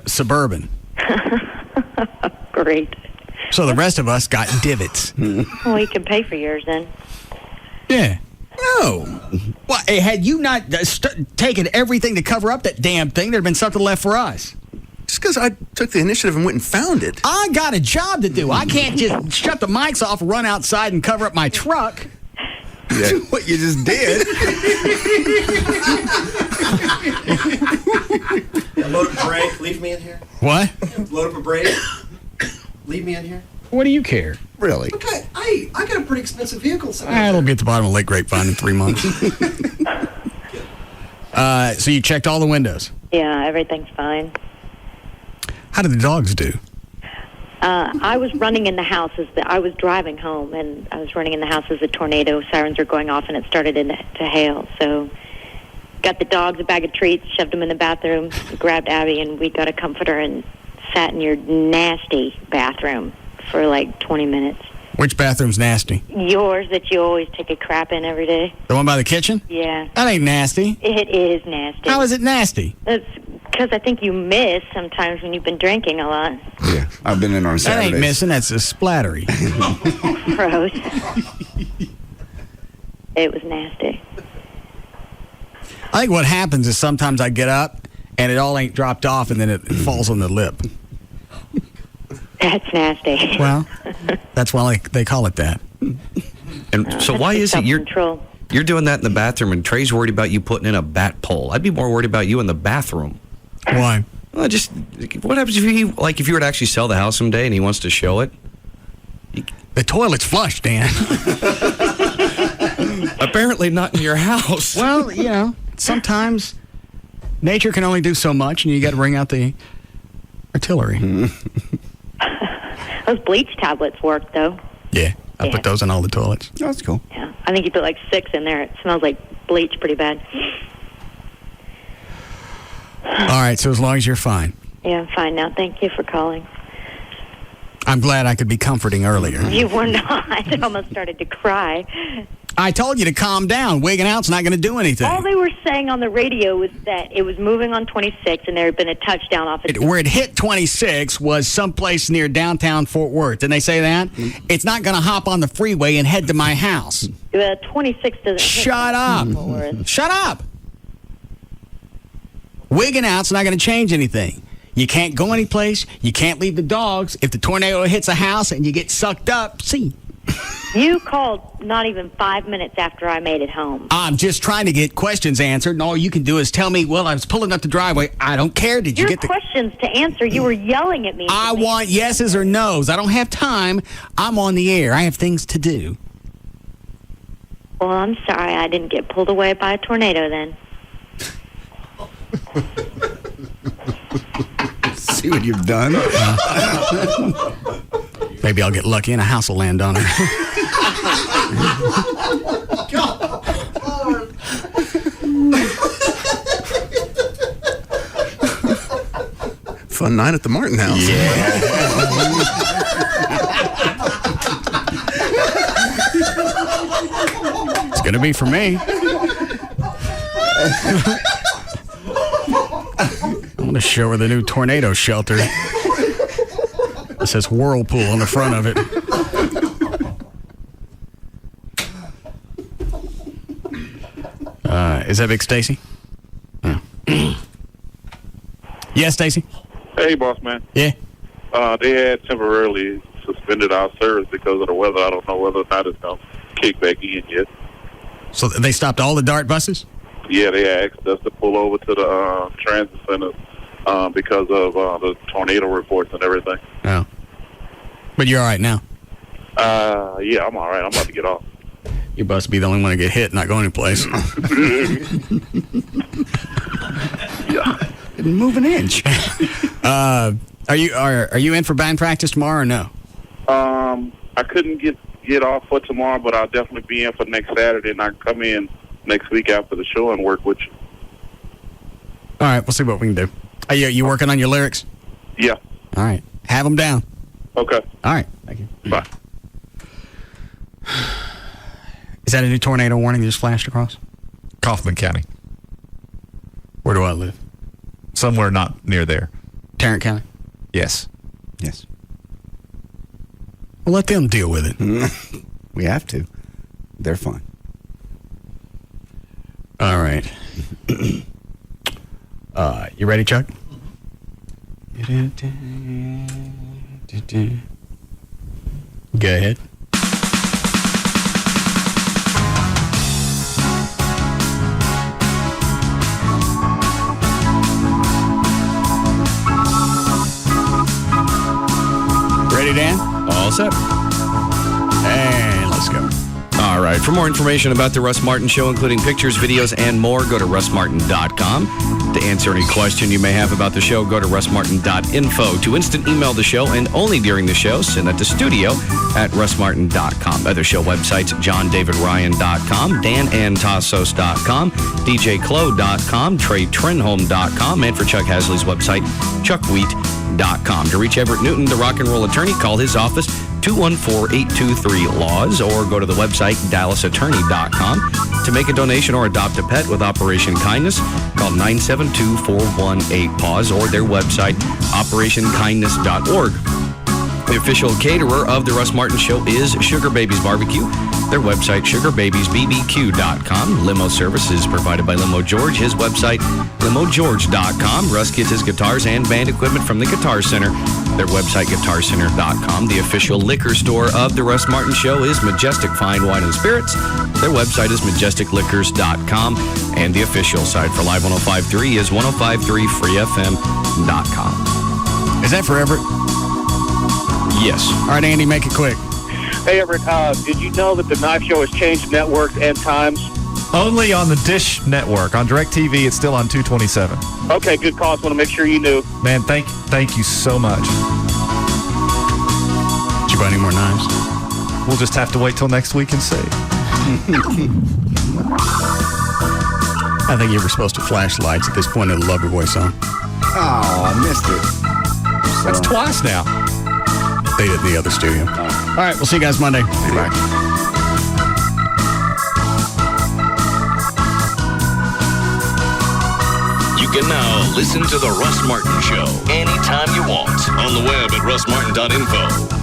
Suburban. Great. So the rest of us got divots. Well, you can pay for yours then. Yeah. No. Well, had you not taken everything to cover up that damn thing, there'd been something left for us. Just because I took the initiative and went and found it. I got a job to do. I can't just shut the mics off, run outside, and cover up my truck. Yeah. What you just did. Load up a brake. Leave me in here. What? Load up a brake. Leave me in here. What do you care? Really? Okay, I got a pretty expensive vehicle. So It'll be at the bottom of Lake Grapevine in 3 months. So you checked all the windows. Yeah, everything's fine. How did the dogs do? I was running in the house I was driving home, and I was running in the house as the tornado sirens were going off, and it started to hail. So got the dogs a bag of treats, shoved them in the bathroom, grabbed Abby, and we got a comforter and sat in your nasty bathroom for like 20 minutes. Which bathroom's nasty? Yours that you always take a crap in every day. The one by the kitchen? Yeah. That ain't nasty. It is nasty. How is it nasty? That's because I think you miss sometimes when you've been drinking a lot. Yeah, I've been in on That Saturdays. ain't missing. That's a splattery. Gross. It was nasty. I think what happens is sometimes I get up and it all ain't dropped off and then it falls on the lip. That's nasty. Well, that's why they call it that. And so why is it you're doing that in the bathroom and Trey's worried about you putting in a bat pole? I'd be more worried about you in the bathroom. Why? Well, just what happens if you were to actually sell the house someday and he wants to show it? The toilet's flush, Dan. Apparently not in your house. Well, sometimes nature can only do so much, and you got to bring out the artillery. Those bleach tablets work, though. Yeah, I put those in all the toilets. Oh, that's cool. Yeah, I think you put like 6 in there. It smells like bleach pretty bad. All right, so as long as you're fine. Yeah, I'm fine now. Thank you for calling. I'm glad I could be comforting earlier. You were not. I almost started to cry. I told you to calm down. Wigging out's not going to do anything. All they were saying on the radio was that it was moving on 26 and there had been a touchdown off it. Where it hit 26 was someplace near downtown Fort Worth. Didn't they say that? It's not going to hop on the freeway and head to my house. 26 doesn't Shut up. Shut up. Wigging out's not going to change anything. You can't go anyplace. You can't leave the dogs. If the tornado hits a house and you get sucked up, see. You called not even 5 minutes after I made it home. I'm just trying to get questions answered, and all you can do is tell me, well, I was pulling up the driveway. I don't care. Did you get the questions to answer? You were yelling at me. I want yeses or nos. I don't have time. I'm on the air. I have things to do. Well, I'm sorry I didn't get pulled away by a tornado then. See what you've done? Maybe I'll get lucky and a house will land on her. Fun night at the Martin house. Yeah. It's going to be for me. I want to show her the new tornado shelter. It says Whirlpool on the front of it. Is that Big Stacy? Oh. Yeah, Stacy? Hey, boss man. Yeah? They had temporarily suspended our service because of the weather. I don't know whether or not it's going to kick back in yet. So they stopped all the DART buses? Yeah, they asked us to pull over to the transit center because of the tornado reports and everything. Oh. But you're all right now? Yeah, I'm all right. I'm about to get off. You must be the only one to get hit, not going anyplace. Yeah. Didn't move an inch. Are you in for band practice tomorrow or no? I couldn't get off for tomorrow, but I'll definitely be in for next Saturday, and I can come in next week after the show and work with you. All right, we'll see what we can do. Are you working on your lyrics? Yeah. All right. Have them down. Okay. All right. Thank you. Bye. Is that a new tornado warning that just flashed across? Kaufman County. Where do I live? Somewhere not near there. Tarrant County? Yes. Yes. Well, let them deal with it. We have to. They're fine. All right. You ready, Chuck? Go ahead. Ready, Dan? All set. And let's go. All right. For more information about the Russ Martin Show, including pictures, videos, and more, go to russmartin.com. To answer any question you may have about the show, go to russmartin.info. To instant email the show, and only during the show, send that to studio at russmartin.com. Other show websites, johndavidryan.com, danantasos.com, djclo.com, treytrenholm.com, and for Chuck Hasley's website, chuckwheat.com. To reach Everett Newton, the rock and roll attorney, call his office, 214-823-LAWS, or go to the website, dallasattorney.com. To make a donation or adopt a pet with Operation Kindness, call 972-418-PAWS or their website, operationkindness.org. The official caterer of the Russ Martin Show is Sugar Babies Barbecue. Their website, sugarbabiesbbq.com. Limo service is provided by Limo George. His website, limogeorge.com. Russ gets his guitars and band equipment from the Guitar Center. Their website, guitarcenter.com. The official liquor store of the Russ Martin Show is Majestic Fine Wine and Spirits. Their website is majesticliquors.com. And the official site for Live 105.3 is 105.3freefm.com. Is that for Everett? Yes. All right, Andy, make it quick. Hey, Everett, did you know that the Knife Show has changed networks and times? Only on the Dish Network. On DirecTV, it's still on 227. Okay, good call. Just want to make sure you knew. Man, thank you so much. Did you buy any more knives? We'll just have to wait till next week and see. I think you were supposed to flash lights at this point in the Loverboy song. Oh, I missed it. That's twice now. They did in the other studio. All right, we'll see you guys Monday. Bye. You can now listen to The Russ Martin Show anytime you want on the web at russmartin.info.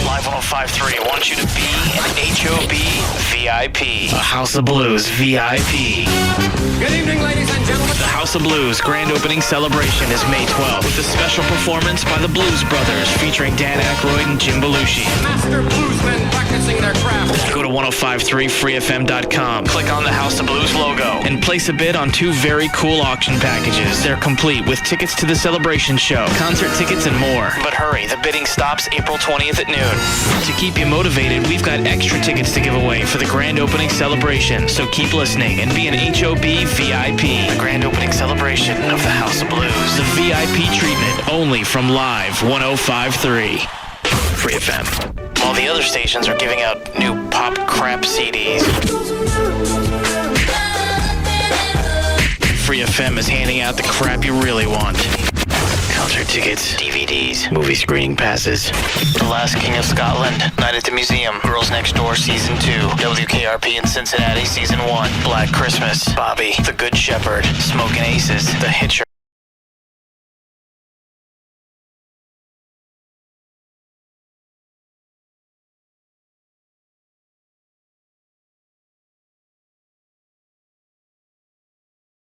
Live Live 105.3 wants you to be an HOB VIP. A House of Blues VIP. Good evening, ladies and gentlemen. The House of Blues grand opening celebration is May 12th with a special performance by the Blues Brothers featuring Dan Aykroyd and Jim Belushi. Master bluesmen practicing their craft. Go to 1053freefm.com, click on the House of Blues logo, and place a bid on 2 very cool auction packages. They're complete with tickets to the celebration show, concert tickets, and more. But hurry, the bidding stops April 20th at noon. To keep you motivated, we've got extra tickets to give away for the grand opening celebration, so keep listening and be an HOB VIP. The grand opening celebration of the House of Blues. The VIP treatment only from Live 105.3 Free FM. While the other stations are giving out new pop crap CDs, Free FM is handing out the crap you really want. Concert tickets, DVDs, movie screening passes. The Last King of Scotland, Night at the Museum, Girls Next Door Season 2, WKRP in Cincinnati Season 1, Black Christmas, Bobby, The Good Shepherd, Smokin' Aces, The Hitcher.